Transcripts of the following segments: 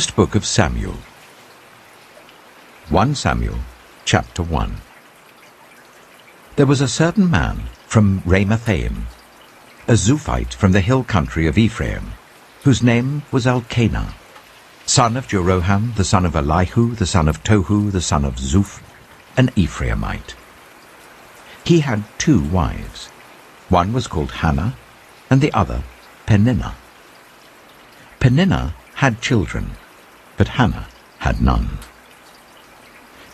First book of Samuel. 1 Samuel, chapter 1. There was a certain man from Ramathaim, a Zuphite from the hill country of Ephraim, whose name was Elkanah, son of Jeroham, the son of Elihu, the son of Tohu, the son of Zuph, an Ephraimite. He had 2 wives. One was called Hannah, and the other Peninnah. Peninnah had children, but Hannah had none.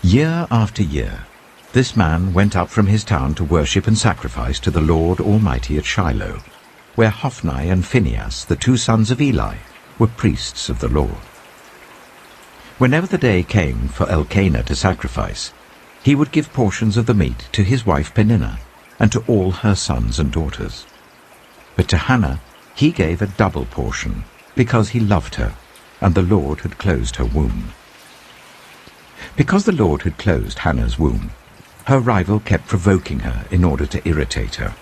Year after year, this man went up from his town to worship and sacrifice to the Lord Almighty at Shiloh, where Hophni and Phinehas, the 2 sons of Eli, were priests of the Lord. Whenever the day came for Elkanah to sacrifice, he would give portions of the meat to his wife Peninnah and to all her sons and daughters. But to Hannah he gave a double portion, because he loved her, and the Lord had closed her womb. Because the Lord had closed Hannah's womb, her rival kept provoking her in order to irritate her.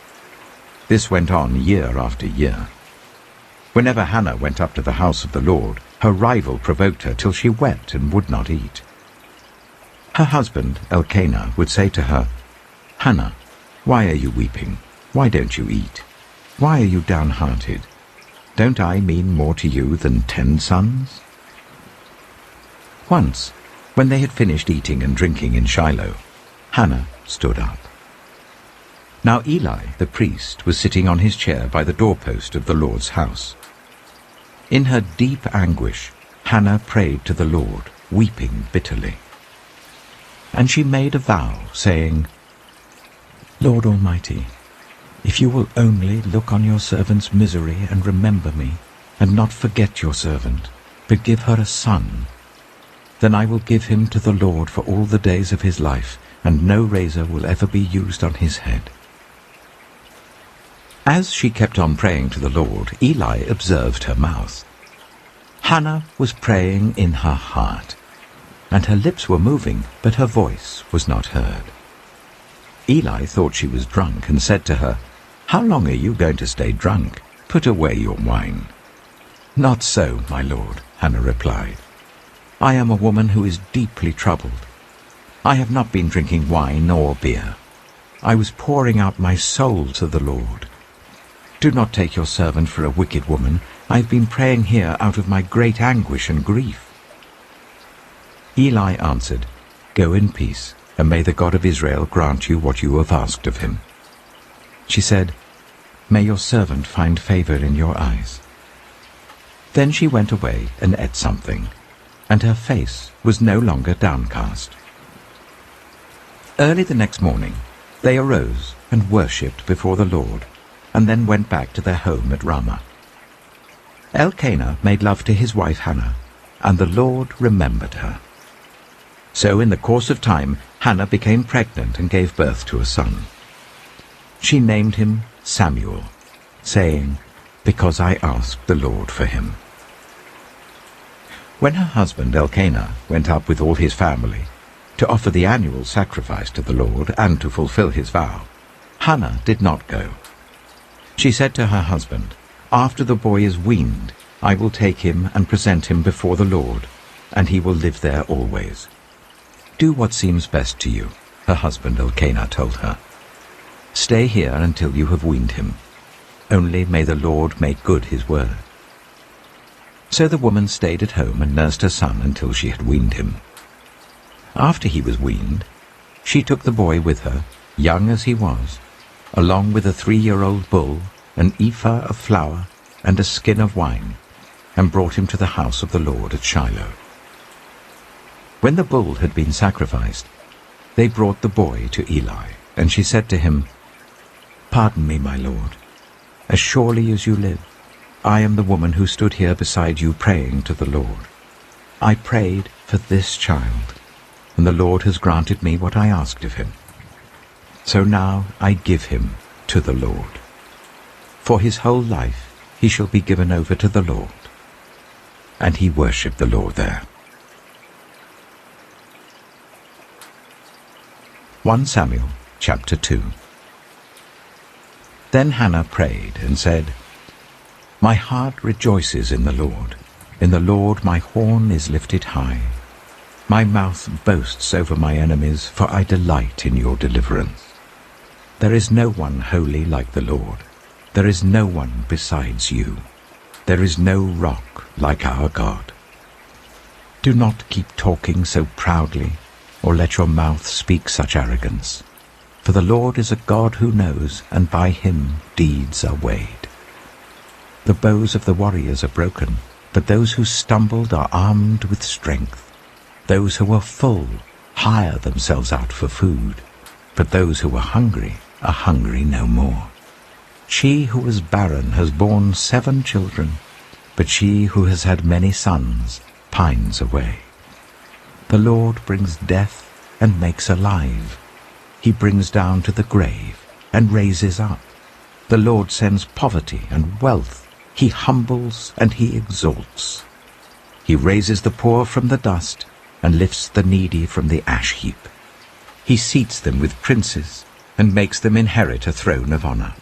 This went on year after year. Whenever Hannah went up to the house of the Lord, her rival provoked her till she wept and would not eat. Her husband, Elkanah, would say to her, "Hannah, why are you weeping? Why don't you eat? Why are you downhearted? Don't I mean more to you than 10 sons?" Once, when they had finished eating and drinking in Shiloh, Hannah stood up. Now Eli, the priest, was sitting on his chair by the doorpost of the Lord's house. In her deep anguish, Hannah prayed to the Lord, weeping bitterly. And she made a vow, saying, "Lord Almighty, if you will only look on your servant's misery and remember me, and not forget your servant, but give her a son, then I will give him to the Lord for all the days of his life, and no razor will ever be used on his head." As she kept on praying to the Lord, Eli observed her mouth. Hannah was praying in her heart, and her lips were moving, but her voice was not heard. Eli thought she was drunk and said to her, "How long are you going to stay drunk? Put away your wine." "Not so, my lord," Hannah replied. "I am a woman who is deeply troubled. I have not been drinking wine or beer. I was pouring out my soul to the Lord. Do not take your servant for a wicked woman. I have been praying here out of my great anguish and grief." Eli answered, "Go in peace, and may the God of Israel grant you what you have asked of him." She said, "May your servant find favor in your eyes." Then she went away and ate something, and her face was no longer downcast. Early the next morning, they arose and worshipped before the Lord, and then went back to their home at Ramah. Elkanah made love to his wife Hannah, and the Lord remembered her. So in the course of time, Hannah became pregnant and gave birth to a son. She named him Samuel, saying, "Because I asked the Lord for him." When her husband Elkanah went up with all his family to offer the annual sacrifice to the Lord and to fulfill his vow, Hannah did not go. She said to her husband, "After the boy is weaned, I will take him and present him before the Lord, and he will live there always." "Do what seems best to you," her husband Elkanah told her. "Stay here until you have weaned him. Only may the Lord make good his word." So the woman stayed at home and nursed her son until she had weaned him. After he was weaned, she took the boy with her, young as he was, along with a 3-year-old bull, an ephah of flour, and a skin of wine, and brought him to the house of the Lord at Shiloh. When the bull had been sacrificed, they brought the boy to Eli, and she said to him, "Pardon me, my lord. As surely as you live, I am the woman who stood here beside you praying to the Lord. I prayed for this child, and the Lord has granted me what I asked of him. So now I give him to the Lord. For his whole life he shall be given over to the Lord." And he worshipped the Lord there. 1 Samuel chapter 2. Then Hannah prayed and said, "My heart rejoices in the Lord. In the Lord my horn is lifted high. My mouth boasts over my enemies, for I delight in your deliverance. There is no one holy like the Lord. There is no one besides you. There is no rock like our God. Do not keep talking so proudly, or let your mouth speak such arrogance. For the Lord is a God who knows, and by him deeds are weighed. The bows of the warriors are broken, but those who stumbled are armed with strength. Those who are full hire themselves out for food, but those who are hungry no more. She who was barren has borne 7 children, but she who has had many sons pines away. The Lord brings death and makes alive. He brings down to the grave and raises up. The Lord sends poverty and wealth. He humbles and he exalts. He raises the poor from the dust and lifts the needy from the ash heap. He seats them with princes and makes them inherit a throne of honor.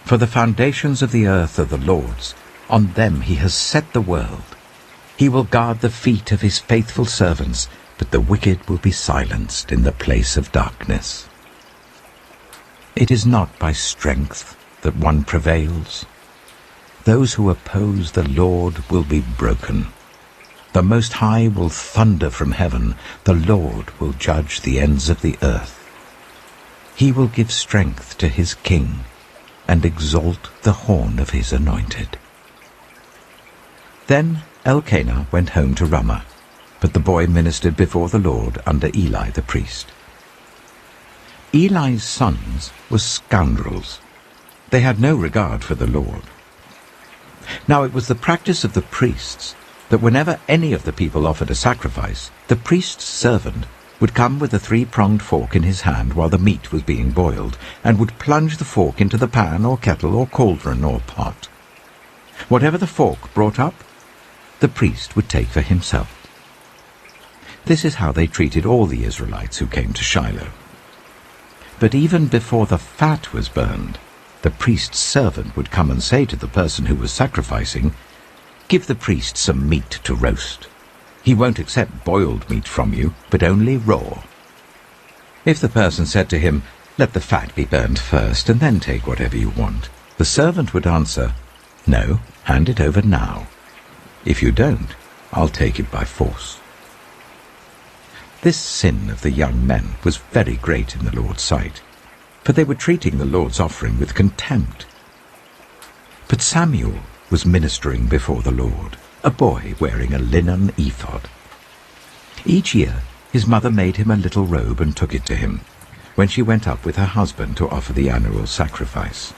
For the foundations of the earth are the Lord's. On them he has set the world. He will guard the feet of his faithful servants, but the wicked will be silenced in the place of darkness. It is not by strength that one prevails. Those who oppose the Lord will be broken. The Most High will thunder from heaven. The Lord will judge the ends of the earth. He will give strength to his king and exalt the horn of his anointed. Then Elkanah went home to Ramah, but the boy ministered before the Lord under Eli the priest. Eli's sons were scoundrels. They had no regard for the Lord. Now it was the practice of the priests that whenever any of the people offered a sacrifice, the priest's servant would come with a 3-pronged fork in his hand while the meat was being boiled, and would plunge the fork into the pan or kettle or cauldron or pot. Whatever the fork brought up, the priest would take for himself. This is how they treated all the Israelites who came to Shiloh. But even before the fat was burned, the priest's servant would come and say to the person who was sacrificing, "Give the priest some meat to roast. He won't accept boiled meat from you, but only raw." If the person said to him, "Let the fat be burned first, and then take whatever you want," the servant would answer, "No, hand it over now. If you don't, I'll take it by force." This sin of the young men was very great in the Lord's sight, for they were treating the Lord's offering with contempt. But Samuel was ministering before the Lord, a boy wearing a linen ephod. Each year his mother made him a little robe and took it to him, when she went up with her husband to offer the annual sacrifice.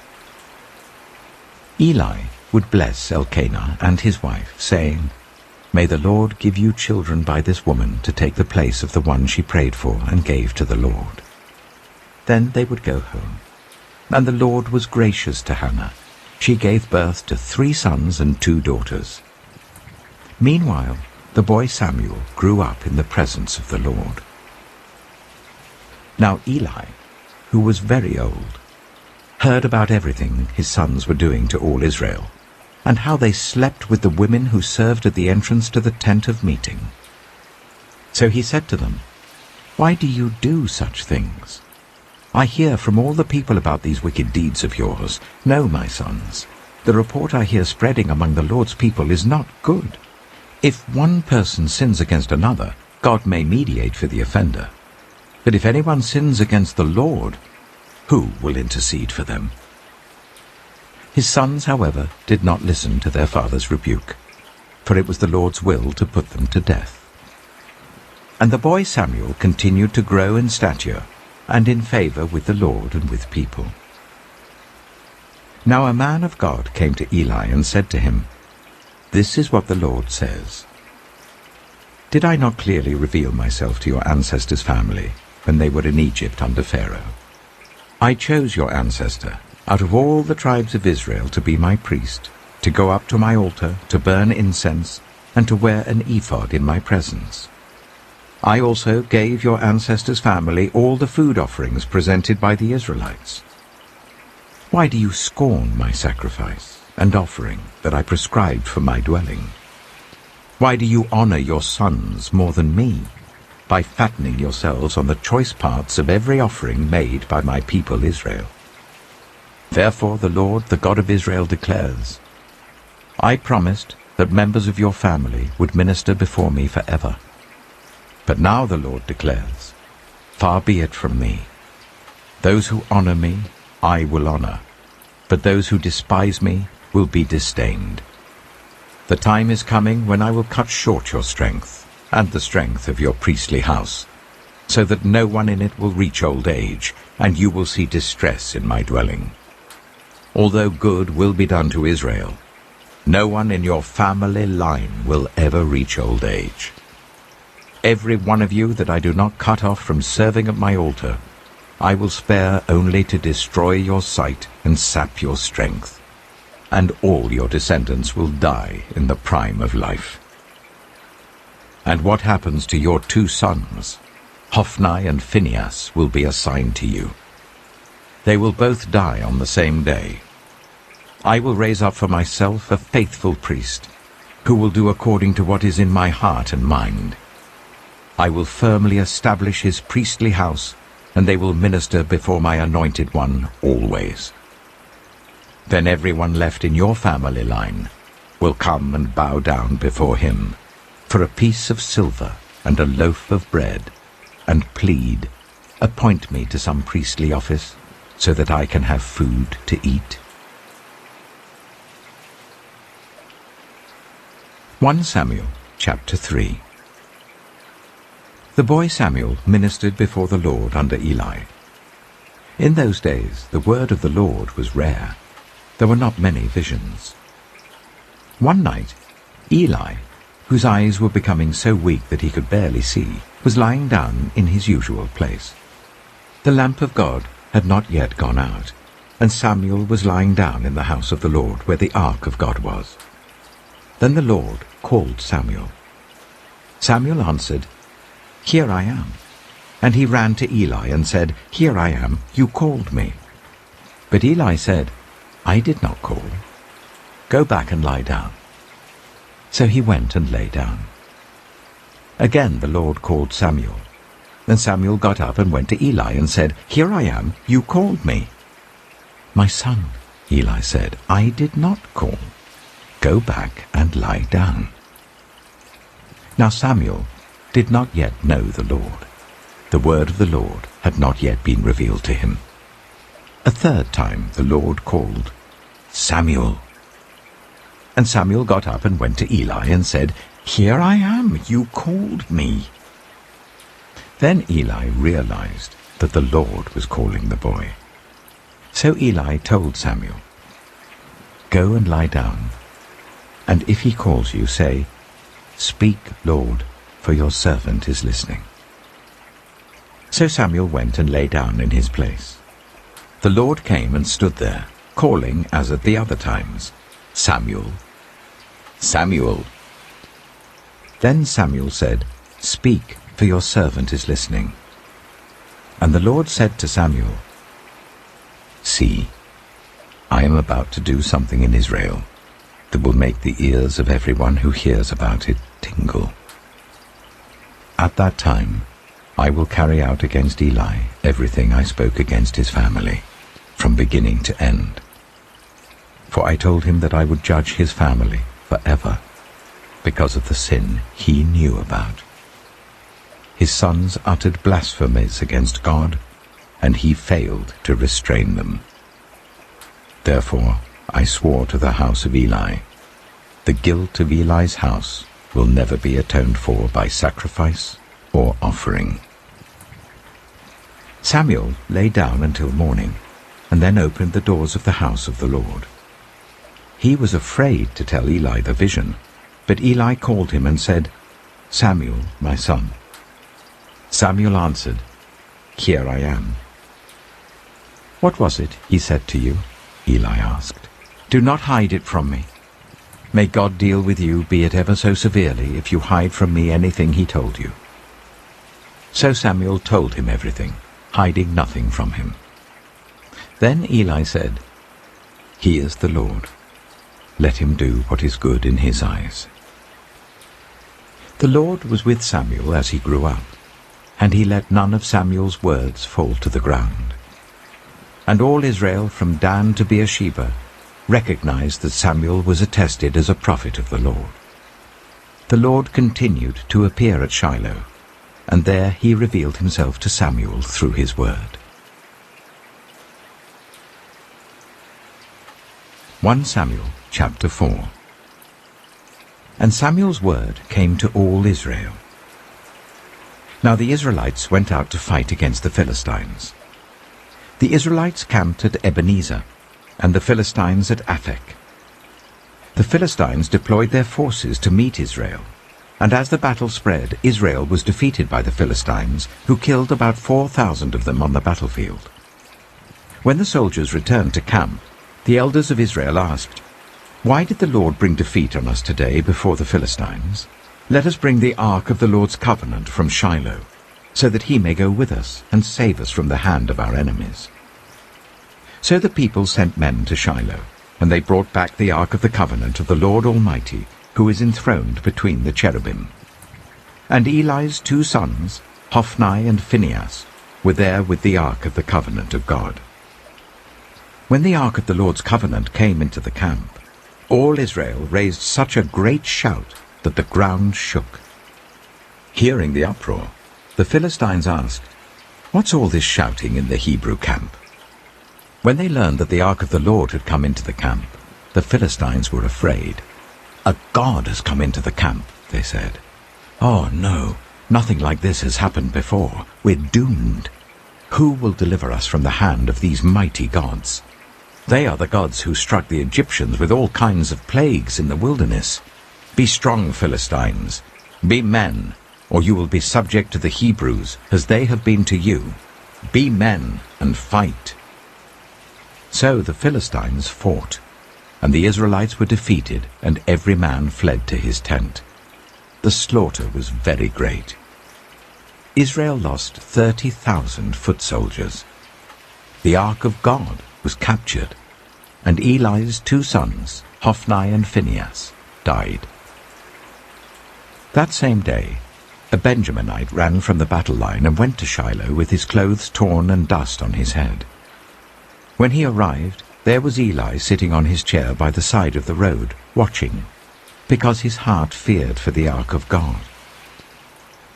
Eli would bless Elkanah and his wife, saying, "May the Lord give you children by this woman to take the place of the one she prayed for and gave to the Lord." Then they would go home. And the Lord was gracious to Hannah. She gave birth to 3 sons and 2 daughters. Meanwhile, the boy Samuel grew up in the presence of the Lord. Now Eli, who was very old, heard about everything his sons were doing to all Israel, and how they slept with the women who served at the entrance to the tent of meeting. So he said to them, "Why do you do such things? I hear from all the people about these wicked deeds of yours. No, my sons, the report I hear spreading among the Lord's people is not good. If one person sins against another, God may mediate for the offender. But if anyone sins against the Lord, who will intercede for them?" His sons, however, did not listen to their father's rebuke, for it was the Lord's will to put them to death. And the boy Samuel continued to grow in stature and in favor with the Lord and with people. Now a man of God came to Eli and said to him, "This is what the Lord says. Did I not clearly reveal myself to your ancestors' family when they were in Egypt under Pharaoh? I chose your ancestor out of all the tribes of Israel to be my priest, to go up to my altar, to burn incense, and to wear an ephod in my presence. I also gave your ancestors' family all the food offerings presented by the Israelites. Why do you scorn my sacrifice and offering that I prescribed for my dwelling? Why do you honor your sons more than me, by fattening yourselves on the choice parts of every offering made by my people Israel? Therefore the Lord, the God of Israel, declares, I promised that members of your family would minister before me forever. But now the Lord declares, far be it from me. Those who honor me, I will honor, but those who despise me will be disdained. The time is coming when I will cut short your strength, and the strength of your priestly house, so that no one in it will reach old age, and you will see distress in my dwelling. Although good will be done to Israel, no one in your family line will ever reach old age. Every one of you that I do not cut off from serving at my altar, I will spare only to destroy your sight and sap your strength, and all your descendants will die in the prime of life. And what happens to your 2 sons, Hophni and Phinehas, will be assigned to you. They will both die on the same day. I will raise up for myself a faithful priest, who will do according to what is in my heart and mind. I will firmly establish his priestly house, and they will minister before my anointed one always. Then everyone left in your family line will come and bow down before him for a piece of silver and a loaf of bread, and plead, appoint me to some priestly office, so that I can have food to eat. 1 Samuel chapter 3. The boy Samuel ministered before the Lord under Eli. In those days the word of the Lord was rare. There were not many visions. One night, Eli, whose eyes were becoming so weak that he could barely see, was lying down in his usual place. The lamp of God had not yet gone out, and Samuel was lying down in the house of the Lord where the ark of God was. Then the Lord called Samuel. Samuel answered, Here I am. And he ran to Eli and said, Here I am, you called me. But Eli said, I did not call. Go back and lie down. So he went and lay down. Again the Lord called Samuel. Then Samuel got up and went to Eli and said, Here I am, you called me. My son, Eli said, I did not call. Go back and lie down. Now Samuel did not yet know the Lord. The word of the Lord had not yet been revealed to him. A third time the Lord called, Samuel. And Samuel got up and went to Eli and said, Here I am, you called me. Then Eli realized that the Lord was calling the boy. So Eli told Samuel, Go and lie down, and if he calls you, say, Speak, Lord, for your servant is listening. So Samuel went and lay down in his place. The Lord came and stood there, calling as at the other times, Samuel, Samuel. Then Samuel said, Speak, for your servant is listening. And the Lord said to Samuel, See, I am about to do something in Israel that will make the ears of everyone who hears about it tingle. At that time I will carry out against Eli everything I spoke against his family, from beginning to end. For I told him that I would judge his family forever, because of the sin he knew about. His sons uttered blasphemies against God, and he failed to restrain them. Therefore I swore to the house of Eli, the guilt of Eli's house will never be atoned for by sacrifice or offering. Samuel lay down until morning, and then opened the doors of the house of the Lord. He was afraid to tell Eli the vision, but Eli called him and said, Samuel, my son. Samuel answered, Here I am. What was it he said to you? Eli asked. Do not hide it from me. May God deal with you, be it ever so severely, if you hide from me anything he told you. So Samuel told him everything, hiding nothing from him. Then Eli said, He is the Lord. Let him do what is good in his eyes. The Lord was with Samuel as he grew up, and he let none of Samuel's words fall to the ground. And all Israel from Dan to Beersheba recognized that Samuel was attested as a prophet of the Lord. The Lord continued to appear at Shiloh, and there he revealed himself to Samuel through his word. 1 Samuel chapter 4. And Samuel's word came to all Israel. Now the Israelites went out to fight against the Philistines. The Israelites camped at Ebenezer, and the Philistines at Aphek. The Philistines deployed their forces to meet Israel, and as the battle spread, Israel was defeated by the Philistines, who killed about 4,000 of them on the battlefield. When the soldiers returned to camp, the elders of Israel asked, "Why did the Lord bring defeat on us today before the Philistines? Let us bring the ark of the Lord's covenant from Shiloh, so that he may go with us and save us from the hand of our enemies." So the people sent men to Shiloh, and they brought back the ark of the covenant of the Lord Almighty, who is enthroned between the cherubim. And Eli's 2 sons, Hophni and Phinehas, were there with the ark of the covenant of God. When the ark of the Lord's covenant came into the camp, all Israel raised such a great shout that the ground shook. Hearing the uproar, the Philistines asked, "What's all this shouting in the Hebrew camp?" When they learned that the ark of the Lord had come into the camp, the Philistines were afraid. "A god has come into the camp," they said. "Oh no, nothing like this has happened before. We're doomed. Who will deliver us from the hand of these mighty gods? They are the gods who struck the Egyptians with all kinds of plagues in the wilderness. Be strong, Philistines. Be men, or you will be subject to the Hebrews, as they have been to you. Be men and fight." So the Philistines fought, and the Israelites were defeated, and every man fled to his tent. The slaughter was very great. Israel lost 30,000 foot soldiers. The ark of God was captured, and Eli's 2 sons, Hophni and Phinehas, died. That same day, a Benjaminite ran from the battle line and went to Shiloh with his clothes torn and dust on his head. When he arrived, there was Eli sitting on his chair by the side of the road, watching, because his heart feared for the ark of God.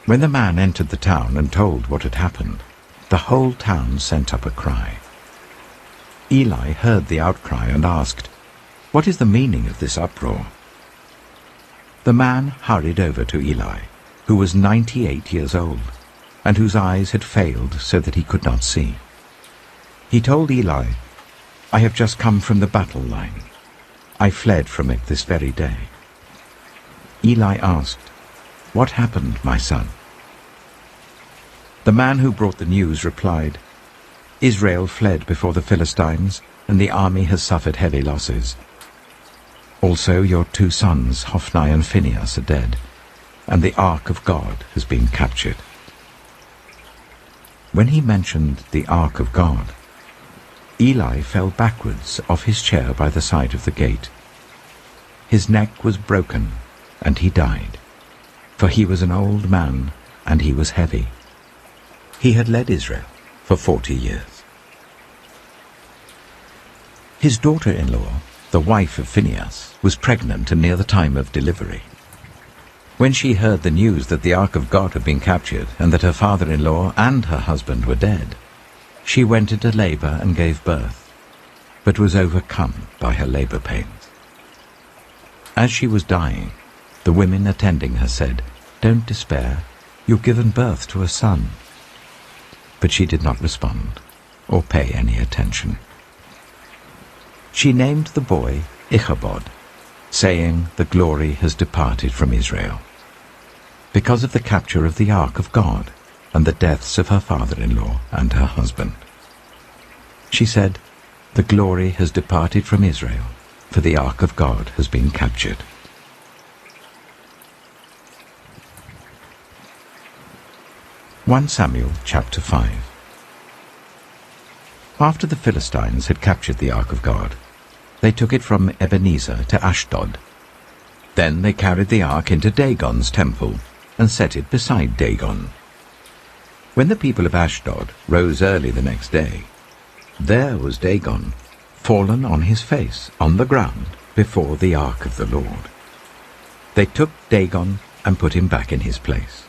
When the man entered the town and told what had happened, the whole town sent up a cry. Eli heard the outcry and asked, "What is the meaning of this uproar?" The man hurried over to Eli, who was 98 years old, and whose eyes had failed so that he could not see. He told Eli, "I have just come from the battle line. I fled from it this very day." Eli asked, "What happened, my son?" The man who brought the news replied, "Israel fled before the Philistines, and the army has suffered heavy losses. Also your 2 sons, Hophni and Phinehas, are dead, and the ark of God has been captured." When he mentioned the ark of God, Eli fell backwards off his chair by the side of the gate. His neck was broken, and he died, for he was an old man, and he was heavy. He had led Israel for 40 years. His daughter-in-law, the wife of Phinehas, was pregnant and near the time of delivery. When she heard the news that the ark of God had been captured, and that her father-in-law and her husband were dead, she went into labor and gave birth, but was overcome by her labor pains. As she was dying, the women attending her said, "Don't despair, you've given birth to a son." But she did not respond or pay any attention. She named the boy Ichabod, saying, "The glory has departed from Israel," because of the capture of the ark of God and the deaths of her father-in-law and her husband. She said, "The glory has departed from Israel, for the ark of God has been captured." One Samuel chapter 5. After the Philistines had captured the ark of God, they took it from Ebenezer to Ashdod. Then they carried the ark into Dagon's temple, and set it beside Dagon. When the people of Ashdod rose early the next day, there was Dagon, fallen on his face on the ground before the ark of the Lord. They took Dagon and put him back in his place.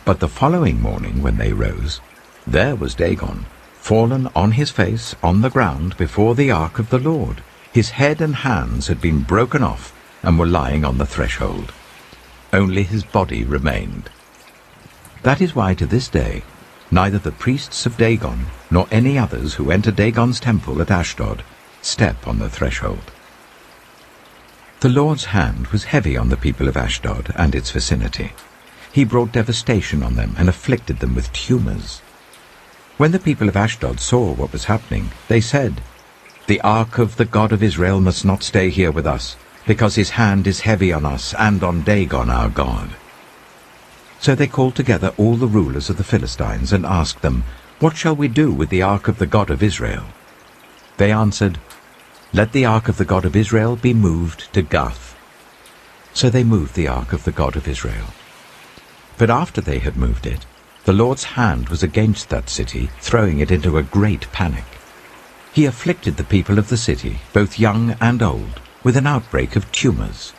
But the following morning when they rose, there was Dagon, fallen on his face on the ground before the ark of the Lord. His head and hands had been broken off and were lying on the threshold. Only his body remained. That is why to this day neither the priests of Dagon nor any others who enter Dagon's temple at Ashdod step on the threshold. The Lord's hand was heavy on the people of Ashdod and its vicinity. He brought devastation on them and afflicted them with tumors. When the people of Ashdod saw what was happening, they said, "The ark of the God of Israel must not stay here with us, because his hand is heavy on us and on Dagon our God." So they called together all the rulers of the Philistines and asked them, "What shall we do with the ark of the God of Israel?" They answered, "Let the ark of the God of Israel be moved to Gath." So they moved the ark of the God of Israel. But after they had moved it, the Lord's hand was against that city, throwing it into a great panic. He afflicted the people of the city, both young and old, with an outbreak of tumors.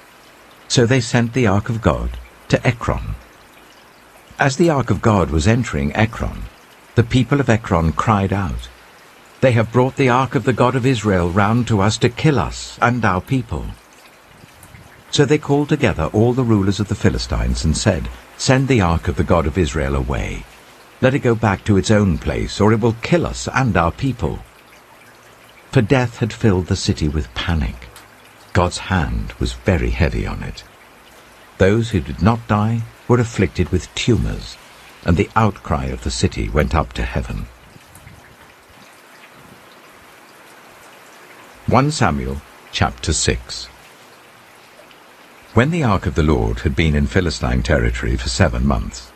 So they sent the ark of God to Ekron. As the ark of God was entering Ekron, the people of Ekron cried out, "They have brought the ark of the God of Israel round to us to kill us and our people." So they called together all the rulers of the Philistines and said, "Send the ark of the God of Israel away. Let it go back to its own place, or it will kill us and our people." For death had filled the city with panic. God's hand was very heavy on it. Those who did not die were afflicted with tumors, and the outcry of the city went up to heaven. 1 Samuel chapter 6. When the ark of the Lord had been in Philistine territory for 7 months,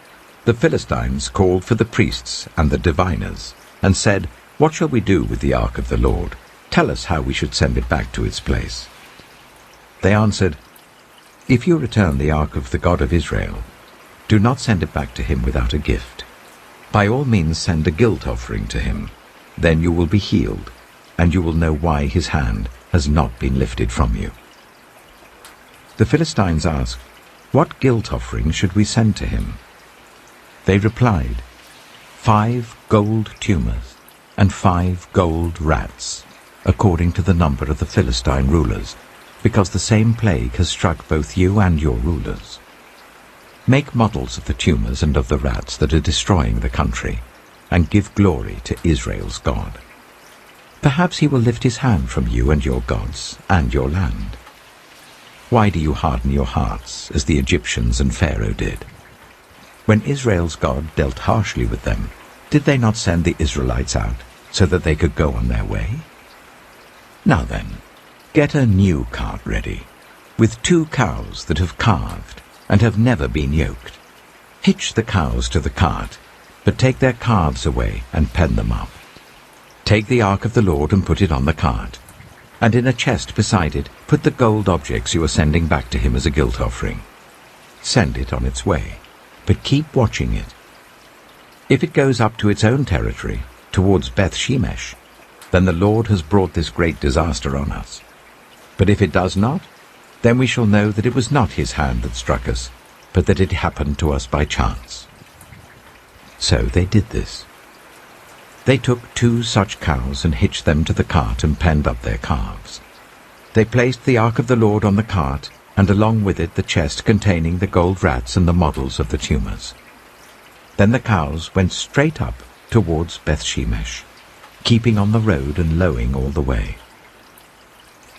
the Philistines called for the priests and the diviners, and said, "What shall we do with the ark of the Lord? Tell us how we should send it back to its place." They answered, "If you return the ark of the God of Israel, do not send it back to him without a gift. By all means send a guilt offering to him. Then you will be healed, and you will know why his hand has not been lifted from you." The Philistines asked, "What guilt offering should we send to him?" They replied, 5 gold tumors and 5 gold rats, according to the number of the Philistine rulers, because the same plague has struck both you and your rulers. Make models of the tumors and of the rats that are destroying the country, and give glory to Israel's God. Perhaps he will lift his hand from you and your gods and your land. Why do you harden your hearts, as the Egyptians and Pharaoh did? When Israel's God dealt harshly with them, did they not send the Israelites out so that they could go on their way? Now then, get a new cart ready, with 2 cows that have calved and have never been yoked. Hitch the cows to the cart, but take their calves away and pen them up. Take the ark of the Lord and put it on the cart, and in a chest beside it put the gold objects you are sending back to him as a guilt offering. Send it on its way, but keep watching it. If it goes up to its own territory, towards Beth-Shemesh, then the Lord has brought this great disaster on us. But if it does not, then we shall know that it was not his hand that struck us, but that it happened to us by chance." So they did this. They took 2 such cows and hitched them to the cart and penned up their calves. They placed the ark of the Lord on the cart, and along with it the chest containing the gold rats and the models of the tumors. Then the cows went straight up towards Beth-Shemesh, keeping on the road and lowing all the way.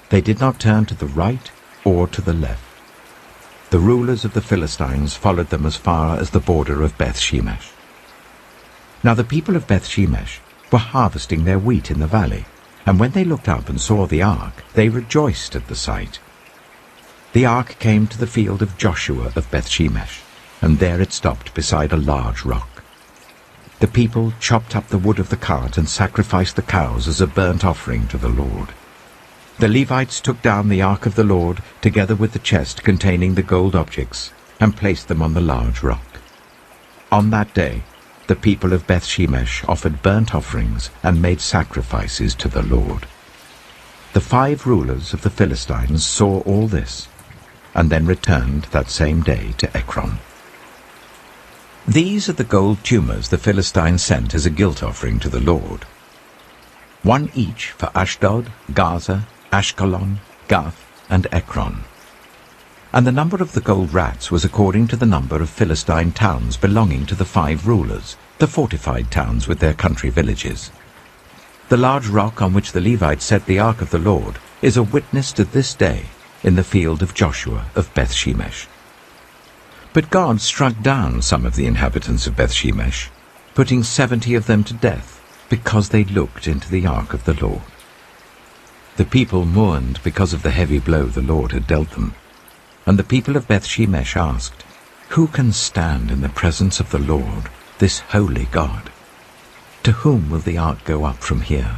They did not turn to the right or to the left. The rulers of the Philistines followed them as far as the border of Beth-Shemesh. Now the people of Beth-Shemesh were harvesting their wheat in the valley, and when they looked up and saw the ark, they rejoiced at the sight. The ark came to the field of Joshua of Beth-Shemesh, and there it stopped beside a large rock. The people chopped up the wood of the cart and sacrificed the cows as a burnt offering to the Lord. The Levites took down the ark of the Lord, together with the chest containing the gold objects, and placed them on the large rock. On that day, the people of Beth-shemesh offered burnt offerings and made sacrifices to the Lord. The 5 rulers of the Philistines saw all this, and then returned that same day to Ekron. These are the gold tumors the Philistines sent as a guilt offering to the Lord. 1 each for Ashdod, Gaza, Ashkelon, Gath, and Ekron. And the number of the gold rats was according to the number of Philistine towns belonging to the 5 rulers, the fortified towns with their country villages. The large rock on which the Levites set the ark of the Lord is a witness to this day in the field of Joshua of Beth-shemesh. But God struck down some of the inhabitants of Beth-shemesh, putting 70 of them to death, because they looked into the ark of the Lord. The people mourned because of the heavy blow the Lord had dealt them. And the people of Beth-shemesh asked, "Who can stand in the presence of the Lord, this holy God? To whom will the ark go up from here?"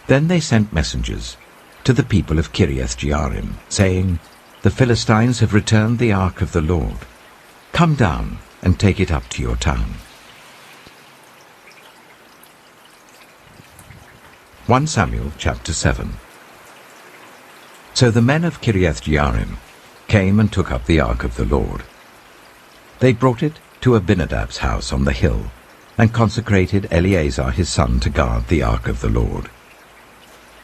Then they sent messengers to the people of Kiriath-jearim, saying, "The Philistines have returned the ark of the Lord. Come down and take it up to your town." 1 Samuel chapter 7. So the men of Kiriath-jearim came and took up the ark of the Lord. They brought it to Abinadab's house on the hill, and consecrated Eleazar his son to guard the ark of the Lord.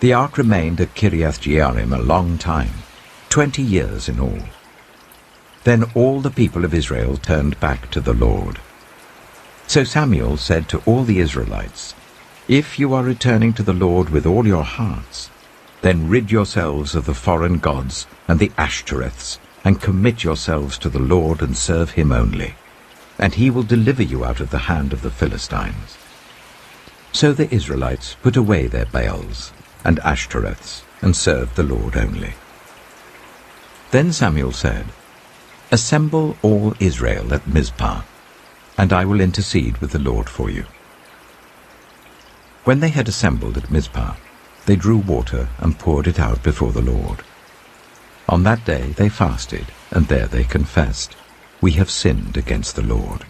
The ark remained at Kiriath-jearim a long time, 20 years in all. Then all the people of Israel turned back to the Lord. So Samuel said to all the Israelites, "If you are returning to the Lord with all your hearts, then rid yourselves of the foreign gods and the Ashtoreths, and commit yourselves to the Lord and serve him only, and he will deliver you out of the hand of the Philistines." So the Israelites put away their Baals and Ashtoreths, and served the Lord only. Then Samuel said, "Assemble all Israel at Mizpah, and I will intercede with the Lord for you." When they had assembled at Mizpah, they drew water and poured it out before the Lord. On that day they fasted, and there they confessed, "We have sinned against the Lord."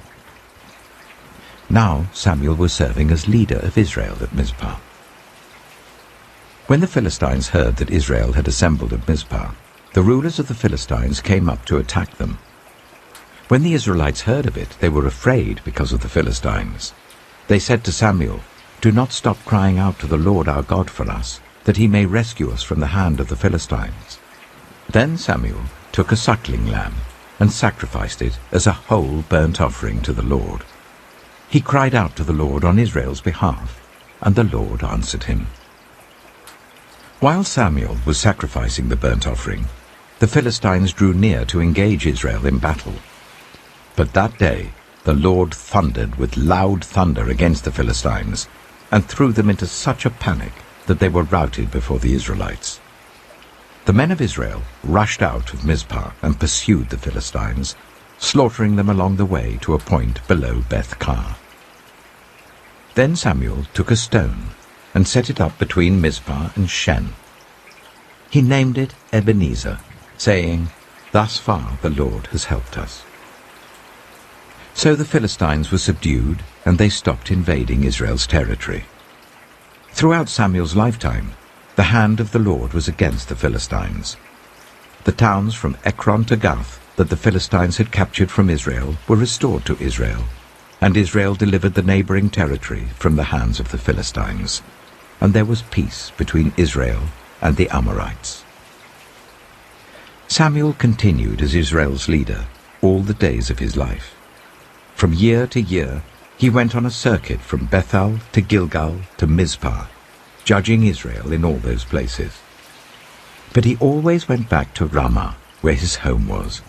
Now Samuel was serving as leader of Israel at Mizpah. When the Philistines heard that Israel had assembled at Mizpah, the rulers of the Philistines came up to attack them. When the Israelites heard of it, they were afraid because of the Philistines. They said to Samuel, "Do not stop crying out to the Lord our God for us, that he may rescue us from the hand of the Philistines." Then Samuel took a suckling lamb and sacrificed it as a whole burnt offering to the Lord. He cried out to the Lord on Israel's behalf, and the Lord answered him. While Samuel was sacrificing the burnt offering, the Philistines drew near to engage Israel in battle. But that day the Lord thundered with loud thunder against the Philistines, and threw them into such a panic that they were routed before the Israelites. The men of Israel rushed out of Mizpah and pursued the Philistines, slaughtering them along the way to a point below Beth-kar. Then Samuel took a stone and set it up between Mizpah and Shen. He named it Ebenezer, saying, "Thus far the Lord has helped us." So the Philistines were subdued, and they stopped invading Israel's territory. Throughout Samuel's lifetime, the hand of the Lord was against the Philistines. The towns from Ekron to Gath that the Philistines had captured from Israel were restored to Israel, and Israel delivered the neighboring territory from the hands of the Philistines, and there was peace between Israel and the Amorites. Samuel continued as Israel's leader all the days of his life. From year to year, he went on a circuit from Bethel to Gilgal to Mizpah, judging Israel in all those places. But he always went back to Ramah, where his home was,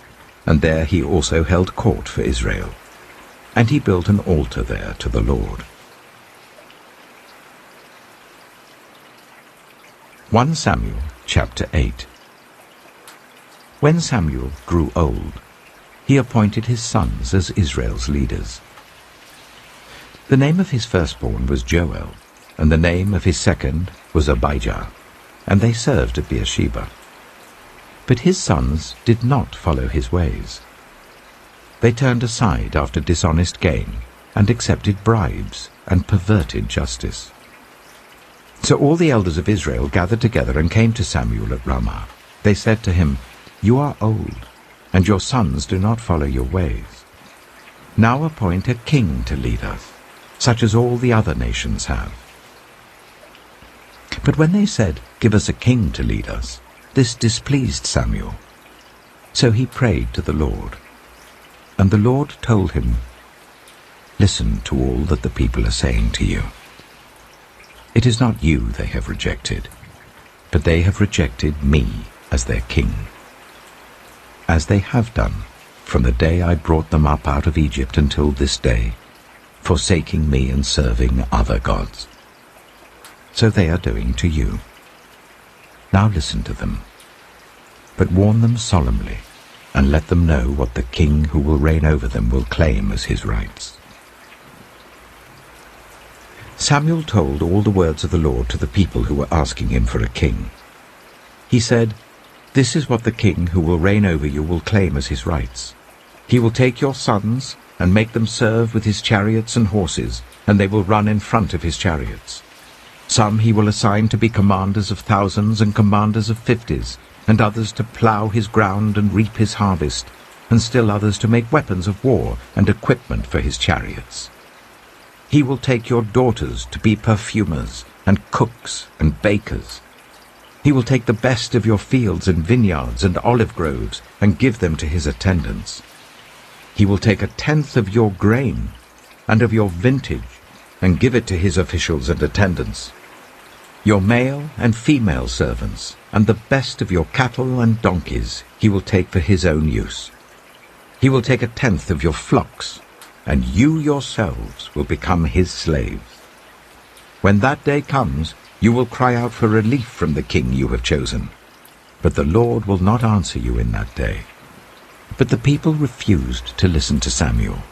and there he also held court for Israel. And he built an altar there to the Lord. 1 Samuel chapter 8. When Samuel grew old, he appointed his sons as Israel's leaders. The name of his firstborn was Joel, and the name of his second was Abijah, and they served at Beersheba. But his sons did not follow his ways. They turned aside after dishonest gain, and accepted bribes, and perverted justice. So all the elders of Israel gathered together and came to Samuel at Ramah. They said to him, "You are old, and your sons do not follow your ways. Now appoint a king to lead us, such as all the other nations have." But when they said, "Give us a king to lead us," this displeased Samuel. So he prayed to the Lord. And the Lord told him, "Listen to all that the people are saying to you. It is not you they have rejected, but they have rejected me as their king, as they have done from the day I brought them up out of Egypt until this day, forsaking me and serving other gods. So they are doing to you. Now listen to them, but warn them solemnly, and let them know what the king who will reign over them will claim as his rights." Samuel told all the words of the Lord to the people who were asking him for a king. He said, "This is what the king who will reign over you will claim as his rights. He will take your sons and make them serve with his chariots and horses, and they will run in front of his chariots. Some he will assign to be commanders of thousands and commanders of 50s, and others to plough his ground and reap his harvest, and still others to make weapons of war and equipment for his chariots. He will take your daughters to be perfumers and cooks and bakers. He will take the best of your fields and vineyards and olive groves and give them to his attendants. He will take 1/10 of your grain and of your vintage and give it to his officials and attendants. Your male and female servants and the best of your cattle and donkeys he will take for his own use. He will take 1/10 of your flocks, and you yourselves will become his slaves. When that day comes, you will cry out for relief from the king you have chosen, but the Lord will not answer you in that day." But the people refused to listen to Samuel.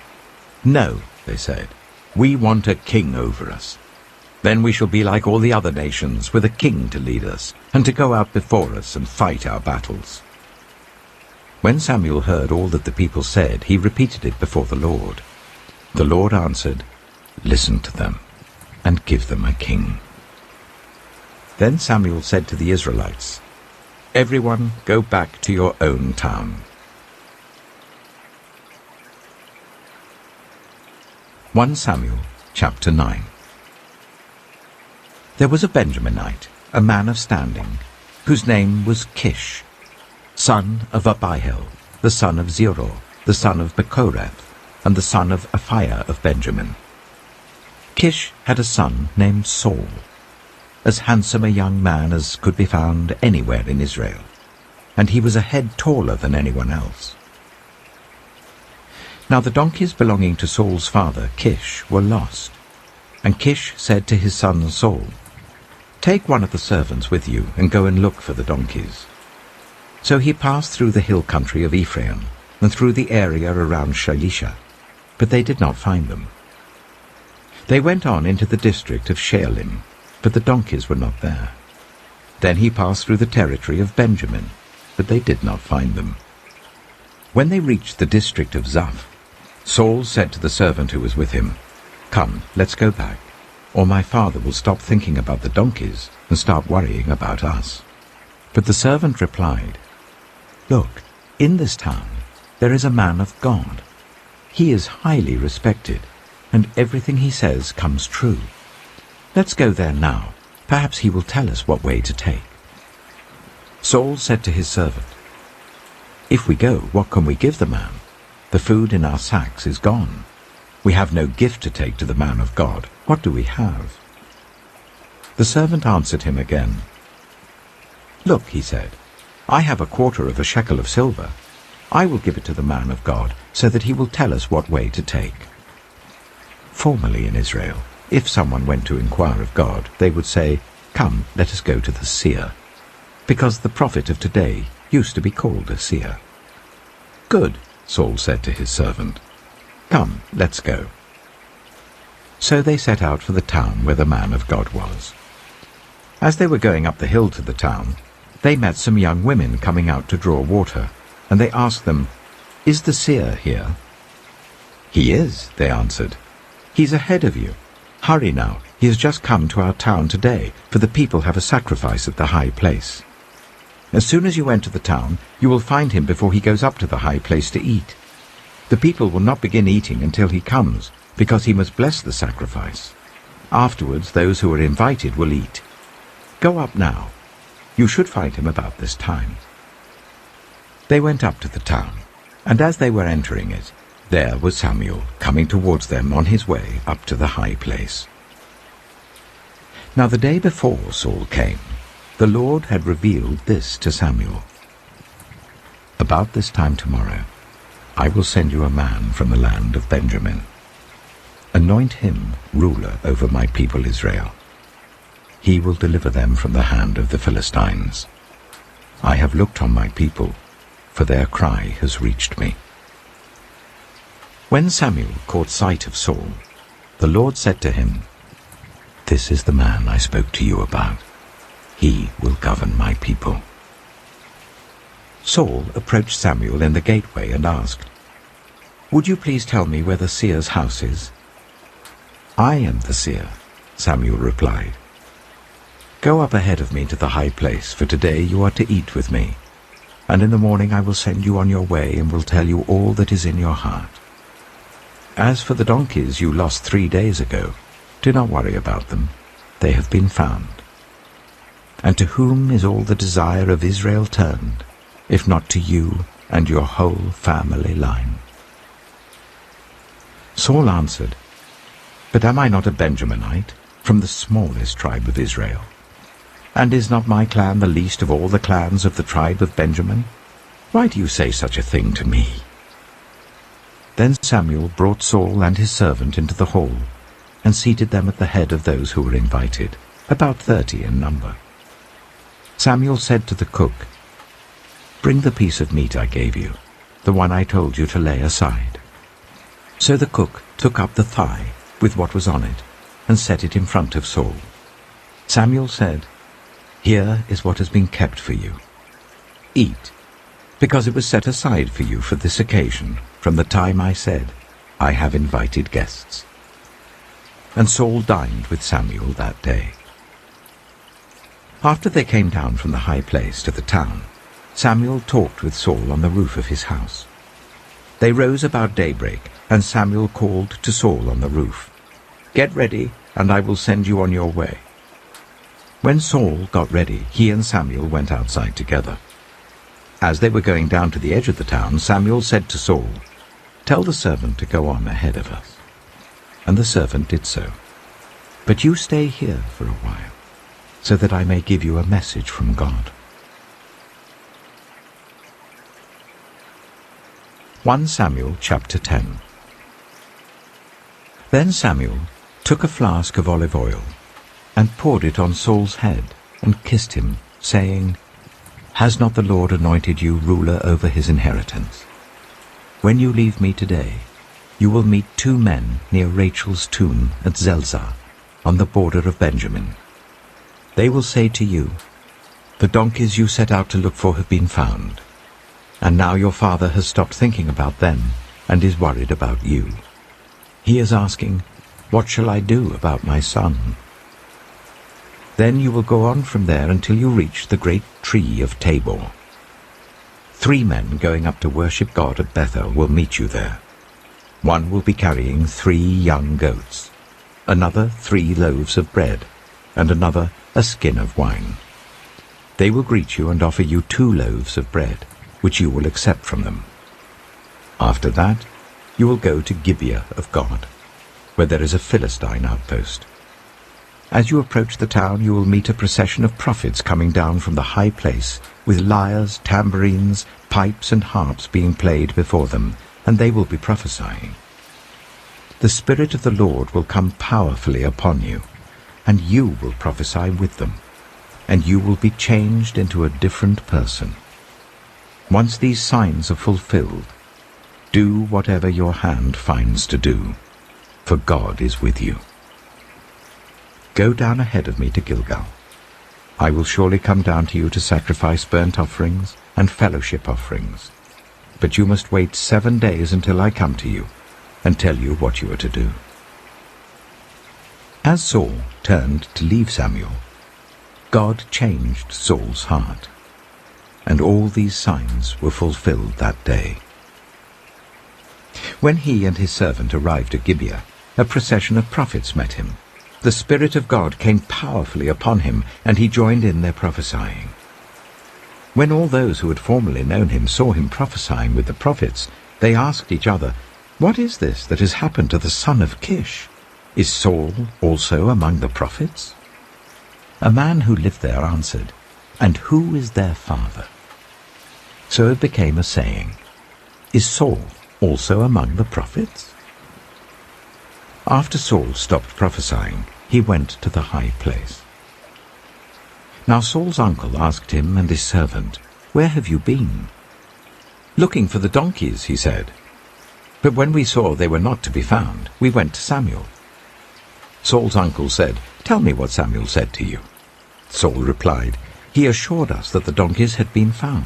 "No," they said, "we want a king over us. Then we shall be like all the other nations, with a king to lead us, and to go out before us and fight our battles." When Samuel heard all that the people said, he repeated it before the Lord. The Lord answered, "Listen to them, and give them a king." Then Samuel said to the Israelites, "Everyone go back to your own town." 1 Samuel chapter 9. There was a Benjaminite, a man of standing, whose name was Kish, son of Abihail, the son of Zeror, the son of Bechorath, and the son of Aphiah of Benjamin. Kish had a son named Saul, as handsome a young man as could be found anywhere in Israel, and he was a head taller than anyone else. Now the donkeys belonging to Saul's father, Kish, were lost, and Kish said to his son Saul, "Take one of the servants with you and go and look for the donkeys." So he passed through the hill country of Ephraim and through the area around Shalisha, but they did not find them. They went on into the district of Shaalim, but the donkeys were not there. Then he passed through the territory of Benjamin, but they did not find them. When they reached the district of Zaph, Saul said to the servant who was with him, "Come, let's go back, or my father will stop thinking about the donkeys and start worrying about us." But the servant replied, "Look, in this town there is a man of God. He is highly respected, and everything he says comes true. Let's go there now. Perhaps he will tell us what way to take." Saul said to his servant, "If we go, what can we give the man? The food in our sacks is gone. We have no gift to take to the man of God. What do we have?" The servant answered him again. "Look," he said, "I have 1/4 of a shekel of silver. I will give it to the man of God, so that he will tell us what way to take." Formerly in Israel, if someone went to inquire of God, they would say, "Come, let us go to the seer," because the prophet of today used to be called a seer. "Good," Saul said to his servant. "Come, let's go." So they set out for the town where the man of God was. As they were going up the hill to the town, they met some young women coming out to draw water, and they asked them, "Is the seer here?" "He is," they answered. "He's ahead of you. Hurry now, he has just come to our town today, for the people have a sacrifice at the high place. As soon as you enter the town, you will find him before he goes up to the high place to eat. The people will not begin eating until he comes, because he must bless the sacrifice. Afterwards, those who are invited will eat. Go up now. You should find him about this time." They went up to the town, and as they were entering it, there was Samuel coming towards them on his way up to the high place. Now the day before Saul came, the Lord had revealed this to Samuel. "About this time tomorrow, I will send you a man from the land of Benjamin. Anoint him ruler over my people Israel. He will deliver them from the hand of the Philistines. I have looked on my people, for their cry has reached me." When Samuel caught sight of Saul, the Lord said to him, "This is the man I spoke to you about. He will govern my people." Saul approached Samuel in the gateway and asked, "Would you please tell me where the seer's house is?" "I am the seer," Samuel replied. "Go up ahead of me to the high place, for today you are to eat with me, and in the morning I will send you on your way and will tell you all that is in your heart. As for the donkeys you lost 3 days ago, do not worry about them. They have been found. And to whom is all the desire of Israel turned, if not to you and your whole family line?" Saul answered, "But am I not a Benjaminite, from the smallest tribe of Israel? And is not my clan the least of all the clans of the tribe of Benjamin? Why do you say such a thing to me?" Then Samuel brought Saul and his servant into the hall, and seated them at the head of those who were invited, about 30 in number. Samuel said to the cook, "Bring the piece of meat I gave you, the one I told you to lay aside." So the cook took up the thigh with what was on it, and set it in front of Saul. Samuel said, "Here is what has been kept for you. Eat, because it was set aside for you for this occasion, from the time I said, 'I have invited guests.'" And Saul dined with Samuel that day. After they came down from the high place to the town, Samuel talked with Saul on the roof of his house. They rose about daybreak, and Samuel called to Saul on the roof, "Get ready, and I will send you on your way." When Saul got ready, he and Samuel went outside together. As they were going down to the edge of the town, Samuel said to Saul, "Tell the servant to go on ahead of us." And the servant did so. "But you stay here for a while, so that I may give you a message from God." 1 Samuel chapter 10. Then Samuel took a flask of olive oil, and poured it on Saul's head, and kissed him, saying, "Has not the Lord anointed you ruler over his inheritance? When you leave me today, you will meet 2 men near Rachel's tomb at Zelzah, on the border of Benjamin. They will say to you, 'The donkeys you set out to look for have been found,' and now your father has stopped thinking about them and is worried about you. He is asking, 'What shall I do about my son?' Then you will go on from there until you reach the great tree of Tabor. 3 men going up to worship God at Bethel will meet you there. One will be carrying 3 young goats, another 3 loaves of bread, and another a skin of wine. They will greet you and offer you 2 loaves of bread, which you will accept from them. After that, you will go to Gibeah of God, where there is a Philistine outpost. As you approach the town, you will meet a procession of prophets coming down from the high place, with lyres, tambourines, pipes, and harps being played before them, and they will be prophesying. The Spirit of the Lord will come powerfully upon you, and you will prophesy with them, and you will be changed into a different person. Once these signs are fulfilled, do whatever your hand finds to do, for God is with you. Go down ahead of me to Gilgal. I will surely come down to you to sacrifice burnt offerings and fellowship offerings. But you must wait 7 days until I come to you and tell you what you are to do." As Saul turned to leave Samuel, God changed Saul's heart, and all these signs were fulfilled that day. When he and his servant arrived at Gibeah, a procession of prophets met him. The Spirit of God came powerfully upon him, and he joined in their prophesying. When all those who had formerly known him saw him prophesying with the prophets, they asked each other, "What is this that has happened to the son of Kish? Is Saul also among the prophets?" A man who lived there answered, "And who is their father?" So it became a saying, "Is Saul also among the prophets?" After Saul stopped prophesying, he went to the high place. Now Saul's uncle asked him and his servant, "Where have you been?" "Looking for the donkeys," he said. "But when we saw they were not to be found, we went to Samuel." Saul's uncle said, "Tell me what Samuel said to you." Saul replied, "He assured us that the donkeys had been found."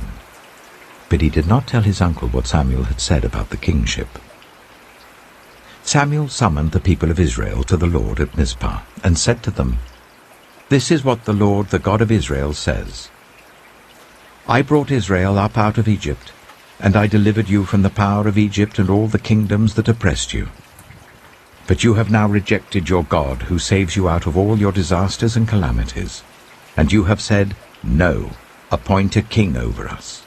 But he did not tell his uncle what Samuel had said about the kingship. Samuel summoned the people of Israel to the Lord at Mizpah, and said to them, "This is what the Lord, the God of Israel, says. I brought Israel up out of Egypt, and I delivered you from the power of Egypt and all the kingdoms that oppressed you. But you have now rejected your God, who saves you out of all your disasters and calamities. And you have said, 'No, appoint a king over us.'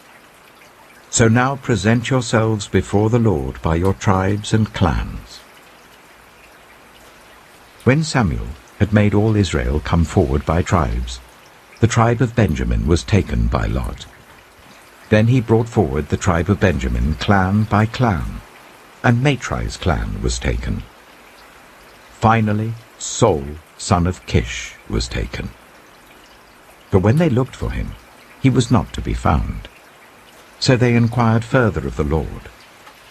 So now present yourselves before the Lord by your tribes and clans." When Samuel had made all Israel come forward by tribes, the tribe of Benjamin was taken by lot. Then he brought forward the tribe of Benjamin clan by clan, and Matri's clan was taken. Finally, Saul, son of Kish, was taken. But when they looked for him, he was not to be found. So they inquired further of the Lord,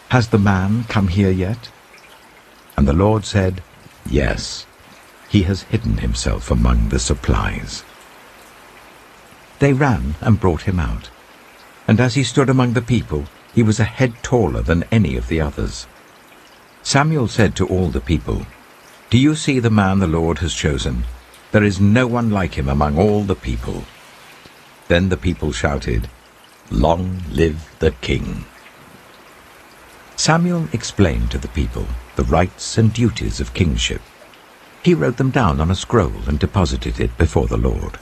"Has the man come here yet?" And the Lord said, "Yes, he has hidden himself among the supplies." They ran and brought him out, and as he stood among the people, he was a head taller than any of the others. Samuel said to all the people, "Do you see the man the Lord has chosen? There is no one like him among all the people." Then the people shouted, "Long live the king!" Samuel explained to the people the rights and duties of kingship. He wrote them down on a scroll and deposited it before the Lord.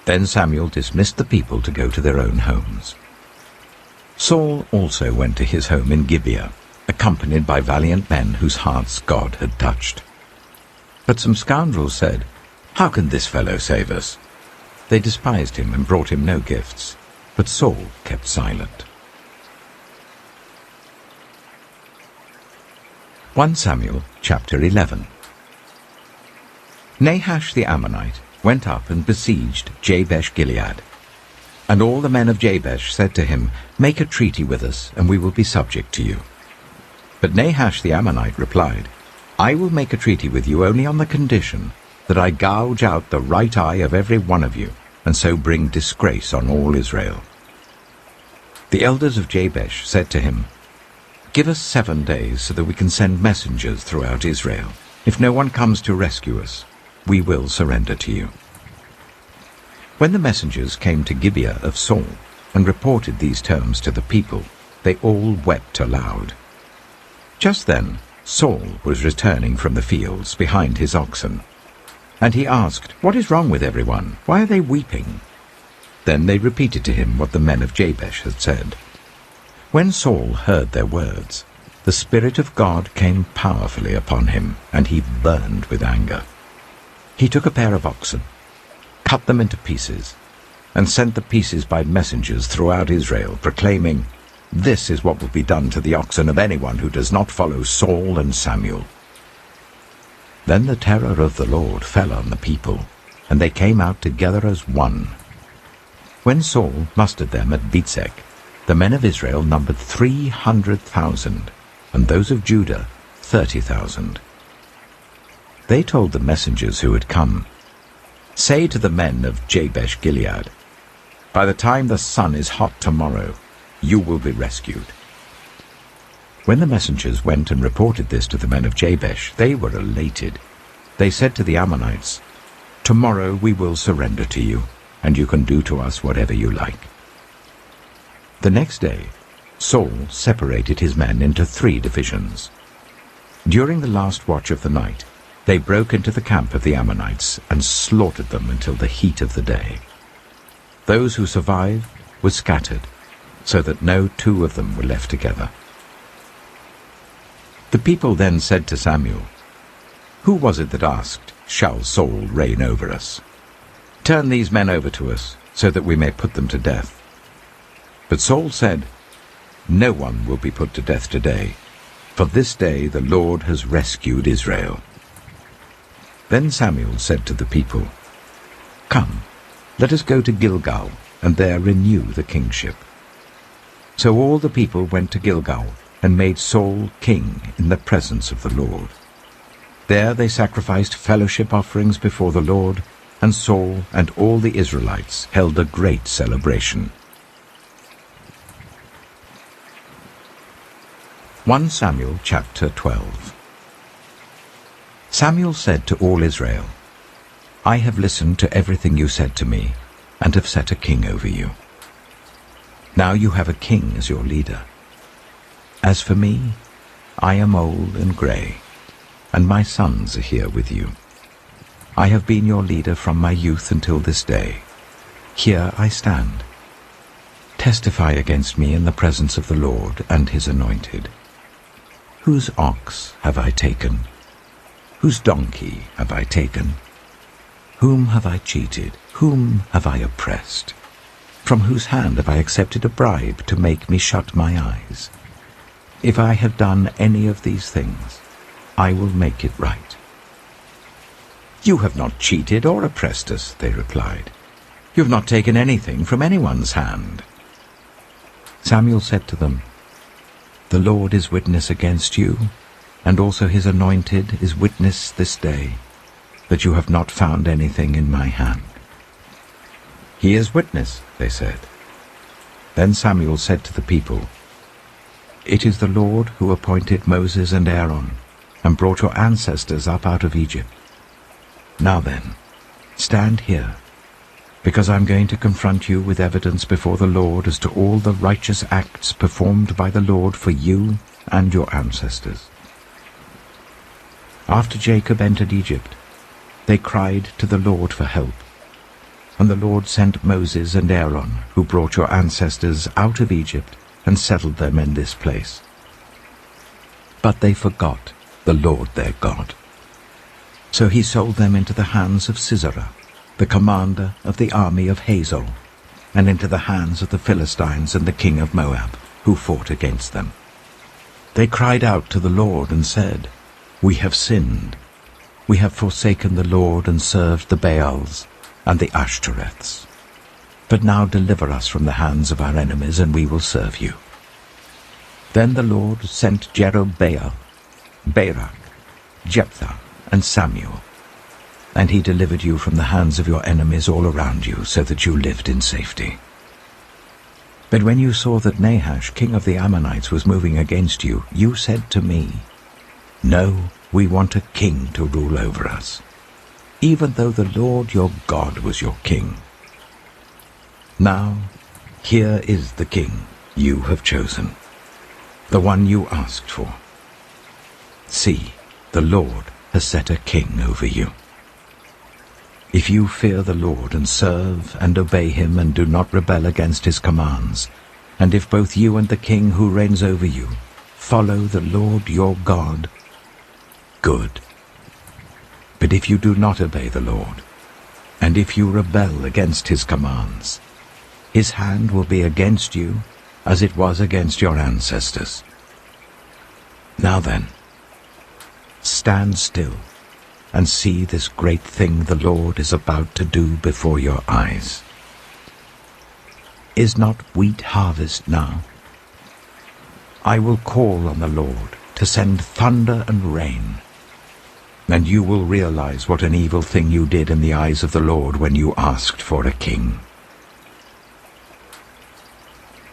Then Samuel dismissed the people to go to their own homes. Saul also went to his home in Gibeah, accompanied by valiant men whose hearts God had touched. But some scoundrels said, "How can this fellow save us?" They despised him and brought him no gifts, but Saul kept silent. 1 Samuel chapter 11. Nahash the Ammonite went up and besieged Jabesh-Gilead. And all the men of Jabesh said to him, "Make a treaty with us, and we will be subject to you." But Nahash the Ammonite replied, "I will make a treaty with you only on the condition that I gouge out the right eye of every one of you, and so bring disgrace on all Israel." The elders of Jabesh said to him, "Give us 7 days so that we can send messengers throughout Israel. If no one comes to rescue us, we will surrender to you." When the messengers came to Gibeah of Saul and reported these terms to the people, they all wept aloud. Just then Saul was returning from the fields behind his oxen, and he asked, "What is wrong with everyone? Why are they weeping?" Then they repeated to him what the men of Jabesh had said. When Saul heard their words, the Spirit of God came powerfully upon him, and he burned with anger. He took a pair of oxen, cut them into pieces, and sent the pieces by messengers throughout Israel, proclaiming, "This is what will be done to the oxen of anyone who does not follow Saul and Samuel." Then the terror of the Lord fell on the people, and they came out together as one. When Saul mustered them at Bezek, the men of Israel numbered 300,000, and those of Judah 30,000. They told the messengers who had come, Say to the men of Jabesh Gilead, by the time the sun is hot tomorrow, you will be rescued. When the messengers went and reported this to the men of Jabesh, they were elated. They said to the Ammonites, tomorrow we will surrender to you, and you can do to us whatever you like. The next day, Saul separated his men into 3 divisions. During the last watch of the night, they broke into the camp of the Ammonites and slaughtered them until the heat of the day. Those who survived were scattered, so that no 2 of them were left together. The people then said to Samuel, who was it that asked, shall Saul reign over us? Turn these men over to us, so that we may put them to death. But Saul said, no one will be put to death today, for this day the Lord has rescued Israel. Then Samuel said to the people, come, let us go to Gilgal, and there renew the kingship. So all the people went to Gilgal, and made Saul king in the presence of the Lord. There they sacrificed fellowship offerings before the Lord, and Saul and all the Israelites held a great celebration. 1 Samuel chapter 12. Samuel said to all Israel, I have listened to everything you said to me, and have set a king over you. Now you have a king as your leader. As for me, I am old and grey, and my sons are here with you. I have been your leader from my youth until this day. Here I stand. Testify against me in the presence of the Lord and his anointed. Whose ox have I taken? Whose donkey have I taken? Whom have I cheated? Whom have I oppressed? From whose hand have I accepted a bribe to make me shut my eyes? If I have done any of these things, I will make it right. You have not cheated or oppressed us, they replied. You have not taken anything from anyone's hand. Samuel said to them, the Lord is witness against you, and also his anointed is witness this day, that you have not found anything in my hand. He is witness, they said. Then Samuel said to the people, it is the Lord who appointed Moses and Aaron, and brought your ancestors up out of Egypt. Now then, stand here, because I am going to confront you with evidence before the Lord as to all the righteous acts performed by the Lord for you and your ancestors. After Jacob entered Egypt, they cried to the Lord for help, and the Lord sent Moses and Aaron, who brought your ancestors out of Egypt and settled them in this place. But they forgot the Lord their God. So he sold them into the hands of Sisera, the commander of the army of Hazor, and into the hands of the Philistines and the king of Moab, who fought against them. They cried out to the Lord and said, we have sinned. We have forsaken the Lord and served the Baals and the Ashtoreths. But now deliver us from the hands of our enemies, and we will serve you. Then the Lord sent Jerubbaal, Barak, Jephthah, and Samuel, and he delivered you from the hands of your enemies all around you, so that you lived in safety. But when you saw that Nahash, king of the Ammonites, was moving against you, you said to me, no, we want a king to rule over us, even though the Lord your God was your king. Now, here is the king you have chosen, the one you asked for. See, the Lord has set a king over you. If you fear the Lord and serve and obey him and do not rebel against his commands, and if both you and the king who reigns over you follow the Lord your God, good. But if you do not obey the Lord, and if you rebel against his commands, his hand will be against you as it was against your ancestors. Now then, stand still and see this great thing the Lord is about to do before your eyes. Is not wheat harvest now? I will call on the Lord to send thunder and rain, and you will realize what an evil thing you did in the eyes of the Lord when you asked for a king."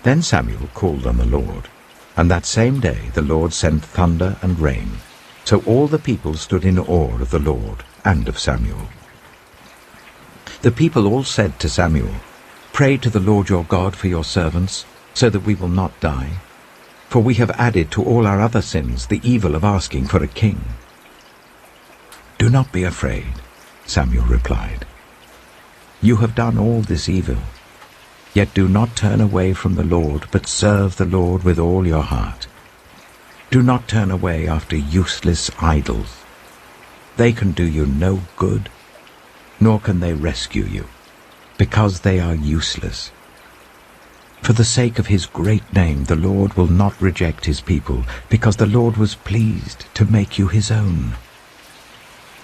Then Samuel called on the Lord, and that same day the Lord sent thunder and rain, so all the people stood in awe of the Lord and of Samuel. The people all said to Samuel, "Pray to the Lord your God for your servants, so that we will not die. For we have added to all our other sins the evil of asking for a king." "Do not be afraid," Samuel replied. "You have done all this evil. Yet do not turn away from the Lord, but serve the Lord with all your heart. Do not turn away after useless idols. They can do you no good, nor can they rescue you, because they are useless. For the sake of his great name, the Lord will not reject his people, because the Lord was pleased to make you his own.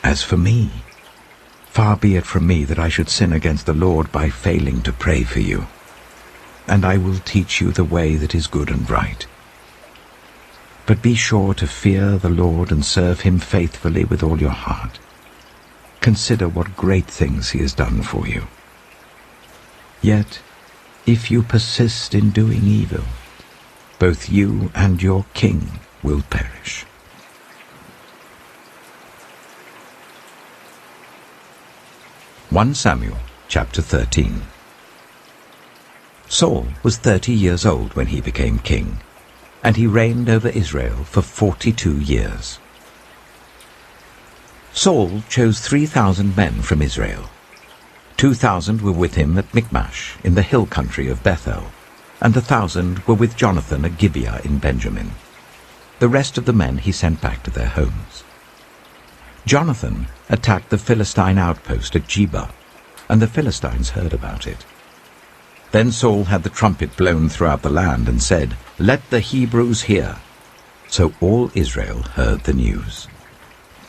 As for me, far be it from me that I should sin against the Lord by failing to pray for you. And I will teach you the way that is good and right. But be sure to fear the Lord and serve him faithfully with all your heart. Consider what great things he has done for you. Yet, if you persist in doing evil, both you and your king will perish." 1 Samuel chapter 13. Saul was 30 years old when he became king, and he reigned over Israel for 42 years. Saul chose 3,000 men from Israel. 2,000 were with him at Michmash in the hill country of Bethel, and 1,000 were with Jonathan at Gibeah in Benjamin. The rest of the men he sent back to their homes. Jonathan attacked the Philistine outpost at Geba, and the Philistines heard about it. Then Saul had the trumpet blown throughout the land and said, "Let the Hebrews hear." So all Israel heard the news.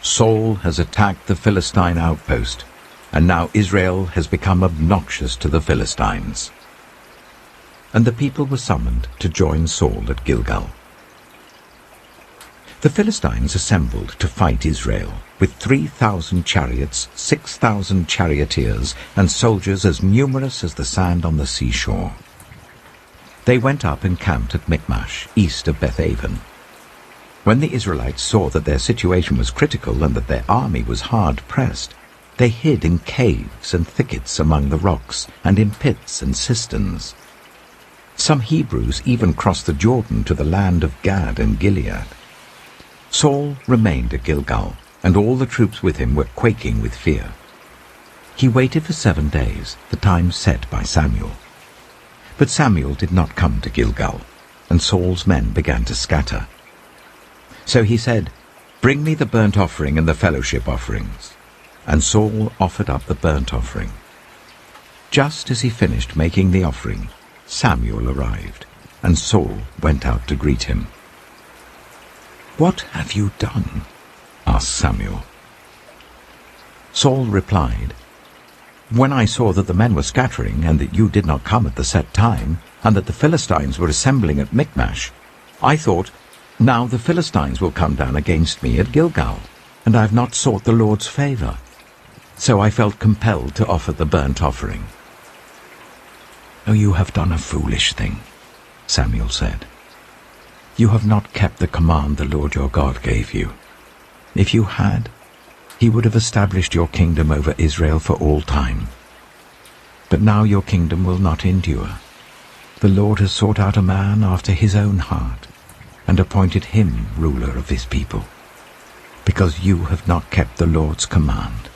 Saul has attacked the Philistine outpost, and now Israel has become obnoxious to the Philistines. And the people were summoned to join Saul at Gilgal. The Philistines assembled to fight Israel, with 3,000 chariots, 6,000 charioteers, and soldiers as numerous as the sand on the seashore. They went up and camped at Michmash, east of Bethaven. When the Israelites saw that their situation was critical and that their army was hard-pressed, they hid in caves and thickets among the rocks, and in pits and cisterns. Some Hebrews even crossed the Jordan to the land of Gad and Gilead. Saul remained at Gilgal, and all the troops with him were quaking with fear. He waited for 7 days, the time set by Samuel. But Samuel did not come to Gilgal, and Saul's men began to scatter. So he said, "Bring me the burnt offering and the fellowship offerings." And Saul offered up the burnt offering. Just as he finished making the offering, Samuel arrived, and Saul went out to greet him. "What have you done?" asked Samuel. Saul replied, "When I saw that the men were scattering, and that you did not come at the set time, and that the Philistines were assembling at Michmash, I thought, now the Philistines will come down against me at Gilgal, and I have not sought the Lord's favor. So I felt compelled to offer the burnt offering." "Oh, you have done a foolish thing," Samuel said. "You have not kept the command the Lord your God gave you. If you had, he would have established your kingdom over Israel for all time. But now your kingdom will not endure. The Lord has sought out a man after his own heart, and appointed him ruler of his people, because you have not kept the Lord's command."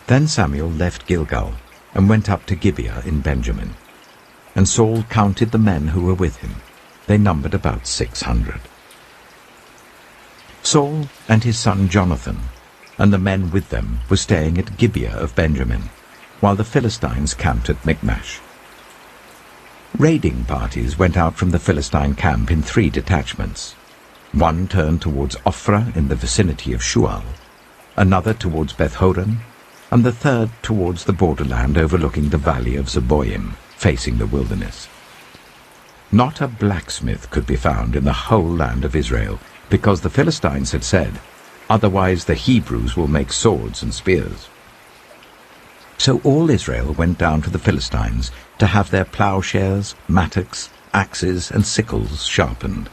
Then Samuel left Gilgal and went up to Gibeah in Benjamin. And Saul counted the men who were with him. They numbered about 600. Saul and his son Jonathan and the men with them were staying at Gibeah of Benjamin, while the Philistines camped at Michmash. Raiding parties went out from the Philistine camp in 3 detachments. One turned towards Ophrah in the vicinity of Shual, another towards Beth-horon, and the third towards the borderland overlooking the valley of Zeboim, facing the wilderness. Not a blacksmith could be found in the whole land of Israel, because the Philistines had said, Otherwise the Hebrews will make swords and spears." So all Israel went down to the Philistines to have their plowshares, mattocks, axes, and sickles sharpened.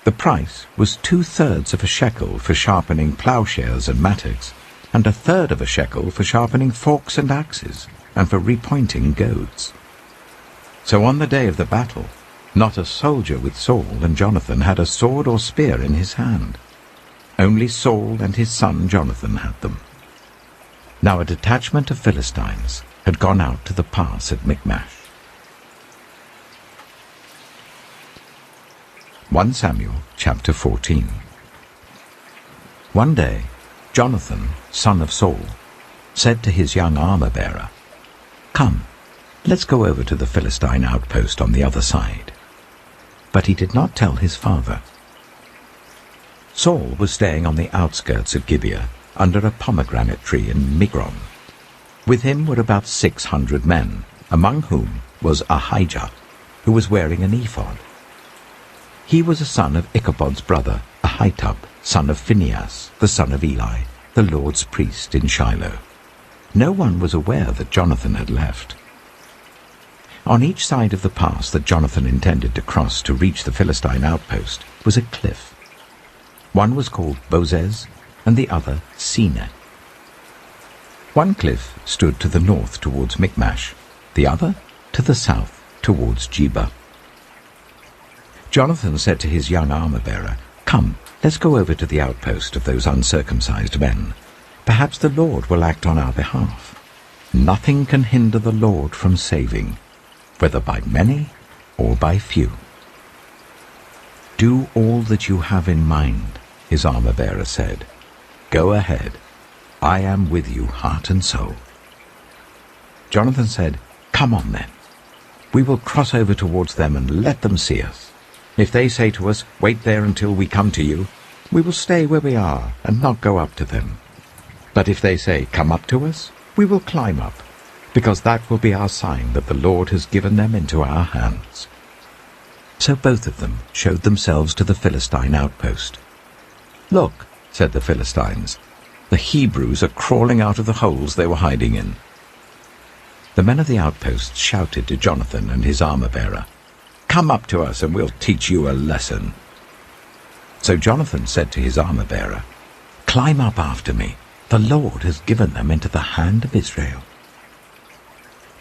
The price was 2/3 of a shekel for sharpening plowshares and mattocks, and 1/3 of a shekel for sharpening forks and axes, and for repointing goads. So on the day of the battle, not a soldier with Saul and Jonathan had a sword or spear in his hand. Only Saul and his son Jonathan had them. Now a detachment of Philistines had gone out to the pass at Michmash. 1 Samuel chapter 14. One day, Jonathan, son of Saul, said to his young armor-bearer, "Come, let's go over to the Philistine outpost on the other side." But he did not tell his father. Saul was staying on the outskirts of Gibeah, under a pomegranate tree in Migron. With him were about 600 men, among whom was Ahijah, who was wearing an ephod. He was a son of Ichabod's brother, Ahitub, son of Phinehas, the son of Eli, the Lord's priest in Shiloh. No one was aware that Jonathan had left. On each side of the pass that Jonathan intended to cross to reach the Philistine outpost was a cliff. One was called Bozez, and the other Seneh. One cliff stood to the north towards Michmash, the other to the south towards Geba. Jonathan said to his young armor-bearer, "Come, let's go over to the outpost of those uncircumcised men. Perhaps the Lord will act on our behalf. Nothing can hinder the Lord from saving, whether by many or by few." "Do all that you have in mind," his armor-bearer said. "Go ahead. I am with you, heart and soul." Jonathan said, "Come on then. We will cross over towards them and let them see us. If they say to us, 'Wait there until we come to you,' we will stay where we are and not go up to them. But if they say, 'Come up to us,' we will climb up, because that will be our sign that the Lord has given them into our hands." So both of them showed themselves to the Philistine outpost. "Look," said the Philistines, "the Hebrews are crawling out of the holes they were hiding in." The men of the outposts shouted to Jonathan and his armor-bearer, "Come up to us and we'll teach you a lesson." So Jonathan said to his armor-bearer, "Climb up after me. The Lord has given them into the hand of Israel."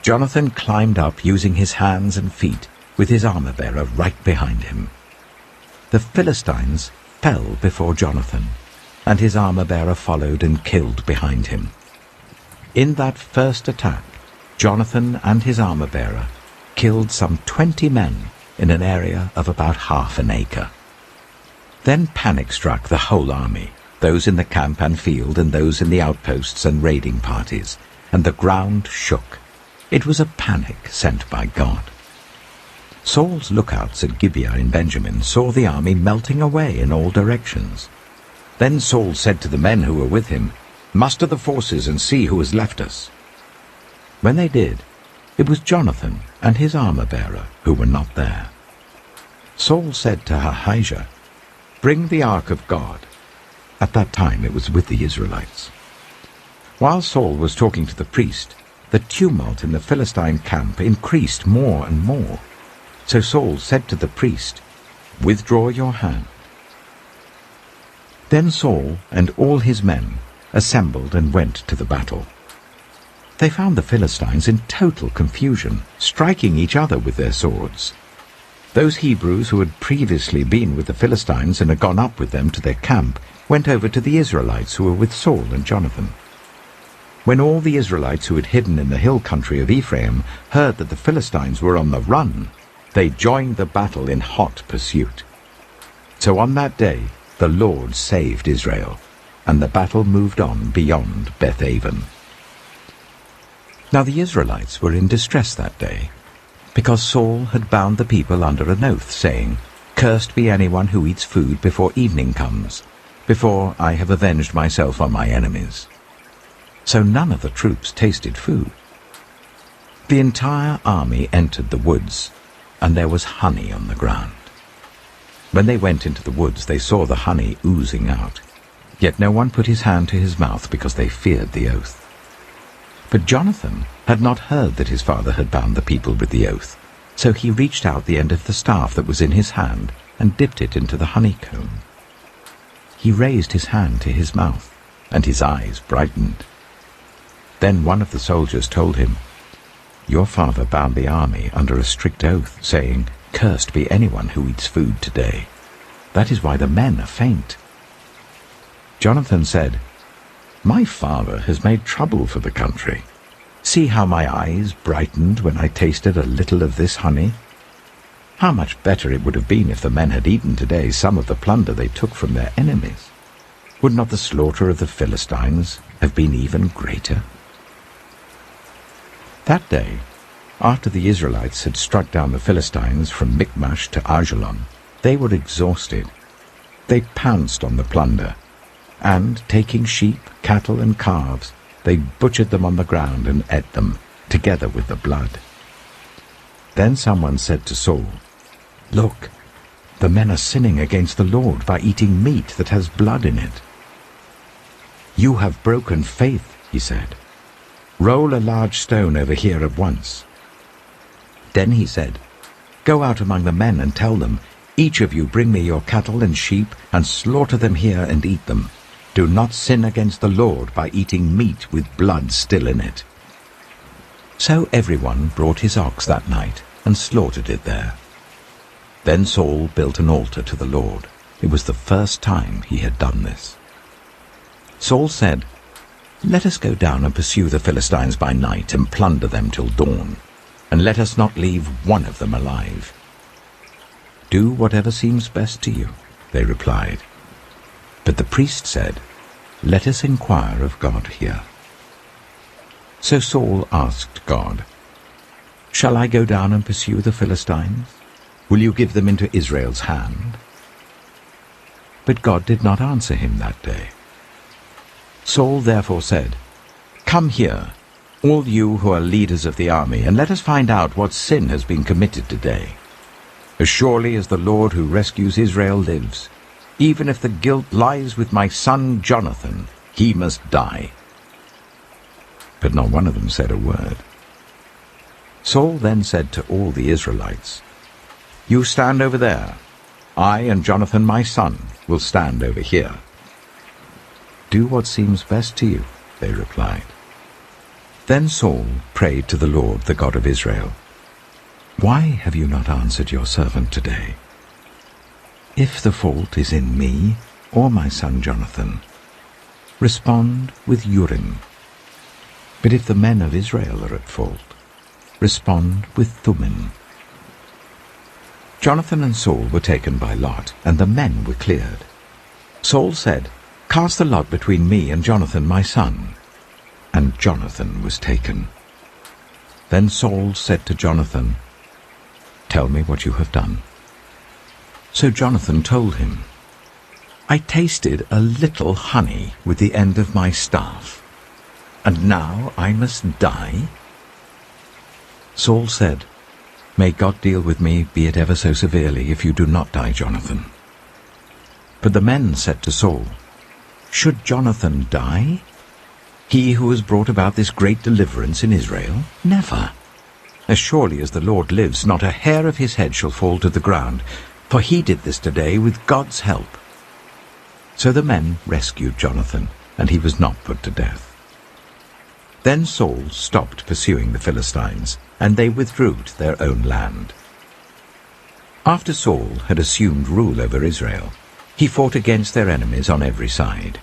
Jonathan climbed up using his hands and feet, with his armor-bearer right behind him. The Philistines fell before Jonathan, and his armor-bearer followed and killed behind him. In that first attack, Jonathan and his armor-bearer killed some 20 men in an area of about half an acre. Then panic struck the whole army, those in the camp and field and those in the outposts and raiding parties, and the ground shook. It was a panic sent by God. Saul's lookouts at Gibeah in Benjamin saw the army melting away in all directions. Then Saul said to the men who were with him, "Muster the forces and see who has left us." When they did, it was Jonathan and his armor-bearer who were not there. Saul said to Ahijah, "Bring the ark of God." At that time it was with the Israelites. While Saul was talking to the priest, the tumult in the Philistine camp increased more and more. So Saul said to the priest, "Withdraw your hand." Then Saul and all his men assembled and went to the battle. They found the Philistines in total confusion, striking each other with their swords. Those Hebrews who had previously been with the Philistines and had gone up with them to their camp went over to the Israelites who were with Saul and Jonathan. When all the Israelites who had hidden in the hill country of Ephraim heard that the Philistines were on the run, they joined the battle in hot pursuit. So on that day the Lord saved Israel, and the battle moved on beyond Beth-aven. Now the Israelites were in distress that day, because Saul had bound the people under an oath, saying, "Cursed be anyone who eats food before evening comes, before I have avenged myself on my enemies." So none of the troops tasted food. The entire army entered the woods, and there was honey on the ground. When they went into the woods, they saw the honey oozing out. Yet no one put his hand to his mouth because they feared the oath. But Jonathan had not heard that his father had bound the people with the oath, so he reached out the end of the staff that was in his hand and dipped it into the honeycomb. He raised his hand to his mouth, and his eyes brightened. Then one of the soldiers told him, "Your father bound the army under a strict oath, saying, 'Cursed be anyone who eats food today.' That is why the men are faint." Jonathan said, "My father has made trouble for the country. See how my eyes brightened when I tasted a little of this honey. How much better it would have been if the men had eaten today some of the plunder they took from their enemies. Would not the slaughter of the Philistines have been even greater?" That day, after the Israelites had struck down the Philistines from Michmash to Ajalon, they were exhausted. They pounced on the plunder, and, taking sheep, cattle, and calves, they butchered them on the ground and ate them, together with the blood. Then someone said to Saul, "Look, the men are sinning against the Lord by eating meat that has blood in it." "You have broken faith," he said. "Roll a large stone over here at once." Then he said, "Go out among the men and tell them, 'Each of you bring me your cattle and sheep, and slaughter them here and eat them. Do not sin against the Lord by eating meat with blood still in it.'" So everyone brought his ox that night and slaughtered it there. Then Saul built an altar to the Lord. It was the first time he had done this. Saul said, "Let us go down and pursue the Philistines by night and plunder them till dawn, and let us not leave one of them alive." "Do whatever seems best to you," they replied. But the priest said, "Let us inquire of God here." So Saul asked God, "Shall I go down and pursue the Philistines? Will you give them into Israel's hand?" But God did not answer him that day. Saul therefore said, "Come here, all you who are leaders of the army, and let us find out what sin has been committed today. As surely as the Lord who rescues Israel lives, even if the guilt lies with my son Jonathan, he must die." But not one of them said a word. Saul then said to all the Israelites, "You stand over there. I and Jonathan my son will stand over here." "Do what seems best to you," they replied. Then Saul prayed to the Lord, the God of Israel, "Why have you not answered your servant today? If the fault is in me or my son Jonathan, respond with Urim. But if the men of Israel are at fault, respond with Thummim." Jonathan and Saul were taken by lot, and the men were cleared. Saul said, "Cast the lot between me and Jonathan my son." And Jonathan was taken. Then Saul said to Jonathan, "Tell me what you have done." So Jonathan told him, "I tasted a little honey with the end of my staff, and now I must die?" Saul said, "May God deal with me, be it ever so severely, if you do not die, Jonathan." But the men said to Saul, "Should Jonathan die? He who has brought about this great deliverance in Israel? Never. As surely as the Lord lives, not a hair of his head shall fall to the ground, for he did this today with God's help." So the men rescued Jonathan, and he was not put to death. Then Saul stopped pursuing the Philistines, and they withdrew to their own land. After Saul had assumed rule over Israel, he fought against their enemies on every side: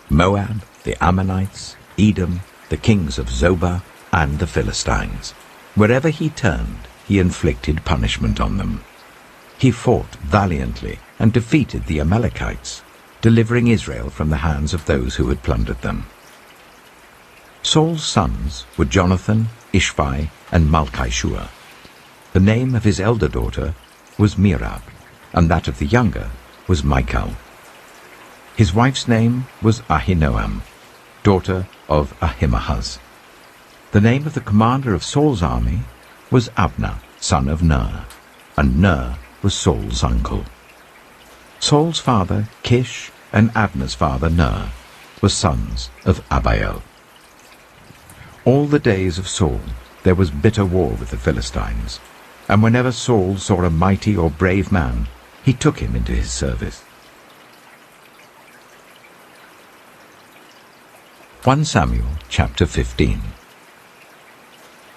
Moab, the Ammonites, Edom, the kings of Zobah, and the Philistines. Wherever he turned, he inflicted punishment on them. He fought valiantly and defeated the Amalekites, delivering Israel from the hands of those who had plundered them. Saul's sons were Jonathan, Ishvi, and Malchishua. The name of his elder daughter was Merab, and that of the younger was Michal. His wife's name was Ahinoam, daughter of Ahimaaz. The name of the commander of Saul's army was Abner, son of Ner, and Ner was Saul's uncle. Saul's father, Kish, and Abner's father Ner were sons of Abiel. All the days of Saul there was bitter war with the Philistines, and whenever Saul saw a mighty or brave man, he took him into his service. 1 Samuel chapter 15.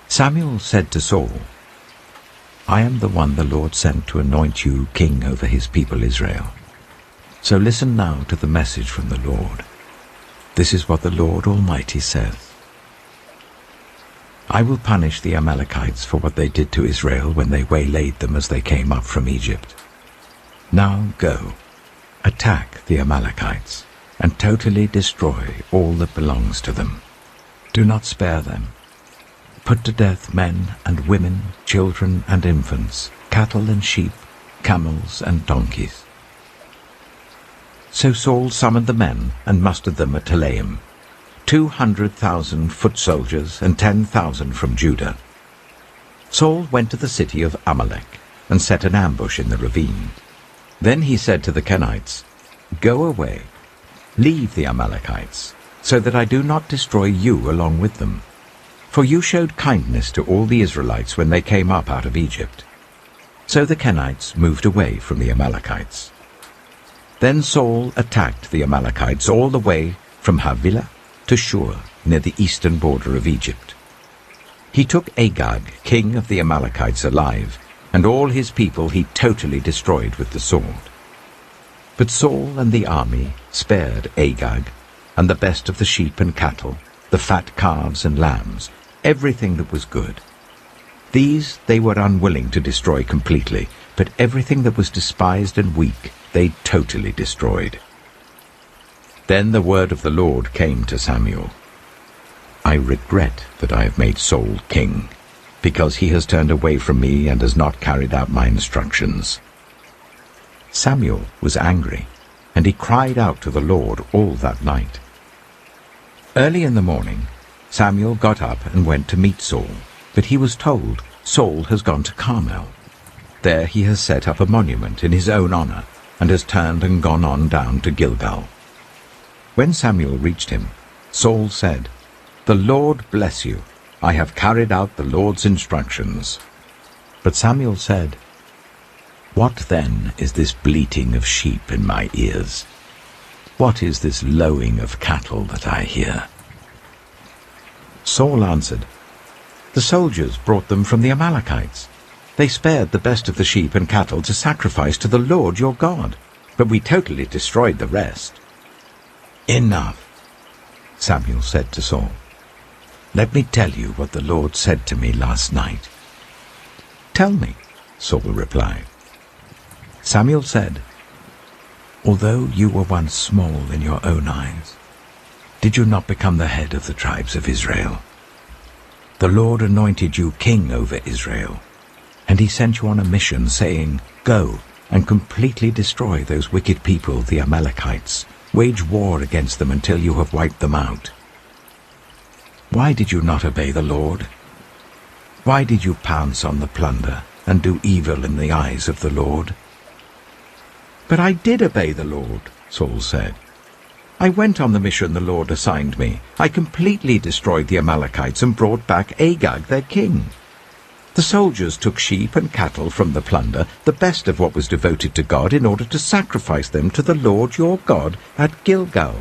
Samuel said to Saul, I am the one the Lord sent to anoint you king over his people Israel. So listen now to the message from the Lord. This is what the Lord Almighty says. I will punish the Amalekites for what they did to Israel when they waylaid them as they came up from Egypt. Now go, attack the Amalekites, and totally destroy all that belongs to them. Do not spare them. Put to death men and women, children and infants, cattle and sheep, camels and donkeys. So Saul summoned the men and mustered them at Telaim, 200,000 foot soldiers and 10,000 from Judah. Saul went to the city of Amalek and set an ambush in the ravine. Then he said to the Kenites, Go away, leave the Amalekites, so that I do not destroy you along with them. For you showed kindness to all the Israelites when they came up out of Egypt. So the Kenites moved away from the Amalekites. Then Saul attacked the Amalekites all the way from Havilah to Shur, near the eastern border of Egypt. He took Agag, king of the Amalekites, alive, and all his people he totally destroyed with the sword. But Saul and the army spared Agag, and the best of the sheep and cattle, the fat calves and lambs, everything that was good. These they were unwilling to destroy completely, but everything that was despised and weak they totally destroyed. Then the word of the Lord came to Samuel. I regret that I have made Saul king, because he has turned away from me and has not carried out my instructions. Samuel was angry, and he cried out to the Lord all that night. Early in the morning, Samuel got up and went to meet Saul, but he was told, Saul has gone to Carmel. There he has set up a monument in his own honor, and has turned and gone on down to Gilgal. When Samuel reached him, Saul said, The Lord bless you. I have carried out the Lord's instructions. But Samuel said, What then is this bleating of sheep in my ears? What is this lowing of cattle that I hear? Saul answered, The soldiers brought them from the Amalekites. They spared the best of the sheep and cattle to sacrifice to the Lord your God, but we totally destroyed the rest. Enough, Samuel said to Saul. Let me tell you what the Lord said to me last night. Tell me, Saul replied. Samuel said, Although you were once small in your own eyes, did you not become the head of the tribes of Israel? The Lord anointed you king over Israel, and he sent you on a mission, saying, Go and completely destroy those wicked people, the Amalekites. Wage war against them until you have wiped them out. Why did you not obey the Lord? Why did you pounce on the plunder and do evil in the eyes of the Lord? But I did obey the Lord, Saul said. I went on the mission the Lord assigned me. I completely destroyed the Amalekites and brought back Agag, their king. The soldiers took sheep and cattle from the plunder, the best of what was devoted to God, in order to sacrifice them to the Lord your God at Gilgal.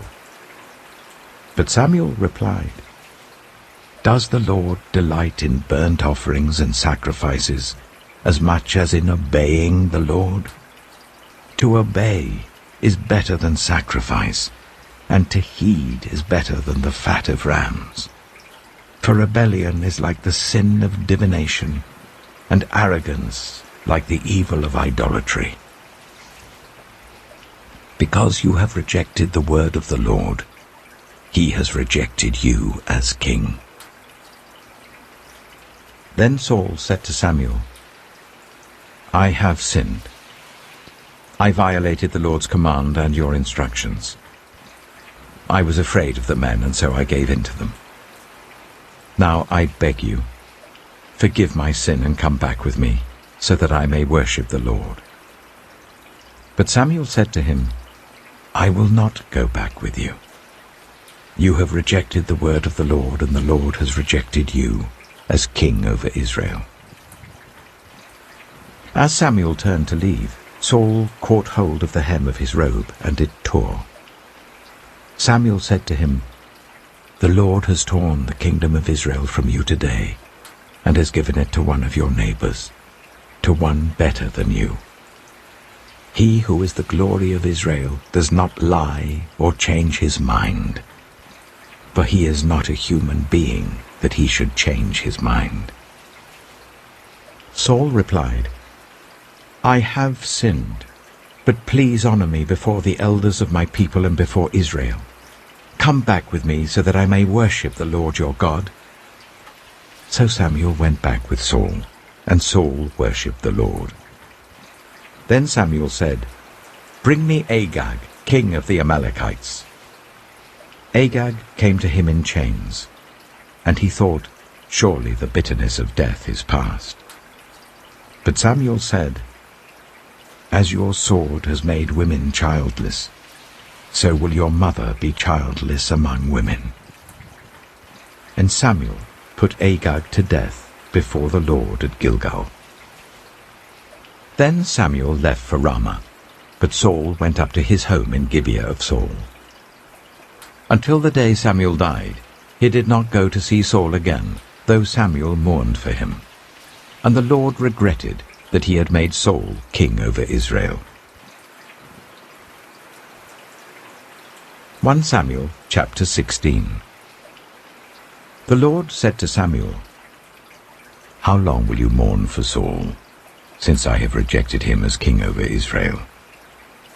But Samuel replied, Does the Lord delight in burnt offerings and sacrifices as much as in obeying the Lord? To obey is better than sacrifice, and to heed is better than the fat of rams. For rebellion is like the sin of divination, and arrogance like the evil of idolatry. Because you have rejected the word of the Lord, he has rejected you as king. Then Saul said to Samuel, I have sinned. I violated the Lord's command and your instructions. I was afraid of the men, and so I gave in to them. Now I beg you, forgive my sin and come back with me, so that I may worship the Lord. But Samuel said to him, I will not go back with you. You have rejected the word of the Lord, and the Lord has rejected you as king over Israel." As Samuel turned to leave, Saul caught hold of the hem of his robe, and it tore. Samuel said to him, "The Lord has torn the kingdom of Israel from you today, and has given it to one of your neighbors, to one better than you. He who is the glory of Israel does not lie or change his mind, for he is not a human being that he should change his mind." Saul replied, "I have sinned, but please honor me before the elders of my people and before Israel. Come back with me so that I may worship the Lord your God." So Samuel went back with Saul, and Saul worshipped the Lord. Then Samuel said, "Bring me Agag, king of the Amalekites." Agag came to him in chains, and he thought, "Surely the bitterness of death is past." But Samuel said, "As your sword has made women childless, so will your mother be childless among women." And Samuel put Agag to death before the Lord at Gilgal. Then Samuel left for Ramah, but Saul went up to his home in Gibeah of Saul. Until the day Samuel died, he did not go to see Saul again, though Samuel mourned for him. And the Lord regretted that he had made Saul king over Israel. 1 Samuel chapter 16. The Lord said to Samuel, "How long will you mourn for Saul, since I have rejected him as king over Israel?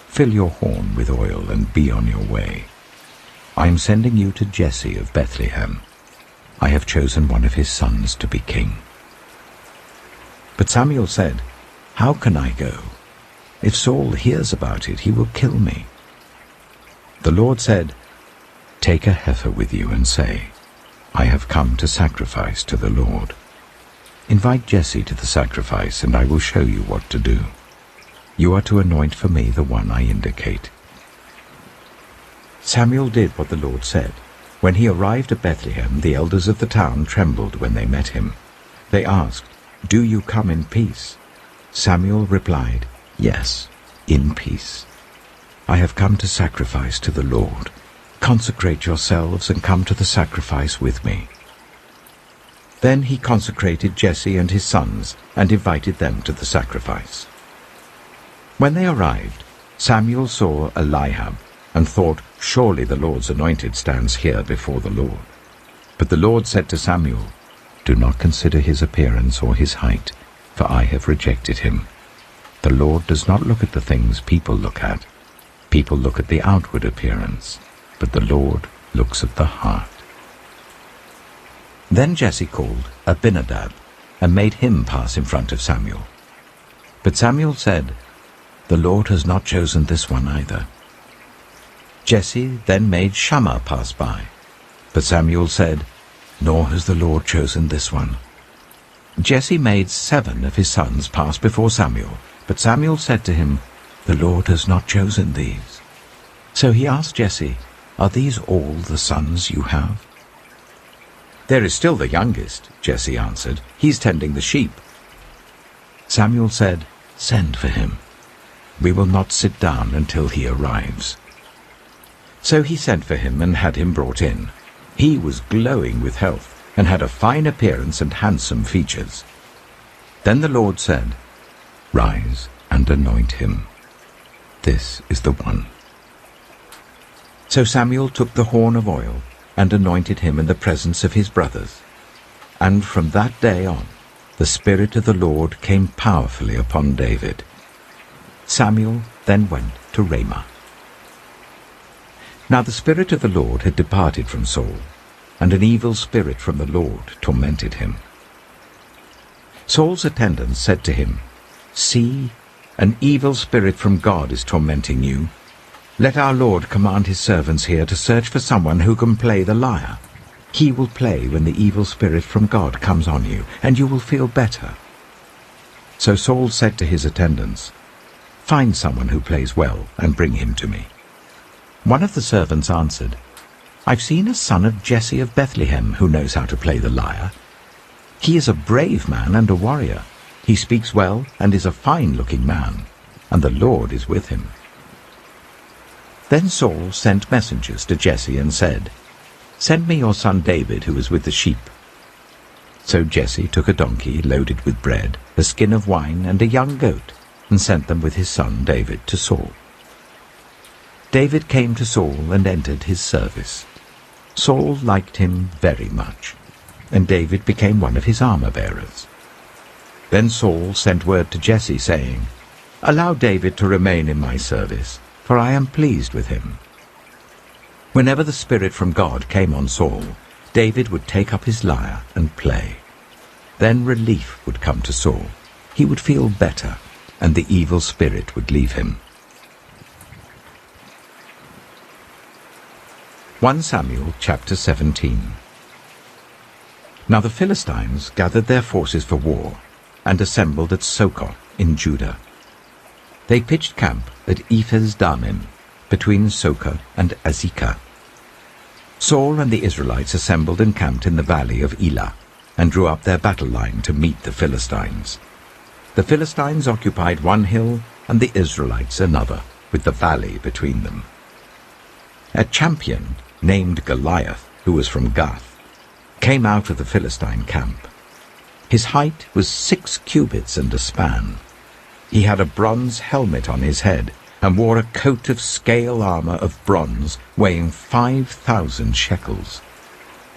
Fill your horn with oil and be on your way. I am sending you to Jesse of Bethlehem. I have chosen one of his sons to be king." But Samuel said, "How can I go? If Saul hears about it, he will kill me." The Lord said, "Take a heifer with you and say, 'I have come to sacrifice to the Lord.' Invite Jesse to the sacrifice, and I will show you what to do. You are to anoint for me the one I indicate." Samuel did what the Lord said. When he arrived at Bethlehem, the elders of the town trembled when they met him. They asked, "Do you come in peace?" Samuel replied, "Yes, in peace. I have come to sacrifice to the Lord. Consecrate yourselves and come to the sacrifice with me." Then he consecrated Jesse and his sons and invited them to the sacrifice. When they arrived, Samuel saw Eliab and thought, "Surely the Lord's anointed stands here before the Lord." But the Lord said to Samuel, "Do not consider his appearance or his height, for I have rejected him. The Lord does not look at the things people look at. People look at the outward appearance, but the Lord looks at the heart." Then Jesse called Abinadab and made him pass in front of Samuel. But Samuel said, "The Lord has not chosen this one either." Jesse then made Shammah pass by, but Samuel said, "Nor has the Lord chosen this one." Jesse made 7 of his sons pass before Samuel, but Samuel said to him, "The Lord has not chosen these." So he asked Jesse, "Are these all the sons you have?" "There is still the youngest," Jesse answered. "He's tending the sheep." Samuel said, "Send for him. We will not sit down until he arrives." So he sent for him and had him brought in. He was glowing with health and had a fine appearance and handsome features. Then the Lord said, "Rise and anoint him. This is the one." So Samuel took the horn of oil and anointed him in the presence of his brothers. And from that day on, the Spirit of the Lord came powerfully upon David. Samuel then went to Ramah. Now the Spirit of the Lord had departed from Saul, and an evil spirit from the Lord tormented him. Saul's attendants said to him, "See, an evil spirit from God is tormenting you. Let our Lord command his servants here to search for someone who can play the lyre. He will play when the evil spirit from God comes on you, and you will feel better." So Saul said to his attendants, "Find someone who plays well and bring him to me." One of the servants answered, "I've seen a son of Jesse of Bethlehem who knows how to play the lyre. He is a brave man and a warrior. He speaks well and is a fine-looking man, and the Lord is with him." Then Saul sent messengers to Jesse and said, "Send me your son David, who is with the sheep." So Jesse took a donkey loaded with bread, a skin of wine, and a young goat, and sent them with his son David to Saul. David came to Saul and entered his service. Saul liked him very much, and David became one of his armor-bearers. Then Saul sent word to Jesse, saying, "Allow David to remain in my service, for I am pleased with him." Whenever the Spirit from God came on Saul, David would take up his lyre and play. Then relief would come to Saul. He would feel better, and the evil spirit would leave him. 1 Samuel chapter 17. Now the Philistines gathered their forces for war, and assembled at Socoh in Judah. They pitched camp at Ephes-dammim, between Socoh and Azekah. Saul and the Israelites assembled and camped in the valley of Elah, and drew up their battle line to meet the Philistines. The Philistines occupied one hill, and the Israelites another, with the valley between them. A champion named Goliath, who was from Gath, came out of the Philistine camp. His height was 6 cubits and a span. He had a bronze helmet on his head, and wore a coat of scale armor of bronze weighing 5,000 shekels.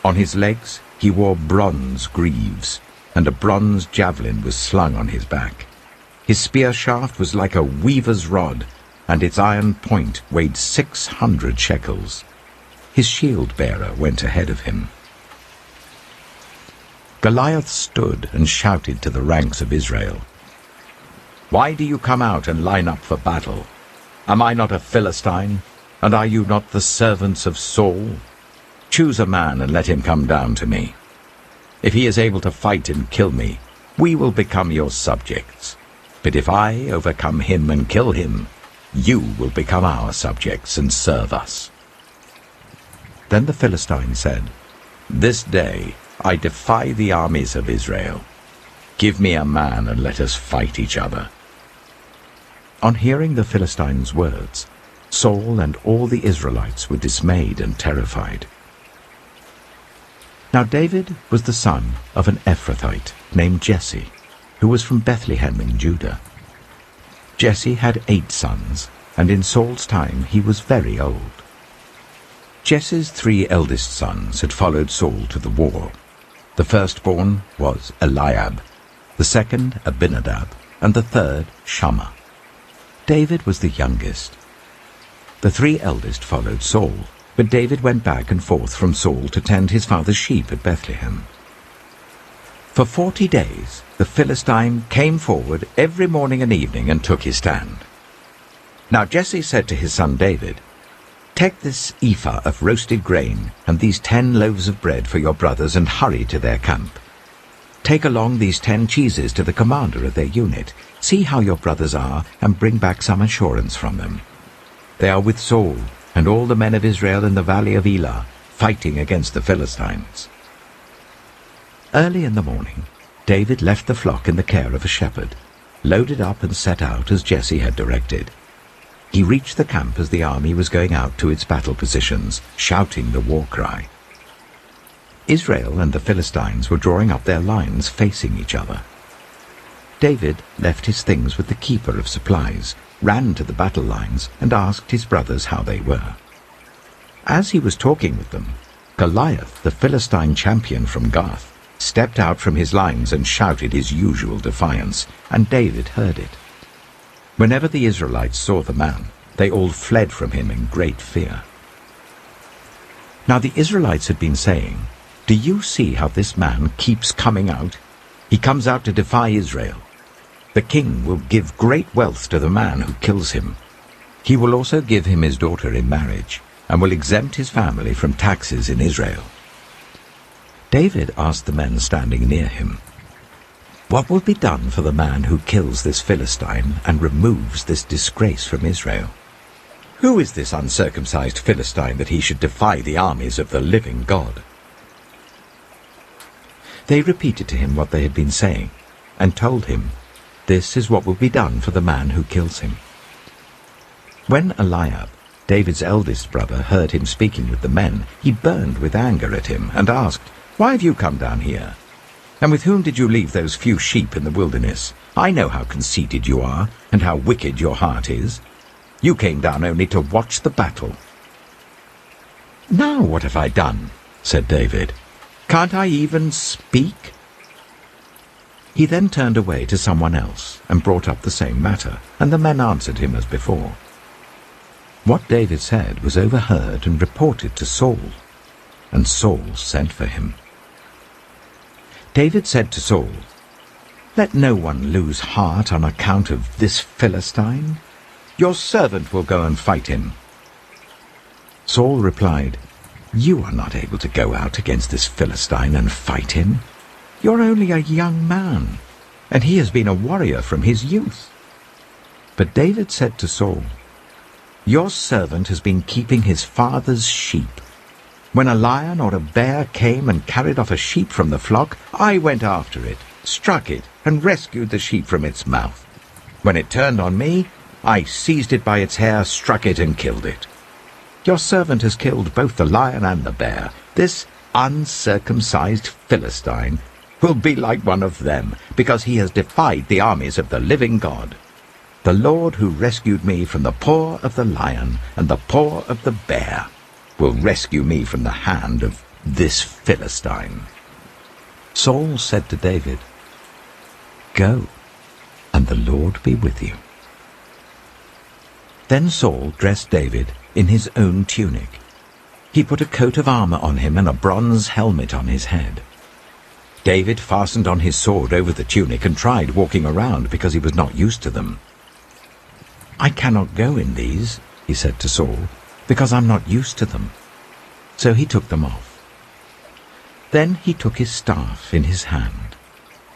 On his legs he wore bronze greaves, and a bronze javelin was slung on his back. His spear shaft was like a weaver's rod, and its iron point weighed 600 shekels. His shield-bearer went ahead of him. Goliath stood and shouted to the ranks of Israel, "Why do you come out and line up for battle? Am I not a Philistine, and are you not the servants of Saul? Choose a man and let him come down to me. If he is able to fight and kill me, we will become your subjects. But if I overcome him and kill him, you will become our subjects and serve us." Then the Philistine said, "This day I defy the armies of Israel. Give me a man and let us fight each other." On hearing the Philistines' words, Saul and all the Israelites were dismayed and terrified. Now David was the son of an Ephrathite named Jesse, who was from Bethlehem in Judah. Jesse had 8 sons, and in Saul's time he was very old. Jesse's 3 eldest sons had followed Saul to the war. The firstborn was Eliab, the second Abinadab, and the third Shammah. David was the youngest. The 3 eldest followed Saul, but David went back and forth from Saul to tend his father's sheep at Bethlehem. For 40 days the Philistine came forward every morning and evening and took his stand. Now Jesse said to his son David, "Take this ephah of roasted grain and these 10 loaves of bread for your brothers and hurry to their camp. Take along these 10 cheeses to the commander of their unit. See how your brothers are, and bring back some assurance from them. They are with Saul and all the men of Israel in the valley of Elah, fighting against the Philistines." Early in the morning, David left the flock in the care of a shepherd, loaded up and set out as Jesse had directed. He reached the camp as the army was going out to its battle positions, shouting the war cry. Israel and the Philistines were drawing up their lines facing each other. David left his things with the keeper of supplies, ran to the battle lines, and asked his brothers how they were. As he was talking with them, Goliath, the Philistine champion from Gath, stepped out from his lines and shouted his usual defiance, and David heard it. Whenever the Israelites saw the man, they all fled from him in great fear. Now the Israelites had been saying, "Do you see how this man keeps coming out? He comes out to defy Israel. The king will give great wealth to the man who kills him. He will also give him his daughter in marriage, and will exempt his family from taxes in Israel." David asked the men standing near him, "What will be done for the man who kills this Philistine and removes this disgrace from Israel?" "Who is this uncircumcised Philistine that he should defy the armies of the living God?" They repeated to him what they had been saying, and told him, "This is what will be done for the man who kills him." When Eliab, David's eldest brother, heard him speaking with the men, he burned with anger at him and asked, "Why have you come down here? And with whom did you leave those few sheep in the wilderness? I know how conceited you are, and how wicked your heart is. You came down only to watch the battle." "Now what have I done?" said David. "Can't I even speak?" He then turned away to someone else and brought up the same matter, and the men answered him as before. What David said was overheard and reported to Saul, and Saul sent for him. David said to Saul, "Let no one lose heart on account of this Philistine. Your servant will go and fight him." Saul replied, "You are not able to go out against this Philistine and fight him. You're only a young man, and he has been a warrior from his youth." But David said to Saul, "Your servant has been keeping his father's sheep. When a lion or a bear came and carried off a sheep from the flock, I went after it, struck it, and rescued the sheep from its mouth. When it turned on me, I seized it by its hair, struck it, and killed it. Your servant has killed both the lion and the bear. This uncircumcised Philistine will be like one of them, because he has defied the armies of the living God. The Lord who rescued me from the paw of the lion and the paw of the bear will rescue me from the hand of this Philistine." Saul said to David, "Go, and the Lord be with you." Then Saul dressed David in his own tunic. He put a coat of armor on him and a bronze helmet on his head. David fastened on his sword over the tunic and tried walking around because he was not used to them. "I cannot go in these," he said to Saul, "because I'm not used to them." So he took them off. Then he took his staff in his hand,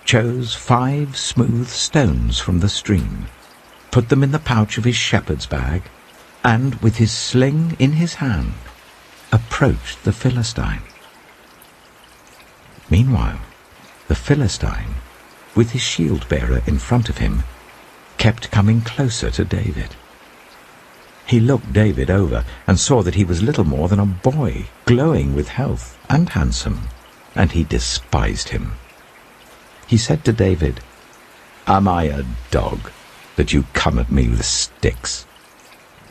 chose 5 smooth stones from the stream, put them in the pouch of his shepherd's bag, and with his sling in his hand, approached the Philistine. Meanwhile, the Philistine, with his shield-bearer in front of him, kept coming closer to David. He looked David over and saw that he was little more than a boy, glowing with health and handsome, and he despised him. He said to David, "Am I a dog that you come at me with sticks?"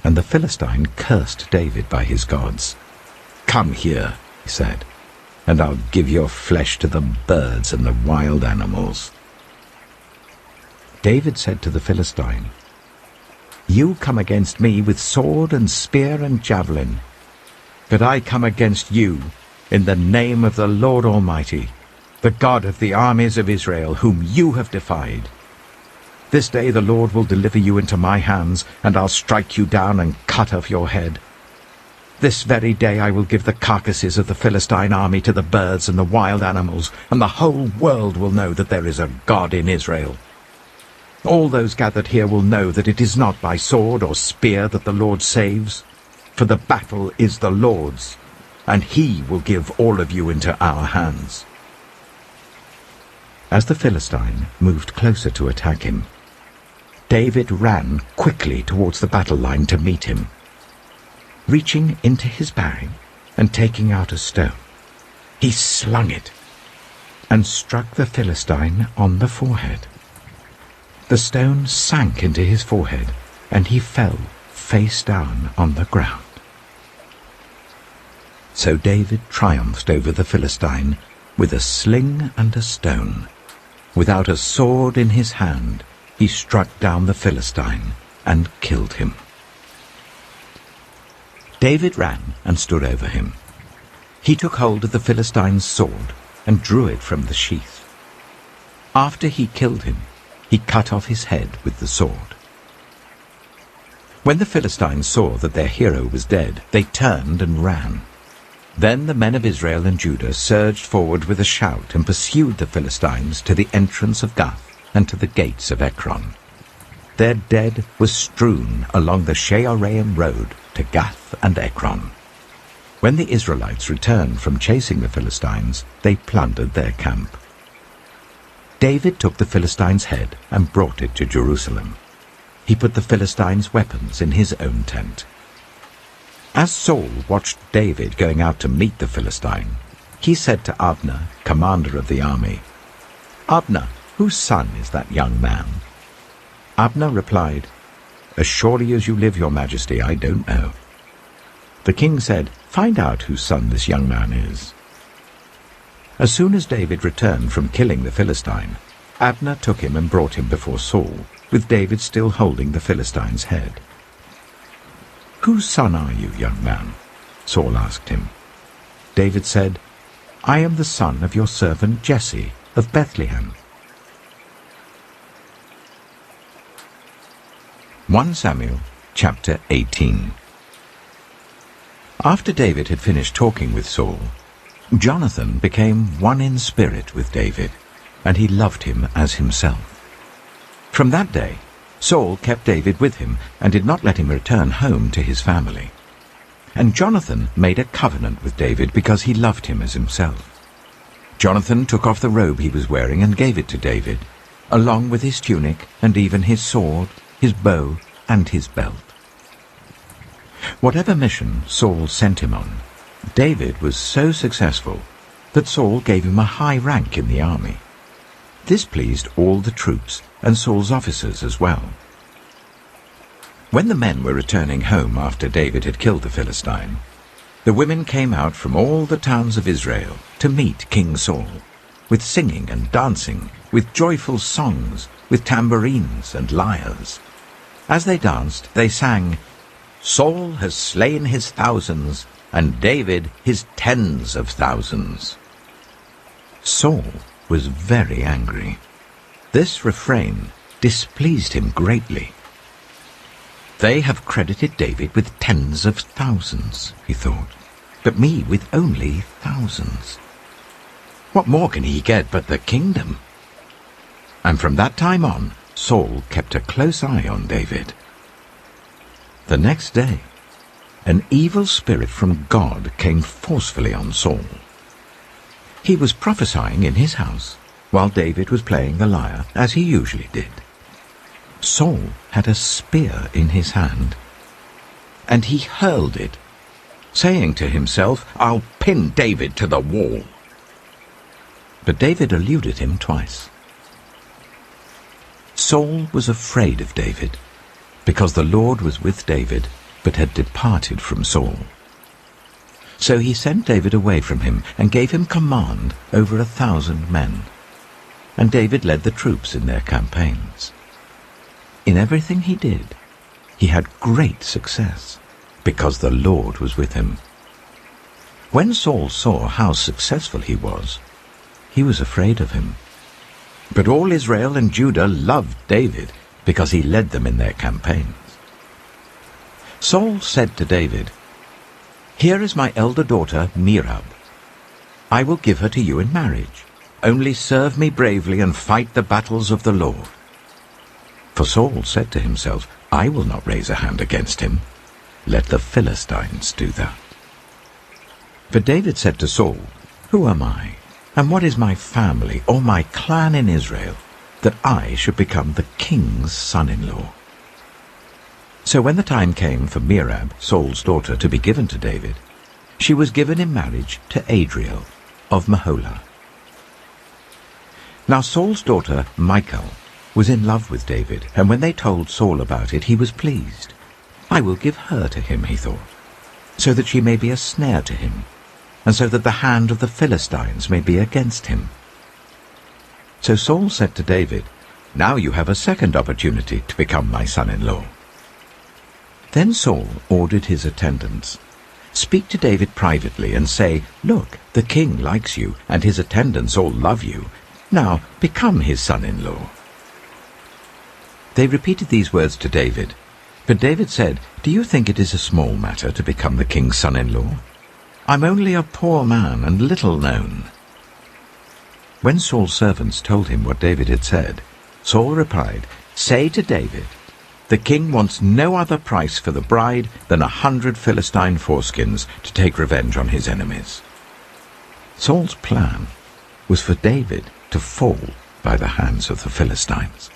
And the Philistine cursed David by his gods. "Come here," he said, "and I'll give your flesh to the birds and the wild animals." David said to the Philistine, "You come against me with sword and spear and javelin, but I come against you in the name of the Lord Almighty, the God of the armies of Israel, whom you have defied. This day the Lord will deliver you into my hands, and I'll strike you down and cut off your head. This very day I will give the carcasses of the Philistine army to the birds and the wild animals, and the whole world will know that there is a God in Israel. All those gathered here will know that it is not by sword or spear that the Lord saves, for the battle is the Lord's, and he will give all of you into our hands." As the Philistine moved closer to attack him, David ran quickly towards the battle line to meet him. Reaching into his bag and taking out a stone, he slung it and struck the Philistine on the forehead. The stone sank into his forehead, and he fell face down on the ground. So David triumphed over the Philistine with a sling and a stone. Without a sword in his hand, he struck down the Philistine and killed him. David ran and stood over him. He took hold of the Philistine's sword and drew it from the sheath. After he killed him, he cut off his head with the sword. When the Philistines saw that their hero was dead, they turned and ran. Then the men of Israel and Judah surged forward with a shout and pursued the Philistines to the entrance of Gath and to the gates of Ekron. their dead was strewn along the Shearaim road to Gath and Ekron. When the Israelites returned from chasing the Philistines, they plundered their camp. David took the Philistines' head and brought it to Jerusalem. He put the Philistines' weapons in his own tent. As Saul watched David going out to meet the Philistine, he said to Abner, commander of the army, "Abner, whose son is that young man?" Abner replied, "As surely as you live, your majesty, I don't know." The king said, "Find out whose son this young man is." As soon as David returned from killing the Philistine, Abner took him and brought him before Saul, with David still holding the Philistine's head. "Whose son are you, young man?" Saul asked him. David said, "I am the son of your servant Jesse of Bethlehem." 1 Samuel chapter 18. After David had finished talking with Saul, Jonathan became one in spirit with David, and he loved him as himself. From that day, Saul kept David with him and did not let him return home to his family. And Jonathan made a covenant with David because he loved him as himself. Jonathan took off the robe he was wearing and gave it to David, along with his tunic and even his sword, his bow, and his belt. Whatever mission Saul sent him on, David was so successful that Saul gave him a high rank in the army. This pleased all the troops and Saul's officers as well. When the men were returning home after David had killed the Philistine, the women came out from all the towns of Israel to meet King Saul, with singing and dancing, with joyful songs, with tambourines and lyres. As they danced, they sang, "Saul has slain his thousands, and David his tens of thousands." Saul was very angry. This refrain displeased him greatly. "They have credited David with tens of thousands," he thought, "but me with only thousands. What more can he get but the kingdom?" And from that time on, Saul kept a close eye on David. The next day, an evil spirit from God came forcefully on Saul. He was prophesying in his house while David was playing the lyre, as he usually did. Saul had a spear in his hand, and he hurled it, saying to himself, "I'll pin David to the wall." But David eluded him twice. Saul was afraid of David, because the Lord was with David, but had departed from Saul. So he sent David away from him and gave him command over 1,000 men. And David led the troops in their campaigns. In everything he did, he had great success, because the Lord was with him. When Saul saw how successful he was afraid of him. But all Israel and Judah loved David, because he led them in their campaigns. Saul said to David, "Here is my elder daughter, Merab. I will give her to you in marriage. Only serve me bravely and fight the battles of the Lord." For Saul said to himself, "I will not raise a hand against him. Let the Philistines do that." But David said to Saul, "Who am I, and what is my family or my clan in Israel, that I should become the king's son-in-law?" So when the time came for Merab, Saul's daughter, to be given to David, she was given in marriage to Adriel of Meholah. Now Saul's daughter Michal was in love with David, and when they told Saul about it, he was pleased. "I will give her to him," he thought, "so that she may be a snare to him, and so that the hand of the Philistines may be against him." So Saul said to David, "Now you have a second opportunity to become my son-in-law." Then Saul ordered his attendants, "Speak to David privately and say, 'Look, the king likes you, and his attendants all love you. Now become his son-in-law.'" They repeated these words to David, but David said, "Do you think it is a small matter to become the king's son-in-law? I'm only a poor man and little known." When Saul's servants told him what David had said, Saul replied, "Say to David, The king wants no other price for the bride than 100 Philistine foreskins to take revenge on his enemies. Saul's plan was for David to fall by the hands of the Philistines.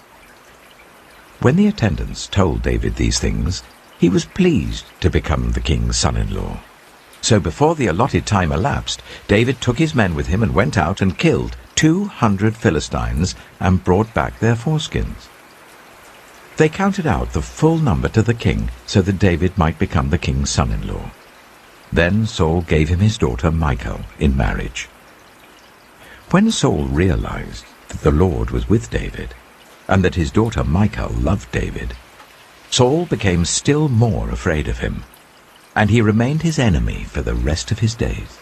When the attendants told David these things, he was pleased to become the king's son-in-law. So before the allotted time elapsed, David took his men with him and went out and killed 200 Philistines and brought back their foreskins. They counted out the full number to the king so that David might become the king's son-in-law. Then Saul gave him his daughter Michal in marriage. When Saul realized that the Lord was with David and that his daughter Michal loved David, Saul became still more afraid of him, and he remained his enemy for the rest of his days.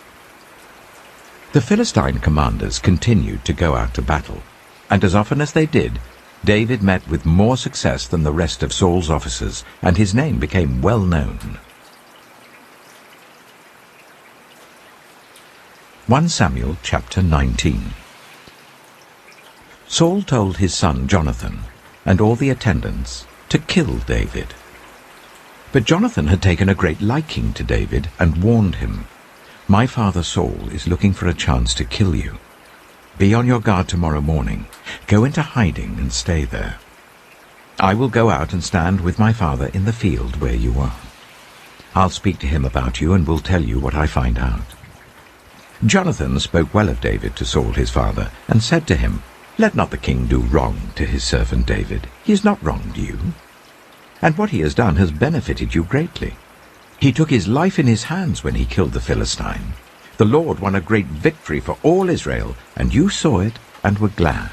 The Philistine commanders continued to go out to battle, and as often as they did, David met with more success than the rest of Saul's officers, and his name became well known. 1 Samuel chapter 19. Saul told his son Jonathan and all the attendants to kill David. But Jonathan had taken a great liking to David and warned him, "My father Saul is looking for a chance to kill you. Be on your guard tomorrow morning. Go into hiding and stay there. I will go out and stand with my father in the field where you are. I'll speak to him about you and will tell you what I find out." Jonathan spoke well of David to Saul his father and said to him, "Let not the king do wrong to his servant David. He has not wronged you, and what he has done has benefited you greatly. He took his life in his hands when he killed the Philistine. The Lord won a great victory for all Israel, and you saw it and were glad.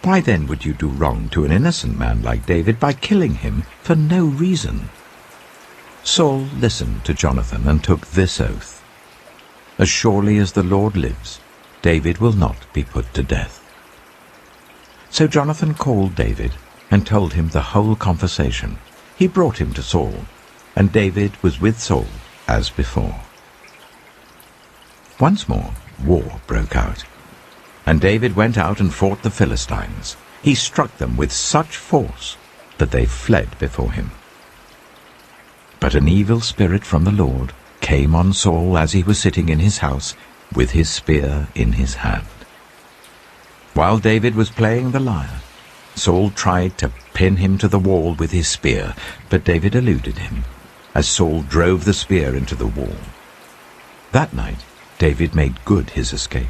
Why then would you do wrong to an innocent man like David by killing him for no reason?" Saul listened to Jonathan and took this oath, "As surely as the Lord lives, David will not be put to death." So Jonathan called David and told him the whole conversation. He brought him to Saul, and David was with Saul as before. Once more war broke out, and David went out and fought the Philistines. He struck them with such force that they fled before him. But an evil spirit from the Lord came on Saul as he was sitting in his house with his spear in his hand. While David was playing the lyre, Saul tried to pin him to the wall with his spear, but David eluded him as Saul drove the spear into the wall. That night David made good his escape.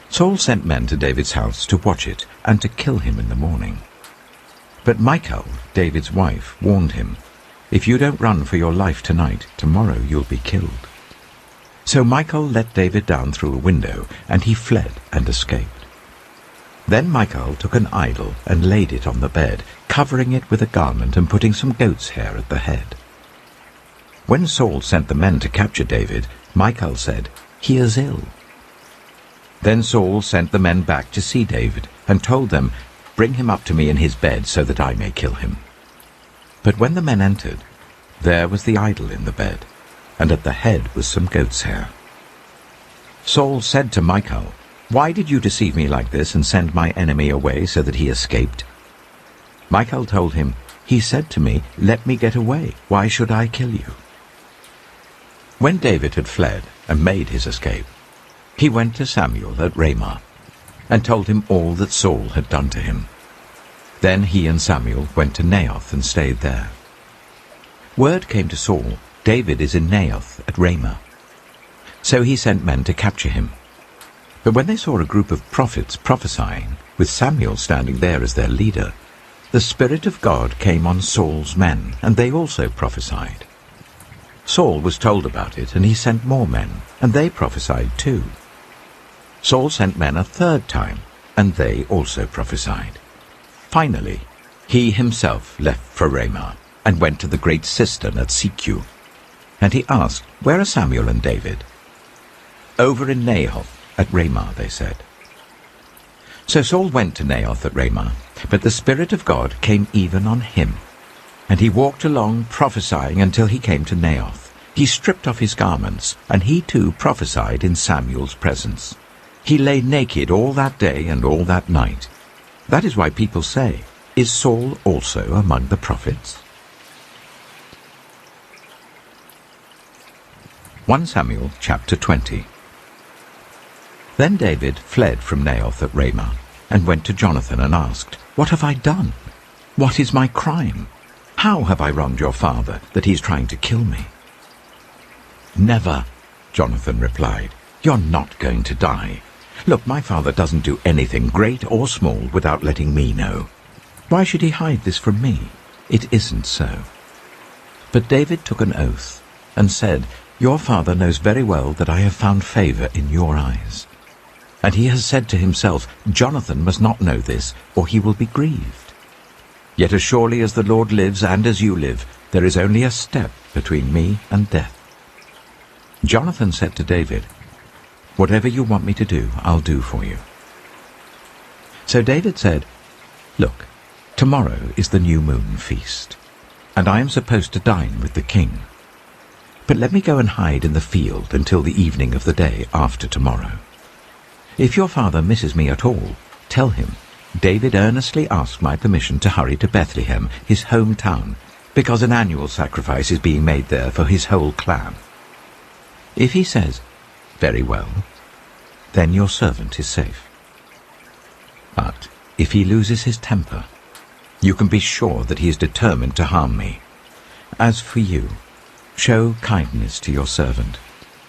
Saul sent men to David's house to watch it and to kill him in the morning. But Michal, David's wife, warned him, "If you don't run for your life tonight, tomorrow you'll be killed." So Michal let David down through a window, and he fled and escaped. Then Michal took an idol and laid it on the bed, covering it with a garment and putting some goat's hair at the head. When Saul sent the men to capture David, Michal said, "He is ill." Then Saul sent the men back to see David and told them, "Bring him up to me in his bed so that I may kill him." But when the men entered, there was the idol in the bed, and at the head was some goat's hair. Saul said to Michal, "Why did you deceive me like this and send my enemy away so that he escaped?" Michal told him, "He said to me, 'Let me get away. Why should I kill you?'" When David had fled and made his escape, he went to Samuel at Ramah and told him all that Saul had done to him. Then he and Samuel went to Naioth and stayed there. Word came to Saul, "David is in Naioth at Ramah." So he sent men to capture him. But when they saw a group of prophets prophesying, with Samuel standing there as their leader, the Spirit of God came on Saul's men, and they also prophesied. Saul was told about it, and he sent more men, and they prophesied too. Saul sent men a third time, and they also prophesied. Finally, he himself left for Ramah, and went to the great cistern at Sikhu. And he asked, "Where are Samuel and David?" "Over in Naioth at Ramah," they said. So Saul went to Naioth at Ramah, but the Spirit of God came even on him. And he walked along prophesying until he came to Naioth. He stripped off his garments, and he too prophesied in Samuel's presence. He lay naked all that day and all that night. That is why people say, Is Saul also among the prophets? 1 Samuel chapter 20. Then David fled from Naioth at Ramah, and went to Jonathan and asked, "What have I done? What is my crime? How have I wronged your father, that he is trying to kill me?" "Never," Jonathan replied. "You're not going to die. Look, my father doesn't do anything, great or small, without letting me know. Why should he hide this from me? It isn't so." But David took an oath and said, "Your father knows very well that I have found favor in your eyes. And he has said to himself, 'Jonathan must not know this, or he will be grieved.' Yet as surely as the Lord lives and as you live, there is only a step between me and death." Jonathan said to David, "Whatever you want me to do, I'll do for you." So David said, "Look, tomorrow is the new moon feast, and I am supposed to dine with the king. But let me go and hide in the field until the evening of the day after tomorrow. If your father misses me at all, tell him, 'David earnestly asked my permission to hurry to Bethlehem, his hometown, because an annual sacrifice is being made there for his whole clan.' If he says, 'Very well,' then your servant is safe. But if he loses his temper, you can be sure that he is determined to harm me. As for you, show kindness to your servant,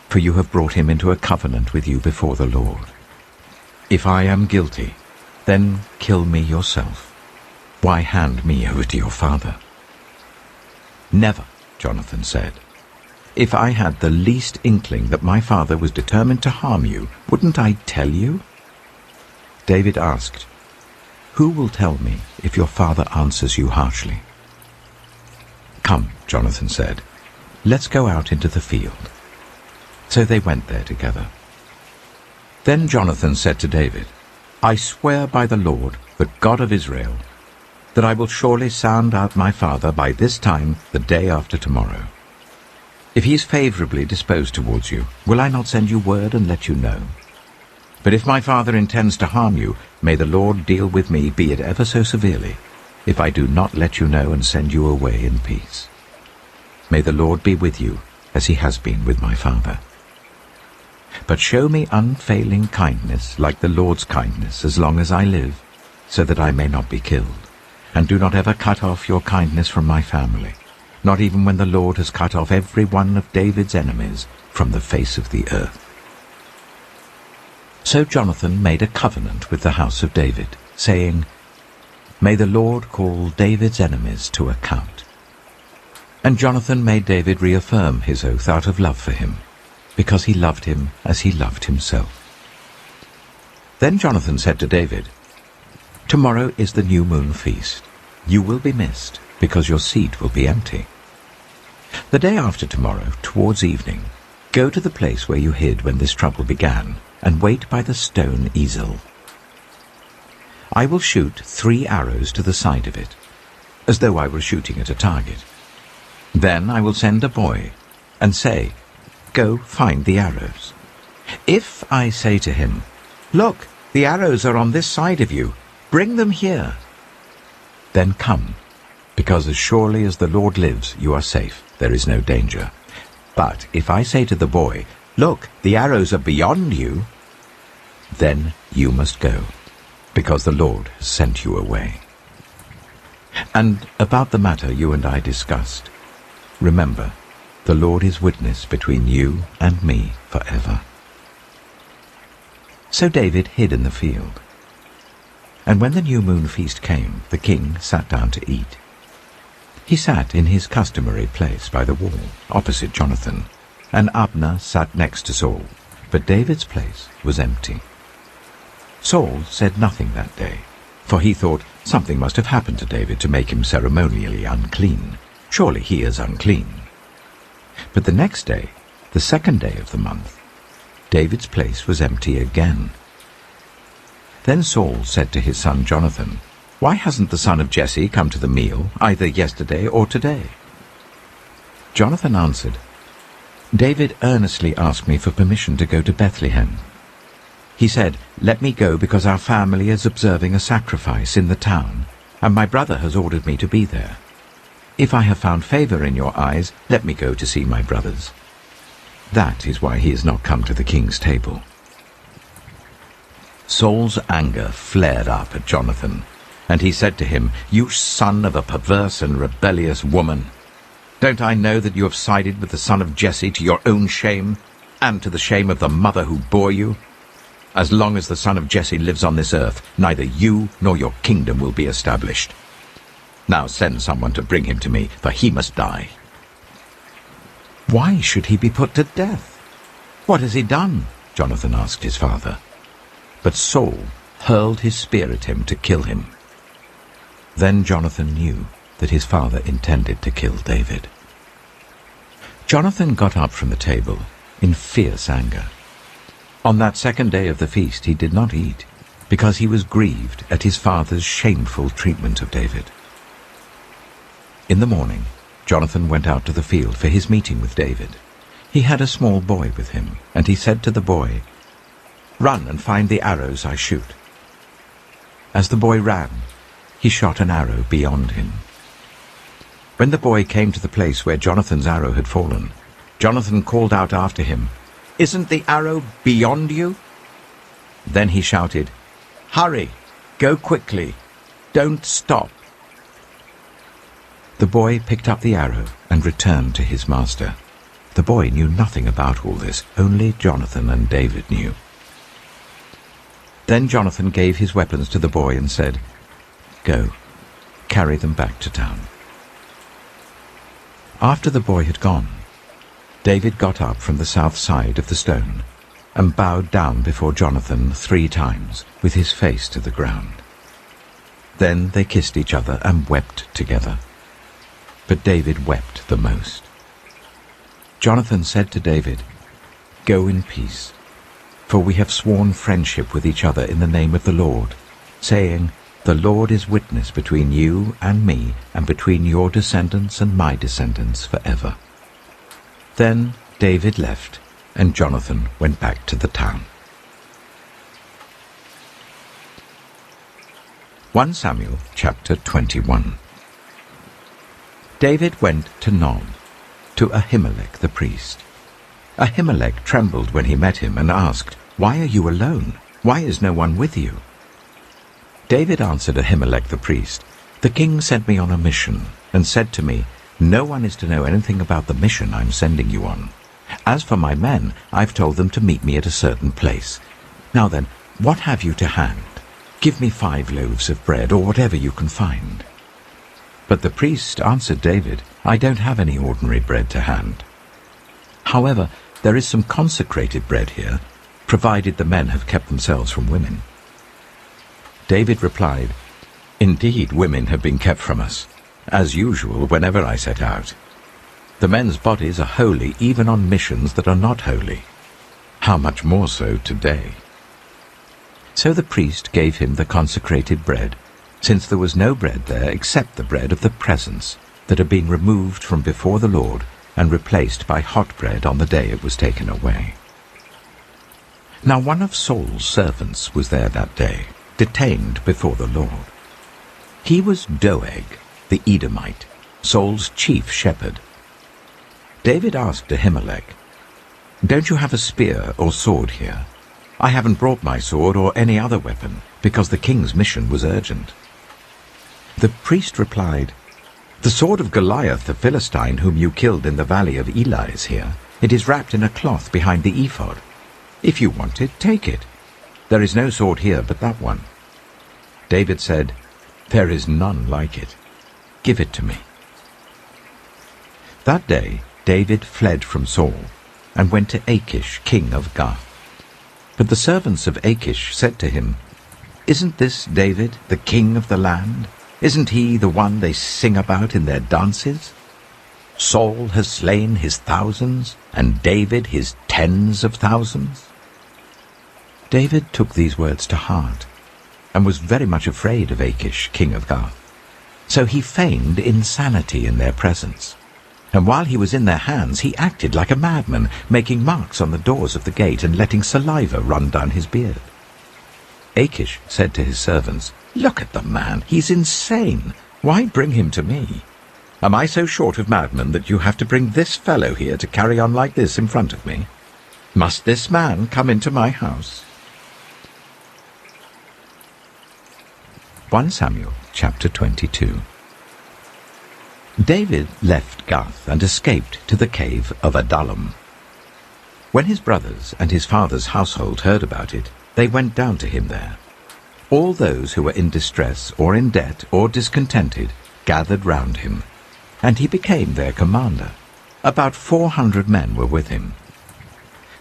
for you have brought him into a covenant with you before the Lord. If I am guilty, then kill me yourself. Why hand me over to your father?" "Never," Jonathan said. "If I had the least inkling that my father was determined to harm you, wouldn't I tell you?" David asked, "Who will tell me if your father answers you harshly?" "Come," Jonathan said, "let's go out into the field." So they went there together. Then Jonathan said to David, "I swear by the Lord, the God of Israel, that I will surely sound out my father by this time the day after tomorrow. If he is favorably disposed towards you, will I not send you word and let you know? But if my father intends to harm you, may the Lord deal with me, be it ever so severely, if I do not let you know and send you away in peace. May the Lord be with you, as he has been with my father. But show me unfailing kindness, like the Lord's kindness, as long as I live, so that I may not be killed. And do not ever cut off your kindness from my family, not even when the Lord has cut off every one of David's enemies from the face of the earth." So Jonathan made a covenant with the house of David, saying, "May the Lord call David's enemies to account." And Jonathan made David reaffirm his oath out of love for him, because he loved him as he loved himself. Then Jonathan said to David, "Tomorrow is the new moon feast. You will be missed, because your seat will be empty. The day after tomorrow, towards evening, go to the place where you hid when this trouble began, and wait by the stone easel. I will shoot 3 arrows to the side of it, as though I were shooting at a target. Then I will send a boy, and say, 'Go find the arrows.' If I say to him, 'Look, the arrows are on this side of you, bring them here,' then come, because as surely as the Lord lives, you are safe, there is no danger. But if I say to the boy, 'Look, the arrows are beyond you,' then you must go, because the Lord has sent you away. And about the matter you and I discussed, remember, the Lord is witness between you and me forever." So David hid in the field. And when the new moon feast came, the king sat down to eat. He sat in his customary place by the wall, opposite Jonathan, and Abner sat next to Saul, but David's place was empty. Saul said nothing that day, for he thought something must have happened to David to make him ceremonially unclean. Surely he is unclean. But the next day, the 2nd day of the month, David's place was empty again. Then Saul said to his son Jonathan, "Why hasn't the son of Jesse come to the meal, either yesterday or today?" Jonathan answered, "David earnestly asked me for permission to go to Bethlehem. He said, 'Let me go because our family is observing a sacrifice in the town, and my brother has ordered me to be there. If I have found favor in your eyes, let me go to see my brothers. That is why he has not come to the king's table." Saul's anger flared up at Jonathan, and he said to him, "You son of a perverse and rebellious woman! Don't I know that you have sided with the son of Jesse to your own shame, and to the shame of the mother who bore you? As long as the son of Jesse lives on this earth, neither you nor your kingdom will be established. Now send someone to bring him to me, for he must die." "Why should he be put to death? What has he done?" Jonathan asked his father. But Saul hurled his spear at him to kill him. Then Jonathan knew that his father intended to kill David. Jonathan got up from the table in fierce anger. On that second day of the feast he did not eat, because he was grieved at his father's shameful treatment of David. In the morning, Jonathan went out to the field for his meeting with David. He had a small boy with him, and he said to the boy, "Run and find the arrows I shoot." As the boy ran, he shot an arrow beyond him. When the boy came to the place where Jonathan's arrow had fallen, Jonathan called out after him, "Isn't the arrow beyond you?" Then he shouted, "Hurry! Go quickly! Don't stop!" The boy picked up the arrow and returned to his master. The boy knew nothing about all this, only Jonathan and David knew. Then Jonathan gave his weapons to the boy and said, "Go, carry them back to town." After the boy had gone, David got up from the south side of the stone and bowed down before Jonathan 3 times, with his face to the ground. Then they kissed each other and wept together. But David wept the most. Jonathan said to David, "Go in peace, for we have sworn friendship with each other in the name of the Lord, saying, 'The Lord is witness between you and me, and between your descendants and my descendants forever.'" Then David left, and Jonathan went back to the town. 1 Samuel chapter 21. David went to Nob, to Ahimelech the priest. Ahimelech trembled when he met him and asked, "Why are you alone? Why is no one with you?" David answered Ahimelech the priest, "The king sent me on a mission and said to me, 'No one is to know anything about the mission I'm sending you on. As for my men, I've told them to meet me at a certain place. Now then, what have you to hand? Give me 5 loaves of bread, or whatever you can find." But the priest answered David, "I don't have any ordinary bread to hand. However, there is some consecrated bread here, provided the men have kept themselves from women." David replied, "Indeed, women have been kept from us, as usual whenever I set out. The men's bodies are holy even on missions that are not holy. How much more so today?" So the priest gave him the consecrated bread, since there was no bread there except the bread of the presence that had been removed from before the Lord and replaced by hot bread on the day it was taken away. Now one of Saul's servants was there that day, detained before the Lord. He was Doeg, the Edomite, Saul's chief shepherd. David asked Ahimelech, "Don't you have a spear or sword here? I haven't brought my sword or any other weapon, because the king's mission was urgent." The priest replied, "The sword of Goliath the Philistine, whom you killed in the valley of Elah, is here. It is wrapped in a cloth behind the ephod. If you want it, take it. There is no sword here but that one." David said, "There is none like it. Give it to me." That day David fled from Saul and went to Achish, king of Gath. But the servants of Achish said to him, "Isn't this David, the king of the land? Isn't he the one they sing about in their dances? Saul has slain his thousands, and David his tens of thousands." David took these words to heart, and was very much afraid of Achish, king of Gath. So he feigned insanity in their presence, and while he was in their hands he acted like a madman, making marks on the doors of the gate and letting saliva run down his beard. Achish said to his servants, "Look at the man, he's insane. Why bring him to me? Am I so short of madmen that you have to bring this fellow here to carry on like this in front of me? Must this man come into my house?" 1 Samuel chapter 22. David left Gath and escaped to the cave of Adullam. When his brothers and his father's household heard about it, they went down to him there. All those who were in distress or in debt or discontented gathered round him, and he became their commander. About 400 men were with him.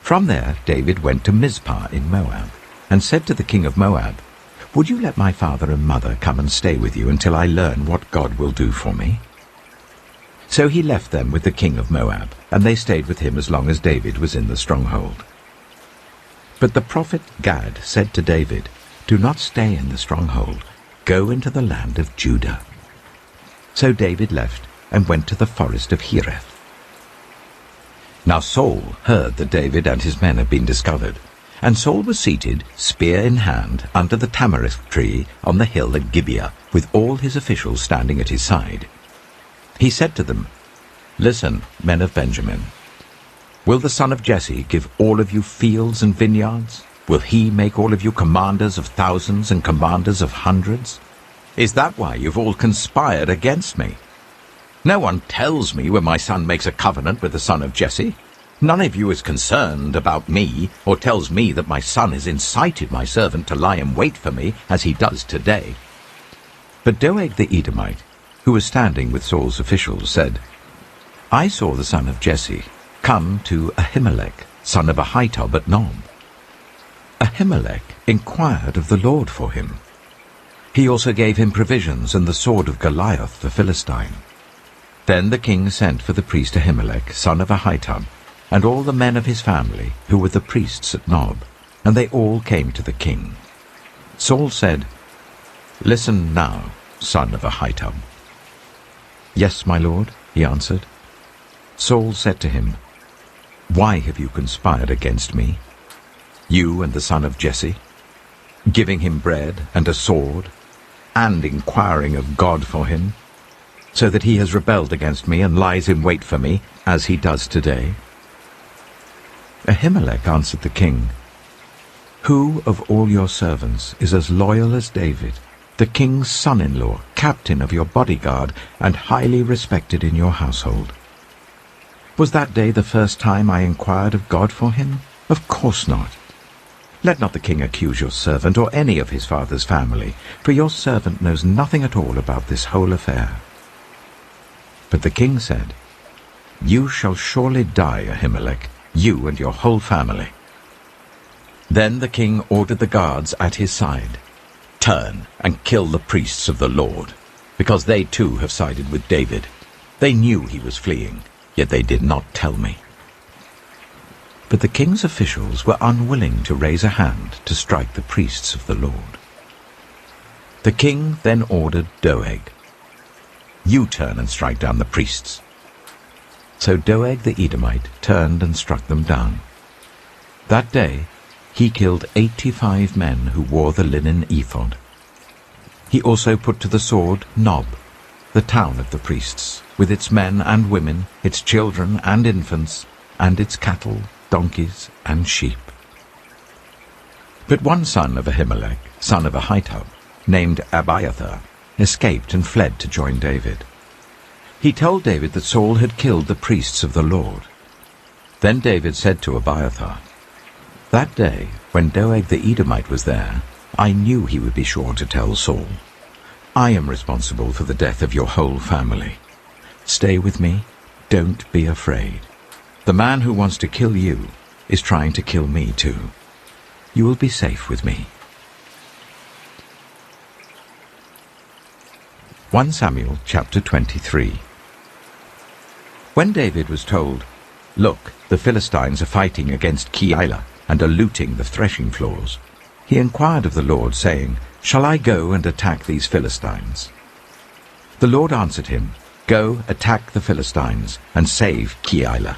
From there David went to Mizpah in Moab, and said to the king of Moab, "Would you let my father and mother come and stay with you until I learn what God will do for me?" So he left them with the king of Moab, and they stayed with him as long as David was in the stronghold. But the prophet Gad said to David, "Do not stay in the stronghold. Go into the land of Judah." So David left and went to the forest of Hereth. Now Saul heard that David and his men had been discovered, and Saul was seated, spear in hand, under the tamarisk tree on the hill at Gibeah, with all his officials standing at his side. He said to them, "Listen, men of Benjamin. Will the son of Jesse give all of you fields and vineyards? Will he make all of you commanders of thousands and commanders of hundreds? Is that why you've all conspired against me? No one tells me when my son makes a covenant with the son of Jesse. None of you is concerned about me, or tells me that my son has incited my servant to lie in wait for me, as he does today." But Doeg the Edomite, who was standing with Saul's officials, said, "I saw the son of Jesse come to Ahimelech, son of Ahitub at Nob. Ahimelech inquired of the Lord for him. He also gave him provisions and the sword of Goliath the Philistine." Then the king sent for the priest Ahimelech, son of Ahitub, and all the men of his family, who were the priests at Nob, and they all came to the king. Saul said, "Listen now, son of Ahitub." "Yes, my lord," he answered. Saul said to him, "Why have you conspired against me, you and the son of Jesse, giving him bread and a sword, and inquiring of God for him, so that he has rebelled against me and lies in wait for me, as he does today?" Ahimelech answered the king, "Who of all your servants is as loyal as David, the king's son-in-law, captain of your bodyguard, and highly respected in your household? Was that day the first time I inquired of God for him? Of course not. Let not the king accuse your servant or any of his father's family, for your servant knows nothing at all about this whole affair." But the king said, "You shall surely die, Ahimelech, you and your whole family." Then the king ordered the guards at his side, "Turn and kill the priests of the Lord, because they too have sided with David. They knew he was fleeing, yet they did not tell me." But the king's officials were unwilling to raise a hand to strike the priests of the Lord. The king then ordered Doeg, "You turn and strike down the priests." So Doeg the Edomite turned and struck them down. That day he killed 85 men who wore the linen ephod. He also put to the sword Nob, the town of the priests, with its men and women, its children and infants, and its cattle, donkeys, and sheep. But one son of Ahimelech, son of Ahitub, named Abiathar, escaped and fled to join David. He told David that Saul had killed the priests of the Lord. Then David said to Abiathar, "That day, when Doeg the Edomite was there, I knew he would be sure to tell Saul. I am responsible for the death of your whole family. Stay with me, don't be afraid. The man who wants to kill you is trying to kill me too. You will be safe with me." 1 Samuel chapter 23. When David was told, "Look, the Philistines are fighting against Keilah and are looting the threshing floors," he inquired of the Lord, saying, "Shall I go and attack these Philistines?" The Lord answered him, "Go, attack the Philistines, and save Keilah."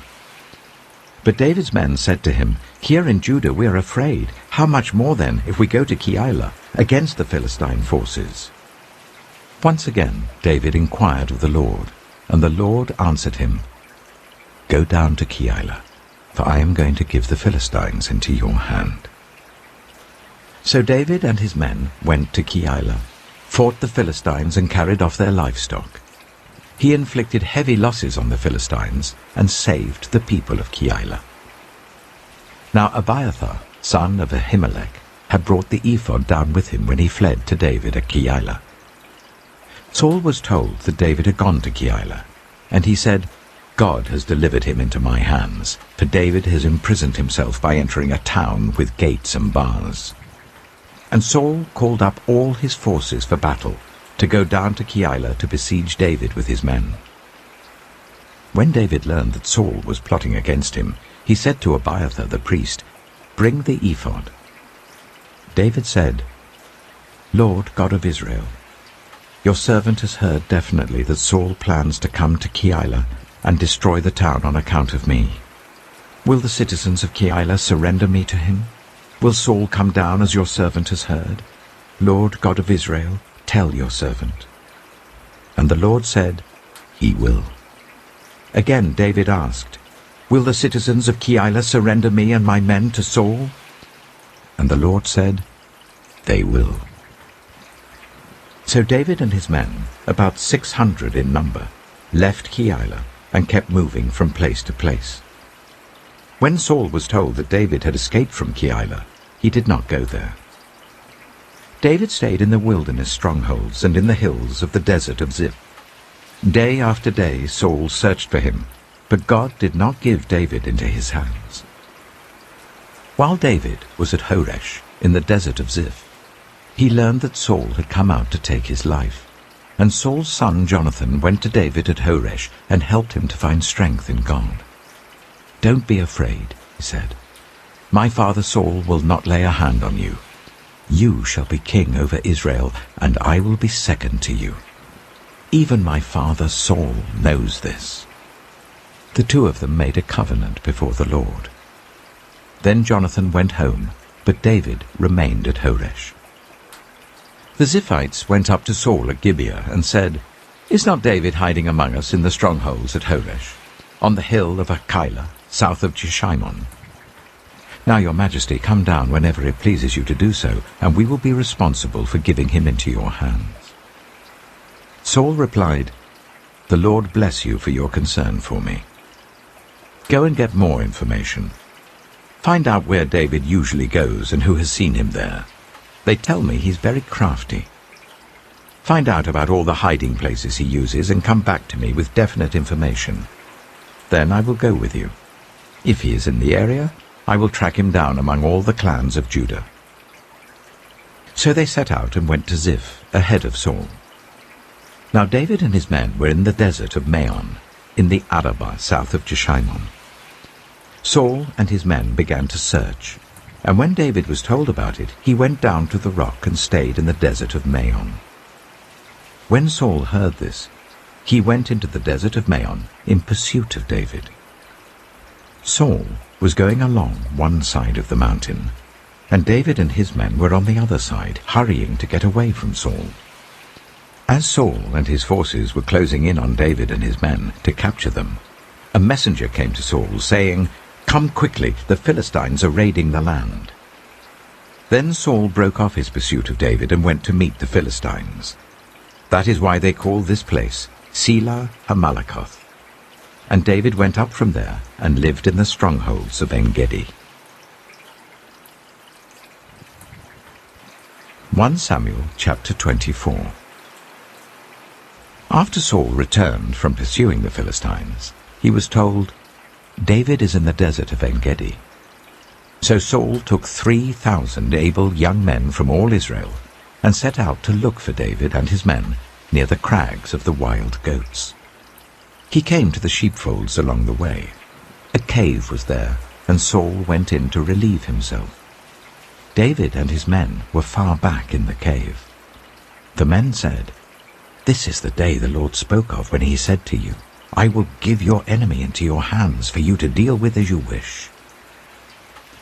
But David's men said to him, "Here in Judah we are afraid. How much more then if we go to Keilah against the Philistine forces?" Once again David inquired of the Lord, and the Lord answered him, "Go down to Keilah, for I am going to give the Philistines into your hand." So David and his men went to Keilah, fought the Philistines and carried off their livestock. He inflicted heavy losses on the Philistines and saved the people of Keilah. Now Abiathar, son of Ahimelech, had brought the ephod down with him when he fled to David at Keilah. Saul was told that David had gone to Keilah, and he said, "God has delivered him into my hands, for David has imprisoned himself by entering a town with gates and bars." And Saul called up all his forces for battle, to go down to Keilah to besiege David with his men. When David learned that Saul was plotting against him, he said to Abiathar the priest, "Bring the ephod." David said, "Lord God of Israel, your servant has heard definitely that Saul plans to come to Keilah and destroy the town on account of me. Will the citizens of Keilah surrender me to him? Will Saul come down as your servant has heard? Lord God of Israel, tell your servant." And the Lord said, "He will." Again David asked, "Will the citizens of Keilah surrender me and my men to Saul?" And the Lord said, "They will." So David and his men, about 600 in number, left Keilah and kept moving from place to place. When Saul was told that David had escaped from Keilah, he did not go there. David stayed in the wilderness strongholds and in the hills of the desert of Ziph. Day after day Saul searched for him, but God did not give David into his hands. While David was at Horesh in the desert of Ziph, he learned that Saul had come out to take his life, and Saul's son Jonathan went to David at Horesh and helped him to find strength in God. "Don't be afraid," he said. "My father Saul will not lay a hand on you. You shall be king over Israel, and I will be second to you. Even my father Saul knows this." The two of them made a covenant before the Lord. Then Jonathan went home, but David remained at Horesh. The Ziphites went up to Saul at Gibeah and said, "Is not David hiding among us in the strongholds at Horesh, on the hill of Keilah, south of Jeshimon? Now, your majesty, come down whenever it pleases you to do so, and we will be responsible for giving him into your hands." Saul replied, "The Lord bless you for your concern for me. Go and get more information. Find out where David usually goes and who has seen him there. They tell me he's very crafty. Find out about all the hiding places he uses and come back to me with definite information. Then I will go with you. If he is in the area, I will track him down among all the clans of Judah." So they set out and went to Ziph, ahead of Saul. Now David and his men were in the desert of Maon, in the Arabah south of Jeshimon. Saul and his men began to search, and when David was told about it, he went down to the rock and stayed in the desert of Maon. When Saul heard this, he went into the desert of Maon in pursuit of David. Saul was going along one side of the mountain, and David and his men were on the other side, hurrying to get away from Saul. As Saul and his forces were closing in on David and his men to capture them, a messenger came to Saul, saying, "Come quickly, the Philistines are raiding the land." Then Saul broke off his pursuit of David and went to meet the Philistines. That is why they call this place Selah Hamalakoth. And David went up from there and lived in the strongholds of En-gedi. 1 Samuel chapter 24. After Saul returned from pursuing the Philistines, he was told, "David is in the desert of En-gedi." So Saul took 3,000 able young men from all Israel and set out to look for David and his men near the crags of the wild goats. He came to the sheepfolds along the way. A cave was there, and Saul went in to relieve himself. David and his men were far back in the cave. The men said, "This is the day the Lord spoke of when he said to you, I will give your enemy into your hands for you to deal with as you wish."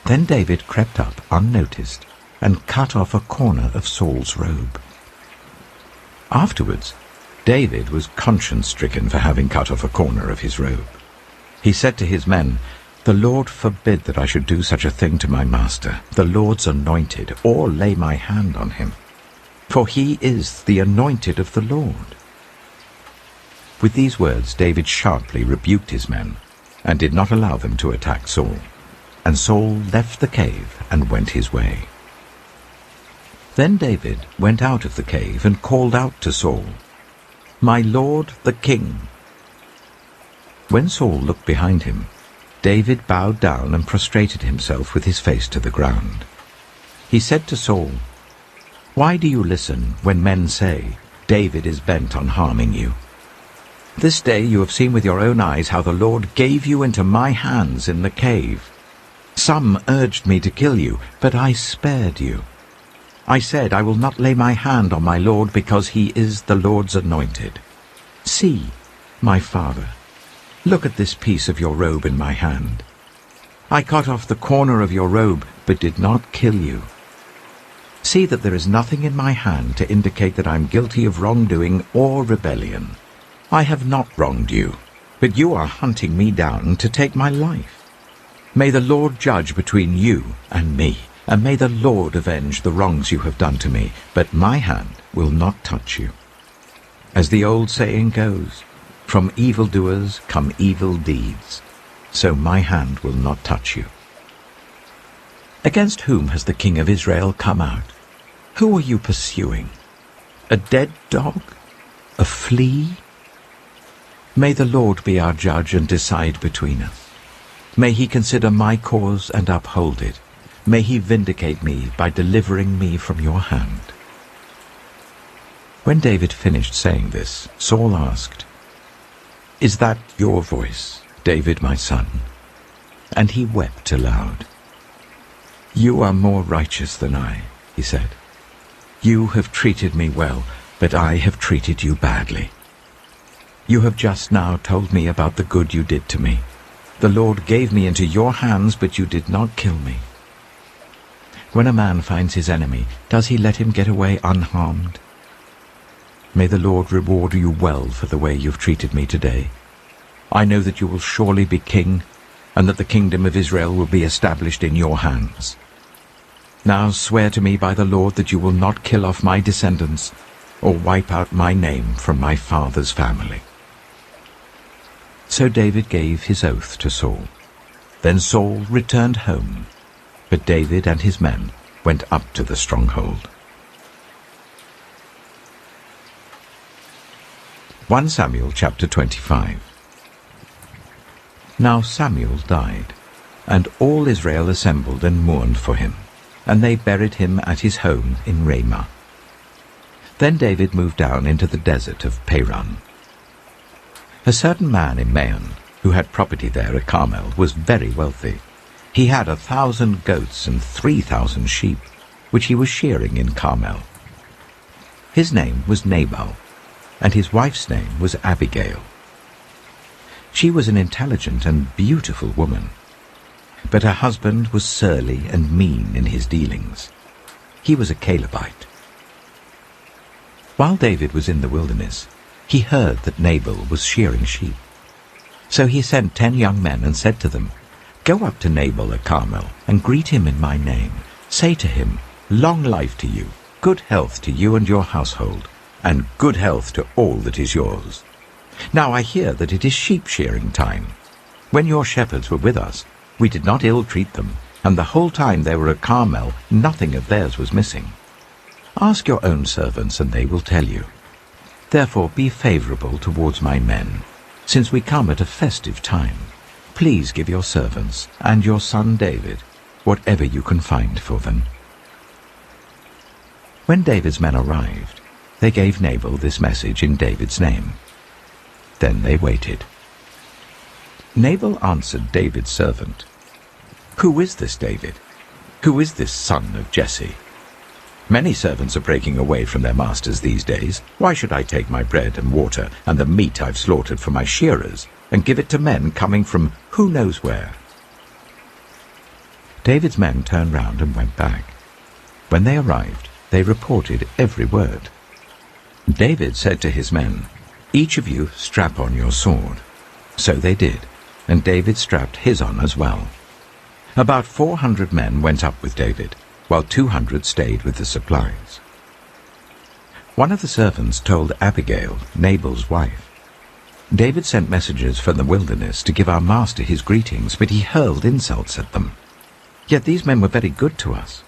Then David crept up unnoticed and cut off a corner of Saul's robe. Afterwards, David was conscience-stricken for having cut off a corner of his robe. He said to his men, "The Lord forbid that I should do such a thing to my master, the Lord's anointed, or lay my hand on him. For he is the anointed of the Lord." With these words David sharply rebuked his men, and did not allow them to attack Saul. And Saul left the cave and went his way. Then David went out of the cave and called out to Saul, "My lord the king." When Saul looked behind him, David bowed down and prostrated himself with his face to the ground. He said to Saul, "Why do you listen when men say, 'David is bent on harming you'? This day you have seen with your own eyes how the Lord gave you into my hands in the cave. Some urged me to kill you, but I spared you. I said, 'I will not lay my hand on my Lord, because he is the Lord's anointed.' See, my father, look at this piece of your robe in my hand. I cut off the corner of your robe, but did not kill you. See that there is nothing in my hand to indicate that I am guilty of wrongdoing or rebellion. I have not wronged you, but you are hunting me down to take my life. May the Lord judge between you and me, and may the Lord avenge the wrongs you have done to me, but my hand will not touch you. As the old saying goes, 'From evildoers come evil deeds,' so my hand will not touch you. Against whom has the king of Israel come out? Who are you pursuing? A dead dog? A flea? May the Lord be our judge and decide between us. May he consider my cause and uphold it. May he vindicate me by delivering me from your hand." When David finished saying this, Saul asked, "Is that your voice, David my son?" And he wept aloud. "You are more righteous than I," he said. "You have treated me well, but I have treated you badly. You have just now told me about the good you did to me. The Lord gave me into your hands, but you did not kill me. When a man finds his enemy, does he let him get away unharmed? May the Lord reward you well for the way you've treated me today. I know that you will surely be king, and that the kingdom of Israel will be established in your hands. Now swear to me by the Lord that you will not kill off my descendants, or wipe out my name from my father's family." So David gave his oath to Saul. Then Saul returned home, but David and his men went up to the stronghold. 1 Samuel chapter 25. Now Samuel died, and all Israel assembled and mourned for him, and they buried him at his home in Ramah. Then David moved down into the desert of Paran. A certain man in Maon, who had property there at Carmel, was very wealthy. He had 1,000 goats and 3,000 sheep, which he was shearing in Carmel. His name was Nabal, and his wife's name was Abigail. She was an intelligent and beautiful woman, but her husband was surly and mean in his dealings. He was a Calebite. While David was in the wilderness, he heard that Nabal was shearing sheep. So he sent 10 young men and said to them, "Go up to Nabal at Carmel and greet him in my name. Say to him, 'Long life to you, good health to you and your household, and good health to all that is yours. Now I hear that it is sheep shearing time. When your shepherds were with us, we did not ill-treat them, and the whole time they were at Carmel, nothing of theirs was missing. Ask your own servants, and they will tell you. Therefore be favorable towards my men, since we come at a festive time. Please give your servants and your son David whatever you can find for them." When David's men arrived, they gave Nabal this message in David's name. Then they waited. Nabal answered David's servant, "Who is this David? Who is this son of Jesse?" Many servants are breaking away from their masters these days. Why should I take my bread and water and the meat I've slaughtered for my shearers and give it to men coming from who knows where?" David's men turned round and went back. When they arrived, they reported every word. David said to his men, "Each of you strap on your sword." So they did, and David strapped his on as well. About 400 men went up with David, while 200 stayed with the supplies. One of the servants told Abigail, Nabal's wife, "David sent messengers from the wilderness to give our master his greetings, but he hurled insults at them. Yet these men were very good to us.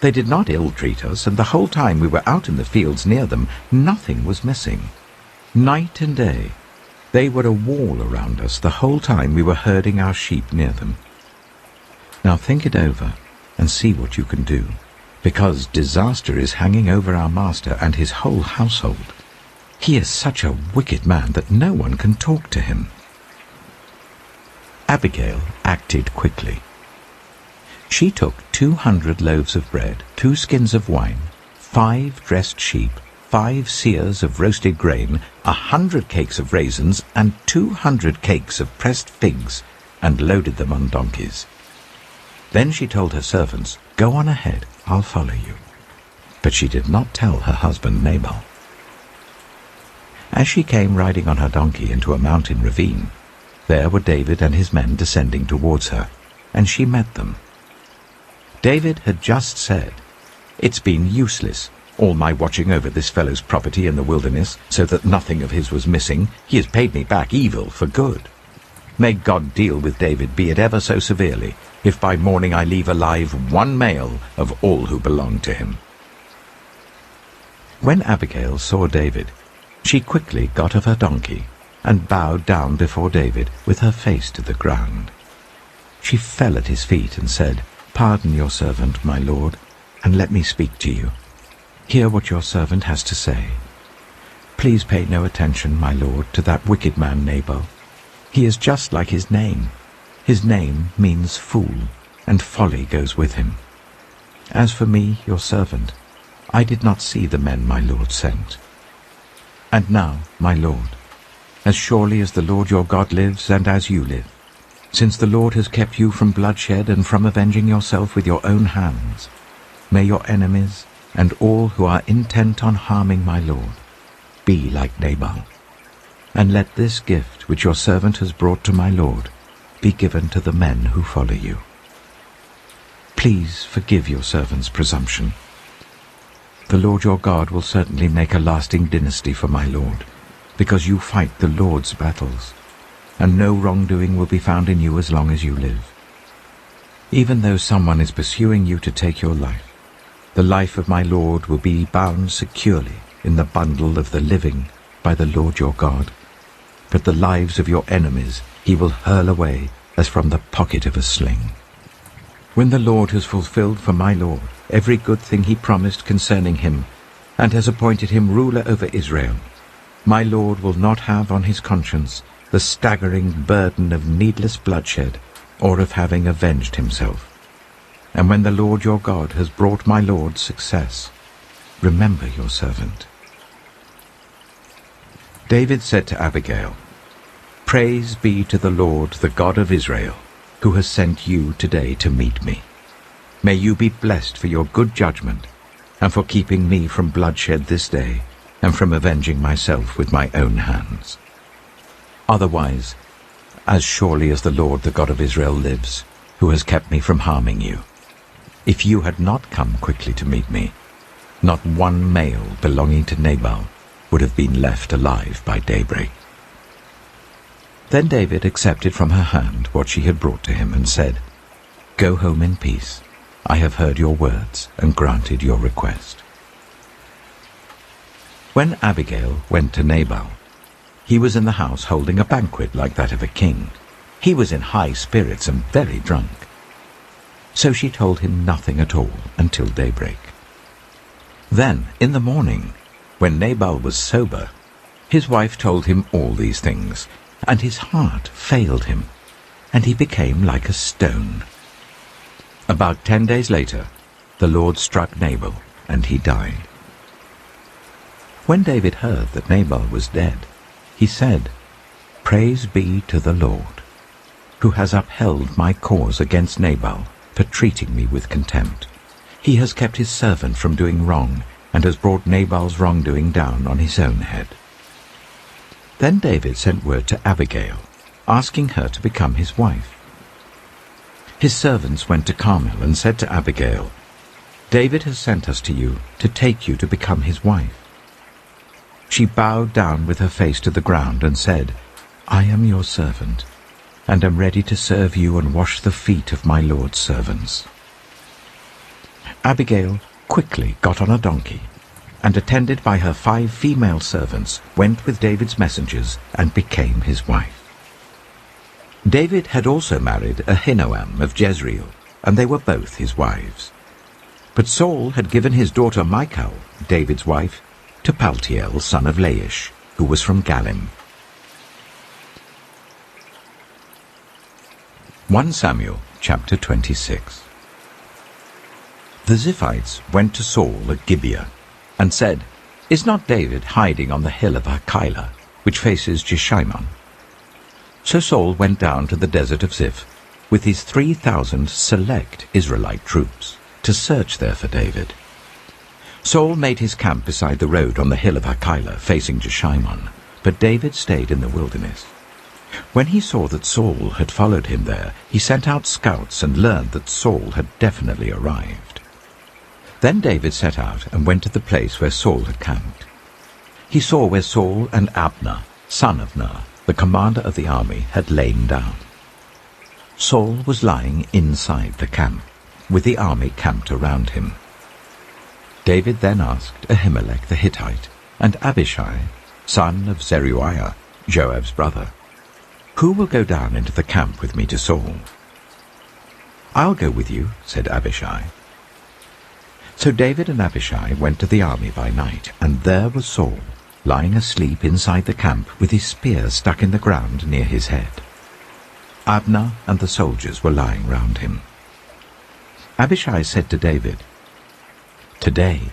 They did not ill-treat us, and the whole time we were out in the fields near them, nothing was missing. Night and day, they were a wall around us the whole time we were herding our sheep near them. Now think it over and see what you can do, because disaster is hanging over our master and his whole household. He is such a wicked man that no one can talk to him." Abigail acted quickly. She took 200 loaves of bread, 2 skins of wine, 5 dressed sheep, 5 seahs of roasted grain, 100 cakes of raisins, and 200 cakes of pressed figs, and loaded them on donkeys. Then she told her servants, "Go on ahead, I'll follow you." But she did not tell her husband Nabal. As she came riding on her donkey into a mountain ravine, there were David and his men descending towards her, and she met them. David had just said, "It's been useless, all my watching over this fellow's property in the wilderness, so that nothing of his was missing. He has paid me back evil for good. May God deal with David, be it ever so severely, if by morning I leave alive one male of all who belong to him." When Abigail saw David, she quickly got off her donkey and bowed down before David with her face to the ground. She fell at his feet and said, "Pardon your servant, my lord, and let me speak to you. Hear what your servant has to say. Please pay no attention, my lord, to that wicked man Nabal. He is just like his name. His name means fool, and folly goes with him. As for me, your servant, I did not see the men my lord sent. And now, my lord, as surely as the Lord your God lives and as you live, since the Lord has kept you from bloodshed and from avenging yourself with your own hands, may your enemies and all who are intent on harming my lord be like Nabal. And let this gift which your servant has brought to my lord be given to the men who follow you. Please forgive your servant's presumption. The Lord your God will certainly make a lasting dynasty for my lord, because you fight the Lord's battles, and no wrongdoing will be found in you as long as you live. Even though someone is pursuing you to take your life, the life of my lord will be bound securely in the bundle of the living by the Lord your God, but the lives of your enemies he will hurl away as from the pocket of a sling. When the Lord has fulfilled for my lord every good thing he promised concerning him, and has appointed him ruler over Israel, my lord will not have on his conscience the staggering burden of needless bloodshed, or of having avenged himself. And when the Lord your God has brought my lord success, remember your servant." David said to Abigail, "Praise be to the Lord, the God of Israel, who has sent you today to meet me. May you be blessed for your good judgment, and for keeping me from bloodshed this day, and from avenging myself with my own hands. Otherwise, as surely as the Lord, the God of Israel, lives, who has kept me from harming you, if you had not come quickly to meet me, not one male belonging to Nabal would have been left alive by daybreak." Then David accepted from her hand what she had brought to him and said, "Go home in peace. I have heard your words and granted your request." When Abigail went to Nabal, he was in the house holding a banquet like that of a king. He was in high spirits and very drunk. So she told him nothing at all until daybreak. Then, in the morning, when Nabal was sober, his wife told him all these things, and his heart failed him, and he became like a stone. About 10 days later, the Lord struck Nabal, and he died. When David heard that Nabal was dead, he said, "Praise be to the Lord, who has upheld my cause against Nabal for treating me with contempt. He has kept his servant from doing wrong, and has brought Nabal's wrongdoing down on his own head." Then David sent word to Abigail, asking her to become his wife. His servants went to Carmel and said to Abigail, "David has sent us to you to take you to become his wife." She bowed down with her face to the ground and said, "I am your servant, and am ready to serve you and wash the feet of my Lord's servants." Abigail quickly got on a donkey, and attended by her 5 female servants, went with David's messengers and became his wife. David had also married Ahinoam of Jezreel, and they were both his wives. But Saul had given his daughter Michal, David's wife, to Paltiel, son of Laish, who was from Galim. 1 Samuel chapter 26. The Ziphites went to Saul at Gibeah, and said, "Is not David hiding on the hill of Hachilah, which faces Jeshimon?" So Saul went down to the desert of Ziph with his 3,000 select Israelite troops to search there for David. Saul made his camp beside the road on the hill of Hachilah facing Jeshimon, but David stayed in the wilderness. When he saw that Saul had followed him there, he sent out scouts and learned that Saul had definitely arrived. Then David set out and went to the place where Saul had camped. He saw where Saul and Abner, son of Ner, the commander of the army, had lain down. Saul was lying inside the camp, with the army camped around him. David then asked Ahimelech the Hittite and Abishai, son of Zeruiah, Joab's brother, "Who will go down into the camp with me to Saul?" "I'll go with you," said Abishai. So David and Abishai went to the army by night, and there was Saul, lying asleep inside the camp with his spear stuck in the ground near his head. Abner and the soldiers were lying round him. Abishai said to David, "Today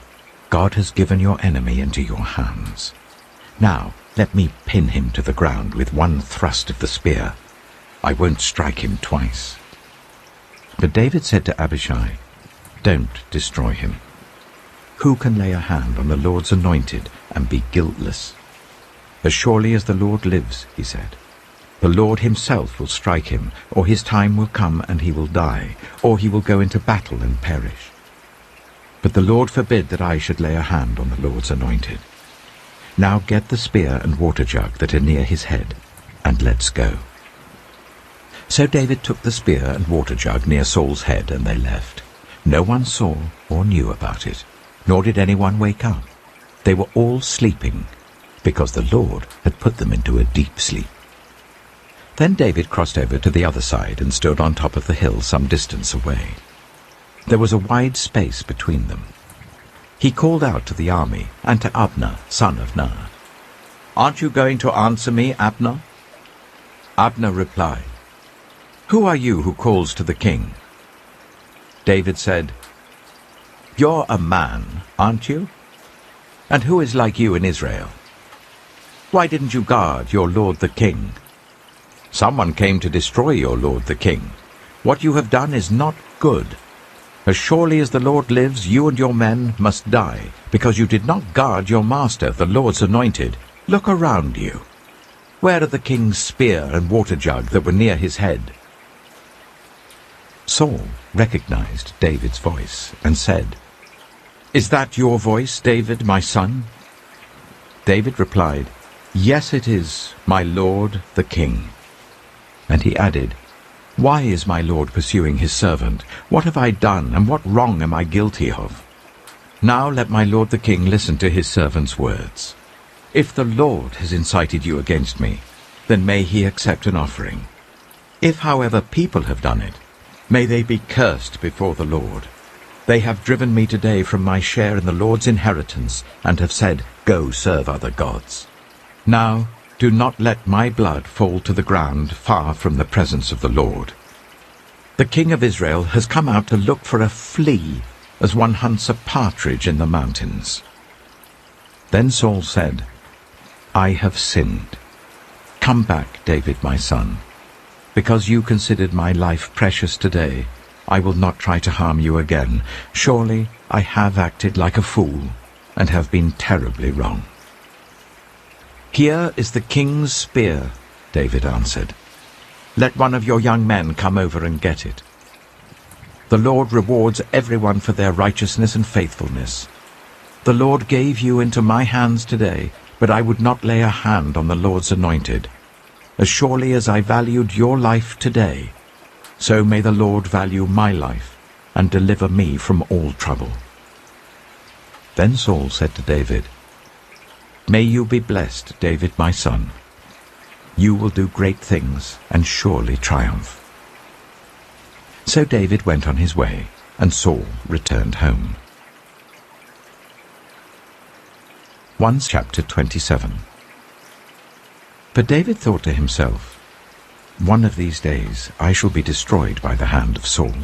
God has given your enemy into your hands. Now let me pin him to the ground with one thrust of the spear. I won't strike him twice." But David said to Abishai, "Don't destroy him. Who can lay a hand on the Lord's anointed and be guiltless? As surely as the Lord lives," he said, "the Lord himself will strike him, or his time will come and he will die, or he will go into battle and perish. But the Lord forbid that I should lay a hand on the Lord's anointed. Now get the spear and water jug that are near his head, and let's go." So David took the spear and water jug near Saul's head, and they left. No one saw or knew about it, nor did anyone wake up. They were all sleeping, because the Lord had put them into a deep sleep. Then David crossed over to the other side and stood on top of the hill some distance away. There was a wide space between them. He called out to the army and to Abner, son of Ner, "Aren't you going to answer me, Abner?" Abner replied, "Who are you who calls to the king?" David said, "You're a man, aren't you? And who is like you in Israel? Why didn't you guard your lord the king? Someone came to destroy your lord the king. What you have done is not good. As surely as the Lord lives, you and your men must die, because you did not guard your master, the Lord's anointed. Look around you. Where are the king's spear and water jug that were near his head?" Saul recognized David's voice and said, "Is that your voice, David, my son?" David replied, "Yes, it is, my lord the king." And he added, "Why is my lord pursuing his servant? What have I done, and what wrong am I guilty of? Now let my lord the king listen to his servant's words. If the Lord has incited you against me, then may he accept an offering. If, however, people have done it, may they be cursed before the Lord. They have driven me today from my share in the Lord's inheritance, and have said, 'Go serve other gods.' Now do not let my blood fall to the ground far from the presence of the Lord. The king of Israel has come out to look for a flea, as one hunts a partridge in the mountains." Then Saul said, "I have sinned. Come back, David my son. Because you considered my life precious today, I will not try to harm you again. Surely I have acted like a fool, and have been terribly wrong." "Here is the king's spear," David answered. "Let one of your young men come over and get it. The Lord rewards everyone for their righteousness and faithfulness. The Lord gave you into my hands today, but I would not lay a hand on the Lord's anointed. As surely as I valued your life today, so may the Lord value my life and deliver me from all trouble." Then Saul said to David, "May you be blessed, David my son. You will do great things and surely triumph." So David went on his way, and Saul returned home. 1 Chapter 27. But David thought to himself, "One of these days I shall be destroyed by the hand of Saul.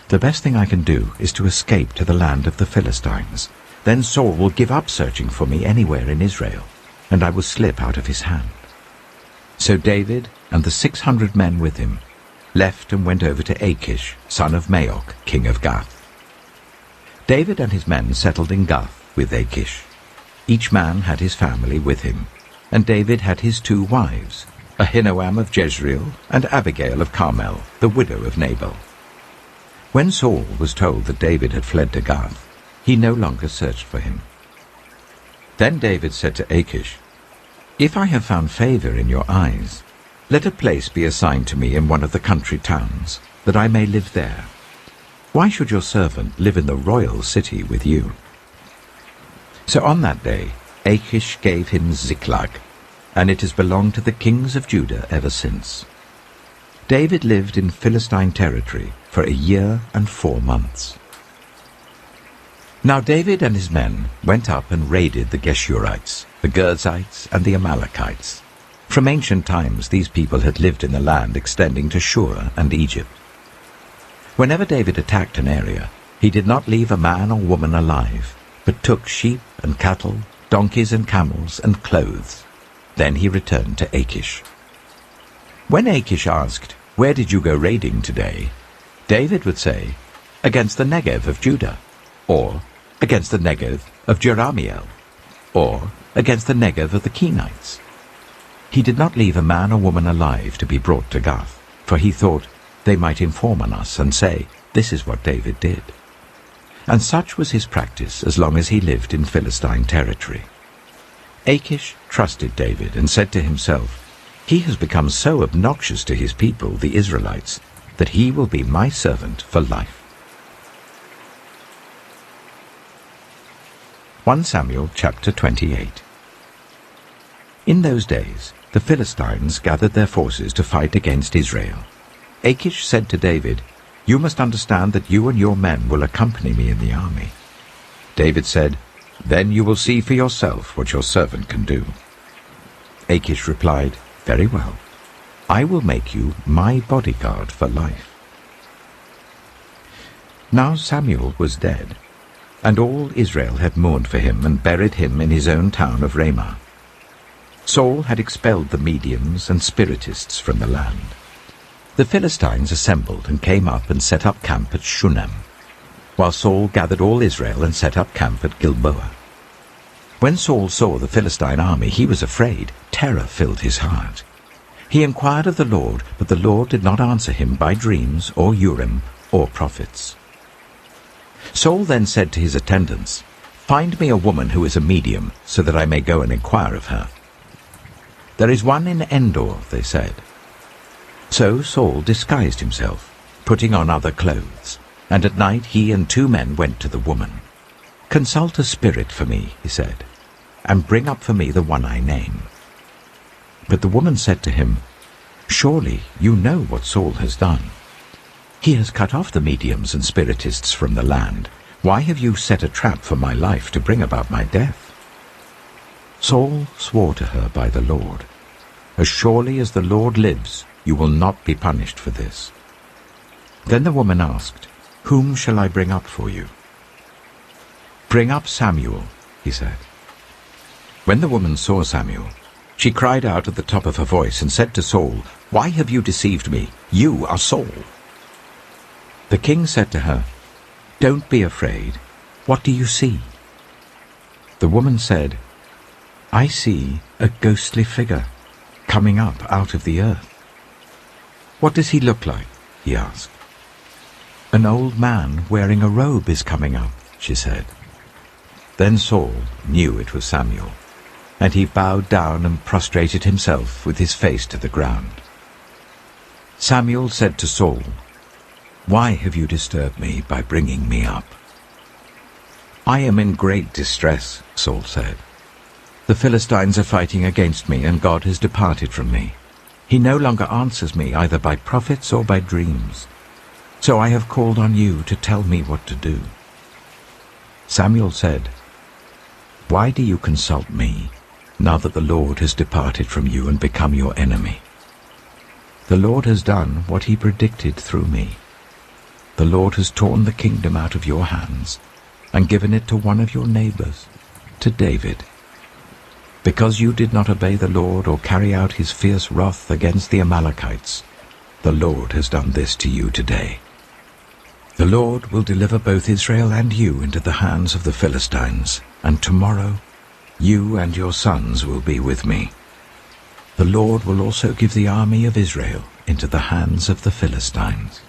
The best thing I can do is to escape to the land of the Philistines. Then Saul will give up searching for me anywhere in Israel, and I will slip out of his hand." So David and the 600 men with him left and went over to Achish, son of Maok, king of Gath. David and his men settled in Gath with Achish. Each man had his family with him, and David had his 2 wives, Ahinoam of Jezreel and Abigail of Carmel, the widow of Nabal. When Saul was told that David had fled to Gath, he no longer searched for him. Then David said to Achish, "If I have found favor in your eyes, let a place be assigned to me in one of the country towns, that I may live there. Why should your servant live in the royal city with you?" So on that day Achish gave him Ziklag, and it has belonged to the kings of Judah ever since. David lived in Philistine territory for 1 year and 4 months. Now David and his men went up and raided the Geshurites, the Girzites, and the Amalekites. From ancient times these people had lived in the land extending to Shur and Egypt. Whenever David attacked an area, he did not leave a man or woman alive, but took sheep and cattle, donkeys and camels, and clothes. Then he returned to Achish. When Achish asked, "Where did you go raiding today?" David would say, "Against the Negev of Judah," or "Against the Negev of Jerahmeel," or "Against the Negev of the Kenites." He did not leave a man or woman alive to be brought to Gath, for he thought, they might inform on us and say, "This is what David did." And such was his practice as long as he lived in Philistine territory. Achish trusted David and said to himself, "He has become so obnoxious to his people, the Israelites, that he will be my servant for life." 1 Samuel chapter 28. In those days the Philistines gathered their forces to fight against Israel. Achish said to David, "You must understand that you and your men will accompany me in the army." David said, "Then you will see for yourself what your servant can do." Achish replied, "Very well. I will make you my bodyguard for life." Now Samuel was dead, and all Israel had mourned for him and buried him in his own town of Ramah. Saul had expelled the mediums and spiritists from the land. The Philistines assembled and came up and set up camp at Shunem, while Saul gathered all Israel and set up camp at Gilboa. When Saul saw the Philistine army, he was afraid. Terror filled his heart. He inquired of the Lord, but the Lord did not answer him by dreams or Urim or prophets. Saul then said to his attendants, "Find me a woman who is a medium, so that I may go and inquire of her." "There is one in Endor," they said. So Saul disguised himself, putting on other clothes, and at night he and 2 men went to the woman. "Consult a spirit for me," he said, "and bring up for me the one I name." But the woman said to him, "Surely you know what Saul has done. He has cut off the mediums and spiritists from the land. Why have you set a trap for my life to bring about my death?" Saul swore to her by the Lord, "As surely as the Lord lives, you will not be punished for this." Then the woman asked, "Whom shall I bring up for you?" "Bring up Samuel," he said. When the woman saw Samuel, she cried out at the top of her voice and said to Saul, "Why have you deceived me? You are Saul." The king said to her, "Don't be afraid. What do you see?" The woman said, "I see a ghostly figure coming up out of the earth." "What does he look like?" he asked. "An old man wearing a robe is coming up," she said. Then Saul knew it was Samuel, and he bowed down and prostrated himself with his face to the ground. Samuel said to Saul, "Why have you disturbed me by bringing me up?" "I am in great distress," Saul said. "The Philistines are fighting against me, and God has departed from me. He no longer answers me either by prophets or by dreams. So I have called on you to tell me what to do." Samuel said, "Why do you consult me, now that the Lord has departed from you and become your enemy? The Lord has done what he predicted through me. The Lord has torn the kingdom out of your hands and given it to one of your neighbors, to David. Because you did not obey the Lord or carry out his fierce wrath against the Amalekites, the Lord has done this to you today. The Lord will deliver both Israel and you into the hands of the Philistines, and tomorrow you and your sons will be with me. The Lord will also give the army of Israel into the hands of the Philistines."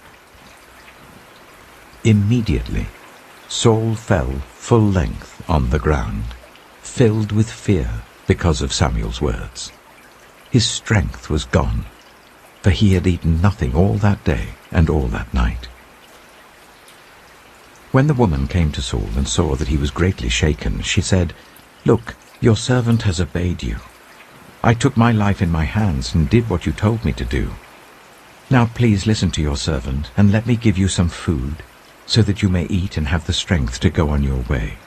Immediately Saul fell full length on the ground, filled with fear because of Samuel's words. His strength was gone, for he had eaten nothing all that day and all that night. When the woman came to Saul and saw that he was greatly shaken, she said, "Look, your servant has obeyed you. I took my life in my hands and did what you told me to do. Now please listen to your servant and let me give you some food, so that you may eat and have the strength to go on your way."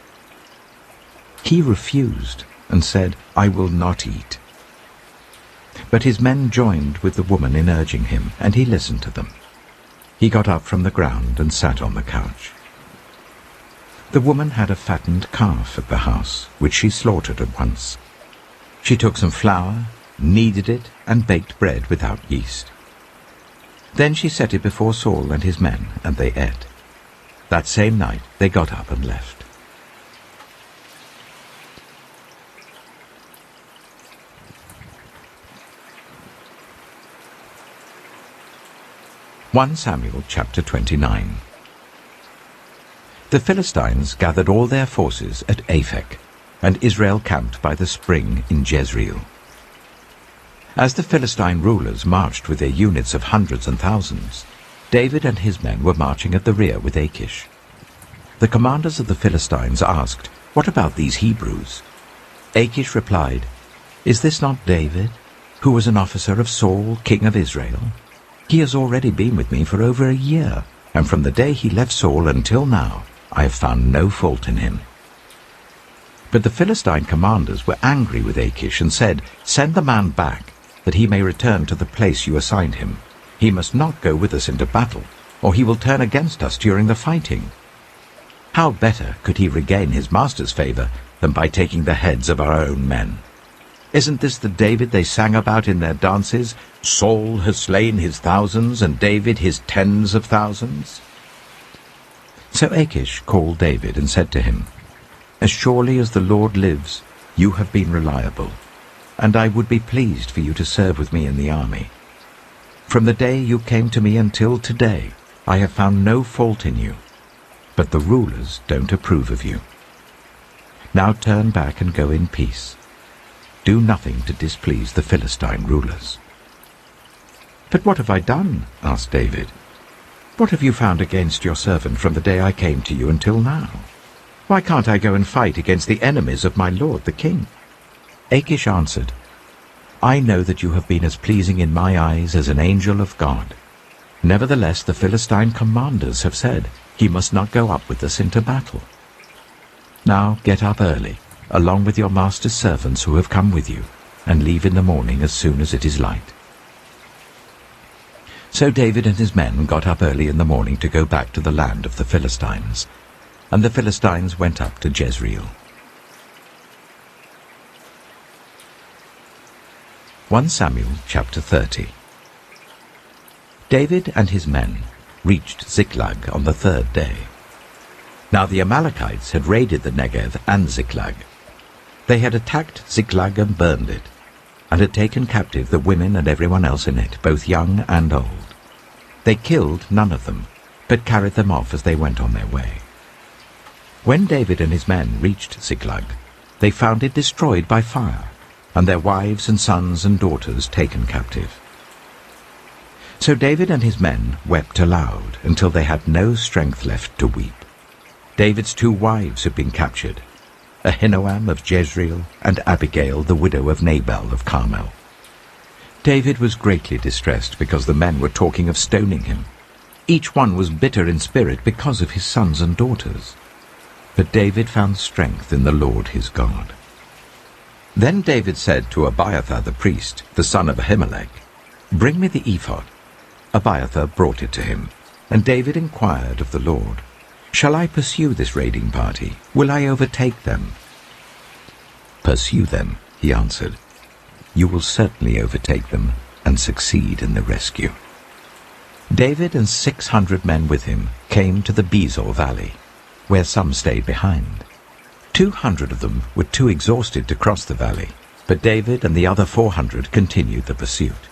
He refused and said, "I will not eat." But his men joined with the woman in urging him, and he listened to them. He got up from the ground and sat on the couch. The woman had a fattened calf at the house, which she slaughtered at once. She took some flour, kneaded it, and baked bread without yeast. Then she set it before Saul and his men, and they ate. That same night they got up and left. One Samuel chapter 29. The Philistines gathered all their forces at Aphek, and Israel camped by the spring in Jezreel. As the Philistine rulers marched with their units of hundreds and thousands, David and his men were marching at the rear with Achish. The commanders of the Philistines asked, "What about these Hebrews?" Achish replied, "Is this not David, who was an officer of Saul, king of Israel? He has already been with me for over a year, and from the day he left Saul until now, I have found no fault in him." But the Philistine commanders were angry with Achish and said, "Send the man back, that he may return to the place you assigned him. He must not go with us into battle, or he will turn against us during the fighting. How better could he regain his master's favor than by taking the heads of our own men? Isn't this the David they sang about in their dances? Saul has slain his thousands, and David his tens of thousands." So Achish called David and said to him, "As surely as the Lord lives, you have been reliable, and I would be pleased for you to serve with me in the army. From the day you came to me until today, I have found no fault in you, but the rulers don't approve of you. Now turn back and go in peace. Do nothing to displease the Philistine rulers." "But what have I done?" asked David. "What have you found against your servant from the day I came to you until now? Why can't I go and fight against the enemies of my lord the king?" Achish answered, "I know that you have been as pleasing in my eyes as an angel of God. Nevertheless the Philistine commanders have said, 'He must not go up with us into battle.' Now get up early, along with your master's servants who have come with you, and leave in the morning as soon as it is light." So David and his men got up early in the morning to go back to the land of the Philistines. and the Philistines went up to Jezreel. 1 Samuel chapter 30. David and his men reached Ziklag on the third day. Now the Amalekites had raided the Negev and Ziklag. They had attacked Ziklag and burned it, and had taken captive the women and everyone else in it, both young and old. They killed none of them, but carried them off as they went on their way. When David and his men reached Ziklag, they found it destroyed by fire, and their wives and sons and daughters taken captive. So David and his men wept aloud until they had no strength left to weep. David's 2 wives had been captured, Ahinoam of Jezreel and Abigail, the widow of Nabal of Carmel. David was greatly distressed because the men were talking of stoning him. Each one was bitter in spirit because of his sons and daughters. But David found strength in the Lord his God. Then David said to Abiathar the priest, the son of Ahimelech, "Bring me the ephod." Abiathar brought it to him, and David inquired of the Lord, "Shall I pursue this raiding party? Will I overtake them?" "Pursue them," he answered. "You will certainly overtake them and succeed in the rescue." David and 600 men with him came to the Bezor valley, where some stayed behind. 200 of them were too exhausted to cross the valley, but David and the other 400 continued the pursuit.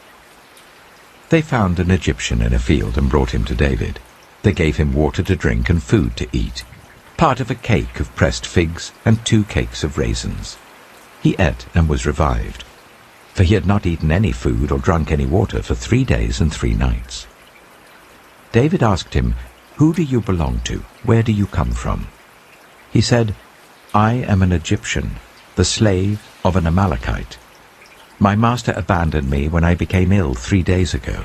They found an Egyptian in a field and brought him to David. They gave him water to drink and food to eat, part of a cake of pressed figs and 2 cakes of raisins. He ate and was revived, for he had not eaten any food or drunk any water for 3 days and 3 nights. David asked him, "Who do you belong to? Where do you come from?" He said, "I am an Egyptian, the slave of an Amalekite. My master abandoned me when I became ill 3 days ago.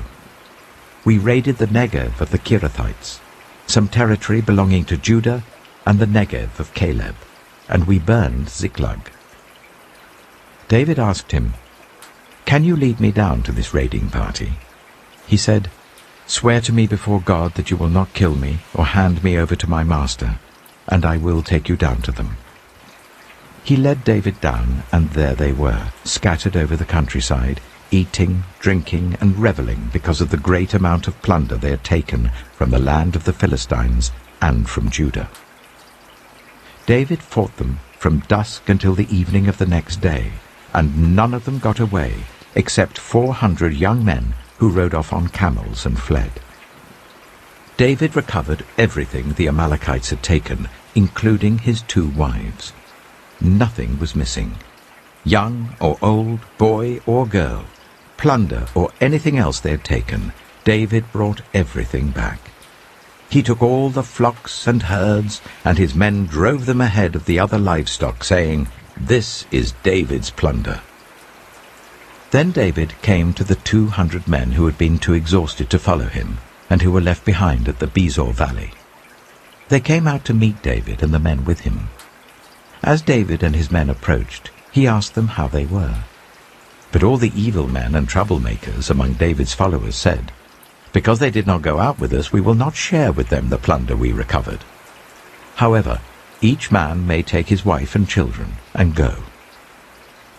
We raided the Negev of the Kirathites, some territory belonging to Judah, and the Negev of Caleb, and we burned Ziklag." David asked him, "Can you lead me down to this raiding party?" He said, "Swear to me before God that you will not kill me or hand me over to my master, and I will take you down to them." He led David down, and there they were, scattered over the countryside, eating, drinking, and reveling because of the great amount of plunder they had taken from the land of the Philistines and from Judah. David fought them from dusk until the evening of the next day, and none of them got away, except 400 young men who rode off on camels and fled. David recovered everything the Amalekites had taken, including his 2 wives. Nothing was missing. Young or old, boy or girl, plunder or anything else they had taken, David brought everything back. He took all the flocks and herds, and his men drove them ahead of the other livestock, saying, "This is David's plunder." Then David came to the 200 men who had been too exhausted to follow him, and who were left behind at the Bezor valley. They came out to meet David and the men with him. As David and his men approached, he asked them how they were. But all the evil men and troublemakers among David's followers said, "Because they did not go out with us, we will not share with them the plunder we recovered. However, each man may take his wife and children and go."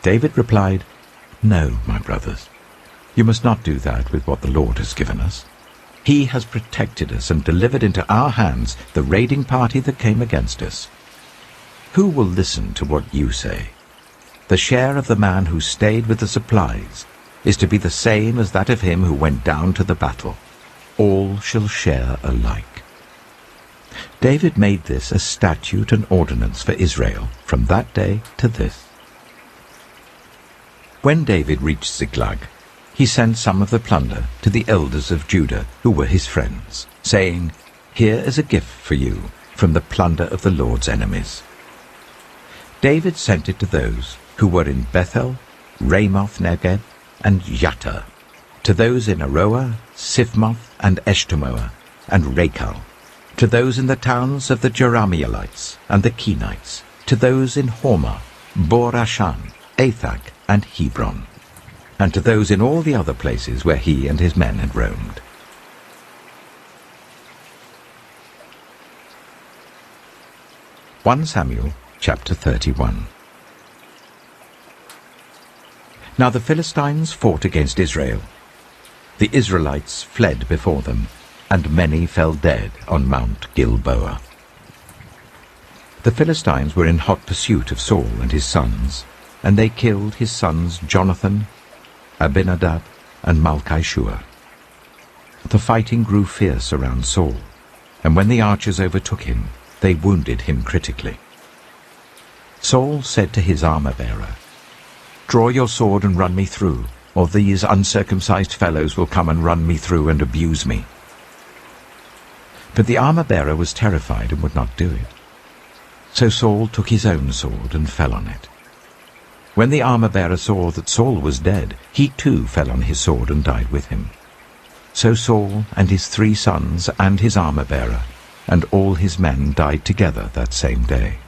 David replied, "No, my brothers, you must not do that with what the Lord has given us. He has protected us and delivered into our hands the raiding party that came against us. Who will listen to what you say? The share of the man who stayed with the supplies is to be the same as that of him who went down to the battle. All shall share alike." David made this a statute and ordinance for Israel from that day to this. When David reached Ziklag, he sent some of the plunder to the elders of Judah who were his friends, saying, "Here is a gift for you from the plunder of the Lord's enemies." David sent it to those who were in Bethel, Ramoth Negeb, and Yattah, to those in Aroah, Sifmoth, and Eshtemoa, and Rachel, to those in the towns of the Jerahmeelites and the Kenites, to those in Hormah, Bor-Ashan, Athak, and Hebron, and to those in all the other places where he and his men had roamed. 1 Samuel chapter 31. Now the Philistines fought against Israel. The Israelites fled before them, and many fell dead on Mount Gilboa. The Philistines were in hot pursuit of Saul and his sons, and they killed his sons Jonathan, Abinadab, and Malchishua. The fighting grew fierce around Saul, and when the archers overtook him, they wounded him critically. Saul said to his armor-bearer, "Draw your sword and run me through, or these uncircumcised fellows will come and run me through and abuse me." But the armor-bearer was terrified and would not do it. So Saul took his own sword and fell on it. When the armor-bearer saw that Saul was dead, he too fell on his sword and died with him. So Saul and his 3 sons and his armor-bearer and all his men died together that same day.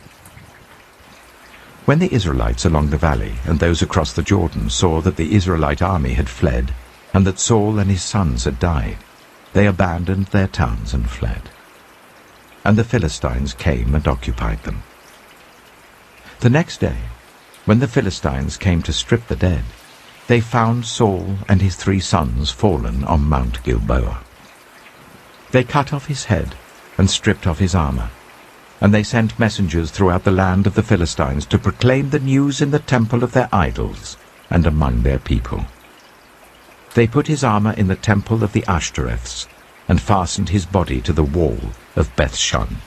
When the Israelites along the valley and those across the Jordan saw that the Israelite army had fled and that Saul and his sons had died, they abandoned their towns and fled. And the Philistines came and occupied them. The next day, when the Philistines came to strip the dead, they found Saul and his 3 sons fallen on Mount Gilboa. They cut off his head and stripped off his armor, and they sent messengers throughout the land of the Philistines to proclaim the news in the temple of their idols and among their people. They put his armor in the temple of the Ashtoreths and fastened his body to the wall of Bethshan.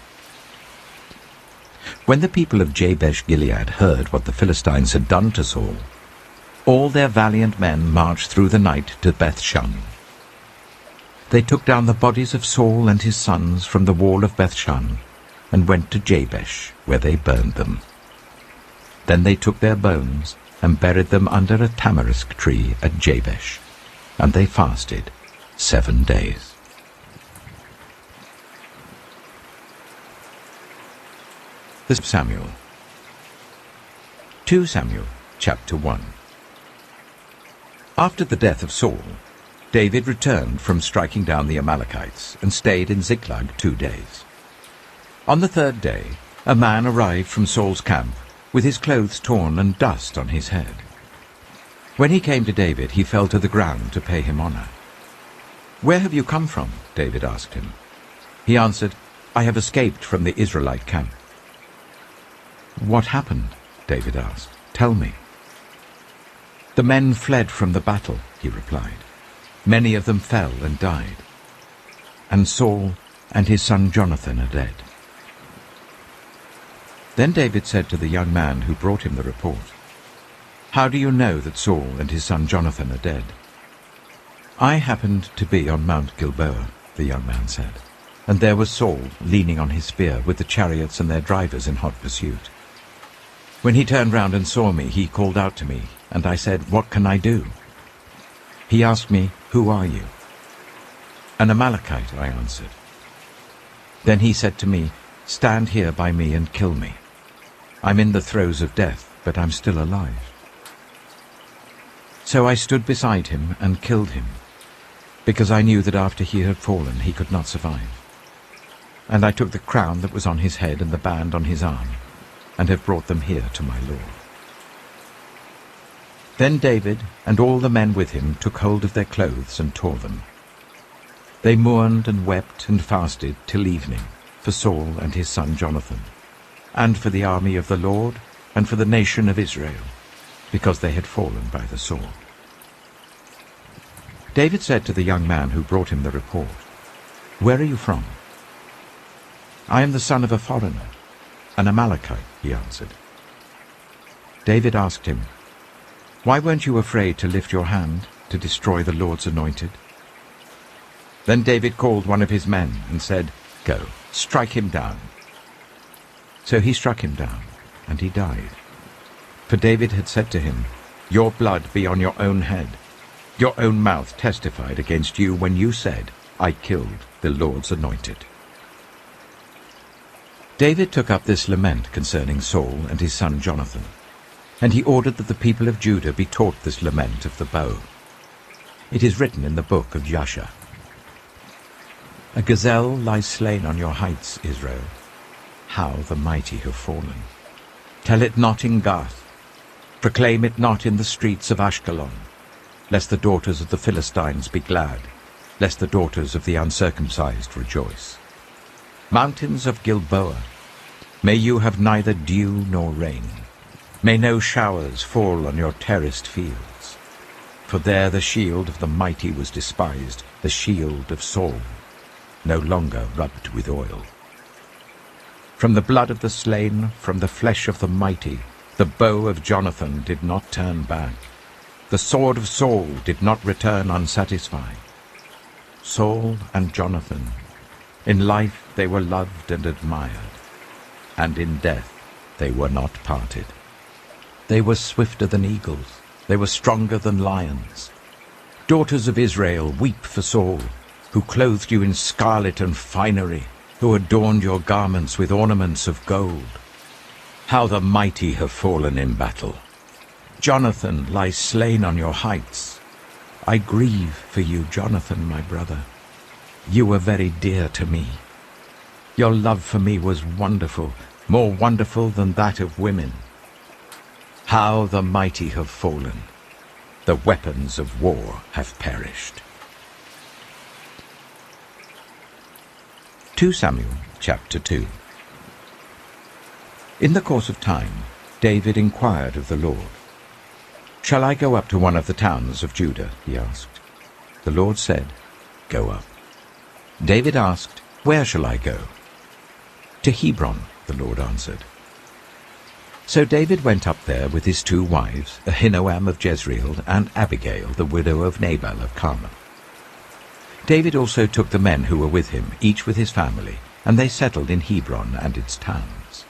When the people of Jabesh-Gilead heard what the Philistines had done to Saul, all their valiant men marched through the night to Bethshan. They took down the bodies of Saul and his sons from the wall of Bethshan and went to Jabesh, where they burned them. Then they took their bones and buried them under a tamarisk tree at Jabesh, and they fasted 7 days. Samuel. 2 Samuel chapter 1. After the death of Saul, David returned from striking down the Amalekites and stayed in Ziklag 2 days. On the 3rd day, a man arrived from Saul's camp with his clothes torn and dust on his head. When he came to David, he fell to the ground to pay him honor. "Where have you come from?" David asked him. He answered, "I have escaped from the Israelite camp." "What happened?" David asked. "Tell me." "The men fled from the battle," he replied. "Many of them fell and died. And Saul and his son Jonathan are dead." Then David said to the young man who brought him the report, "How do you know that Saul and his son Jonathan are dead?" "I happened to be on Mount Gilboa," the young man said, "and there was Saul leaning on his spear with the chariots and their drivers in hot pursuit. When he turned round and saw me, he called out to me, and I said, 'What can I do?' He asked me, 'Who are you?' 'An Amalekite,' I answered. Then he said to me, 'Stand here by me and kill me. I'm in the throes of death, but I'm still alive.' So I stood beside him and killed him, because I knew that after he had fallen he could not survive. And I took the crown that was on his head and the band on his arm, and have brought them here to my lord." Then David and all the men with him took hold of their clothes and tore them. They mourned and wept and fasted till evening for Saul and his son Jonathan, and for the army of the Lord and for the nation of Israel, because they had fallen by the sword. David said to the young man who brought him the report, "Where are you from?" "I am the son of a foreigner, an Amalekite," he answered. David asked him, "Why weren't you afraid to lift your hand to destroy the Lord's anointed?" Then David called one of his men and said, "Go, strike him down." So he struck him down, and he died. For David had said to him, "Your blood be on your own head. Your own mouth testified against you when you said, 'I killed the Lord's anointed.'" David took up this lament concerning Saul and his son Jonathan, and he ordered that the people of Judah be taught this lament of the bow. It is written in the book of Jasher. "A gazelle lies slain on your heights, Israel. how the mighty have fallen. Tell it not in Gath. Proclaim it not in the streets of Ashkelon, lest the daughters of the Philistines be glad, lest the daughters of the uncircumcised rejoice. Mountains of Gilboa, may you have neither dew nor rain. May no showers fall on your terraced fields. For there the shield of the mighty was despised, the shield of Saul, no longer rubbed with oil. From the blood of the slain, from the flesh of the mighty, the bow of Jonathan did not turn back. The sword of Saul did not return unsatisfied. Saul and Jonathan, in life they were loved and admired, and in death they were not parted. They were swifter than eagles, they were stronger than lions. Daughters of Israel, weep for Saul, who clothed you in scarlet and finery, who adorned your garments with ornaments of gold. How the mighty have fallen in battle! Jonathan lies slain on your heights. I grieve for you, Jonathan, my brother. You were very dear to me. Your love for me was wonderful, more wonderful than that of women. How the mighty have fallen! The weapons of war have perished. 2 Samuel chapter 2. In the course of time, David inquired of the Lord. "Shall I go up to one of the towns of Judah?" he asked. The Lord said, "Go up." David asked, "Where shall I go?" "To Hebron," the Lord answered. So David went up there with his 2 wives, Ahinoam of Jezreel and Abigail, the widow of Nabal of Carmel. David also took the men who were with him, each with his family, and they settled in Hebron and its towns.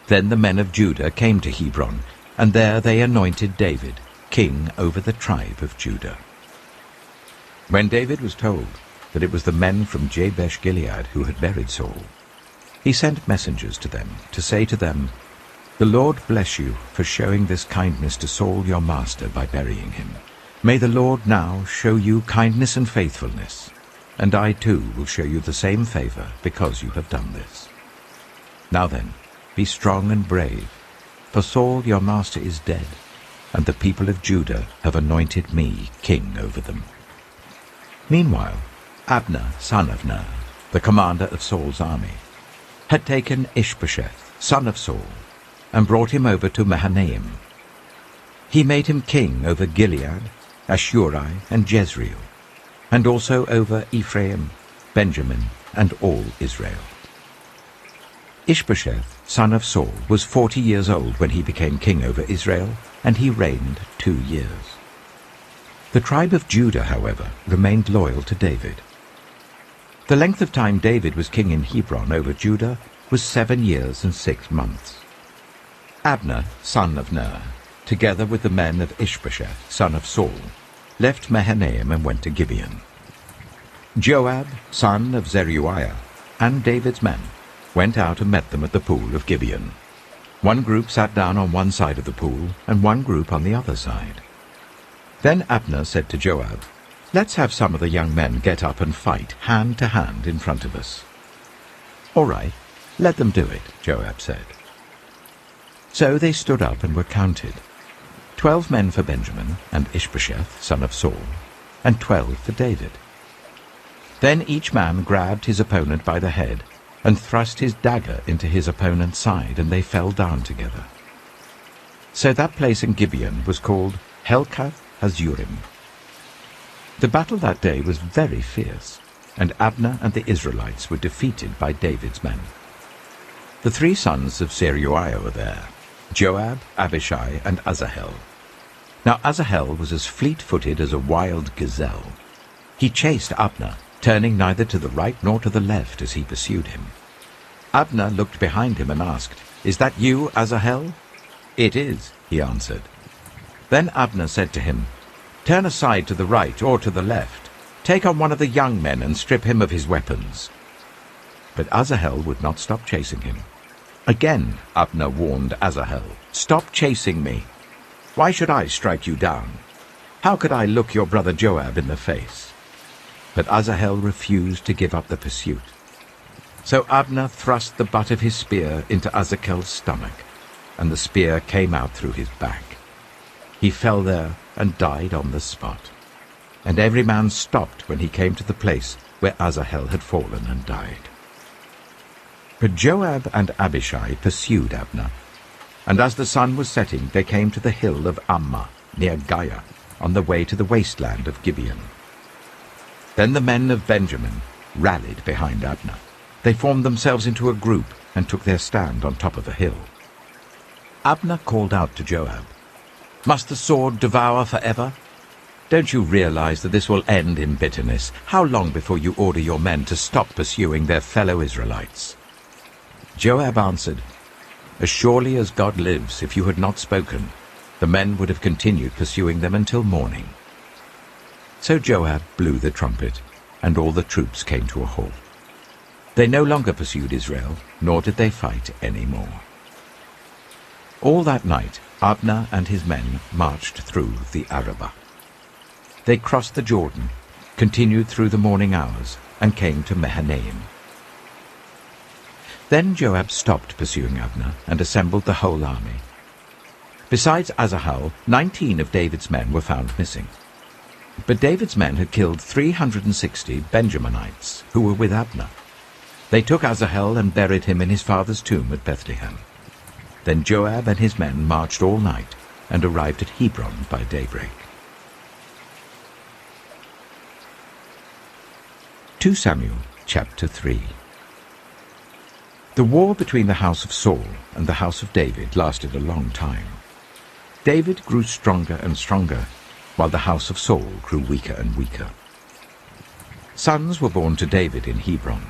Then the men of Judah came to Hebron, and there they anointed David king over the tribe of Judah. When David was told that it was the men from Jabesh-Gilead who had buried Saul, he sent messengers to them to say to them, "The Lord bless you for showing this kindness to Saul your master by burying him. May the Lord now show you kindness and faithfulness, and I too will show you the same favor because you have done this. Now then, be strong and brave, for Saul your master is dead, and the people of Judah have anointed me king over them." Meanwhile, Abner, son of Ner, the commander of Saul's army, had taken Ishbosheth, son of Saul, and brought him over to Mahanaim. He made him king over Gilead, Ashuri, and Jezreel, and also over Ephraim, Benjamin, and all Israel. Ishbosheth, son of Saul, was 40 years old when he became king over Israel, and he reigned 2 years. The tribe of Judah, however, remained loyal to David. The length of time David was king in Hebron over Judah was 7 years and 6 months. Abner, son of Ner, together with the men of Ishbosheth, son of Saul, left Mahanaim and went to Gibeon. Joab, son of Zeruiah, and David's men went out and met them at the pool of Gibeon. One group sat down on one side of the pool, and one group on the other side. Then Abner said to Joab, "Let's have some of the young men get up and fight hand to hand in front of us." "All right, let them do it," Joab said. So they stood up and were counted, 12 men for Benjamin and Ishbosheth, son of Saul, and 12 for David. Then each man grabbed his opponent by the head and thrust his dagger into his opponent's side, and they fell down together. So that place in Gibeon was called Helkath Hazurim. The battle that day was very fierce, and Abner and the Israelites were defeated by David's men. The 3 sons of Zeruiah were there, Joab, Abishai, and Asahel. Now Asahel was as fleet-footed as a wild gazelle. He chased Abner, turning neither to the right nor to the left as he pursued him. Abner looked behind him and asked, "Is that you, Asahel?" "It is," he answered. Then Abner said to him, "Turn aside to the right or to the left. Take on one of the young men and strip him of his weapons." But Asahel would not stop chasing him. Again Abner warned Asahel, "Stop chasing me. Why should I strike you down? How could I look your brother Joab in the face?" But Asahel refused to give up the pursuit. So Abner thrust the butt of his spear into Azachel's stomach, and the spear came out through his back. He fell there and died on the spot. And every man stopped when he came to the place where Asahel had fallen and died. But Joab and Abishai pursued Abner, and as the sun was setting they came to the hill of Ammah, near Giah, on the way to the wasteland of Gibeon. Then the men of Benjamin rallied behind Abner. They formed themselves into a group and took their stand on top of a hill. Abner called out to Joab, "Must the sword devour forever? Don't you realize that this will end in bitterness? How long before you order your men to stop pursuing their fellow Israelites?" Joab answered, "As surely as God lives, if you had not spoken, the men would have continued pursuing them until morning." So Joab blew the trumpet, and all the troops came to a halt. They no longer pursued Israel, nor did they fight any more. All that night Abner and his men marched through the Arabah. They crossed the Jordan, continued through the morning hours, and came to Mahanaim. Then Joab stopped pursuing Abner and assembled the whole army. Besides Asahel, 19 of David's men were found missing. But David's men had killed 360 Benjaminites who were with Abner. They took Asahel and buried him in his father's tomb at Bethlehem. Then Joab and his men marched all night and arrived at Hebron by daybreak. 2 Samuel chapter 3. The war between the house of Saul and the house of David lasted a long time. David grew stronger and stronger, while the house of Saul grew weaker and weaker. Sons were born to David in Hebron.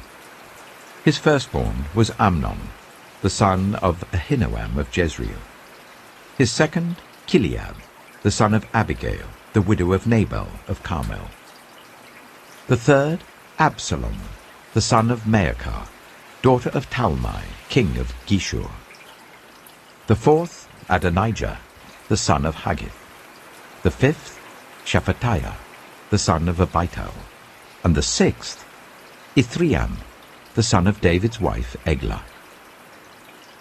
His firstborn was Amnon, the son of Ahinoam of Jezreel. His second, Chileab, the son of Abigail, the widow of Nabal of Carmel. The third, Absalom, the son of Maacah, daughter of Talmai, king of Geshur. The fourth, Adonijah, the son of Haggith. The fifth, Shephatiah, the son of Abital. And the sixth, Ithream, the son of David's wife Eglah.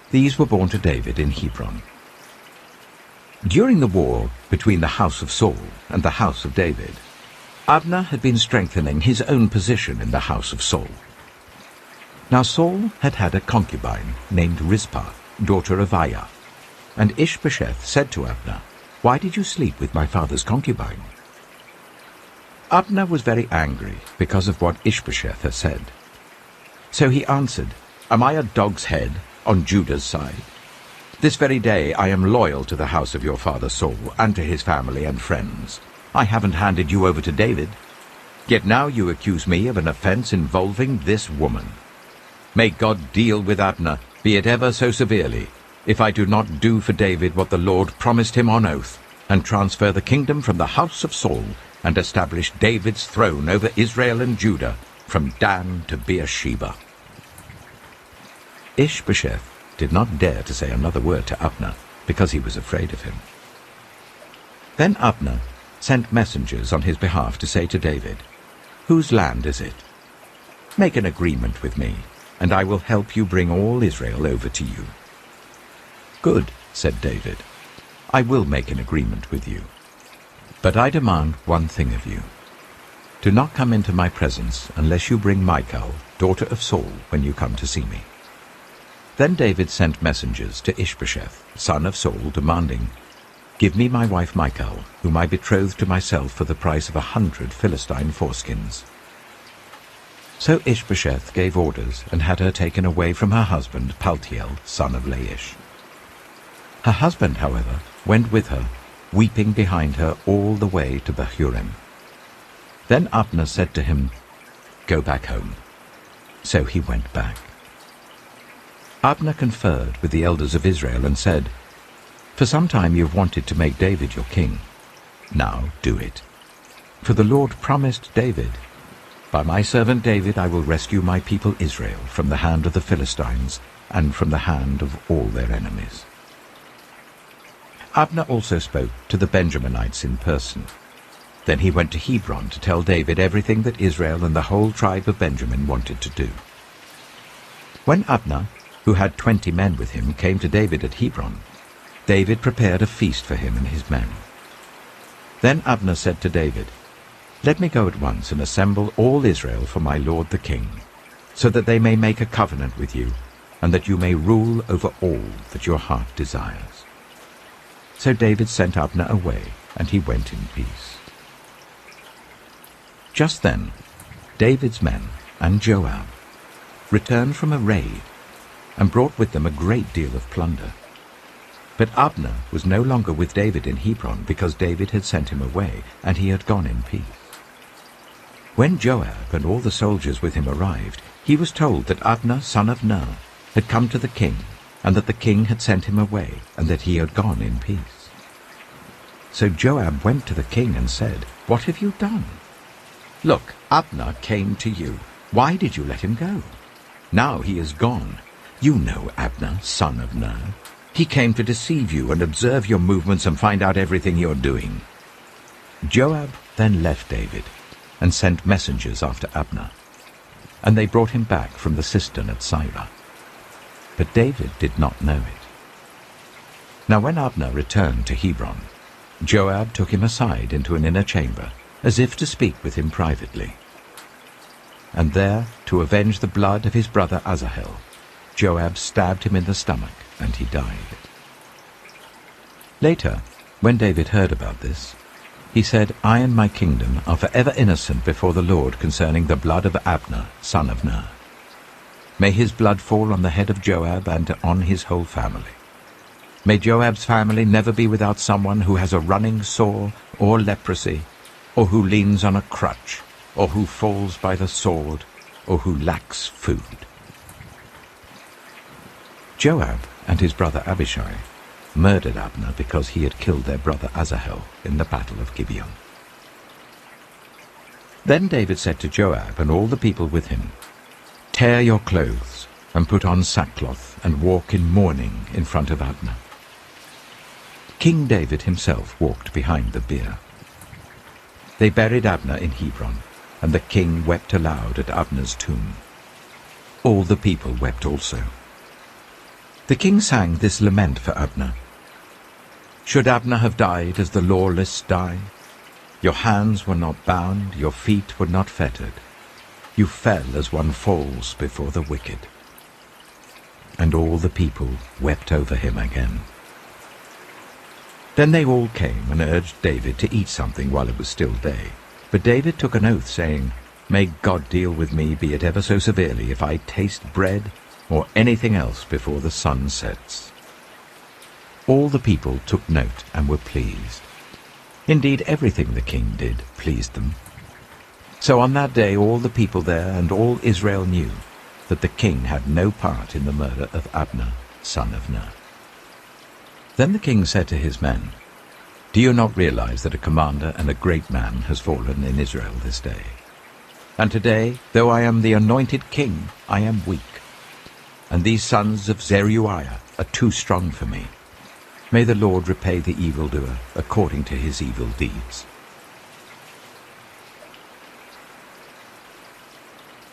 These were born to David in Hebron. During the war between the house of Saul and the house of David, Abner had been strengthening his own position in the house of Saul. Now Saul had had a concubine named Rizpah, daughter of Aiah, and Ishbosheth said to Abner, "Why did you sleep with my father's concubine?" Abner was very angry because of what Ishbosheth had said. So he answered, "Am I a dog's head on Judah's side? This very day I am loyal to the house of your father Saul and to his family and friends. I haven't handed you over to David. Yet now you accuse me of an offense involving this woman. May God deal with Abner, be it ever so severely, if I do not do for David what the Lord promised him on oath, and transfer the kingdom from the house of Saul, and establish David's throne over Israel and Judah, from Dan to Beersheba." Ishbosheth did not dare to say another word to Abner, because he was afraid of him. Then Abner sent messengers on his behalf to say to David, "Whose land is it? Make an agreement with me, and I will help you bring all Israel over to you." "Good," said David, "I will make an agreement with you. But I demand one thing of you. Do not come into my presence unless you bring Michal, daughter of Saul, when you come to see me." Then David sent messengers to Ishbosheth, son of Saul, demanding, "Give me my wife Michal, whom I betrothed to myself for the price of 100 Philistine foreskins." So Ishbosheth gave orders and had her taken away from her husband Paltiel, son of Laish. Her husband, however, went with her, weeping behind her all the way to Bahurim. Then Abner said to him, "Go back home." So he went back. Abner conferred with the elders of Israel and said, "For some time you have wanted to make David your king. Now do it. For the Lord promised David, 'By my servant David I will rescue my people Israel from the hand of the Philistines and from the hand of all their enemies.'" Abner also spoke to the Benjaminites in person. Then he went to Hebron to tell David everything that Israel and the whole tribe of Benjamin wanted to do. When Abner, who had 20 men with him, came to David at Hebron, David prepared a feast for him and his men. Then Abner said to David, "Let me go at once and assemble all Israel for my lord the king, so that they may make a covenant with you, and that you may rule over all that your heart desires." So David sent Abner away, and he went in peace. Just then David's men and Joab returned from a raid, and brought with them a great deal of plunder. But Abner was no longer with David in Hebron, because David had sent him away, and he had gone in peace. When Joab and all the soldiers with him arrived, he was told that Abner, son of Ner, had come to the king, and that the king had sent him away, and that he had gone in peace. So Joab went to the king and said, "What have you done? Look, Abner came to you. Why did you let him go? Now he is gone. You know Abner, son of Ner. He came to deceive you and observe your movements and find out everything you're doing." Joab then left David and sent messengers after Abner, and they brought him back from the cistern at Sibah. But David did not know it. Now when Abner returned to Hebron, Joab took him aside into an inner chamber, as if to speak with him privately. And there, to avenge the blood of his brother Asahel, Joab stabbed him in the stomach, and he died. Later, when David heard about this, he said, "I and my kingdom are forever innocent before the Lord concerning the blood of Abner, son of Ner. May his blood fall on the head of Joab and on his whole family. May Joab's family never be without someone who has a running sore or leprosy, or who leans on a crutch, or who falls by the sword, or who lacks food." Joab and his brother Abishai murdered Abner because he had killed their brother Asahel in the battle of Gibeon. Then David said to Joab and all the people with him, "Tear your clothes and put on sackcloth and walk in mourning in front of Abner." King David himself walked behind the bier. They buried Abner in Hebron, and the king wept aloud at Abner's tomb. All the people wept also. The king sang this lament for Abner. "Should Abner have died as the lawless die? Your hands were not bound, your feet were not fettered. You fell as one falls before the wicked." And all the people wept over him again. Then they all came and urged David to eat something while it was still day. But David took an oath, saying, "May God deal with me, be it ever so severely, if I taste bread or anything else before the sun sets." All the people took note and were pleased. Indeed, everything the king did pleased them. So on that day all the people there and all Israel knew that the king had no part in the murder of Abner, son of Ner. Then the king said to his men, "Do you not realize that a commander and a great man has fallen in Israel this day? And today, though I am the anointed king, I am weak. And these sons of Zeruiah are too strong for me. May the Lord repay the evildoer according to his evil deeds."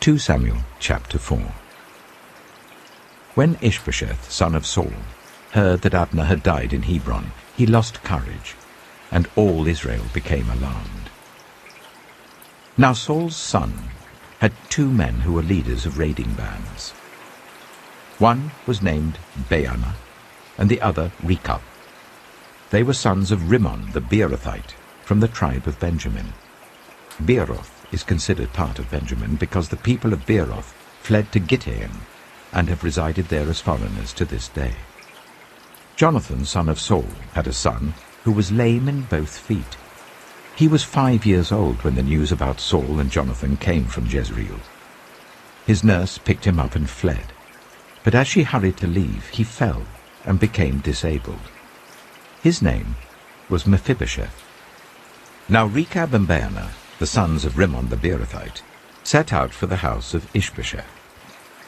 2 Samuel chapter 4. When Ishbosheth, son of Saul, heard that Abner had died in Hebron, he lost courage, and all Israel became alarmed. Now Saul's son had 2 men who were leaders of raiding bands. One was named Baanah, and the other Rechab. They were sons of Rimmon the Beerothite, from the tribe of Benjamin. Beeroth is considered part of Benjamin because the people of Beeroth fled to Gittaim and have resided there as foreigners to this day. Jonathan, son of Saul, had a son who was lame in both feet. He was 5 years old when the news about Saul and Jonathan came from Jezreel. His nurse picked him up and fled, but as she hurried to leave, he fell and became disabled. His name was Mephibosheth. Now Rechab and Baanah, the sons of Rimmon the Beerothite, set out for the house of Ishbosheth,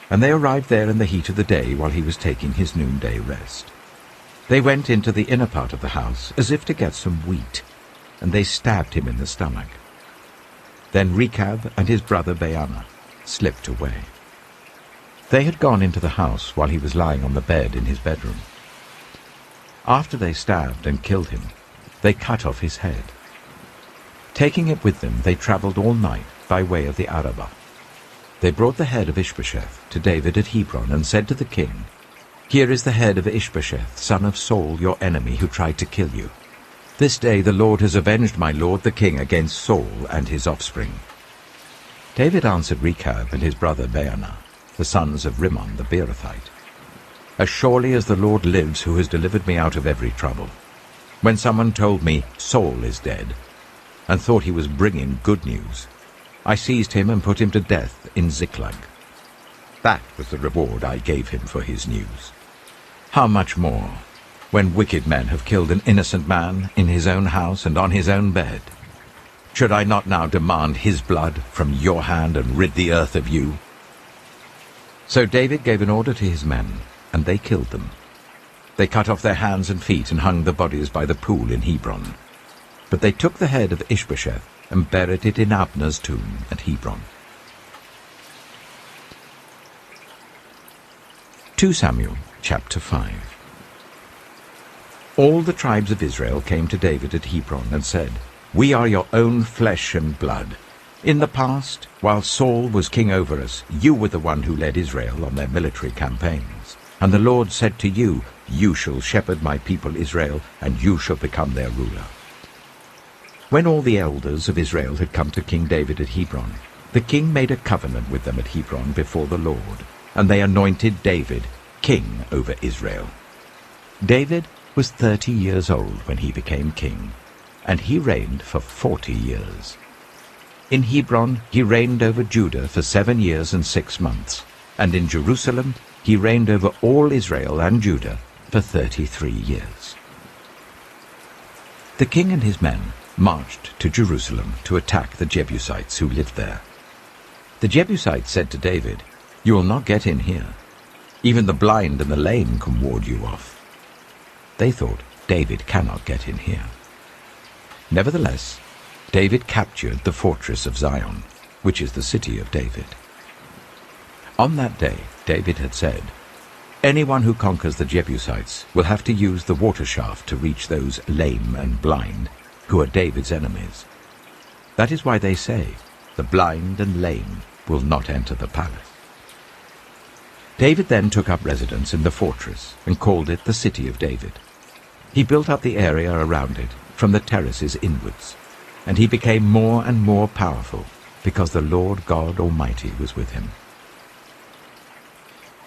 and they arrived there in the heat of the day while he was taking his noonday rest. They went into the inner part of the house as if to get some wheat, and they stabbed him in the stomach. Then Rechab and his brother Baanah slipped away. They had gone into the house while he was lying on the bed in his bedroom. After they stabbed and killed him, they cut off his head. Taking it with them, they traveled all night by way of the Arabah. They brought the head of Ishbosheth to David at Hebron and said to the king, "Here is the head of Ishbosheth, son of Saul, your enemy, who tried to kill you. This day the Lord has avenged my lord the king against Saul and his offspring." David answered Rechab and his brother Baanah, the sons of Rimmon the Beerothite, "As surely as the Lord lives, who has delivered me out of every trouble, when someone told me Saul is dead, and thought he was bringing good news, I seized him and put him to death in Ziklag. That was the reward I gave him for his news. How much more, when wicked men have killed an innocent man in his own house and on his own bed? Should I not now demand his blood from your hand and rid the earth of you?" So David gave an order to his men, and they killed them. They cut off their hands and feet and hung the bodies by the pool in Hebron. But they took the head of Ishbosheth and buried it in Abner's tomb at Hebron. 2 Samuel chapter 5. All the tribes of Israel came to David at Hebron and said, "We are your own flesh and blood. In the past, while Saul was king over us, you were the one who led Israel on their military campaigns. And the Lord said to you, 'You shall shepherd my people Israel, and you shall become their ruler.'" When all the elders of Israel had come to King David at Hebron, the king made a covenant with them at Hebron before the Lord, and they anointed David king over Israel. David was 30 years old when he became king, and he reigned for 40 years. In Hebron he reigned over Judah for 7 years and 6 months, and in Jerusalem he reigned over all Israel and Judah for 33 years. The king and his men marched to Jerusalem to attack the Jebusites who lived there. The Jebusites said to David, "You will not get in here. Even the blind and the lame can ward you off." They thought, "David cannot get in here." Nevertheless, David captured the fortress of Zion, which is the city of David. On that day, David had said, "Anyone who conquers the Jebusites will have to use the water shaft to reach those lame and blind, who are David's enemies. That is why they say, 'The blind and lame will not enter the palace.'" David then took up residence in the fortress and called it the City of David. He built up the area around it, from the terraces inwards, and he became more and more powerful, because the Lord God Almighty was with him.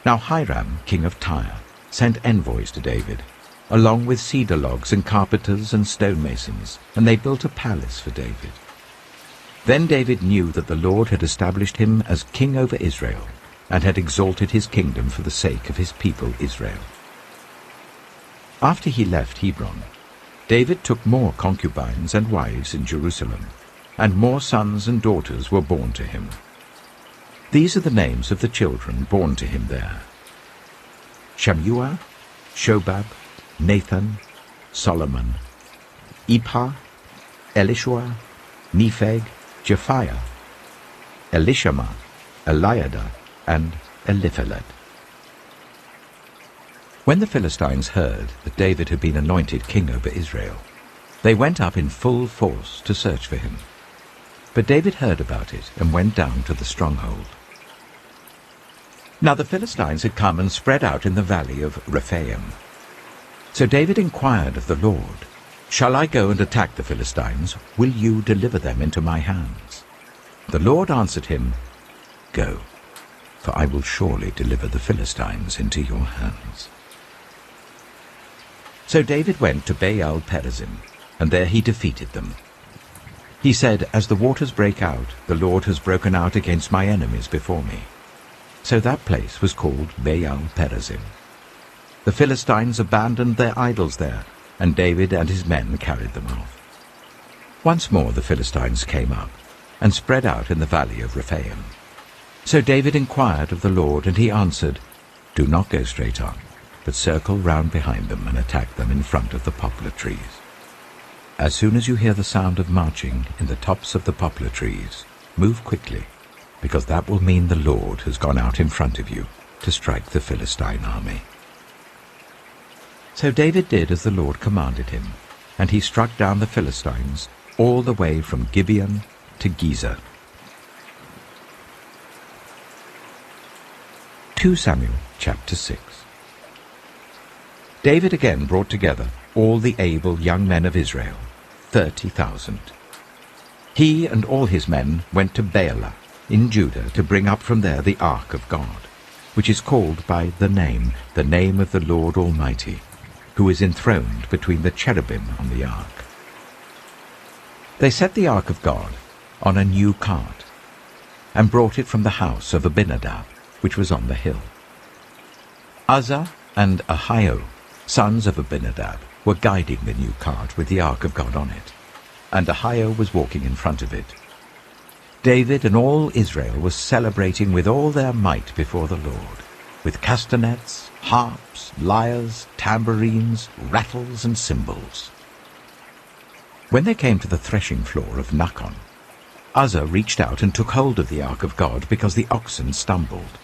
Now Hiram, king of Tyre, sent envoys to David, along with cedar logs and carpenters and stonemasons, and they built a palace for David. Then David knew that the Lord had established him as king over Israel, and had exalted his kingdom for the sake of his people Israel. After he left Hebron, David took more concubines and wives in Jerusalem, and more sons and daughters were born to him. These are the names of the children born to him there: Shammua, Shobab, Nathan, Solomon, Ibhar, Elishua, Nepheg, Japhiah, Elishama, Eliada, and Eliphelet. When the Philistines heard that David had been anointed king over Israel, they went up in full force to search for him. But David heard about it and went down to the stronghold. Now the Philistines had come and spread out in the valley of Rephaim. So David inquired of the Lord, "Shall I go and attack the Philistines? Will you deliver them into my hands?" The Lord answered him, "Go, for I will surely deliver the Philistines into your hands." So David went to Baal-perazim, and there he defeated them. He said, "As the waters break out, the Lord has broken out against my enemies before me." So that place was called Baal-perazim. The Philistines abandoned their idols there, and David and his men carried them off. Once more the Philistines came up, and spread out in the valley of Rephaim. So David inquired of the Lord, and he answered, "Do not go straight on, but circle round behind them and attack them in front of the poplar trees. As soon as you hear the sound of marching in the tops of the poplar trees, move quickly, because that will mean the Lord has gone out in front of you, to strike the Philistine army. So David did as the Lord commanded him, and he struck down the Philistines all the way from Gibeon to Gezer. 2 Samuel chapter 6. David again brought together all the able young men of Israel, 30,000. He and all his men went to Baalah in Judah to bring up from there the ark of God, which is called by the name of the Lord Almighty, who is enthroned between the cherubim on the ark. They set the ark of God on a new cart, and brought it from the house of Abinadab, which was on the hill. Uzzah and Ahio, sons of Abinadab, were guiding the new cart with the ark of God on it, and Ahio was walking in front of it. David and all Israel were celebrating with all their might before the Lord, with castanets, harps, lyres, tambourines, rattles, and cymbals. When they came to the threshing floor of Nakon, Uzzah reached out and took hold of the ark of God because the oxen stumbled.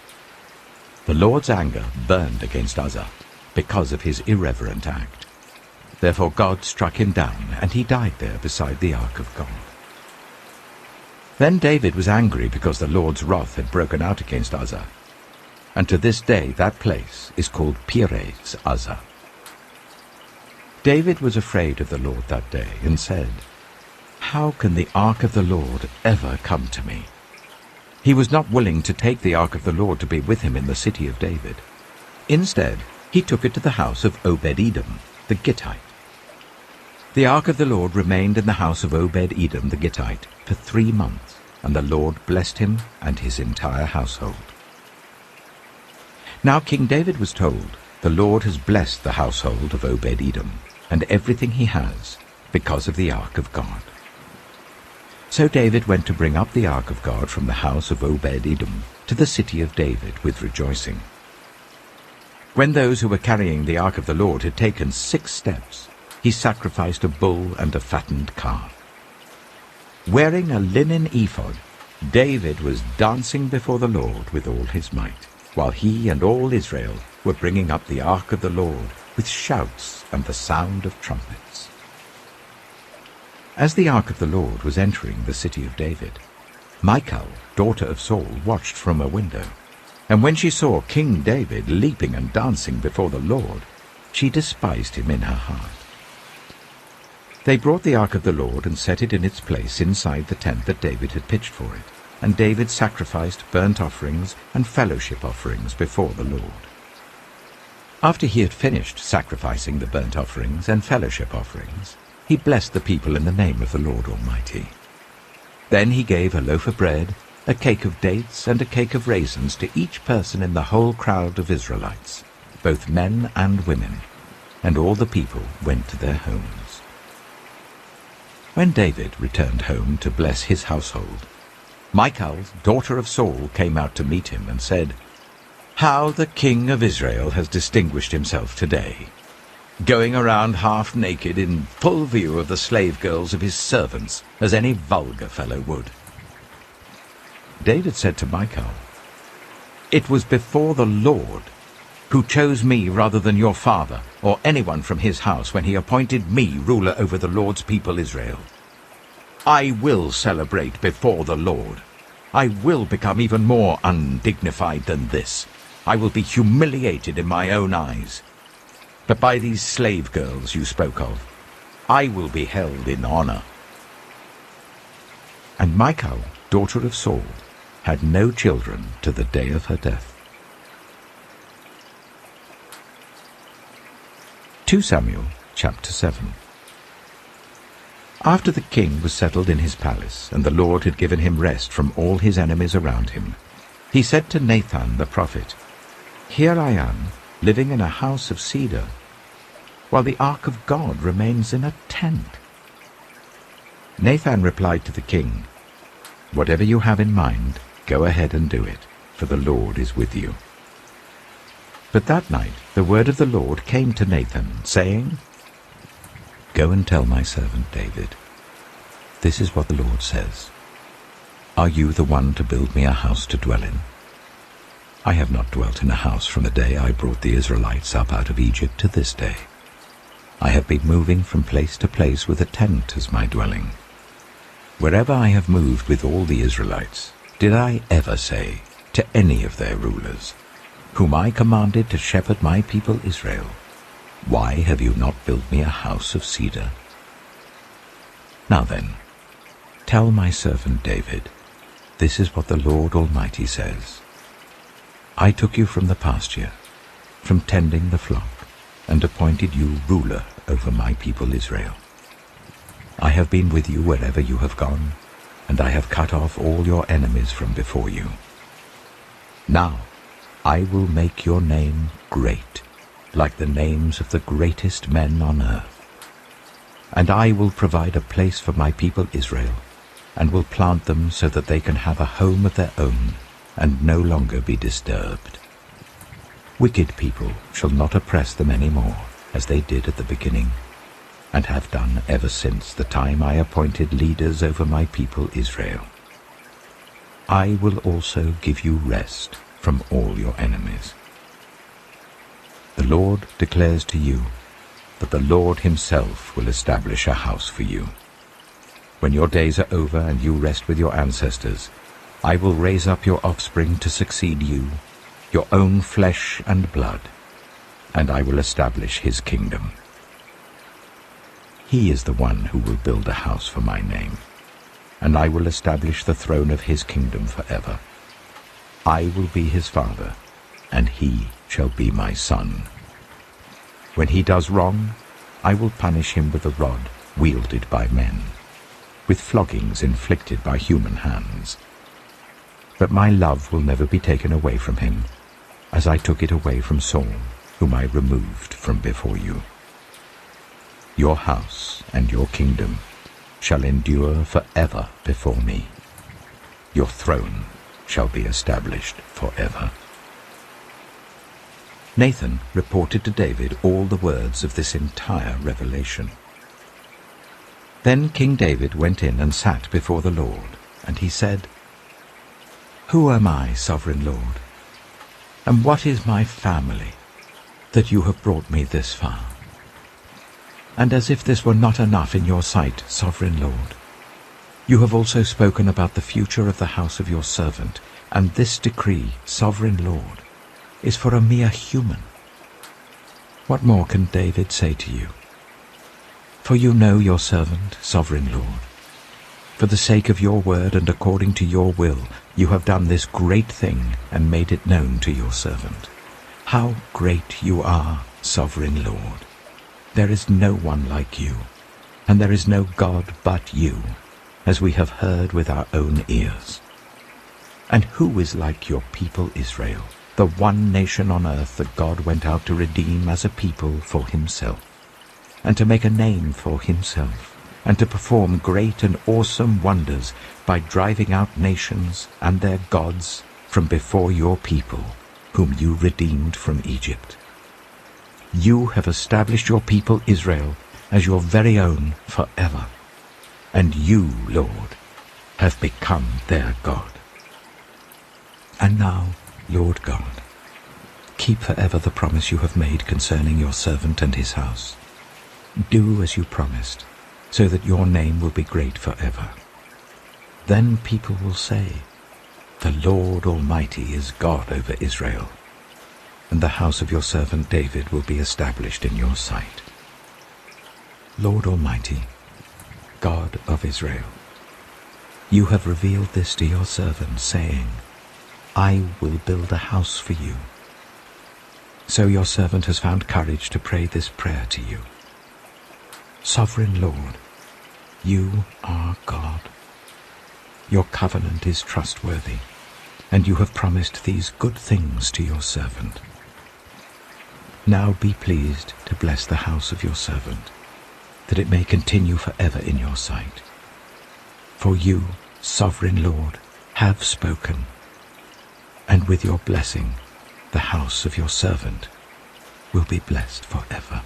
The Lord's anger burned against Uzzah because of his irreverent act. Therefore God struck him down, and he died there beside the ark of God. Then David was angry because the Lord's wrath had broken out against Uzzah, and to this day that place is called Perez Uzzah. David was afraid of the Lord that day, and said, "How can the ark of the Lord ever come to me?" He was not willing to take the ark of the Lord to be with him in the city of David. Instead, he took it to the house of Obed-Edom, the Gittite. The ark of the Lord remained in the house of Obed-Edom the Gittite for 3 months, and the Lord blessed him and his entire household. Now King David was told, "The Lord has blessed the household of Obed-Edom and everything he has because of the ark of God." So David went to bring up the ark of God from the house of Obed-Edom to the city of David with rejoicing. When those who were carrying the ark of the Lord had taken 6 steps, he sacrificed a bull and a fattened calf. Wearing a linen ephod, David was dancing before the Lord with all his might, while he and all Israel were bringing up the ark of the Lord with shouts and the sound of trumpets. As the ark of the Lord was entering the city of David, Michal, daughter of Saul, watched from a window, and when she saw King David leaping and dancing before the Lord, she despised him in her heart. They brought the ark of the Lord and set it in its place inside the tent that David had pitched for it, and David sacrificed burnt offerings and fellowship offerings before the Lord. After he had finished sacrificing the burnt offerings and fellowship offerings, he blessed the people in the name of the Lord Almighty. Then he gave a loaf of bread, a cake of dates, and a cake of raisins to each person in the whole crowd of Israelites, both men and women, and all the people went to their homes. When David returned home to bless his household, Michal, daughter of Saul, came out to meet him and said, "How the king of Israel has distinguished himself today, going around half naked in full view of the slave girls of his servants, as any vulgar fellow would." David said to Michal, "It was before the Lord, who chose me rather than your father or anyone from his house when he appointed me ruler over the Lord's people Israel. I will celebrate before the Lord. I will become even more undignified than this. I will be humiliated in my own eyes. But by these slave girls you spoke of, I will be held in honor." And Michal, daughter of Saul, had no children to the day of her death. 2 Samuel chapter 7. After the king was settled in his palace, and the Lord had given him rest from all his enemies around him, he said to Nathan the prophet, "Here I am, living in a house of cedar, while the ark of God remains in a tent." Nathan replied to the king, "Whatever you have in mind, go ahead and do it, for the Lord is with you." But that night the word of the Lord came to Nathan, saying, "Go and tell my servant David, this is what the Lord says. Are you the one to build me a house to dwell in? I have not dwelt in a house from the day I brought the Israelites up out of Egypt to this day. I have been moving from place to place with a tent as my dwelling. Wherever I have moved with all the Israelites, did I ever say to any of their rulers, whom I commanded to shepherd my people Israel, why have you not built me a house of cedar? Now then, tell my servant David, this is what the Lord Almighty says. I took you from the pasture, from tending the flock, and appointed you ruler over my people Israel. I have been with you wherever you have gone, and I have cut off all your enemies from before you. Now I will make your name great, like the names of the greatest men on earth. And I will provide a place for my people Israel, and will plant them so that they can have a home of their own, and no longer be disturbed. Wicked people shall not oppress them any more, as they did at the beginning, and have done ever since the time I appointed leaders over my people Israel. I will also give you rest from all your enemies. The Lord declares to you that the Lord himself will establish a house for you. When your days are over and you rest with your ancestors, I will raise up your offspring to succeed you, your own flesh and blood, and I will establish his kingdom. He is the one who will build a house for my name, and I will establish the throne of his kingdom forever. I will be his father, and he shall be my son. When he does wrong, I will punish him with a rod wielded by men, with floggings inflicted by human hands. But my love will never be taken away from him, as I took it away from Saul, whom I removed from before you. Your house and your kingdom shall endure forever before me. Your throne shall be established forever. Nathan reported to David all the words of this entire revelation. Then King David went in and sat before the Lord, and he said, Who am I, sovereign Lord? And what is my family, that you have brought me this far? And as if this were not enough in your sight, sovereign Lord, you have also spoken about the future of the house of your servant, and this decree, sovereign Lord, is for a mere human. What more can David say to you? For you know your servant, sovereign Lord. For the sake of your word and according to your will, you have done this great thing and made it known to your servant. How great you are, sovereign Lord! There is no one like you, and there is no God but you, as we have heard with our own ears. And who is like your people Israel, the one nation on earth that God went out to redeem as a people for himself, and to make a name for himself, and to perform great and awesome wonders by driving out nations and their gods from before your people, whom you redeemed from Egypt? You have established your people Israel as your very own forever, and you, Lord, have become their God. And now, Lord God, keep forever the promise you have made concerning your servant and his house. Do as you promised, so that your name will be great forever. Then people will say, The Lord Almighty is God over Israel, and the house of your servant David will be established in your sight. Lord Almighty, God of Israel, you have revealed this to your servant, saying, I will build a house for you. So your servant has found courage to pray this prayer to you. Sovereign Lord, you are God. Your covenant is trustworthy, and you have promised these good things to your servant. Now be pleased to bless the house of your servant, that it may continue forever in your sight. For you, sovereign Lord, have spoken, and with your blessing the house of your servant will be blessed forever.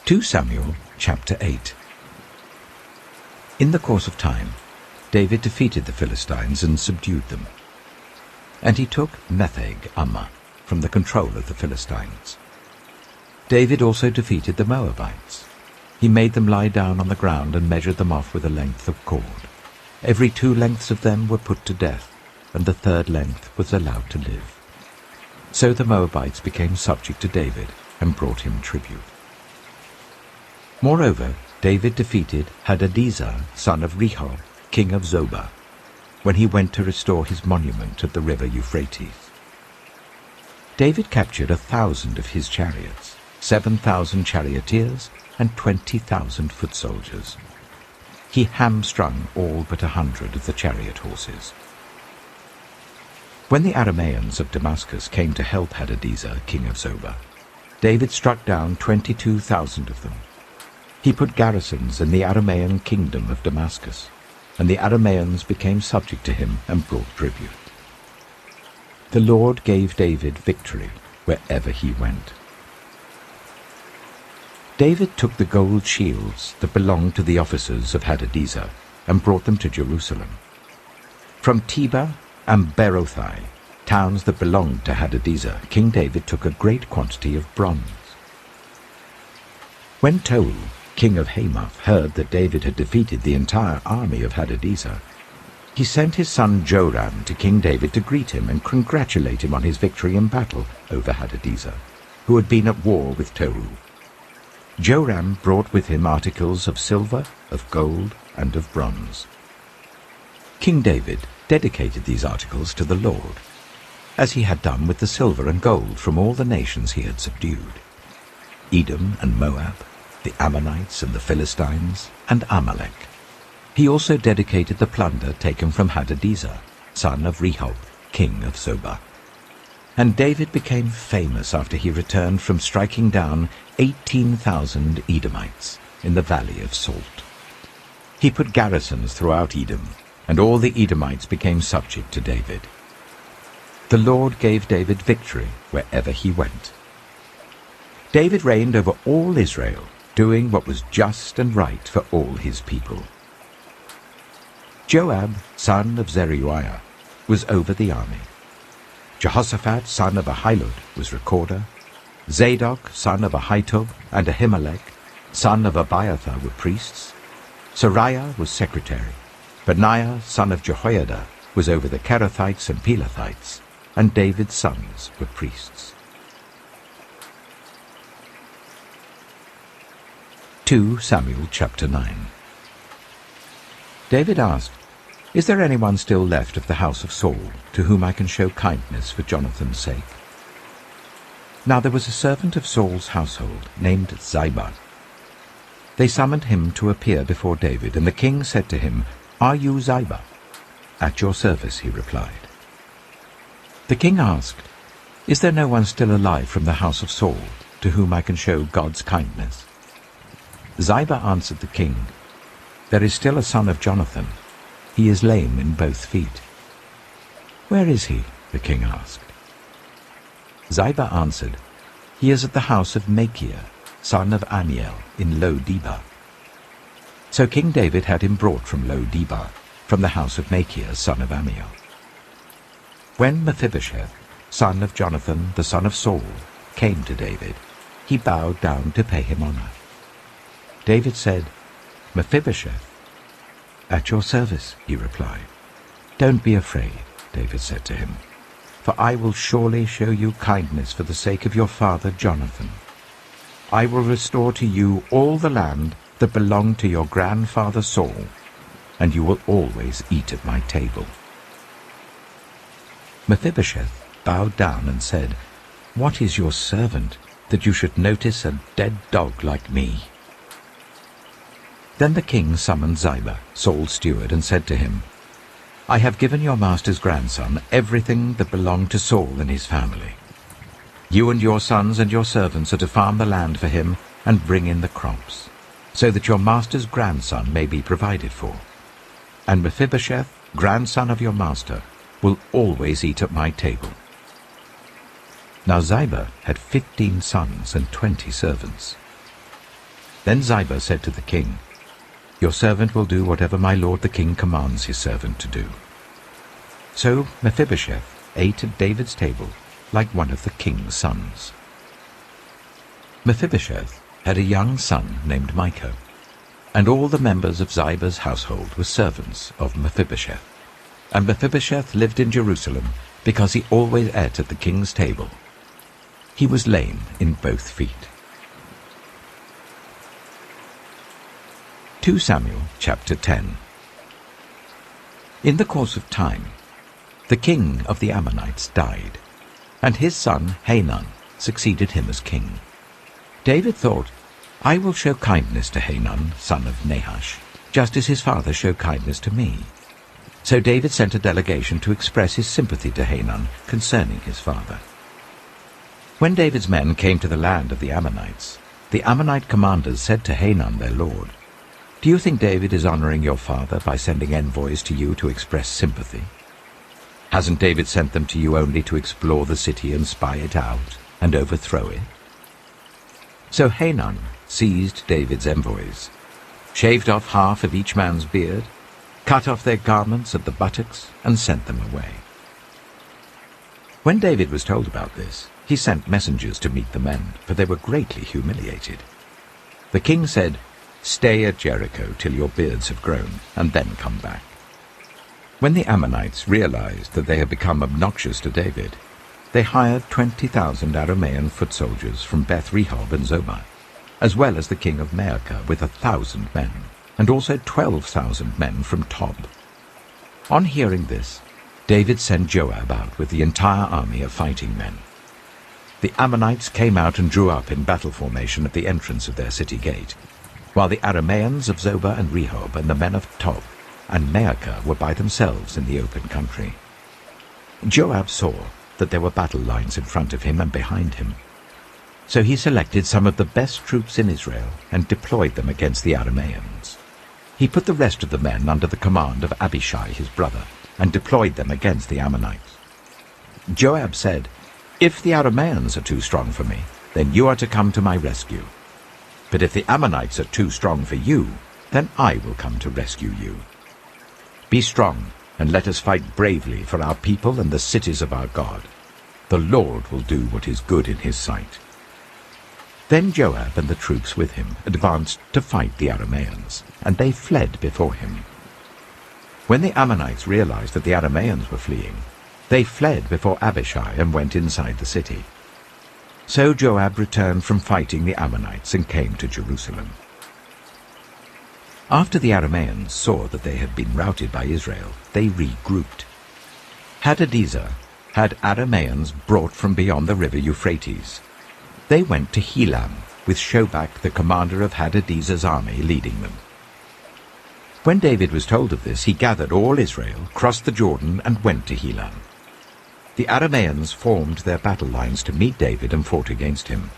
2 Samuel chapter 8. In the course of time, David defeated the Philistines and subdued them. And he took Metheg-Ammah from the control of the Philistines. David also defeated the Moabites. He made them lie down on the ground and measured them off with a length of cord. Every 2 lengths of them were put to death, and the 3rd length was allowed to live. So the Moabites became subject to David and brought him tribute. Moreover, David defeated Hadadezer, son of Rehob, king of Zobah, when he went to restore his monument at the river Euphrates. David captured 1,000 of his chariots, 7,000 charioteers, and 20,000 foot soldiers. He hamstrung all but 100 of the chariot horses. When the Arameans of Damascus came to help Hadadezer, king of Zobah, David struck down 22,000 of them. He put garrisons in the Aramean kingdom of Damascus, and the Arameans became subject to him and brought tribute. The Lord gave David victory wherever he went. David took the gold shields that belonged to the officers of Hadadezer and brought them to Jerusalem. From Tebah and Berothai, towns that belonged to Hadadezer, King David took a great quantity of bronze. When Tou, king of Hamath, heard that David had defeated the entire army of Hadadezer, he sent his son Joram to King David to greet him and congratulate him on his victory in battle over Hadadezer, who had been at war with Tou. Joram brought with him articles of silver, of gold, and of bronze. King David dedicated these articles to the Lord, as he had done with the silver and gold from all the nations he had subdued: Edom and Moab, the Ammonites and the Philistines, and Amalek. He also dedicated the plunder taken from Hadadezer, son of Rehob, king of Zobah. And David became famous after he returned from striking down 18,000 Edomites in the Valley of Salt. He put garrisons throughout Edom, and all the Edomites became subject to David. The Lord gave David victory wherever he went. David reigned over all Israel, doing what was just and right for all his people. Joab, son of Zeruiah, was over the army. Jehoshaphat, son of Ahilud, was recorder. Zadok, son of Ahitub, and Ahimelech, son of Abiathar, were priests. Sariah was secretary. Benaiah, son of Jehoiada, was over the Kerethites and Pelethites, and David's sons were priests. 2 Samuel chapter 9. David asked, "Is there anyone still left of the house of Saul, to whom I can show kindness for Jonathan's sake?" Now there was a servant of Saul's household named Ziba. They summoned him to appear before David, and the king said to him, "Are you Ziba?" "At your service," he replied. The king asked, "Is there no one still alive from the house of Saul, to whom I can show God's kindness?" Ziba answered the king, "There is still a son of Jonathan. He is lame in both feet." "Where is he?" the king asked. Ziba answered, "He is at the house of Machir, son of Amiel, in Lo-Debar." So King David had him brought from Lo-Debar, from the house of Machir, son of Amiel. When Mephibosheth, son of Jonathan, the son of Saul, came to David, he bowed down to pay him honor. David said, "Mephibosheth." "At your service," he replied. "Don't be afraid," David said to him, "for I will surely show you kindness for the sake of your father Jonathan. I will restore to you all the land that belonged to your grandfather Saul, and you will always eat at my table." Mephibosheth bowed down and said, "What is your servant, that you should notice a dead dog like me?" Then the king summoned Ziba, Saul's steward, and said to him, "I have given your master's grandson everything that belonged to Saul and his family. You and your sons and your servants are to farm the land for him and bring in the crops, so that your master's grandson may be provided for. And Mephibosheth, grandson of your master, will always eat at my table." Now Ziba had 15 sons and 20 servants. Then Ziba said to the king, Your servant will do whatever my lord the king commands his servant to do." So Mephibosheth ate at David's table like one of the king's sons. Mephibosheth had a young son named Micah, and all the members of Ziba's household were servants of Mephibosheth. And Mephibosheth lived in Jerusalem because he always ate at the king's table. He was lame in both feet. 2 Samuel chapter 10. In the course of time, the king of the Ammonites died, and his son Hanun succeeded him as king. David thought, "I will show kindness to Hanun, son of Nahash, just as his father showed kindness to me." So David sent a delegation to express his sympathy to Hanun concerning his father. When David's men came to the land of the Ammonite commanders said to Hanun their lord, "Do you think David is honoring your father by sending envoys to you to express sympathy? Hasn't David sent them to you only to explore the city and spy it out and overthrow it?" So Hanun seized David's envoys, shaved off half of each man's beard, cut off their garments at the buttocks, and sent them away. When David was told about this, he sent messengers to meet the men, for they were greatly humiliated. The king said, "Stay at Jericho till your beards have grown, and then come back." When the Ammonites realized that they had become obnoxious to David, they hired 20,000 Aramean foot soldiers from Beth-rehob and Zobah, as well as the king of Maacah with 1,000 men, and also 12,000 men from Tob. On hearing this, David sent Joab out with the entire army of fighting men. The Ammonites came out and drew up in battle formation at the entrance of their city gate, while the Arameans of Zobah and Rehob and the men of Tob and Maacah were by themselves in the open country. Joab saw that there were battle lines in front of him and behind him. So he selected some of the best troops in Israel and deployed them against the Arameans. He put the rest of the men under the command of Abishai his brother and deployed them against the Ammonites. Joab said, "If the Arameans are too strong for me, then you are to come to my rescue. But if the Ammonites are too strong for you, then I will come to rescue you. Be strong, and let us fight bravely for our people and the cities of our God. The Lord will do what is good in his sight." Then Joab and the troops with him advanced to fight the Arameans, and they fled before him. When the Ammonites realized that the Arameans were fleeing, they fled before Abishai and went inside the city. So Joab returned from fighting the Ammonites and came to Jerusalem. After the Arameans saw that they had been routed by Israel, they regrouped. Hadadezer had Arameans brought from beyond the river Euphrates. They went to Helam, with Shobach, the commander of Hadadezer's army, leading them. When David was told of this, he gathered all Israel, crossed the Jordan, and went to Helam. The Arameans formed their battle lines to meet David and fought against him.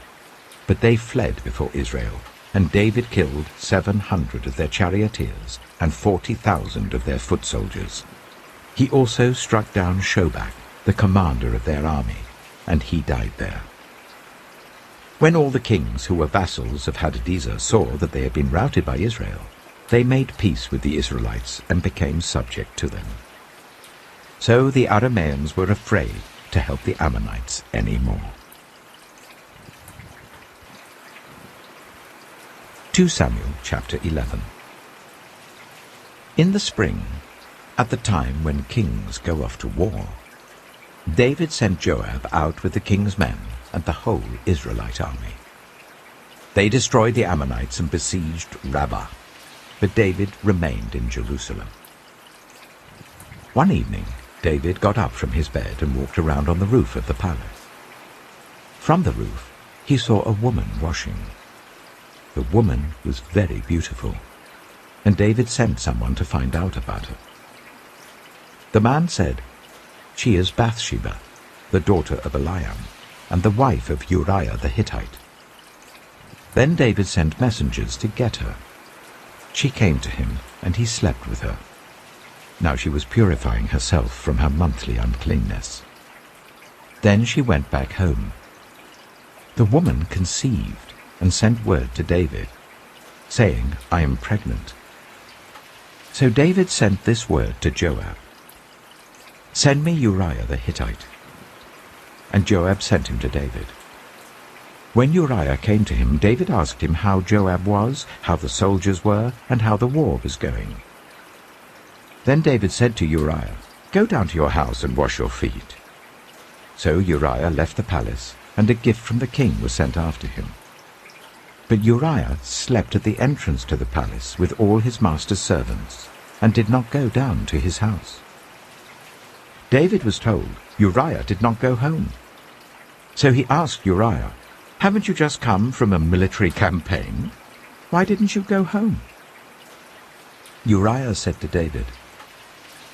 But they fled before Israel, and David killed 700 of their charioteers and 40,000 of their foot soldiers. He also struck down Shobach, the commander of their army, and he died there. When all the kings who were vassals of Hadadezer saw that they had been routed by Israel, they made peace with the Israelites and became subject to them. So the Arameans were afraid to help the Ammonites any more. 2 Samuel chapter 11. In the spring, at the time when kings go off to war, David sent Joab out with the king's men and the whole Israelite army. They destroyed the Ammonites and besieged Rabbah, but David remained in Jerusalem. One evening, David got up from his bed and walked around on the roof of the palace. From the roof, he saw a woman washing. The woman was very beautiful, and David sent someone to find out about her. The man said, "She is Bathsheba, the daughter of Eliam, and the wife of Uriah the Hittite." Then David sent messengers to get her. She came to him, and he slept with her. Now she was purifying herself from her monthly uncleanness. Then she went back home. The woman conceived and sent word to David, saying, "I am pregnant." So David sent this word to Joab, "Send me Uriah the Hittite." And Joab sent him to David. When Uriah came to him, David asked him how Joab was, how the soldiers were, and how the war was going. Then David said to Uriah, "Go down to your house and wash your feet." So Uriah left the palace, and a gift from the king was sent after him. But Uriah slept at the entrance to the palace with all his master's servants, and did not go down to his house. David was told Uriah did not go home. So he asked Uriah, "Haven't you just come from a military campaign? Why didn't you go home?" Uriah said to David,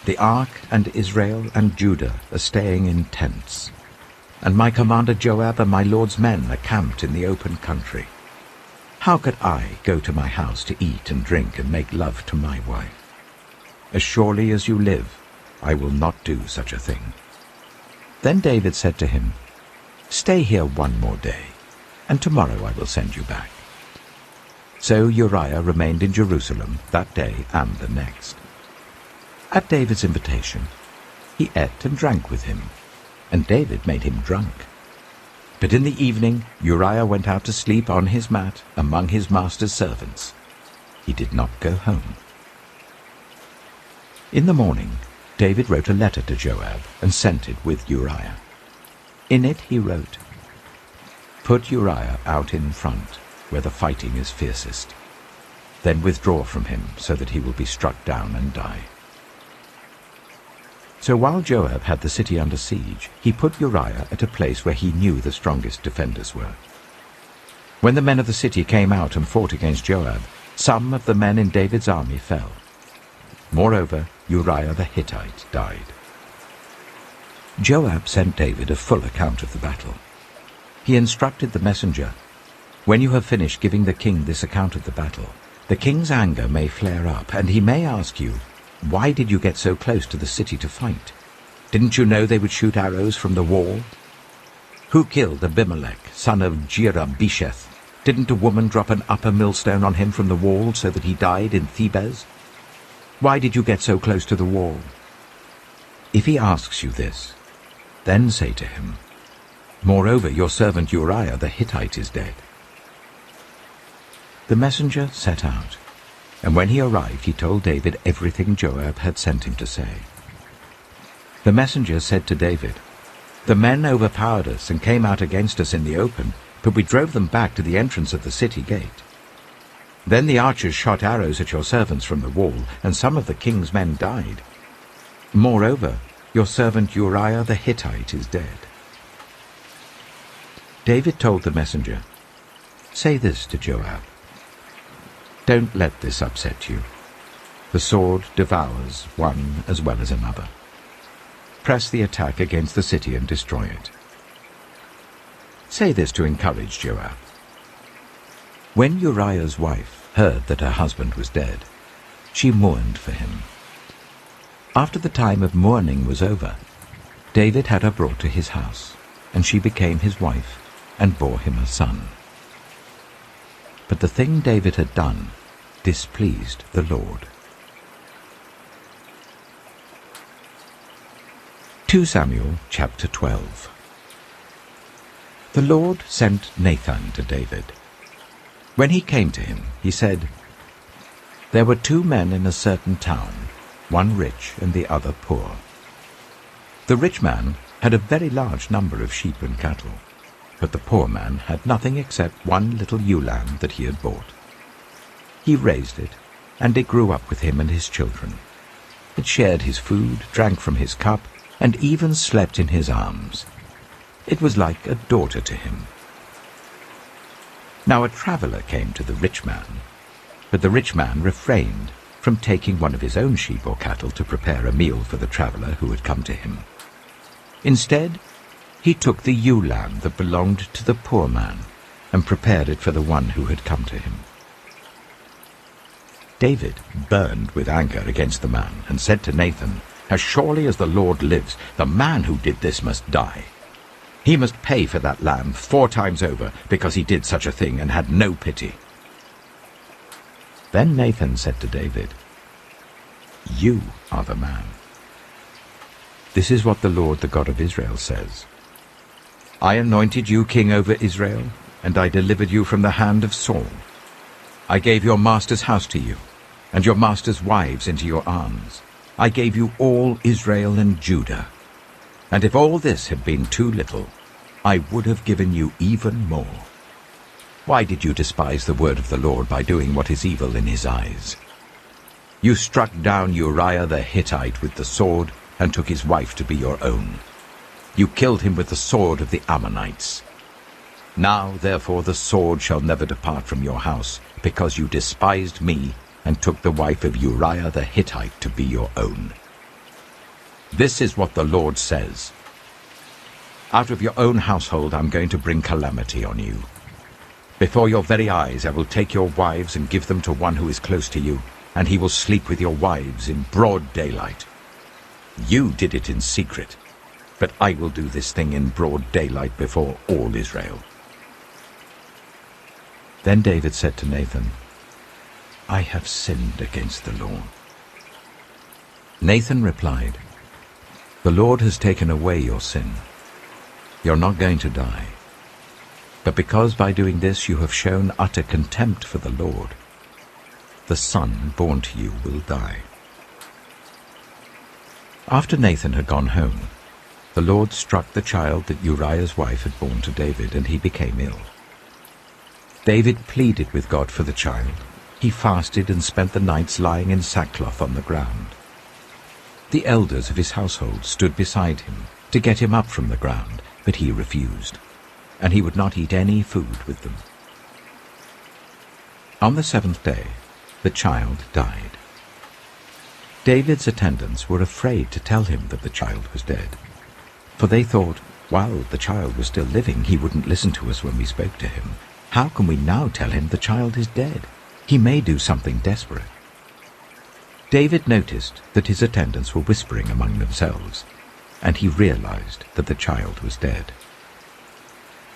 "The ark and Israel and Judah are staying in tents, and my commander Joab and my lord's men are camped in the open country. How could I go to my house to eat and drink and make love to my wife? As surely as you live, I will not do such a thing." Then David said to him, "Stay here one more day, and tomorrow I will send you back." So Uriah remained in Jerusalem that day and the next. At David's invitation, he ate and drank with him, and David made him drunk. But in the evening Uriah went out to sleep on his mat among his master's servants. He did not go home. In the morning David wrote a letter to Joab and sent it with Uriah. In it he wrote, "Put Uriah out in front, where the fighting is fiercest. Then withdraw from him, so that he will be struck down and die." So while Joab had the city under siege, he put Uriah at a place where he knew the strongest defenders were. When the men of the city came out and fought against Joab, some of the men in David's army fell. Moreover, Uriah the Hittite died. Joab sent David a full account of the battle. He instructed the messenger, "When you have finished giving the king this account of the battle, the king's anger may flare up, and he may ask you, 'Why did you get so close to the city to fight? Didn't you know they would shoot arrows from the wall? Who killed Abimelech, son of Jerubesheth? Didn't a woman drop an upper millstone on him from the wall so that he died in Thebez? Why did you get so close to the wall?' If he asks you this, then say to him, 'Moreover, your servant Uriah the Hittite is dead.'" The messenger set out, and when he arrived he told David everything Joab had sent him to say. The messenger said to David, "The men overpowered us and came out against us in the open, but we drove them back to the entrance of the city gate. Then the archers shot arrows at your servants from the wall, and some of the king's men died. Moreover, your servant Uriah the Hittite is dead." David told the messenger, "Say this to Joab. Don't let this upset you. The sword devours one as well as another. Press the attack against the city and destroy it." Say this to encourage Joab. When Uriah's wife heard that her husband was dead, she mourned for him. After the time of mourning was over, David had her brought to his house, and she became his wife and bore him a son. But the thing David had done displeased the Lord. 2 Samuel chapter 12. The Lord sent Nathan to David. When he came to him, he said, "There were 2 men in a certain town, one rich and the other poor. The rich man had a very large number of sheep and cattle, but the poor man had nothing except one little ewe lamb that he had bought. He raised it, and it grew up with him and his children. It shared his food, drank from his cup, and even slept in his arms. It was like a daughter to him. Now a traveler came to the rich man, but the rich man refrained from taking one of his own sheep or cattle to prepare a meal for the traveler who had come to him. Instead, he took the ewe lamb that belonged to the poor man and prepared it for the one who had come to him. David burned with anger against the man and said to Nathan, "As surely as the Lord lives, the man who did this must die. He must pay for that lamb 4 times over because he did such a thing and had no pity." Then Nathan said to David, You are the man. This is what the Lord, the God of Israel, says. I anointed you king over Israel, and I delivered you from the hand of Saul. I gave your master's house to you, and your master's wives into your arms. I gave you all Israel and Judah. And if all this had been too little, I would have given you even more. Why did you despise the word of the Lord by doing what is evil in his eyes? You struck down Uriah the Hittite with the sword and took his wife to be your own. You killed him with the sword of the Ammonites. Now, therefore, the sword shall never depart from your house, because you despised me and took the wife of Uriah the Hittite to be your own. This is what the Lord says. Out of your own household I'm going to bring calamity on you. Before your very eyes I will take your wives and give them to one who is close to you, and he will sleep with your wives in broad daylight. You did it in secret, but I will do this thing in broad daylight before all Israel. Then David said to Nathan, I have sinned against the Lord. Nathan replied, The Lord has taken away your sin. You're not going to die. But because by doing this you have shown utter contempt for the Lord, the son born to you will die. After Nathan had gone home, the Lord struck the child that Uriah's wife had borne to David, and he became ill. David pleaded with God for the child. He fasted and spent the nights lying in sackcloth on the ground. The elders of his household stood beside him to get him up from the ground, but he refused, and he would not eat any food with them. On the seventh day, the child died. David's attendants were afraid to tell him that the child was dead, for they thought, while the child was still living, he wouldn't listen to us when we spoke to him. How can we now tell him the child is dead? He may do something desperate. David noticed that his attendants were whispering among themselves, and he realized that the child was dead.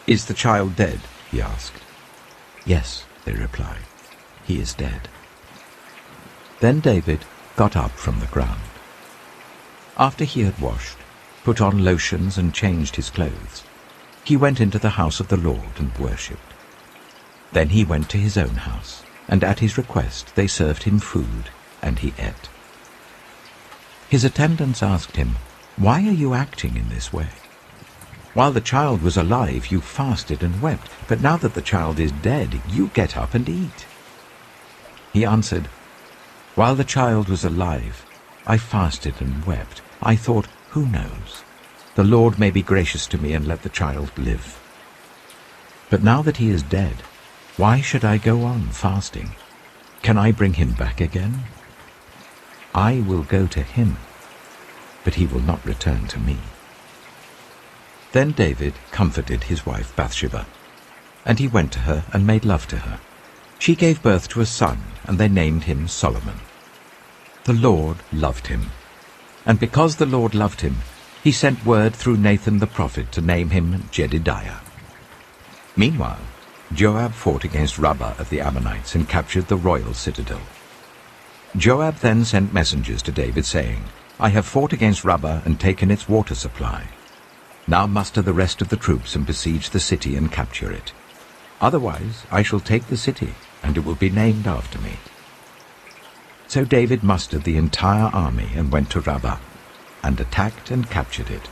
Is the child dead? He asked. Yes, they replied. He is dead. Then David got up from the ground. After he had washed, put on lotions and changed his clothes, he went into the house of the Lord and worshipped. Then he went to his own house, and at his request they served him food, and he ate. His attendants asked him, Why are you acting in this way? While the child was alive, you fasted and wept, but now that the child is dead, you get up and eat. He answered, While the child was alive, I fasted and wept. I thought, who knows? The Lord may be gracious to me and let the child live. But now that he is dead, why should I go on fasting? Can I bring him back again? I will go to him, but he will not return to me. Then David comforted his wife Bathsheba, and he went to her and made love to her. She gave birth to a son, and they named him Solomon. The Lord loved him, and because the Lord loved him, he sent word through Nathan the prophet to name him Jedidiah. Meanwhile, Joab fought against Rabbah of the Ammonites and captured the royal citadel. Joab then sent messengers to David, saying, I have fought against Rabbah and taken its water supply. Now muster the rest of the troops and besiege the city and capture it. Otherwise I shall take the city, and it will be named after me. So David mustered the entire army and went to Rabbah, and attacked and captured it.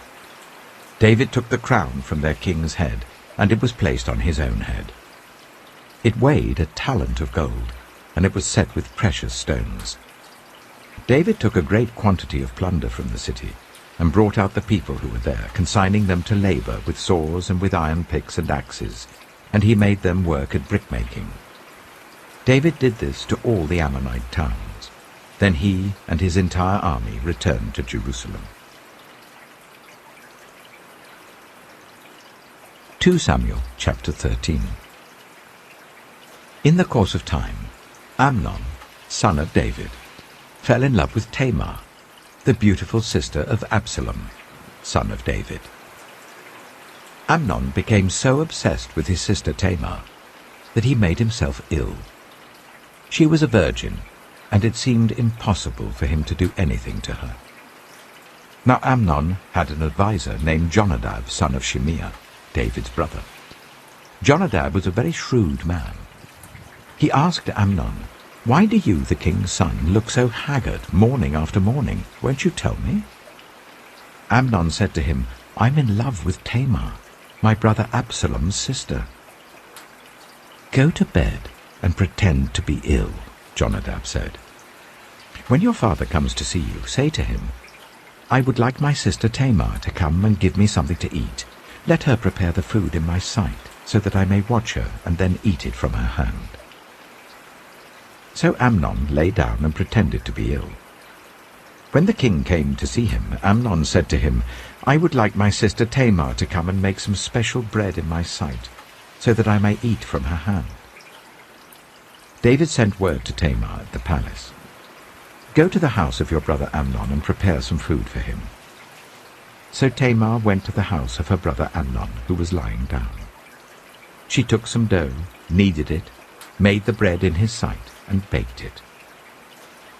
David took the crown from their king's head, and it was placed on his own head. It weighed 1 talent of gold, and it was set with precious stones. David took a great quantity of plunder from the city, and brought out the people who were there, consigning them to labor with saws and with iron picks and axes, and he made them work at brickmaking. David did this to all the Ammonite towns. Then he and his entire army returned to Jerusalem. 2 Samuel chapter 13. In the course of time, Amnon, son of David, fell in love with Tamar, the beautiful sister of Absalom, son of David. Amnon became so obsessed with his sister Tamar that he made himself ill. She was a virgin, and it seemed impossible for him to do anything to her. Now Amnon had an adviser named Jonadab, son of Shimeah, David's brother. Jonadab was a very shrewd man. He asked Amnon, "Why do you, the king's son, look so haggard morning after morning? Won't you tell me?" Amnon said to him, "I'm in love with Tamar, my brother Absalom's sister." "Go to bed and pretend to be ill," Jonadab said. "When your father comes to see you, say to him, 'I would like my sister Tamar to come and give me something to eat. Let her prepare the food in my sight, so that I may watch her and then eat it from her hand.'" So Amnon lay down and pretended to be ill. When the king came to see him, Amnon said to him, "I would like my sister Tamar to come and make some special bread in my sight, so that I may eat from her hand." David sent word to Tamar at the palace, "Go to the house of your brother Amnon and prepare some food for him." So Tamar went to the house of her brother Amnon, who was lying down. She took some dough, kneaded it, made the bread in his sight, and baked it.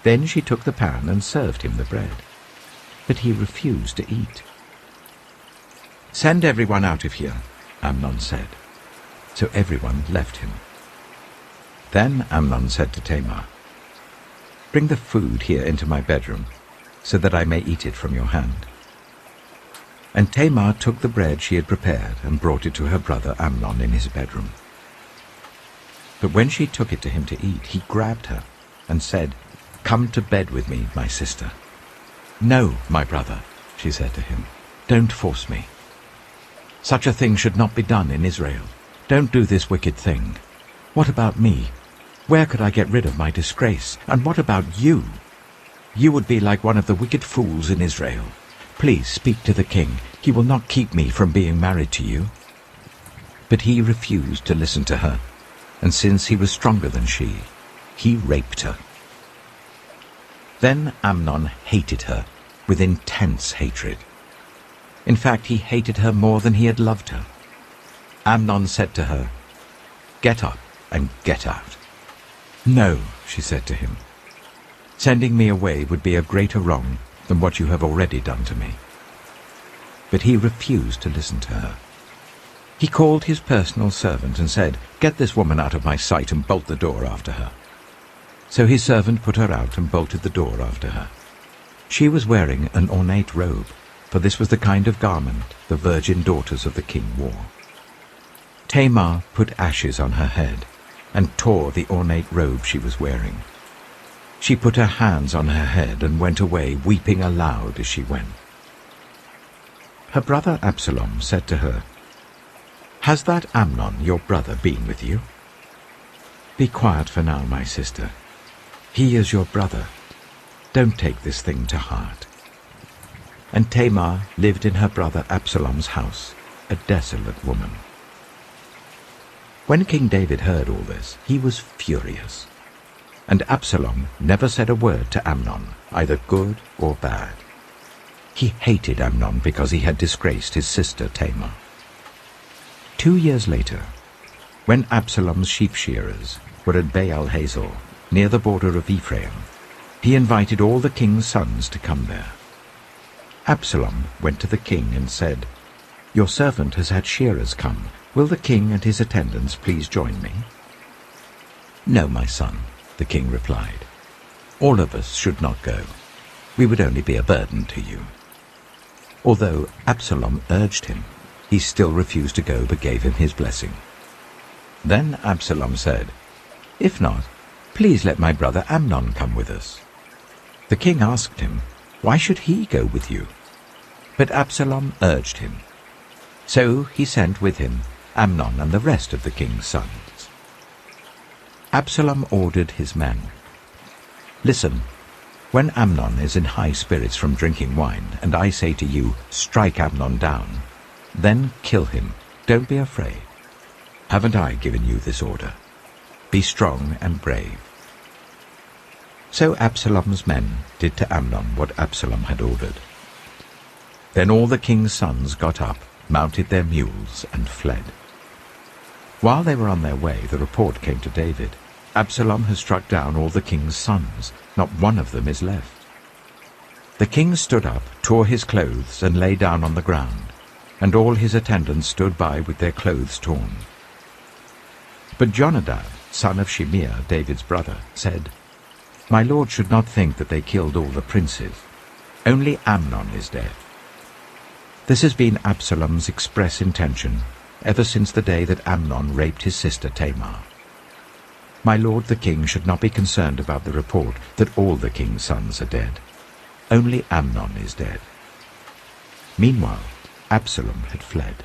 Then she took the pan and served him the bread, but he refused to eat. "Send everyone out of here," Amnon said. So everyone left him. Then Amnon said to Tamar, "Bring the food here into my bedroom, so that I may eat it from your hand." And Tamar took the bread she had prepared and brought it to her brother Amnon in his bedroom. But when she took it to him to eat, he grabbed her and said, "Come to bed with me, my sister." "No, my brother," she said to him, "don't force me. Such a thing should not be done in Israel. Don't do this wicked thing. What about me? Where could I get rid of my disgrace? And what about you? You would be like one of the wicked fools in Israel. Please speak to the king. He will not keep me from being married to you." But he refused to listen to her, and since he was stronger than she, he raped her. Then Amnon hated her with intense hatred. In fact, he hated her more than he had loved her. Amnon said to her, "Get up and get out." "No," she said to him. "Sending me away would be a greater wrong than what you have already done to me." But he refused to listen to her. He called his personal servant and said, "Get this woman out of my sight and bolt the door after her." So his servant put her out and bolted the door after her. She was wearing an ornate robe, for this was the kind of garment the virgin daughters of the king wore. Tamar put ashes on her head and tore the ornate robe she was wearing. She put her hands on her head and went away, weeping aloud as she went. Her brother Absalom said to her, "Has that Amnon, your brother, been with you?" "Be quiet for now, my sister. He is your brother. Don't take this thing to heart." And Tamar lived in her brother Absalom's house, a desolate woman. When King David heard all this, he was furious. And Absalom never said a word to Amnon, either good or bad. He hated Amnon because he had disgraced his sister Tamar. 2 years later, when Absalom's sheep shearers were at Baal Hazor, near the border of Ephraim, he invited all the king's sons to come there. Absalom went to the king and said, "Your servant has had shearers come. Will the king and his attendants please join me?" "No, my son," the king replied. "All of us should not go. We would only be a burden to you." Although Absalom urged him, he still refused to go but gave him his blessing. Then Absalom said, "If not, please let my brother Amnon come with us." The king asked him, "Why should he go with you?" But Absalom urged him. So he sent with him Amnon and the rest of the king's sons. Absalom ordered his men, "Listen, when Amnon is in high spirits from drinking wine, and I say to you, 'Strike Amnon down,' then kill him. Don't be afraid. Haven't I given you this order? Be strong and brave." So Absalom's men did to Amnon what Absalom had ordered. Then all the king's sons got up, mounted their mules, and fled. While they were on their way, the report came to David, Absalom has struck down all the king's sons. Not one of them is left." The king stood up, tore his clothes, and lay down on the ground, and all his attendants stood by with their clothes torn. But Jonadab, son of Shimeah, David's brother, said, "My lord should not think that they killed all the princes. Only Amnon is dead." This has been Absalom's express intention ever since the day that Amnon raped his sister Tamar. My lord the king should not be concerned about the report that all the king's sons are dead. Only Amnon is dead. Meanwhile, Absalom had fled.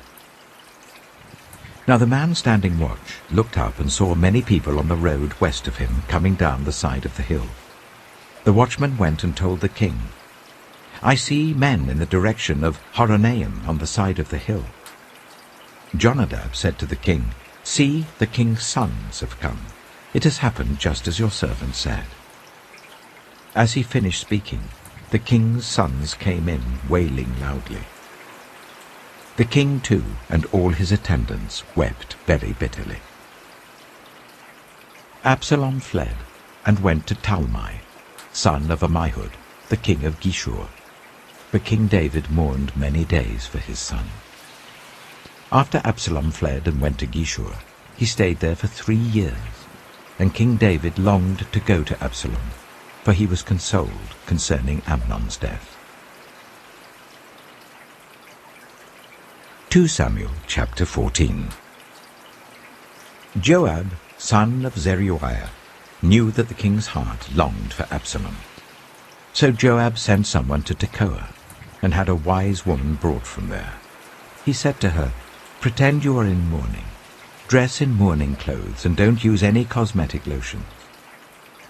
Now the man standing watch looked up and saw many people on the road west of him coming down the side of the hill. The watchman went and told the king, "I see men in the direction of Horonaim on the side of the hill." Jonadab said to the king, "See, the king's sons have come. It has happened just as your servant said." As he finished speaking, the king's sons came in, wailing loudly. The king too, and all his attendants, wept very bitterly. Absalom fled, and went to Talmai, son of Ammihud, the king of Geshur. But King David mourned many days for his son. After Absalom fled and went to Geshur, he stayed there for 3 years, and King David longed to go to Absalom, for he was consoled concerning Amnon's death. 2 Samuel chapter 14. Joab, son of Zeruiah, knew that the king's heart longed for Absalom. So Joab sent someone to Tekoa, and had a wise woman brought from there. He said to her, "Pretend you are in mourning. Dress in mourning clothes, and don't use any cosmetic lotions.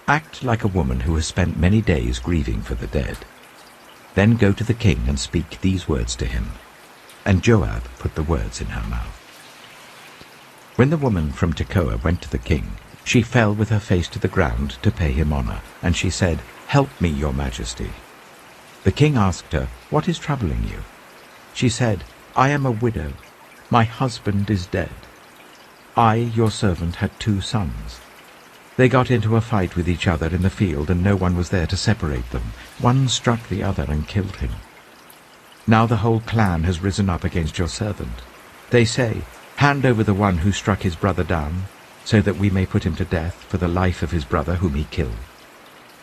Act like a woman who has spent many days grieving for the dead. Then go to the king and speak these words to him." And Joab put the words in her mouth. When the woman from Tekoa went to the king, she fell with her face to the ground to pay him honor, and she said, "Help me, your majesty." The king asked her, "What is troubling you?" She said, "I am a widow. My husband is dead. I, your servant, had 2 sons. They got into a fight with each other in the field, and no one was there to separate them. One struck the other and killed him. Now the whole clan has risen up against your servant. They say, 'Hand over the one who struck his brother down, so that we may put him to death for the life of his brother whom he killed.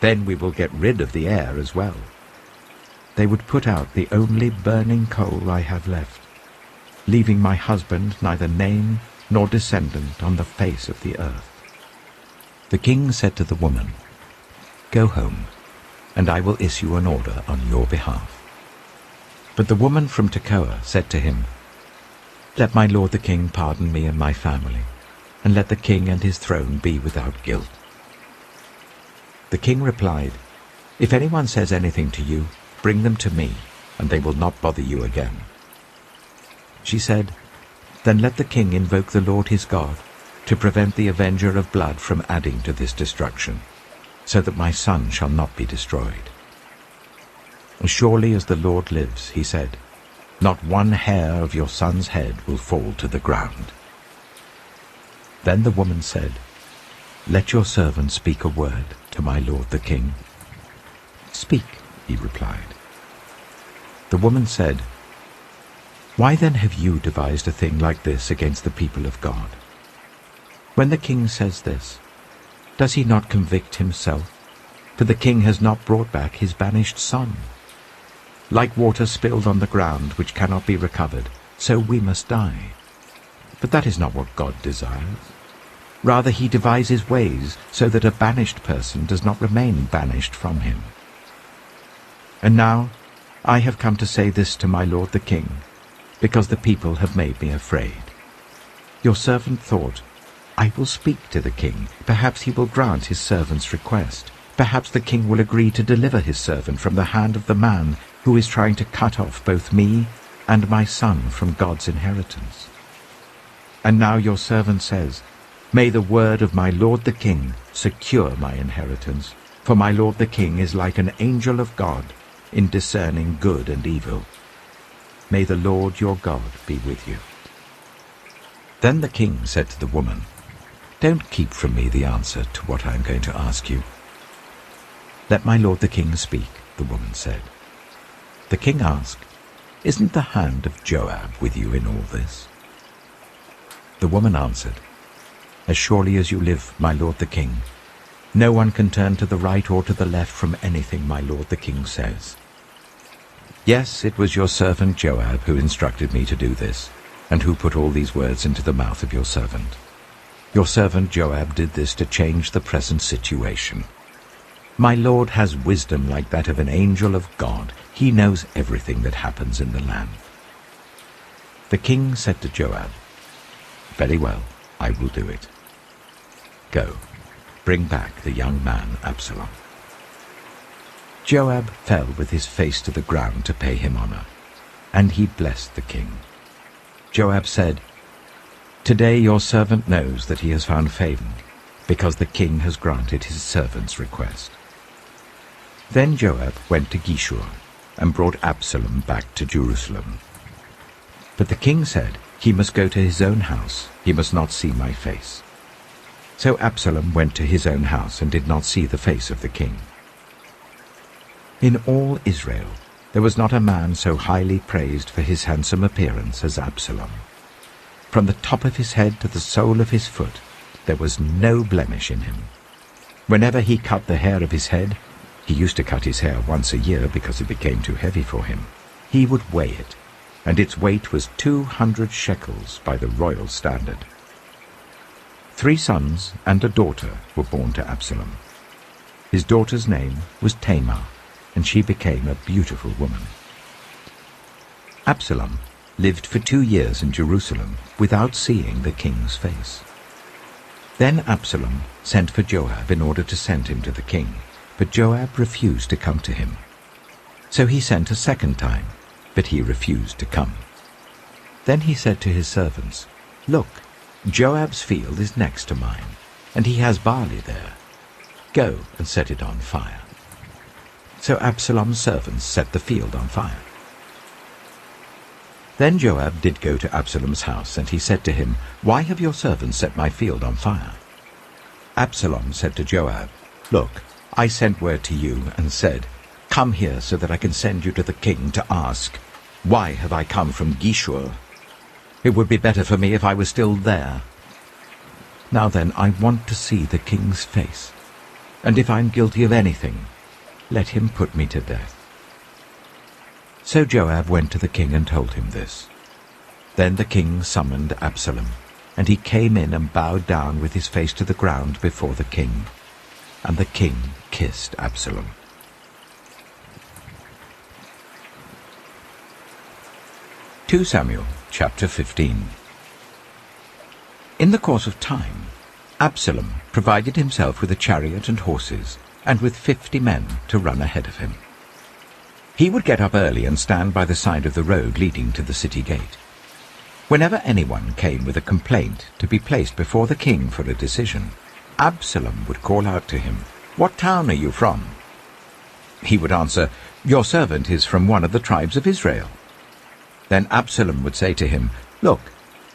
Then we will get rid of the heir as well.' They would put out the only burning coal I have left, leaving my husband neither name nor descendant on the face of the earth." The king said to the woman, "Go home, and I will issue an order on your behalf." But the woman from Tekoa said to him, "Let my lord the king pardon me and my family, and let the king and his throne be without guilt." The king replied, "If anyone says anything to you, bring them to me, and they will not bother you again." She said, "Then let the king invoke the Lord his God, to prevent the avenger of blood from adding to this destruction, so that my son shall not be destroyed. As surely as the Lord lives," he said, "not one hair of your son's head will fall to the ground." Then the woman said, "Let your servant speak a word to my lord the king." "Speak," he replied. The woman said, "Why then have you devised a thing like this against the people of God? When the king says this, does he not convict himself? For the king has not brought back his banished son. Like water spilled on the ground, which cannot be recovered, so we must die. But that is not what God desires. Rather he devises ways so that a banished person does not remain banished from him. And now I have come to say this to my lord the king, because the people have made me afraid. Your servant thought, 'I will speak to the king. Perhaps he will grant his servant's request. Perhaps the king will agree to deliver his servant from the hand of the man who is trying to cut off both me and my son from God's inheritance.' And now your servant says, 'May the word of my lord the king secure my inheritance, for my lord the king is like an angel of God in discerning good and evil. May the Lord your God be with you.'" Then the king said to the woman, Don't keep from me the answer to what I am going to ask you." "Let my lord the king speak," the woman said. The king asked, "Isn't the hand of Joab with you in all this?" The woman answered, "As surely as you live, my lord the king, no one can turn to the right or to the left from anything my lord the king says. Yes, it was your servant Joab who instructed me to do this, and who put all these words into the mouth of your servant. Your servant Joab did this to change the present situation. My lord has wisdom like that of an angel of God. He knows everything that happens in the land." The king said to Joab, "Very well, I will do it. Go, bring back the young man Absalom." Joab fell with his face to the ground to pay him honor, and he blessed the king. Joab said, "Today your servant knows that he has found favor, because the king has granted his servant's request." Then Joab went to Geshur and brought Absalom back to Jerusalem. But the king said, "He must go to his own house. He must not see my face." So Absalom went to his own house and did not see the face of the king. In all Israel there was not a man so highly praised for his handsome appearance as Absalom. From the top of his head to the sole of his foot there was no blemish in him. Whenever he cut the hair of his head — he used to cut his hair once a year because it became too heavy for him — he would weigh it, and its weight was 200 shekels by the royal standard. 3 sons and a daughter were born to Absalom. His daughter's name was Tamar, and she became a beautiful woman. Absalom lived for 2 years in Jerusalem without seeing the king's face. Then Absalom sent for Joab in order to send him to the king, but Joab refused to come to him. So he sent a second time, but he refused to come. Then he said to his servants, "Look, Joab's field is next to mine, and he has barley there. Go and set it on fire." So Absalom's servants set the field on fire. Then Joab did go to Absalom's house, and he said to him, "Why have your servants set my field on fire?" Absalom said to Joab, "Look, I sent word to you and said, 'Come here so that I can send you to the king to ask, why have I come from Geshur? It would be better for me if I was still there. Now then, I want to see the king's face, and if I'm guilty of anything, let him put me to death.'" So Joab went to the king and told him this. Then the king summoned Absalom, and he came in and bowed down with his face to the ground before the king, and the king kissed Absalom. 2 Samuel chapter 15. In the course of time, Absalom provided himself with a chariot and horses, and with 50 men to run ahead of him. He would get up early and stand by the side of the road leading to the city gate. Whenever anyone came with a complaint to be placed before the king for a decision, Absalom would call out to him, "What town are you from?" He would answer, "Your servant is from one of the tribes of Israel." Then Absalom would say to him, "Look,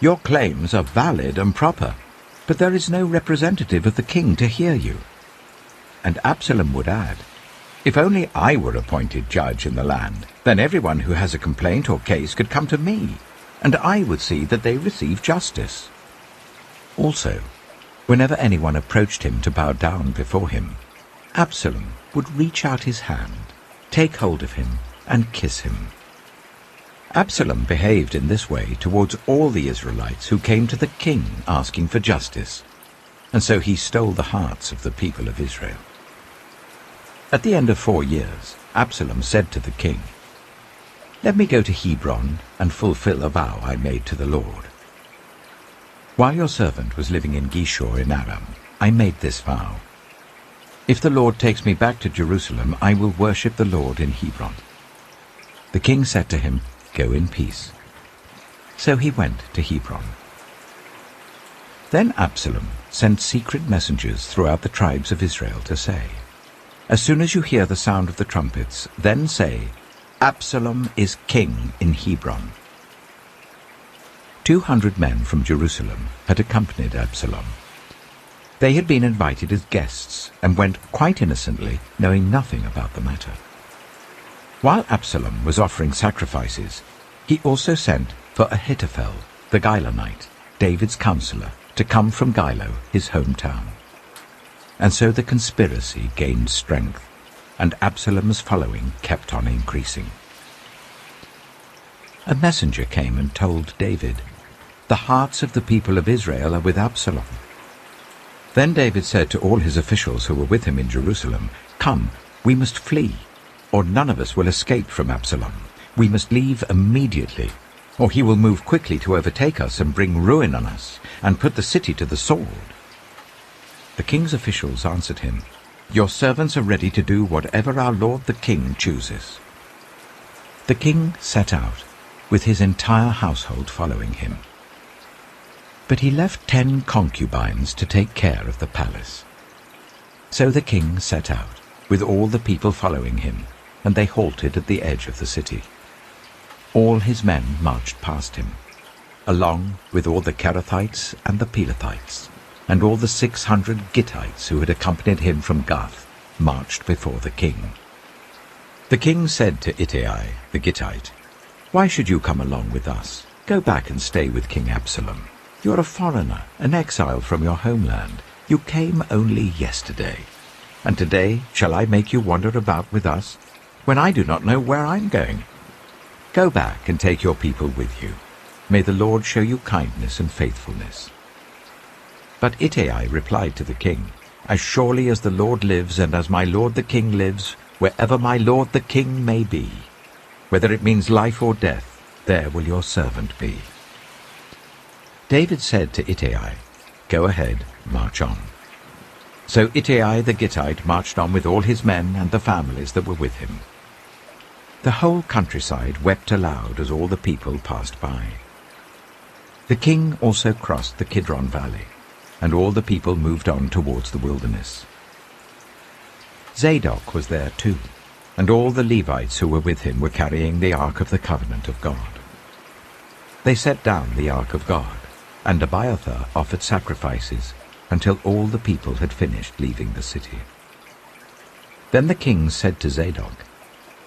your claims are valid and proper, but there is no representative of the king to hear you." And Absalom would add, "If only I were appointed judge in the land, then everyone who has a complaint or case could come to me, and I would see that they receive justice." Also, whenever anyone approached him to bow down before him, Absalom would reach out his hand, take hold of him, and kiss him. Absalom behaved in this way towards all the Israelites who came to the king asking for justice, and so he stole the hearts of the people of Israel. At the end of 4 years, Absalom said to the king, "Let me go to Hebron and fulfill a vow I made to the Lord. While your servant was living in Geshur in Aram, I made this vow. If the Lord takes me back to Jerusalem, I will worship the Lord in Hebron." The king said to him, "Go in peace." So he went to Hebron. Then Absalom sent secret messengers throughout the tribes of Israel to say, "As soon as you hear the sound of the trumpets, then say, 'Absalom is king in Hebron.'" 200 men from Jerusalem had accompanied Absalom. They had been invited as guests and went quite innocently, knowing nothing about the matter. While Absalom was offering sacrifices, he also sent for Ahithophel, the Gilonite, David's counselor, to come from Gilo, his hometown. And so the conspiracy gained strength, and Absalom's following kept on increasing. A messenger came and told David, "The hearts of the people of Israel are with Absalom." Then David said to all his officials who were with him in Jerusalem, "Come, we must flee, or none of us will escape from Absalom. We must leave immediately, or he will move quickly to overtake us and bring ruin on us, and put the city to the sword." The king's officials answered him, "Your servants are ready to do whatever our lord the king chooses." The king set out, with his entire household following him. But he left 10 concubines to take care of the palace. So the king set out, with all the people following him, and they halted at the edge of the city. All his men marched past him, along with all the Kerethites and the Pelethites, and all the 600 Gittites who had accompanied him from Gath marched before the king. The king said to Ittai the Gittite, "Why should you come along with us? Go back and stay with King Absalom. You are a foreigner, an exile from your homeland. You came only yesterday. And today shall I make you wander about with us, when I do not know where I am going? Go back and take your people with you. May the Lord show you kindness and faithfulness." But Ittai replied to the king, "As surely as the Lord lives and as my lord the king lives, wherever my lord the king may be, whether it means life or death, there will your servant be." David said to Ittai, "Go ahead, march on." So Ittai the Gittite marched on with all his men and the families that were with him. The whole countryside wept aloud as all the people passed by. The king also crossed the Kidron Valley, and all the people moved on towards the wilderness. Zadok was there too, and all the Levites who were with him were carrying the Ark of the Covenant of God. They set down the Ark of God, and Abiathar offered sacrifices until all the people had finished leaving the city. Then the king said to Zadok,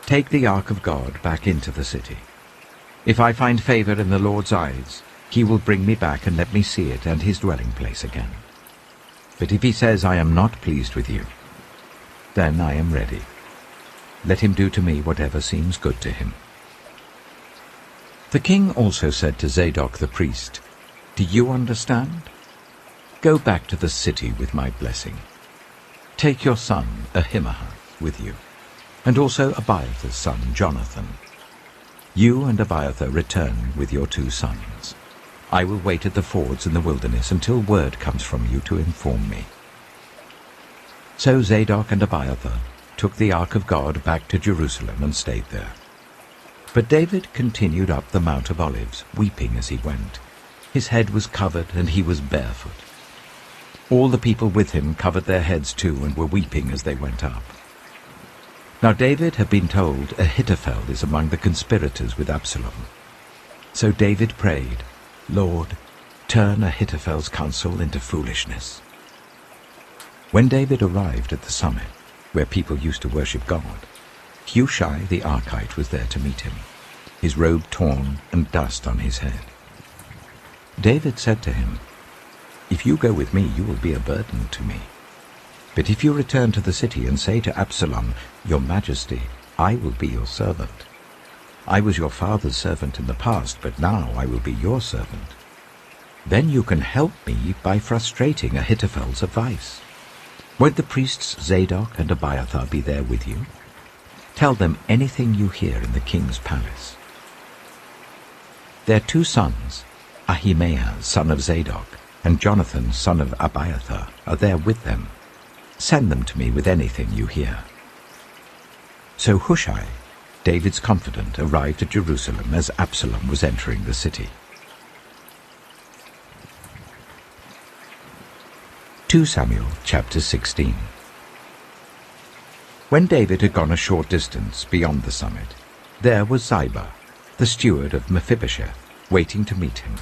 "Take the Ark of God back into the city. If I find favor in the Lord's eyes, he will bring me back and let me see it and his dwelling place again. But if he says, 'I am not pleased with you,' then I am ready. Let him do to me whatever seems good to him." The king also said to Zadok the priest, "Do you understand? Go back to the city with my blessing. Take your son Ahimaaz with you, and also Abiathar's son Jonathan. You and Abiathar return with your 2 sons. I will wait at the fords in the wilderness until word comes from you to inform me." So Zadok and Abiathar took the Ark of God back to Jerusalem and stayed there. But David continued up the Mount of Olives, weeping as he went. His head was covered and he was barefoot. All the people with him covered their heads too and were weeping as they went up. Now David had been told Ahithophel is among the conspirators with Absalom. So David prayed, "Lord, turn Ahithophel's counsel into foolishness." When David arrived at the summit, where people used to worship God, Hushai the Archite was there to meet him, his robe torn and dust on his head. David said to him, "If you go with me, you will be a burden to me. But if you return to the city and say to Absalom, 'Your Majesty, I will be your servant. I was your father's servant in the past, but now I will be your servant,' then you can help me by frustrating Ahithophel's advice. Won't the priests Zadok and Abiathar be there with you? Tell them anything you hear in the king's palace." Their 2 sons, Ahimaaz son of Zadok and Jonathan son of Abiathar, are there with them. Send them to me with anything you hear." So Hushai, David's confidant, arrived at Jerusalem as Absalom was entering the city. 2 Samuel chapter 16. When David had gone a short distance beyond the summit, there was Ziba, the steward of Mephibosheth, waiting to meet him.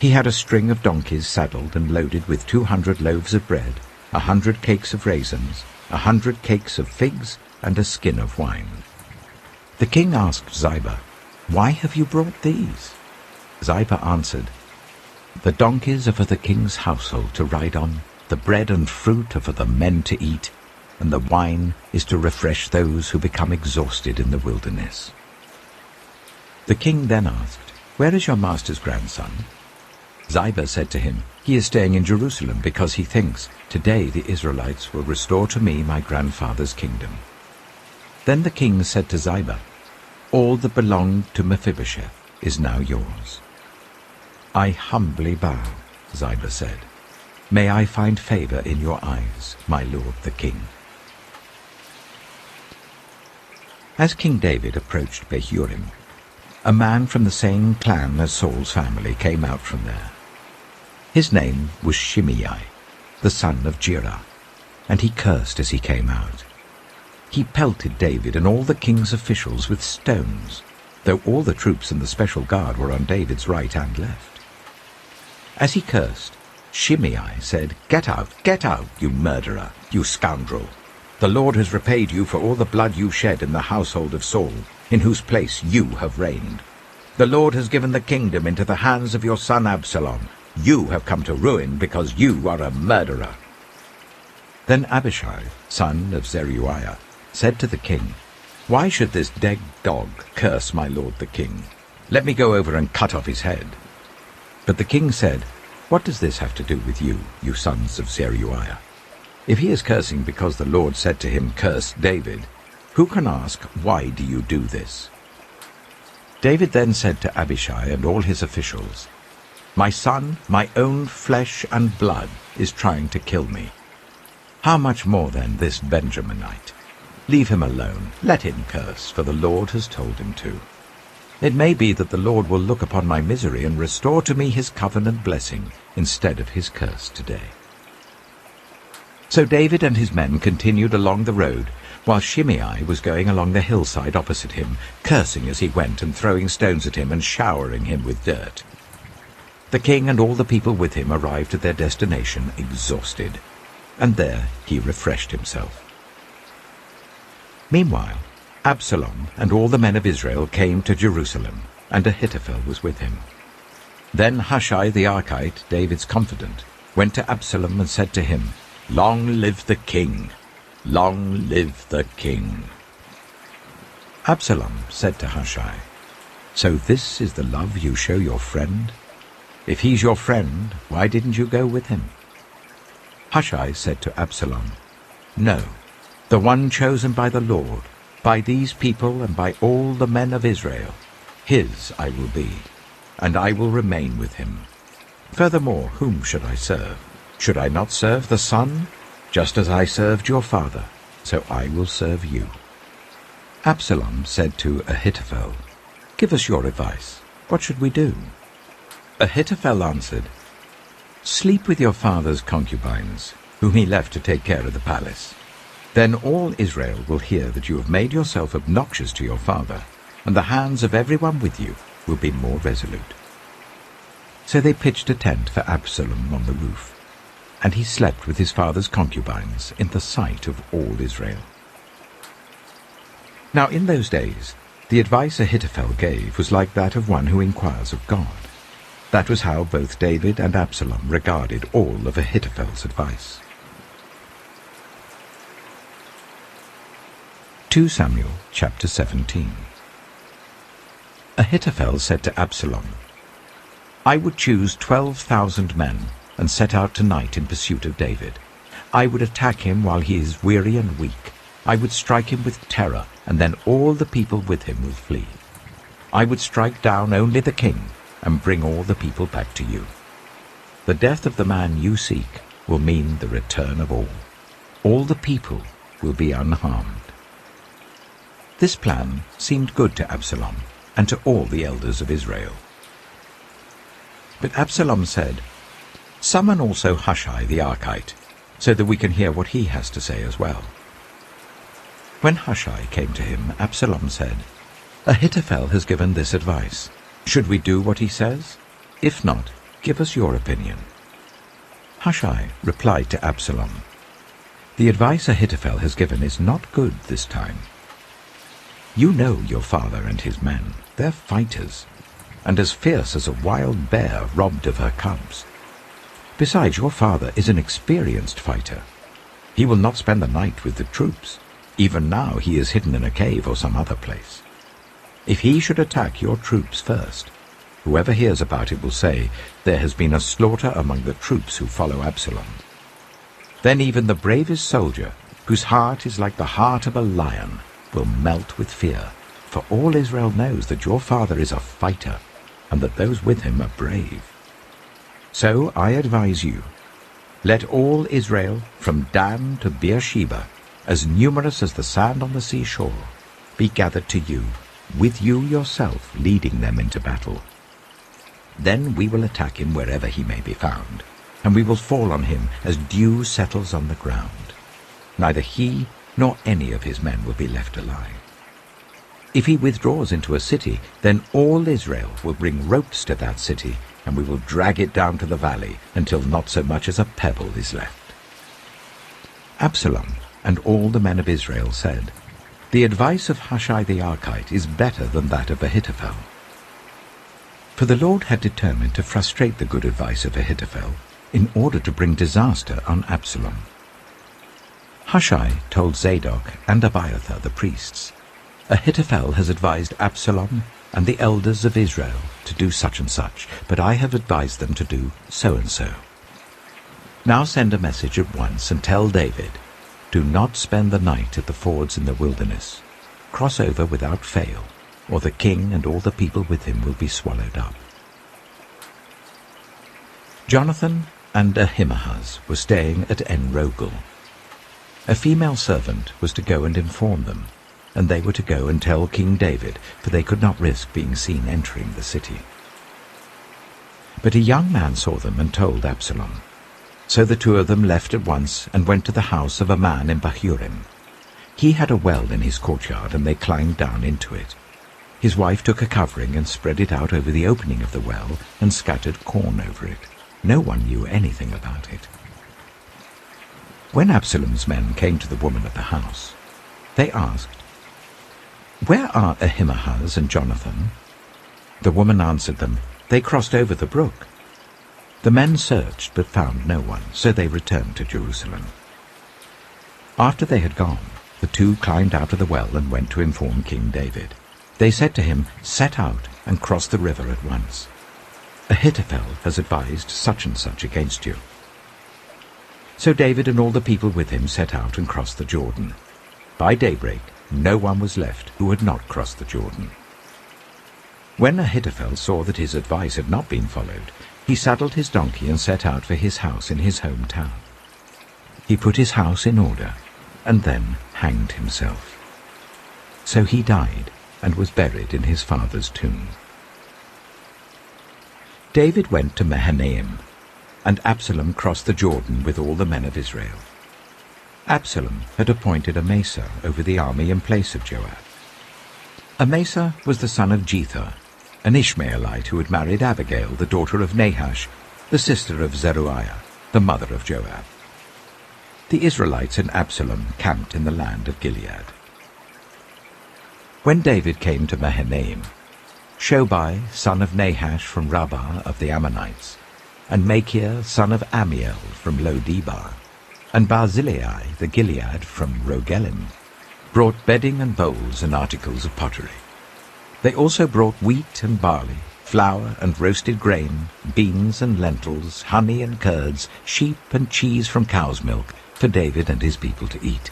He had a string of donkeys saddled and loaded with 200 loaves of bread, 100 cakes of raisins, 100 cakes of figs, and a skin of wine. The king asked Ziba, "Why have you brought these?" Ziba answered, "The donkeys are for the king's household to ride on, the bread and fruit are for the men to eat, and the wine is to refresh those who become exhausted in the wilderness." The king then asked, "Where is your master's grandson?" Ziba said to him, "He is staying in Jerusalem because he thinks, 'Today the Israelites will restore to me my grandfather's kingdom.'" Then the king said to Ziba, "All that belonged to Mephibosheth is now yours." "I humbly bow," Ziba said. "May I find favor in your eyes, my lord the king." As King David approached Behurim, a man from the same clan as Saul's family came out from there. His name was Shimei, the son of Gera, and he cursed as he came out. He pelted David and all the king's officials with stones, though all the troops and the special guard were on David's right and left. As he cursed, Shimei said, get out, you murderer, you scoundrel! The Lord has repaid you for all the blood you shed in the household of Saul, in whose place you have reigned. The Lord has given the kingdom into the hands of your son Absalom. You have come to ruin because you are a murderer." Then Abishai, son of Zeruiah, said to the king, "Why should this dead dog curse my lord the king? Let me go over and cut off his head." But the king said, "What does this have to do with you, you sons of Zeruiah? If he is cursing because the Lord said to him, 'Curse David,' who can ask, 'Why do you do this?'" David then said to Abishai and all his officials, "My son, my own flesh and blood, is trying to kill me. How much more then this Benjaminite? Leave him alone, let him curse, for the Lord has told him to. It may be that the Lord will look upon my misery and restore to me his covenant blessing instead of his curse today." So David and his men continued along the road, while Shimei was going along the hillside opposite him, cursing as he went and throwing stones at him and showering him with dirt. The king and all the people with him arrived at their destination exhausted, and there he refreshed himself. Meanwhile, Absalom and all the men of Israel came to Jerusalem, and Ahithophel was with him. Then Hushai the Archite, David's confidant, went to Absalom and said to him, "Long live the king! Long live the king!" Absalom said to Hushai, "So this is the love you show your friend? If he's your friend, why didn't you go with him?" Hushai said to Absalom, "No, the one chosen by the Lord, by these people and by all the men of Israel, his I will be, and I will remain with him. Furthermore, whom should I serve? Should I not serve the Son? Just as I served your father, so I will serve you." Absalom said to Ahithophel, "Give us your advice. What should we do?" Ahithophel answered, "Sleep with your father's concubines, whom he left to take care of the palace. Then all Israel will hear that you have made yourself obnoxious to your father, and the hands of everyone with you will be more resolute." So they pitched a tent for Absalom on the roof, and he slept with his father's concubines in the sight of all Israel. Now in those days, the advice Ahithophel gave was like that of one who inquires of God. That was how both David and Absalom regarded all of Ahithophel's advice. 2 Samuel chapter 17. Ahithophel said to Absalom, "I would choose 12,000 men and set out tonight in pursuit of David. I would attack him while he is weary and weak. I would strike him with terror, and then all the people with him will flee. I would strike down only the king and bring all the people back to you. The death of the man you seek will mean the return of all. All the people will be unharmed." This plan seemed good to Absalom and to all the elders of Israel. But Absalom said, "Summon also Hushai the Archite, so that we can hear what he has to say as well." When Hushai came to him, Absalom said, "Ahithophel has given this advice. Should we do what he says? If not, Give us your opinion." Hushai replied to Absalom, "The advice Ahithophel has given is not good this time. You know your father and his men. They're fighters, and as fierce as a wild bear robbed of her cubs. Besides, your father is an experienced fighter. He will not spend the night with the troops. Even now he is hidden in a cave or some other place. If he should attack your troops first, whoever hears about it will say, 'There has been a slaughter among the troops who follow Absalom.' Then even the bravest soldier, whose heart is like the heart of a lion, will melt with fear, for all Israel knows that your father is a fighter, and that those with him are brave. So I advise you, let all Israel, from Dan to Beersheba, as numerous as the sand on the seashore, be gathered to you, with you yourself leading them into battle. Then we will attack him wherever he may be found, and we will fall on him as dew settles on the ground. Neither he nor any of his men will be left alive. If he withdraws into a city, then all Israel will bring ropes to that city, and we will drag it down to the valley until not so much as a pebble is left." Absalom and all the men of Israel said, "The advice of Hushai the Archite is better than that of Ahithophel." For the Lord had determined to frustrate the good advice of Ahithophel in order to bring disaster on Absalom. Hushai told Zadok and Abiathar the priests, "Ahithophel has advised Absalom and the elders of Israel to do such and such, but I have advised them to do so and so. Now send a message at once and tell David, 'Do not spend the night at the fords in the wilderness. Cross over without fail, or the king and all the people with him will be swallowed up.'" Jonathan and Ahimaaz were staying at En-Rogel. A female servant was to go and inform them, and they were to go and tell King David, for they could not risk being seen entering the city. But a young man saw them and told Absalom. So the two of them left at once and went to the house of a man in Bahurim. He had a well in his courtyard, and they climbed down into it. His wife took a covering and spread it out over the opening of the well and scattered corn over it. No one knew anything about it. When Absalom's men came to the woman of the house, they asked, "Where are Ahimaaz and Jonathan?" The woman answered them, "They crossed over the brook." The men searched but found no one, so they returned to Jerusalem. After they had gone, the two climbed out of the well and went to inform King David. They said to him, "Set out and cross the river at once. Ahithophel has advised such and such against you." So David and all the people with him set out and crossed the Jordan. By daybreak, no one was left who had not crossed the Jordan. When Ahithophel saw that his advice had not been followed, he saddled his donkey and set out for his house in his hometown. He put his house in order and then hanged himself. So he died and was buried in his father's tomb. David went to Mahanaim, and Absalom crossed the Jordan with all the men of Israel. Absalom had appointed Amasa over the army in place of Joab. Amasa was the son of Jether, an Ishmaelite who had married Abigail, the daughter of Nahash, the sister of Zeruiah, the mother of Joab. The Israelites and Absalom camped in the land of Gilead. When David came to Mahanaim, Shobai, son of Nahash from Rabbah of the Ammonites, and Machir, son of Amiel from Lo-debar, and Barzillai the Gilead from Rogelim, brought bedding and bowls and articles of pottery. They also brought wheat and barley, flour and roasted grain, beans and lentils, honey and curds, sheep and cheese from cow's milk, for David and his people to eat.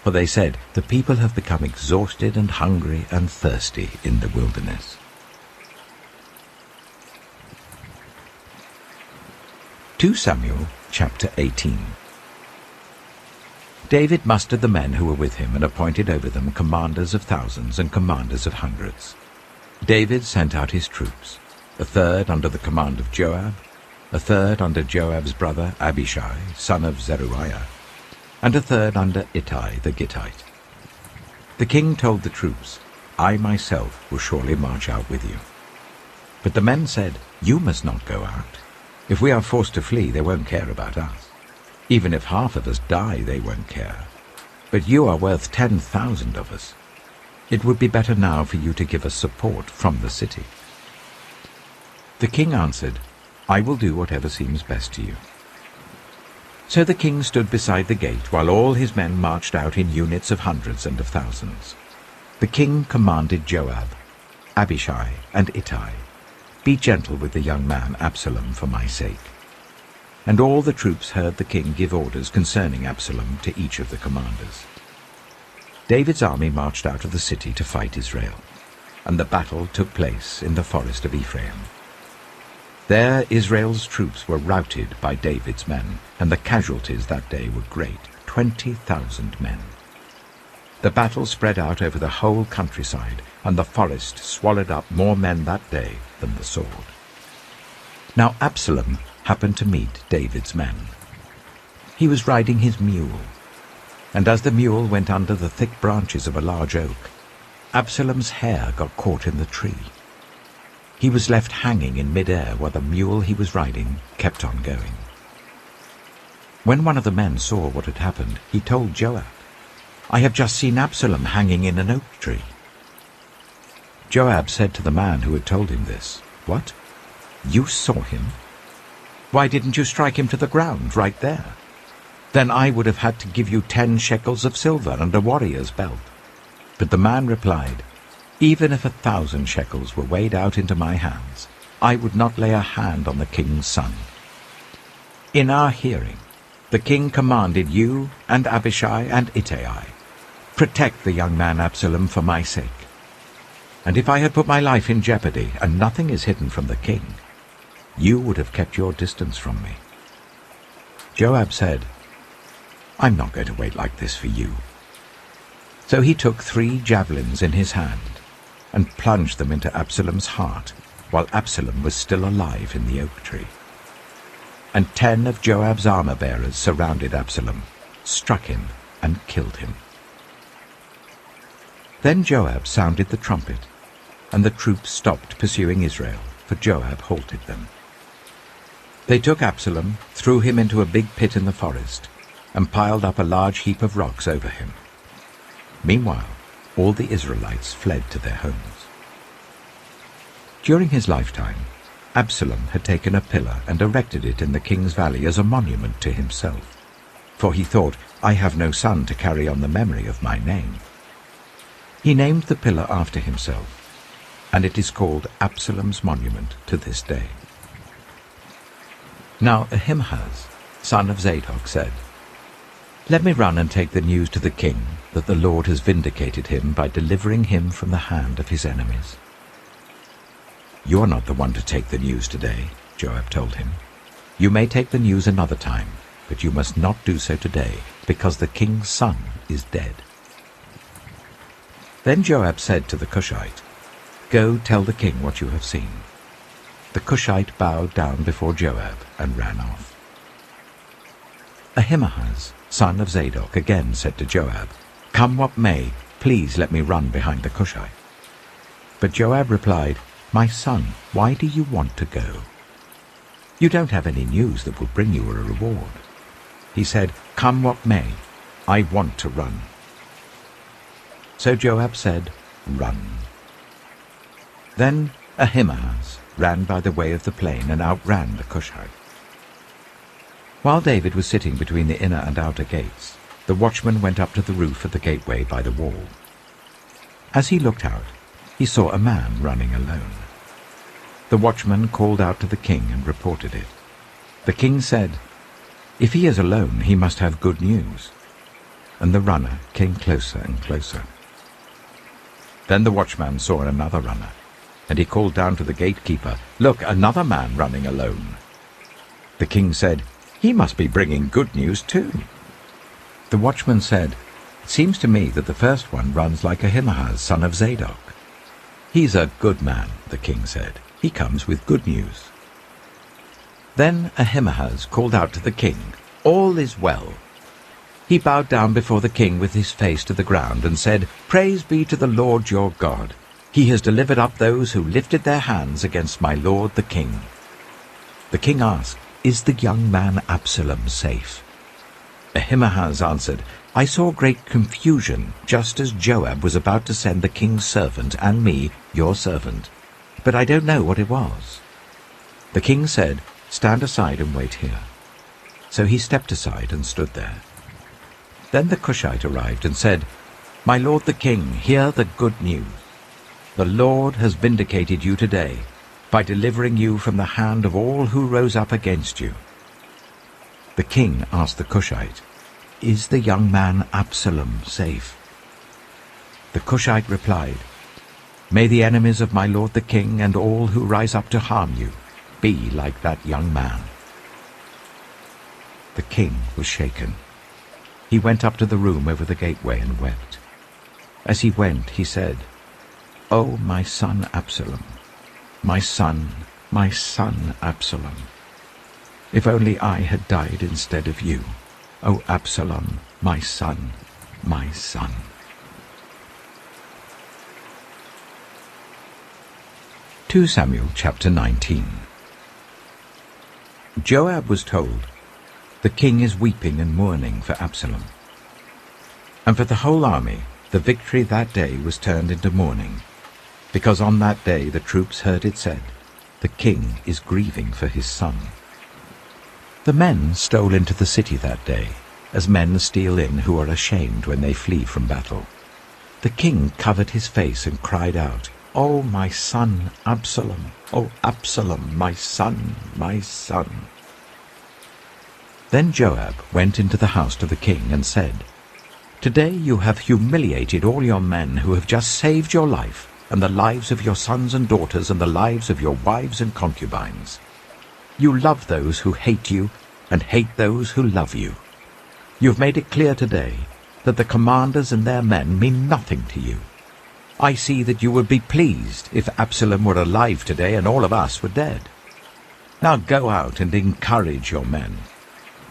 For they said, "The people have become exhausted and hungry and thirsty in the wilderness." 2 Samuel chapter 18. David mustered the men who were with him and appointed over them commanders of thousands and commanders of hundreds. David sent out his troops, a third under the command of Joab, a third under Joab's brother Abishai, son of Zeruiah, and a third under Ittai the Gittite. The king told the troops, "I myself will surely march out with you." But the men said, "You must not go out. If we are forced to flee, they won't care about us. Even if half of us die, they won't care. But you are worth 10,000 of us. It would be better now for you to give us support from the city." The king answered, "I will do whatever seems best to you." So the king stood beside the gate while all his men marched out in units of hundreds and of thousands. The king commanded Joab, Abishai, and Ittai, "Be gentle with the young man Absalom for my sake." And all the troops heard the king give orders concerning Absalom to each of the commanders. David's army marched out of the city to fight Israel, and the battle took place in the forest of Ephraim. There Israel's troops were routed by David's men, and the casualties that day were great, 20,000 men. The battle spread out over the whole countryside, and the forest swallowed up more men that day than the sword. Now Absalom happened to meet David's men. He was riding his mule, and as the mule went under the thick branches of a large oak, Absalom's hair got caught in the tree. He was left hanging in mid-air while the mule he was riding kept on going. When one of the men saw what had happened, he told Joab, "I have just seen Absalom hanging in an oak tree." Joab said to the man who had told him this, "What? You saw him? Why didn't you strike him to the ground right there? Then I would have had to give you 10 shekels of silver and a warrior's belt." But the man replied, "Even if 1,000 shekels were weighed out into my hands, I would not lay a hand on the king's son. In our hearing, the king commanded you and Abishai and Ittai, protect the young man Absalom for my sake. And if I had put my life in jeopardy, and nothing is hidden from the king, you would have kept your distance from me." Joab said, "I'm not going to wait like this for you." So he took 3 javelins in his hand and plunged them into Absalom's heart while Absalom was still alive in the oak tree. And 10 of Joab's armor-bearers surrounded Absalom, struck him, and killed him. Then Joab sounded the trumpet, and the troops stopped pursuing Israel, for Joab halted them. They took Absalom, threw him into a big pit in the forest, and piled up a large heap of rocks over him. Meanwhile, all the Israelites fled to their homes. During his lifetime, Absalom had taken a pillar and erected it in the king's valley as a monument to himself, for he thought, "I have no son to carry on the memory of my name." He named the pillar after himself, and it is called Absalom's monument to this day. Now Ahimaaz, son of Zadok, said, "Let me run and take the news to the king that the Lord has vindicated him by delivering him from the hand of his enemies." "You are not the one to take the news today," Joab told him. "You may take the news another time, but you must not do so today, because the king's son is dead." Then Joab said to the Cushite, "Go tell the king what you have seen." The Cushite bowed down before Joab and ran off. Ahimaaz, son of Zadok, again said to Joab, "Come what may, please let me run behind the Cushite." But Joab replied, "My son, why do you want to go? You don't have any news that will bring you a reward." He said, "Come what may, I want to run." So Joab said, "Run." Then Ahimaaz ran by the way of the plain and outran the Cushite. While David was sitting between the inner and outer gates, the watchman went up to the roof of the gateway by the wall. As he looked out, he saw a man running alone. The watchman called out to the king and reported it. The king said, "If he is alone, he must have good news." And the runner came closer and closer. Then the watchman saw another runner, and he called down to the gatekeeper, "Look, another man running alone." The king said, "He must be bringing good news too." The watchman said, "It seems to me that the first one runs like Ahimaaz, son of Zadok." "He's a good man," the king said. "He comes with good news." Then Ahimaaz called out to the king, "All is well." He bowed down before the king with his face to the ground and said, "Praise be to the Lord your God. He has delivered up those who lifted their hands against my lord the king." The king asked, "Is the young man Absalom safe?" Ahimaaz answered, "I saw great confusion, just as Joab was about to send the king's servant and me, your servant, but I don't know what it was." The king said, "Stand aside and wait here." So he stepped aside and stood there. Then the Cushite arrived and said, "My lord the king, hear the good news. The Lord has vindicated you today by delivering you from the hand of all who rose up against you." The king asked the Cushite, "Is the young man Absalom safe?" The Cushite replied, "May the enemies of my lord the king and all who rise up to harm you be like that young man." The king was shaken. He went up to the room over the gateway and wept. As he went, he said, "Oh, my son Absalom, my son Absalom! If only I had died instead of you, O Absalom, my son, my son." 2 Samuel chapter 19. Joab was told, "The king is weeping and mourning for Absalom." And for the whole army, the victory that day was turned into mourning, because on that day the troops heard it said, "The king is grieving for his son." The men stole into the city that day, as men steal in who are ashamed when they flee from battle. The king covered his face and cried out, "Oh, my son Absalom! Oh, Absalom, my son, my son!" Then Joab went into the house to the king and said, "Today you have humiliated all your men who have just saved your life and the lives of your sons and daughters and the lives of your wives and concubines. You love those who hate you and hate those who love you. You have made it clear today that the commanders and their men mean nothing to you. I see that you would be pleased if Absalom were alive today and all of us were dead. Now go out and encourage your men.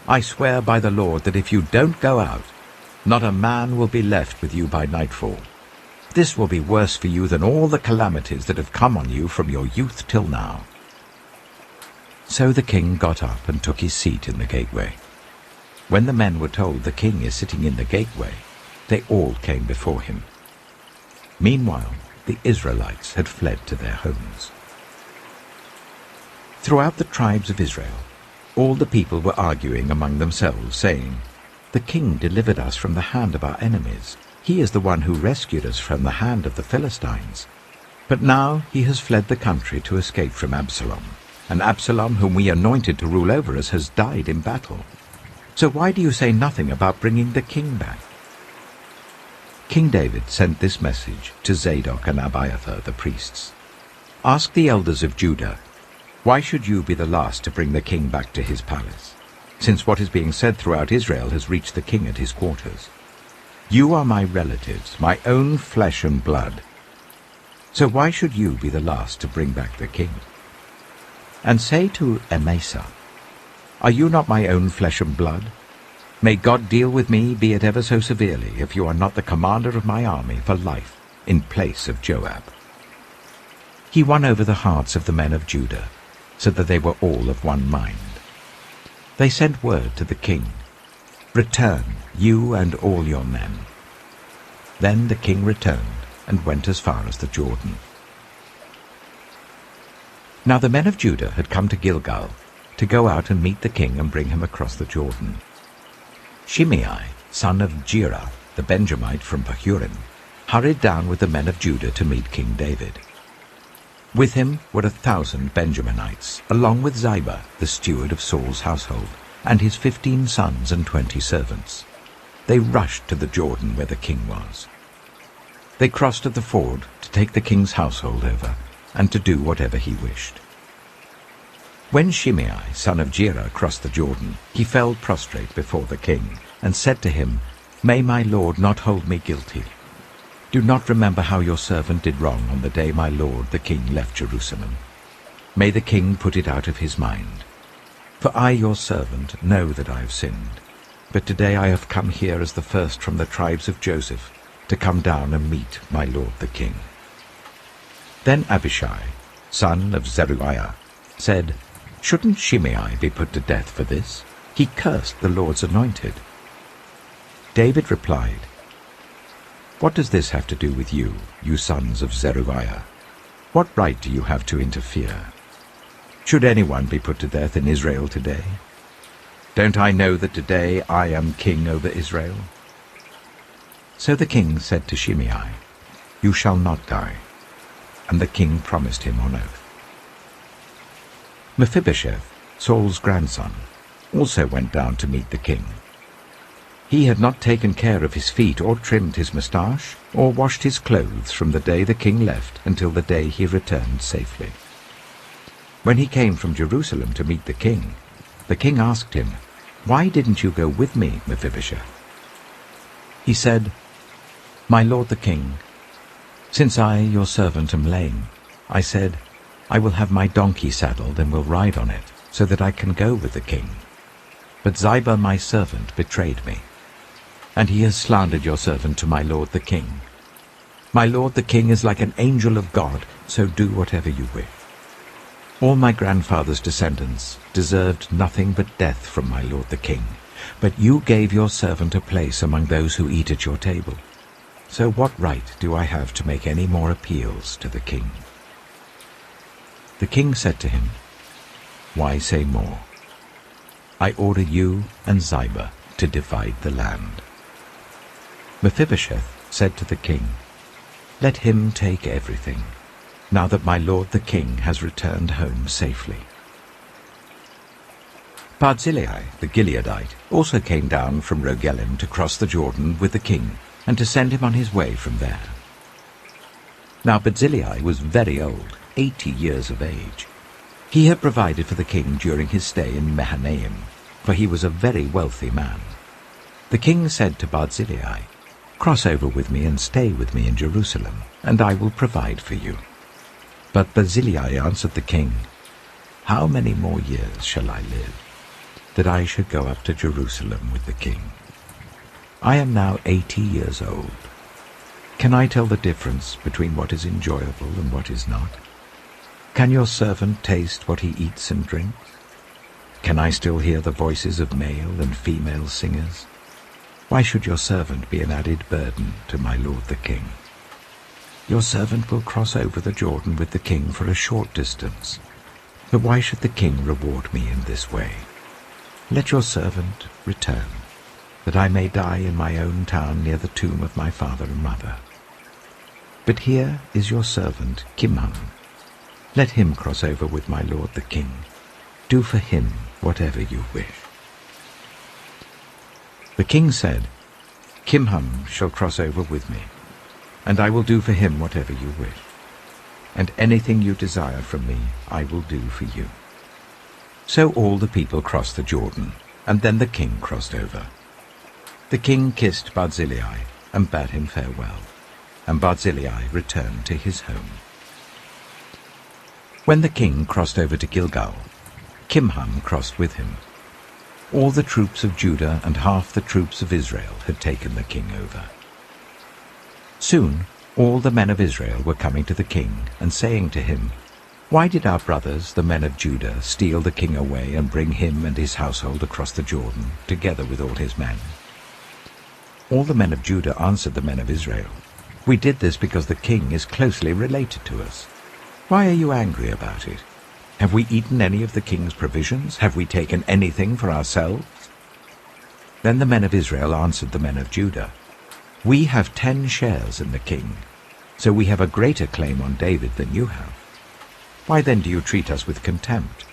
I swear by the Lord that if you don't go out, not a man will be left with you by nightfall. This will be worse for you than all the calamities that have come on you from your youth till now." So the king got up and took his seat in the gateway. When the men were told the king is sitting in the gateway, they all came before him. Meanwhile, the Israelites had fled to their homes. Throughout the tribes of Israel, all the people were arguing among themselves, saying, "The king delivered us from the hand of our enemies. He is the one who rescued us from the hand of the Philistines. But now he has fled the country to escape from Absalom, and Absalom, whom we anointed to rule over us, has died in battle. So why do you say nothing about bringing the king back?" King David sent this message to Zadok and Abiathar the priests. "Ask the elders of Judah, why should you be the last to bring the king back to his palace, since what is being said throughout Israel has reached the king at his quarters? You are my relatives, my own flesh and blood. So why should you be the last to bring back the king? And say to Amasa, are you not my own flesh and blood? May God deal with me, be it ever so severely, if you are not the commander of my army for life in place of Joab." He won over the hearts of the men of Judah, so that they were all of one mind. They sent word to the king, "Return, you and all your men." Then the king returned and went as far as the Jordan. Now the men of Judah had come to Gilgal to go out and meet the king and bring him across the Jordan. Shimei, son of Gera, the Benjamite from Bahurim, hurried down with the men of Judah to meet King David. With him were 1,000 Benjaminites, along with Ziba, the steward of Saul's household, and his 15 sons and 20 servants. They rushed to the Jordan where the king was. They crossed at the ford to take the king's household over, and to do whatever he wished. When Shimei, son of Gera, crossed the Jordan, he fell prostrate before the king, and said to him, "May my lord not hold me guilty. Do not remember how your servant did wrong on the day my lord the king left Jerusalem. May the king put it out of his mind. For I, your servant, know that I have sinned. But today I have come here as the first from the tribes of Joseph, to come down and meet my lord the king." Then Abishai, son of Zeruiah, said, Shouldn't Shimei be put to death for this? He cursed the Lord's anointed." David replied, "What does this have to do with you, you sons of Zeruiah? What right do you have to interfere? Should anyone be put to death in Israel today? Don't I know that today I am king over Israel?" So the king said to Shimei, "You shall not die." And the king promised him on oath. Mephibosheth, Saul's grandson, also went down to meet the king. He had not taken care of his feet or trimmed his moustache or washed his clothes from the day the king left until the day he returned safely. When he came from Jerusalem to meet the king asked him, "Why didn't you go with me, Mephibosheth?" He said, "My lord the king, since I, your servant, am lame, I said, I will have my donkey saddled and will ride on it, so that I can go with the king. But Ziba my servant betrayed me, and he has slandered your servant to my lord the king. My lord the king is like an angel of God, so do whatever you wish. All my grandfather's descendants deserved nothing but death from my lord the king, but you gave your servant a place among those who eat at your table. So what right do I have to make any more appeals to the king?" The king said to him, "Why say more? I order you and Ziba to divide the land." Mephibosheth said to the king, "Let him take everything, now that my lord the king has returned home safely." Barzillai the Gileadite also came down from Rogelim to cross the Jordan with the king and to send him on his way from there. Now Barzillai was very old, 80 years of age. He had provided for the king during his stay in Mahanaim, for he was a very wealthy man. The king said to Barzillai, "Cross over with me and stay with me in Jerusalem, and I will provide for you." But Barzillai answered the king, "How many more years shall I live, that I should go up to Jerusalem with the king? I am now 80 years old. Can I tell the difference between what is enjoyable and what is not? Can your servant taste what he eats and drinks? Can I still hear the voices of male and female singers? Why should your servant be an added burden to my lord the king? Your servant will cross over the Jordan with the king for a short distance, but why should the king reward me in this way? Let your servant return, that I may die in my own town near the tomb of my father and mother. But here is your servant Kimham. Let him cross over with my lord the king. Do for him whatever you wish." The king said, "Kimham shall cross over with me, and I will do for him whatever you wish. And anything you desire from me I will do for you." So all the people crossed the Jordan, and then the king crossed over. The king kissed Barzillai and bade him farewell, and Barzillai returned to his home. When the king crossed over to Gilgal, Kimham crossed with him. All the troops of Judah and half the troops of Israel had taken the king over. Soon all the men of Israel were coming to the king and saying to him, "Why did our brothers, the men of Judah, steal the king away and bring him and his household across the Jordan, together with all his men?" All the men of Judah answered the men of Israel, "We did this because the king is closely related to us. Why are you angry about it? Have we eaten any of the king's provisions? Have we taken anything for ourselves?" Then the men of Israel answered the men of Judah, "We have 10 shares in the king, so we have a greater claim on David than you have. Why then do you treat us with contempt?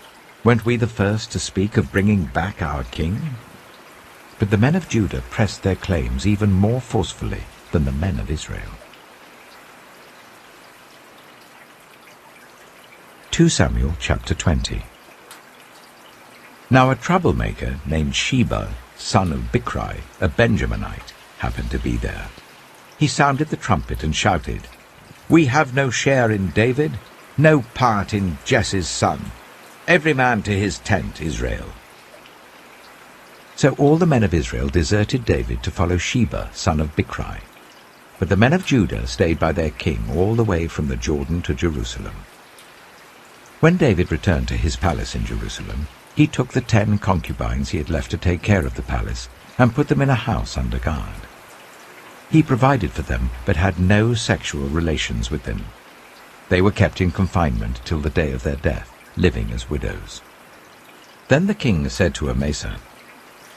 Weren't we the first to speak of bringing back our king?" But the men of Judah pressed their claims even more forcefully than the men of Israel. 2 Samuel chapter 20. Now a troublemaker named Sheba, son of Bichri, a Benjaminite, happened to be there. He sounded the trumpet and shouted, "We have no share in David, no part in Jesse's son. Every man to his tent, Israel." So all the men of Israel deserted David to follow Sheba, son of Bichri. But the men of Judah stayed by their king all the way from the Jordan to Jerusalem. When David returned to his palace in Jerusalem, he took the 10 concubines he had left to take care of the palace and put them in a house under guard. He provided for them but had no sexual relations with them. They were kept in confinement till the day of their death, living as widows. Then the king said to Amasa,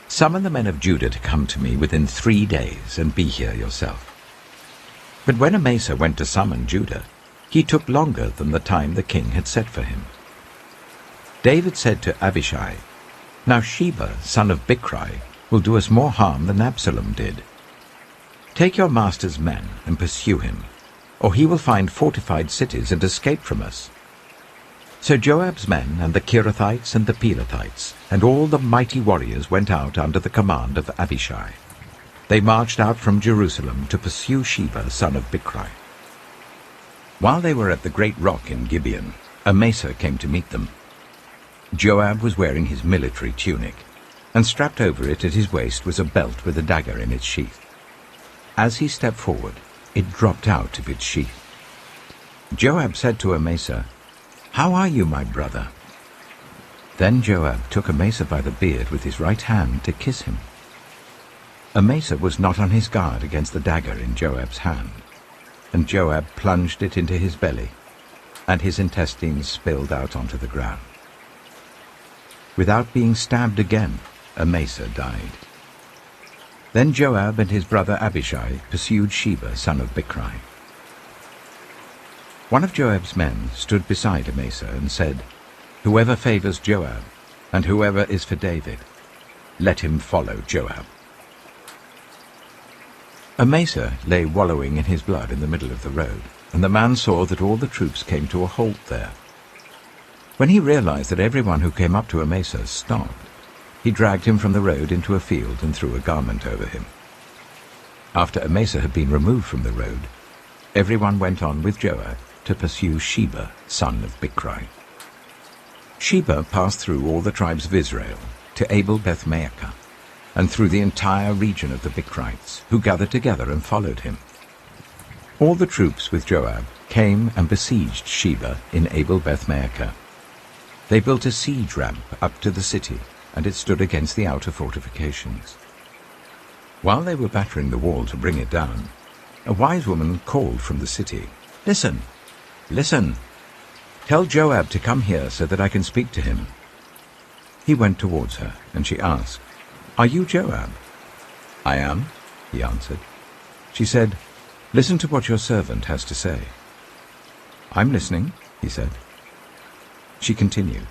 "Summon the men of Judah to come to me within 3 days, and be here yourself." But when Amasa went to summon Judah, he took longer than the time the king had set for him. David said to Abishai, "Now Sheba, son of Bichri, will do us more harm than Absalom did. Take your master's men and pursue him, or he will find fortified cities and escape from us." So Joab's men and the Kerethites and the Pelethites and all the mighty warriors went out under the command of Abishai. They marched out from Jerusalem to pursue Sheba, son of Bichri. While they were at the great rock in Gibeon, Amasa came to meet them. Joab was wearing his military tunic, and strapped over it at his waist was a belt with a dagger in its sheath. As he stepped forward, it dropped out of its sheath. Joab said to Amasa, "How are you, my brother?" Then Joab took Amasa by the beard with his right hand to kiss him. Amasa was not on his guard against the dagger in Joab's hand, and Joab plunged it into his belly, and his intestines spilled out onto the ground. Without being stabbed again, Amasa died. Then Joab and his brother Abishai pursued Sheba, son of Bichri. One of Joab's men stood beside Amasa and said, "Whoever favors Joab, and whoever is for David, let him follow Joab." Amasa lay wallowing in his blood in the middle of the road, and the man saw that all the troops came to a halt there. When he realized that everyone who came up to Amasa stopped, he dragged him from the road into a field and threw a garment over him. After Amasa had been removed from the road, everyone went on with Joab to pursue Sheba, son of Bichri. Sheba passed through all the tribes of Israel to Abel-Beth-Maachah, and through the entire region of the Bichrites, who gathered together and followed him. All the troops with Joab came and besieged Sheba in Abel-Beth-Maachah. They built a siege ramp up to the city, and it stood against the outer fortifications. While they were battering the wall to bring it down, a wise woman called from the city, "Listen, listen! Tell Joab to come here so that I can speak to him." He went towards her, and she asked, "Are you Joab?" "I am," he answered. She said, "Listen to what your servant has to say." "I'm listening," he said. She continued,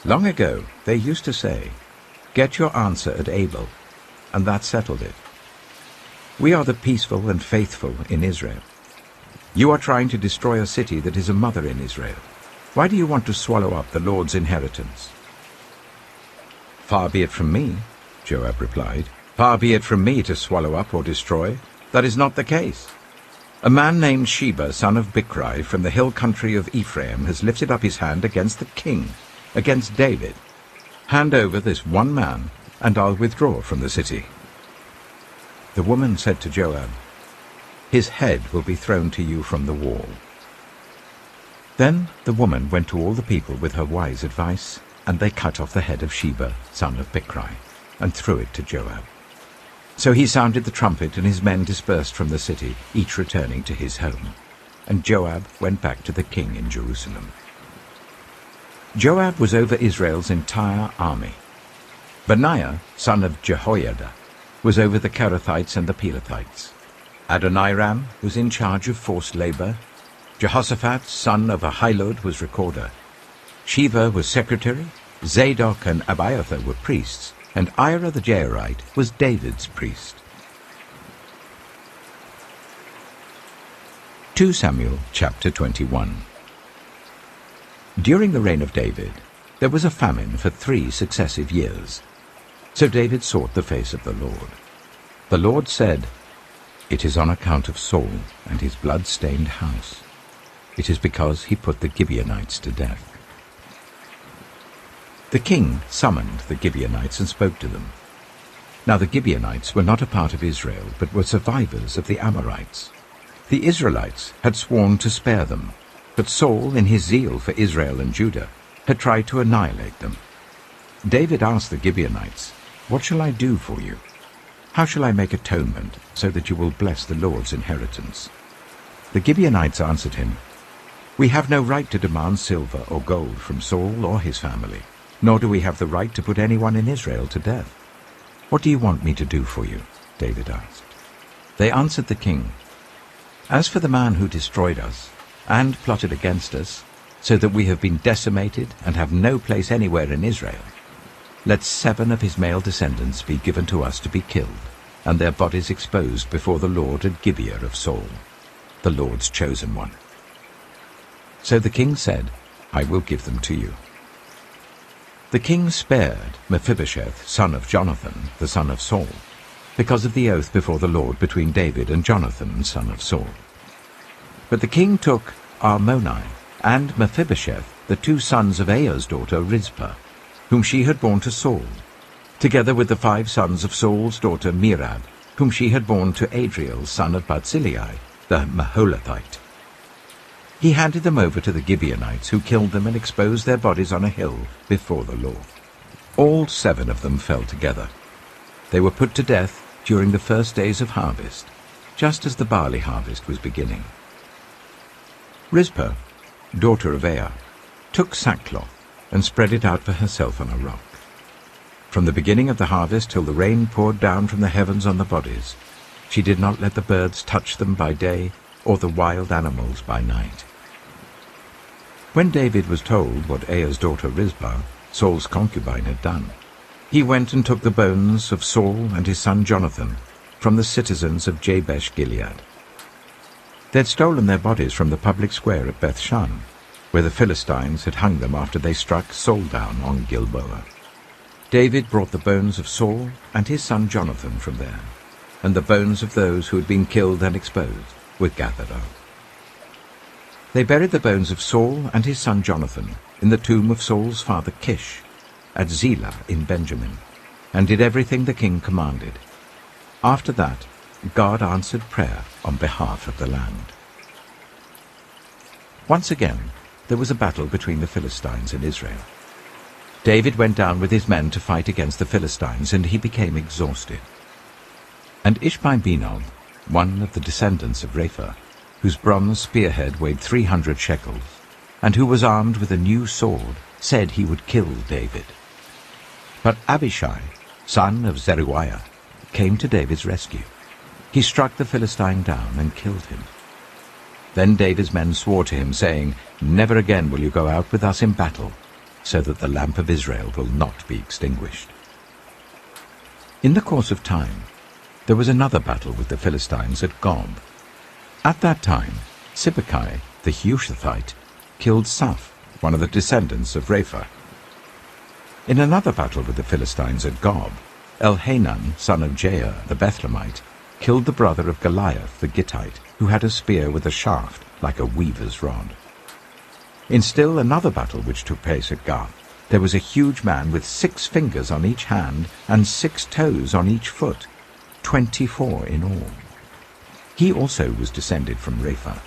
"Long ago they used to say, 'Get your answer at Abel,' and that settled it. We are the peaceful and faithful in Israel. You are trying to destroy a city that is a mother in Israel. Why do you want to swallow up the Lord's inheritance?" "Far be it from me," Joab replied. "Far be it from me to swallow up or destroy. That is not the case. A man named Sheba, son of Bichri, from the hill country of Ephraim, has lifted up his hand against the king, against David. Hand over this one man, and I'll withdraw from the city." The woman said to Joab, "His head will be thrown to you from the wall." Then the woman went to all the people with her wise advice, and they cut off the head of Sheba, son of Bichri, and threw it to Joab. So he sounded the trumpet, and his men dispersed from the city, each returning to his home. And Joab went back to the king in Jerusalem. Joab was over Israel's entire army. Benaiah, son of Jehoiada, was over the Kerethites and the Pelethites. Adoniram was in charge of forced labor. Jehoshaphat, son of Ahilud, was recorder. Sheva was secretary. Zadok and Abiathar were priests, and Ira the Jairite was David's priest. 2 Samuel chapter 21. During the reign of David, there was a famine for 3 successive years. So David sought the face of the Lord. The Lord said, "It is on account of Saul and his blood-stained house. It is because he put the Gibeonites to death." The king summoned the Gibeonites and spoke to them. Now the Gibeonites were not a part of Israel, but were survivors of the Amorites. The Israelites had sworn to spare them, But Saul, in his zeal for Israel and Judah, had tried to annihilate them. David asked the Gibeonites, "What shall I do for you? How shall I make atonement so that you will bless the Lord's inheritance?" The Gibeonites answered him, "We have no right to demand silver or gold from Saul or his family, nor do we have the right to put anyone in Israel to death. What do you want me to do for you?" David asked. They answered the king, "As for the man who destroyed us and plotted against us, so that we have been decimated and have no place anywhere in Israel, let 7 of his male descendants be given to us to be killed, and their bodies exposed before the Lord at Gibeah of Saul, the Lord's chosen one." So the king said, "I will give them to you." The king spared Mephibosheth, son of Jonathan, the son of Saul, because of the oath before the Lord between David and Jonathan, son of Saul. But the king took Armoni and Mephibosheth, the 2 sons of Aiah's daughter Rizpah, whom she had borne to Saul, together with the 5 sons of Saul's daughter Merab, whom she had borne to Adriel, son of Barzillai, the Maholathite. He handed them over to the Gibeonites, who killed them and exposed their bodies on a hill before the Lord. All 7 of them fell together. They were put to death during the first days of harvest, just as the barley harvest was beginning. Rizpah, daughter of Aiah, took sackcloth and spread it out for herself on a rock. From the beginning of the harvest till the rain poured down from the heavens on the bodies, she did not let the birds touch them by day or the wild animals by night. When David was told what Aiah's daughter Rizpah, Saul's concubine, had done, he went and took the bones of Saul and his son Jonathan from the citizens of Jabesh-Gilead. They had stolen their bodies from the public square at Bethshan, where the Philistines had hung them after they struck Saul down on Gilboa. David brought the bones of Saul and his son Jonathan from there, and the bones of those who had been killed and exposed were gathered up. They buried the bones of Saul and his son Jonathan in the tomb of Saul's father Kish, at Zelah in Benjamin, and did everything the king commanded. After that, God answered prayer on behalf of the land. Once again, there was a battle between the Philistines and Israel. David went down with his men to fight against the Philistines, and he became exhausted. And Ishbi-Benob, one of the descendants of Rapha, whose bronze spearhead weighed 300 shekels, and who was armed with a new sword, said he would kill David. But Abishai, son of Zeruiah, came to David's rescue. He struck the Philistine down and killed him. Then David's men swore to him, saying, "Never again will you go out with us in battle, so that the lamp of Israel will not be extinguished." In the course of time, there was another battle with the Philistines at Gob. At that time, Sibbecai, the Hushathite, killed Saph, one of the descendants of Rapha. In another battle with the Philistines at Gob, Elhanan, son of Jair, the Bethlehemite, killed the brother of Goliath, the Gittite, who had a spear with a shaft like a weaver's rod. In still another battle which took place at Gath, there was a huge man with 6 fingers on each hand and 6 toes on each foot, 24 in all. He also was descended from Rapha.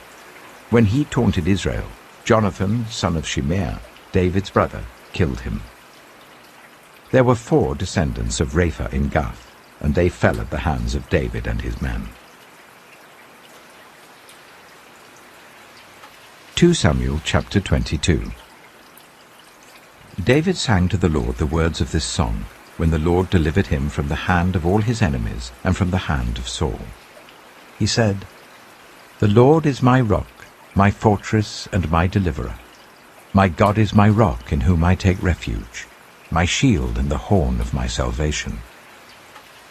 When he taunted Israel, Jonathan, son of Shimeah, David's brother, killed him. There were 4 descendants of Rapha in Gath, and they fell at the hands of David and his men. 2 Samuel chapter 22. David sang to the Lord the words of this song, when the Lord delivered him from the hand of all his enemies and from the hand of Saul. He said, "The Lord is my rock, my fortress and my deliverer. My God is my rock in whom I take refuge, my shield and the horn of my salvation.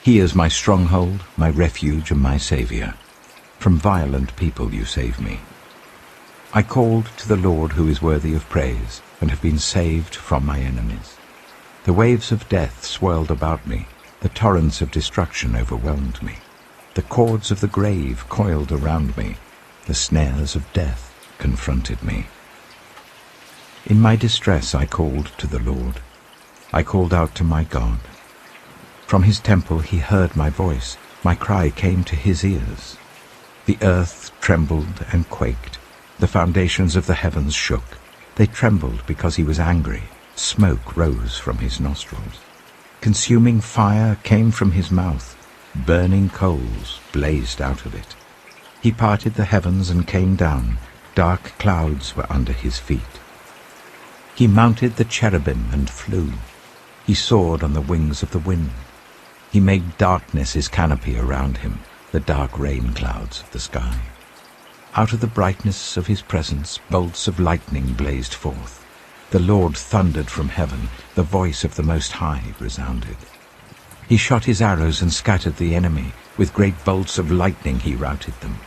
He is my stronghold, my refuge and my Saviour. From violent people you save me. I called to the Lord who is worthy of praise, and have been saved from my enemies. The waves of death swirled about me, the torrents of destruction overwhelmed me. The cords of the grave coiled around me, the snares of death confronted me. In my distress I called to the Lord. I called out to my God. From his temple he heard my voice. My cry came to his ears. The earth trembled and quaked. The foundations of the heavens shook. They trembled because he was angry. Smoke rose from his nostrils. Consuming fire came from his mouth. Burning coals blazed out of it. He parted the heavens and came down. Dark clouds were under his feet. He mounted the cherubim and flew. He soared on the wings of the wind. He made darkness his canopy around him, the dark rain clouds of the sky. Out of the brightness of his presence, bolts of lightning blazed forth. The Lord thundered from heaven. The voice of the Most High resounded. He shot his arrows and scattered the enemy. With great bolts of lightning he routed them.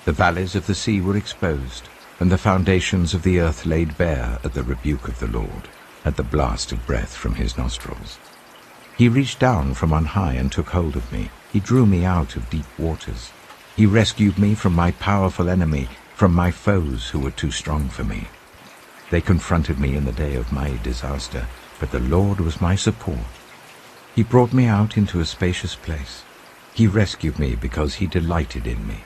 The valleys of the sea were exposed, and the foundations of the earth laid bare at the rebuke of the Lord, at the blast of breath from his nostrils. He reached down from on high and took hold of me. He drew me out of deep waters. He rescued me from my powerful enemy, from my foes who were too strong for me. They confronted me in the day of my disaster, but the Lord was my support. He brought me out into a spacious place. He rescued me because he delighted in me.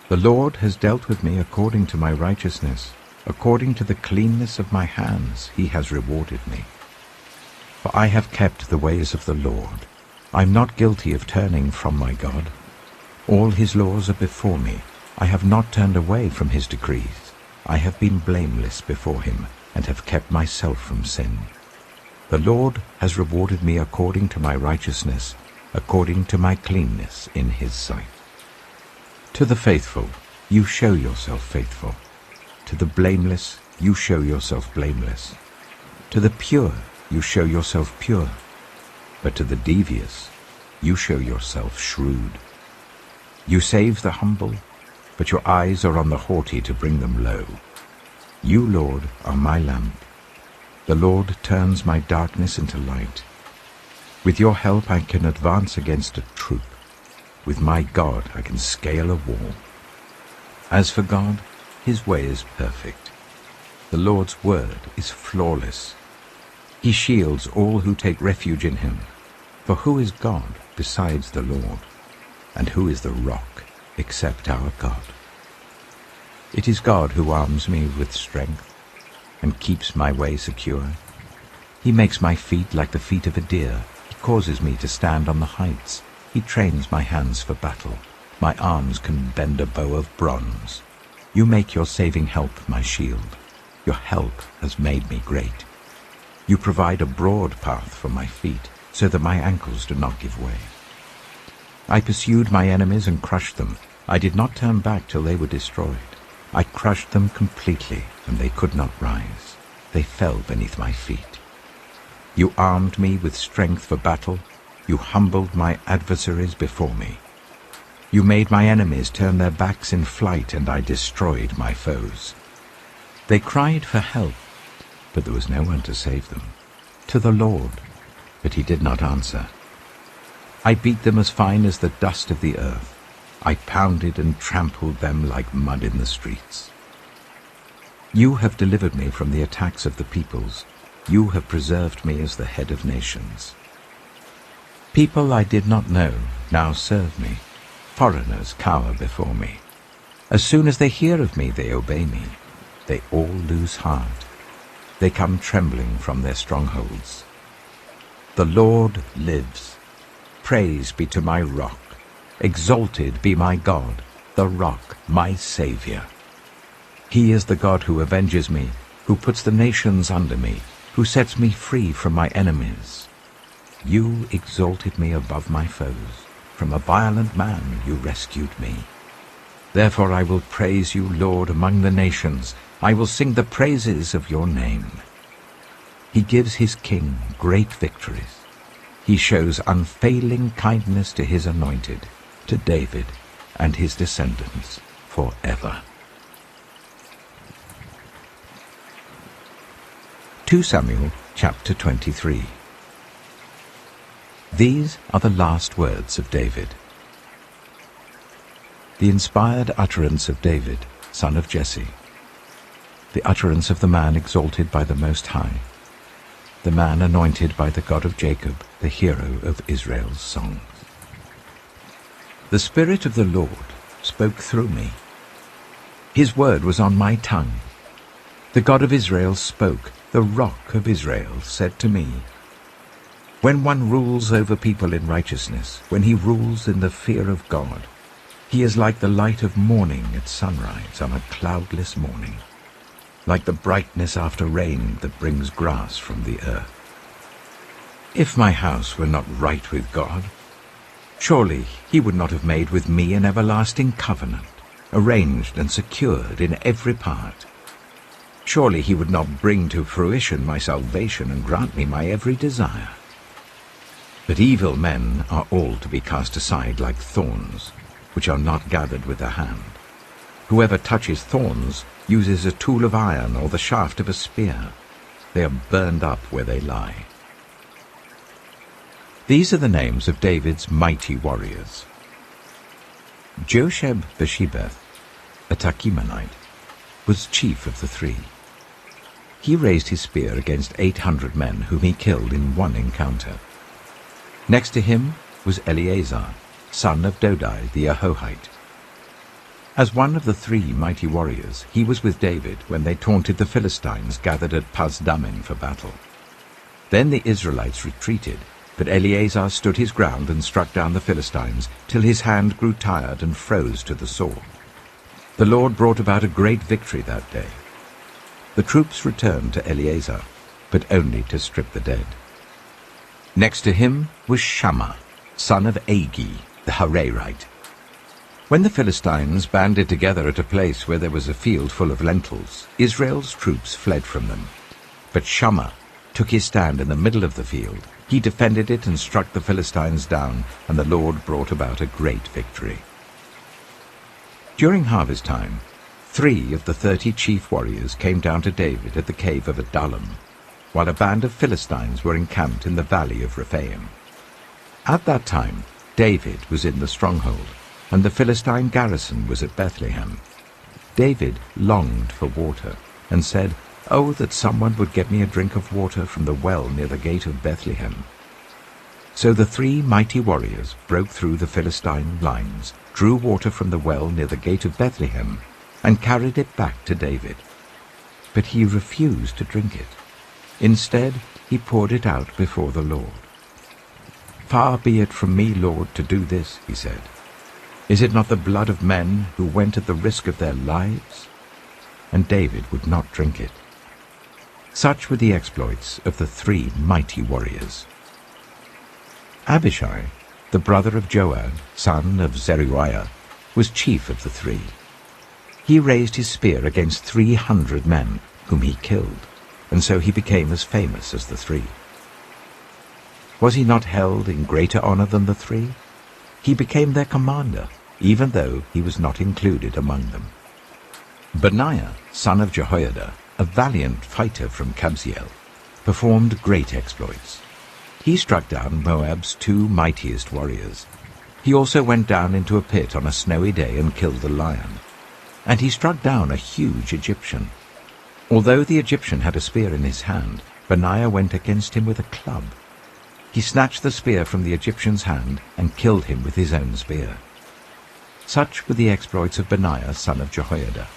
The Lord has dealt with me according to my righteousness. According to the cleanness of my hands he has rewarded me. For I have kept the ways of the Lord. I am not guilty of turning from my God. All his laws are before me. I have not turned away from his decrees. I have been blameless before him, and have kept myself from sin. The Lord has rewarded me according to my righteousness, according to my cleanness in his sight. To the faithful, you show yourself faithful. To the blameless, you show yourself blameless. To the pure, you show yourself pure. But to the devious, you show yourself shrewd. You save the humble, but your eyes are on the haughty to bring them low. You, Lord, are my lamp. The Lord turns my darkness into light. With your help I can advance against a troop. With my God I can scale a wall. As for God, his way is perfect. The Lord's word is flawless. He shields all who take refuge in him. For who is God besides the Lord? And who is the rock except our God? It is God who arms me with strength and keeps my way secure. He makes my feet like the feet of a deer. He causes me to stand on the heights. He trains my hands for battle. My arms can bend a bow of bronze. You make your saving help my shield. Your help has made me great. You provide a broad path for my feet, so that my ankles do not give way. I pursued my enemies and crushed them. I did not turn back till they were destroyed. I crushed them completely, and they could not rise. They fell beneath my feet. You armed me with strength for battle. You humbled my adversaries before me. You made my enemies turn their backs in flight, and I destroyed my foes. They cried for help, but there was no one to save them. To the Lord, but he did not answer. I beat them as fine as the dust of the earth. I pounded and trampled them like mud in the streets. You have delivered me from the attacks of the peoples. You have preserved me as the head of nations. People I did not know now serve me. Foreigners cower before me. As soon as they hear of me, they obey me. They all lose heart. They come trembling from their strongholds. The Lord lives. Praise be to my rock. Exalted be my God, the rock, my Savior. He is the God who avenges me, who puts the nations under me, who sets me free from my enemies. You exalted me above my foes. From a violent man you rescued me. Therefore I will praise you, Lord, among the nations. I will sing the praises of your name. He gives his king great victories. He shows unfailing kindness to his anointed, to David and his descendants forever. 2 Samuel chapter 23. These are the last words of David. The inspired utterance of David, son of Jesse. The utterance of the man exalted by the Most High, the man anointed by the God of Jacob, the hero of Israel's songs. The Spirit of the Lord spoke through me. His word was on my tongue. The God of Israel spoke. The Rock of Israel said to me, when one rules over people in righteousness, when he rules in the fear of God, he is like the light of morning at sunrise on a cloudless morning, like the brightness after rain that brings grass from the earth. If my house were not right with God, surely he would not have made with me an everlasting covenant, arranged and secured in every part. Surely he would not bring to fruition my salvation and grant me my every desire. But evil men are all to be cast aside like thorns, which are not gathered with the hand. Whoever touches thorns uses a tool of iron or the shaft of a spear. They are burned up where they lie. These are the names of David's mighty warriors. Josheb-Bashebeth, a Tachimonite, was chief of the three. He raised his spear against 800 men whom he killed in one encounter. Next to him was Eleazar, son of Dodai the Ahohite. As one of the three mighty warriors, he was with David when they taunted the Philistines gathered at Pasdammim for battle. Then the Israelites retreated, but Eleazar stood his ground and struck down the Philistines till his hand grew tired and froze to the sword. The Lord brought about a great victory that day. The troops returned to Eleazar, but only to strip the dead. Next to him was Shammah, son of Agi, the Hararite. When the Philistines banded together at a place where there was a field full of lentils, Israel's troops fled from them. But Shammah took his stand in the middle of the field. He defended it and struck the Philistines down, and the Lord brought about a great victory. During harvest time, 3 of the 30 chief warriors came down to David at the cave of Adullam, while a band of Philistines were encamped in the valley of Rephaim. At that time, David was in the stronghold, and the Philistine garrison was at Bethlehem. David longed for water, and said, "Oh, that someone would get me a drink of water from the well near the gate of Bethlehem." So the 3 mighty warriors broke through the Philistine lines, drew water from the well near the gate of Bethlehem, and carried it back to David. But he refused to drink it. Instead, he poured it out before the Lord. "Far be it from me, Lord, to do this," he said. "Is it not the blood of men who went at the risk of their lives?" And David would not drink it. Such were the exploits of the 3 mighty warriors. Abishai, the brother of Joab, son of Zeruiah, was chief of the 3. He raised his spear against 300 men, whom he killed, and so he became as famous as the 3. Was he not held in greater honor than the 3? He became their commander, even though he was not included among them. Benaiah, son of Jehoiada, a valiant fighter from Kabzeel, performed great exploits. He struck down Moab's 2 mightiest warriors. He also went down into a pit on a snowy day and killed a lion. And he struck down a huge Egyptian. Although the Egyptian had a spear in his hand, Benaiah went against him with a club. He snatched the spear from the Egyptian's hand and killed him with his own spear. Such were the exploits of Benaiah, son of Jehoiada.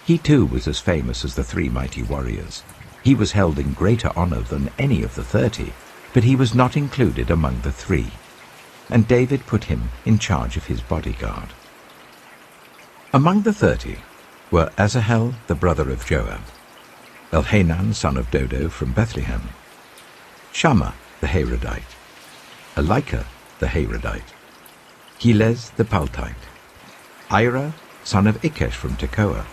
He too was as famous as the 3 mighty warriors. He was held in greater honor than any of the 30, but he was not included among the 3. And David put him in charge of his bodyguard. Among the 30 were Asahel, the brother of Joab, Elhanan, son of Dodo, from Bethlehem, Shammah, the Harodite, Elika, the Harodite, Helez, the Paltite, Ira, son of Ikesh, from Tekoa,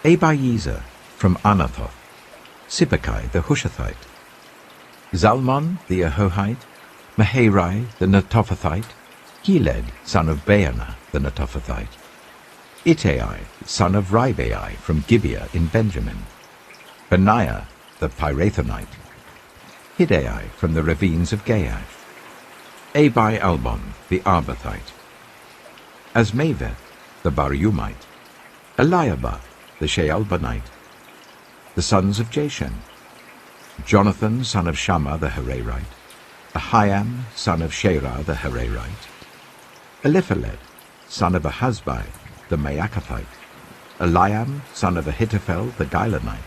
Abiezer, from Anathoth, Sibbecai, the Hushathite, Zalmon, the Ahohite, Maharai, the Netophathite, Heled, son of Baanah, the Netophathite, Ittai, son of Ribai, from Gibeah in Benjamin, Benaiah, the Pirathonite, Hiddai, from the ravines of Gaash, Abi-Albon, the Arbathite, Azmaveth, the Barumite, Eliabath, the Shaalbonite, the sons of Jashen, Jonathan, son of Shammah, the Hararite, Ahiam, son of Sherah, the Hararite, Eliphalet, son of Ahasbai, the Maacathite, Eliam, son of Ahithophel the Gilonite,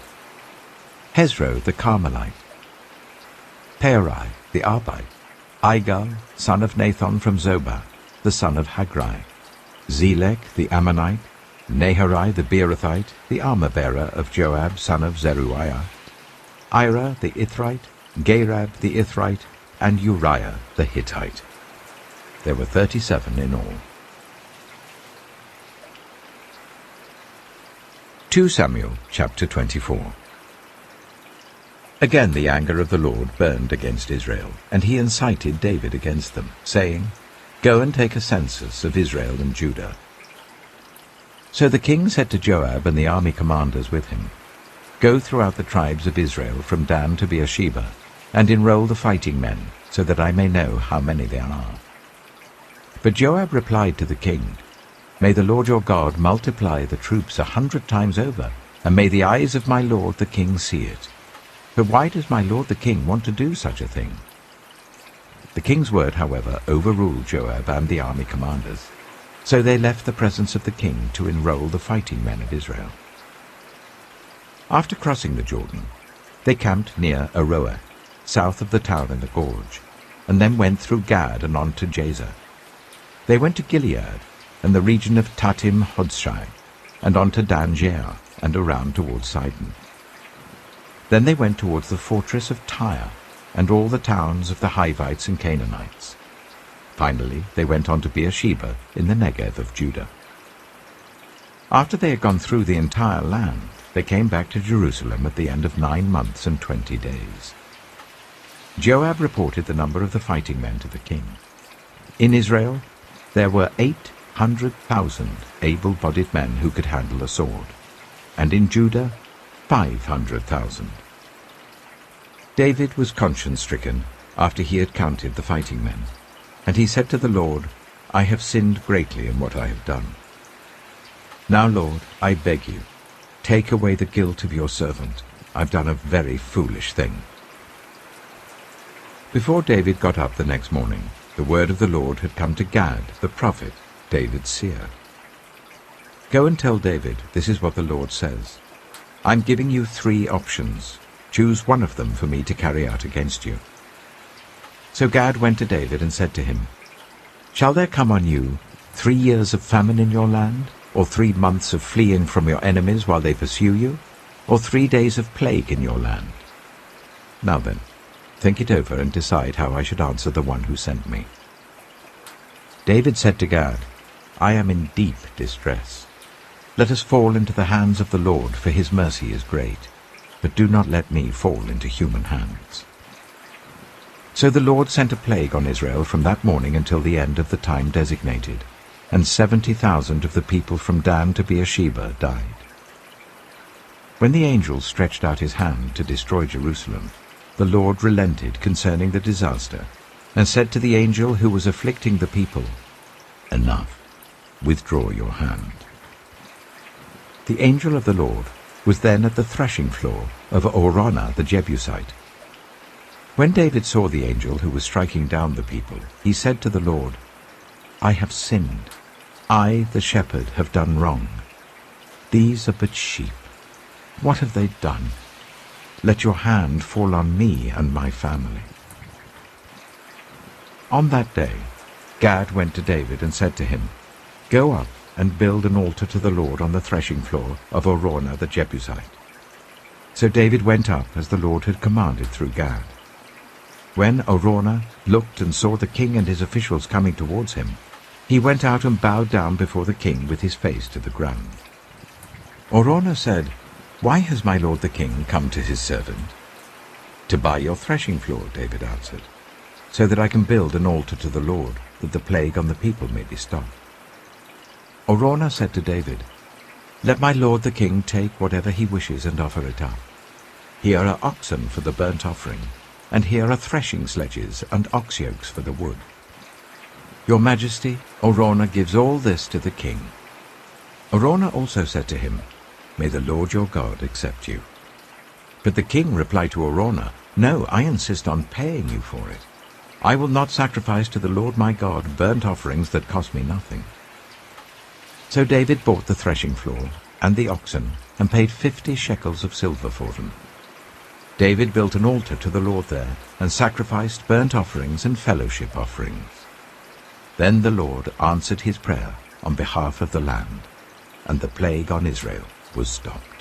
Hezro the Carmelite, Peorai the Arbite, Igal, son of Nathan from Zobah, the son of Hagrai, Zelek the Ammonite, Naharai the Beerothite, the armor-bearer of Joab, son of Zeruiah, Ira the Ithrite, Gareb the Ithrite, and Uriah the Hittite. There were 37 in all. 2 Samuel chapter 24. Again the anger of the Lord burned against Israel, and he incited David against them, saying, Go and take a census of Israel and Judah. So the king said to Joab and the army commanders with him, Go throughout the tribes of Israel from Dan to Beersheba, and enroll the fighting men, so that I may know how many there are. But Joab replied to the king, May the Lord your God multiply the troops 100 times over, and may the eyes of my lord the king see it. But why does my lord the king want to do such a thing? The king's word, however, overruled Joab and the army commanders. So they left the presence of the king to enroll the fighting men of Israel. After crossing the Jordan, they camped near Aroer, south of the town in the gorge, and then went through Gad and on to Jazer. They went to Gilead and the region of Tatim Hodshai, and on to Dan Jair, and around towards Sidon. Then they went towards the fortress of Tyre, and all the towns of the Hivites and Canaanites. Finally they went on to Beersheba in the Negev of Judah. After they had gone through the entire land, they came back to Jerusalem at the end of 9 months and 20 days. Joab reported the number of the fighting men to the king. In Israel there were 800,000 able-bodied men who could handle a sword, and in Judah 500,000. David was conscience-stricken after he had counted the fighting men, and he said to the Lord, I have sinned greatly in what I have done. Now, Lord, I beg you, take away the guilt of your servant. I've done a very foolish thing. Before David got up the next morning, the word of the Lord had come to Gad, the prophet, David's seer. Go and tell David, this is what the Lord says. I'm giving you 3 options. Choose one of them for me to carry out against you. So Gad went to David and said to him, Shall there come on you 3 years of famine in your land, or 3 months of fleeing from your enemies while they pursue you, or 3 days of plague in your land? Now then, think it over and decide how I should answer the one who sent me. David said to Gad, I am in deep distress. Let us fall into the hands of the Lord, for his mercy is great, but do not let me fall into human hands. So the Lord sent a plague on Israel from that morning until the end of the time designated, and 70,000 of the people from Dan to Beersheba died. When the angel stretched out his hand to destroy Jerusalem, the Lord relented concerning the disaster, and said to the angel who was afflicting the people, Enough, withdraw your hand. The angel of the Lord was then at the threshing floor of Araunah the Jebusite. When David saw the angel who was striking down the people, he said to the Lord, I have sinned. I, the shepherd, have done wrong. These are but sheep. What have they done? Let your hand fall on me and my family. On that day, Gad went to David and said to him, Go up and build an altar to the Lord on the threshing floor of Araunah the Jebusite. So David went up as the Lord had commanded through Gad. When Araunah looked and saw the king and his officials coming towards him, he went out and bowed down before the king with his face to the ground. Araunah said, Why has my lord the king come to his servant? To buy your threshing floor, David answered, so that I can build an altar to the Lord, that the plague on the people may be stopped. Araunah said to David, Let my lord the king take whatever he wishes and offer it up. Here are oxen for the burnt offering, and here are threshing sledges and ox yokes for the wood. Your majesty, Araunah gives all this to the king. Araunah also said to him, May the Lord your God accept you. But the king replied to Araunah, No, I insist on paying you for it. I will not sacrifice to the Lord my God burnt offerings that cost me nothing. So David bought the threshing floor and the oxen, and paid 50 shekels of silver for them. David built an altar to the Lord there, and sacrificed burnt offerings and fellowship offerings. Then the Lord answered his prayer on behalf of the land, and the plague on Israel was stopped.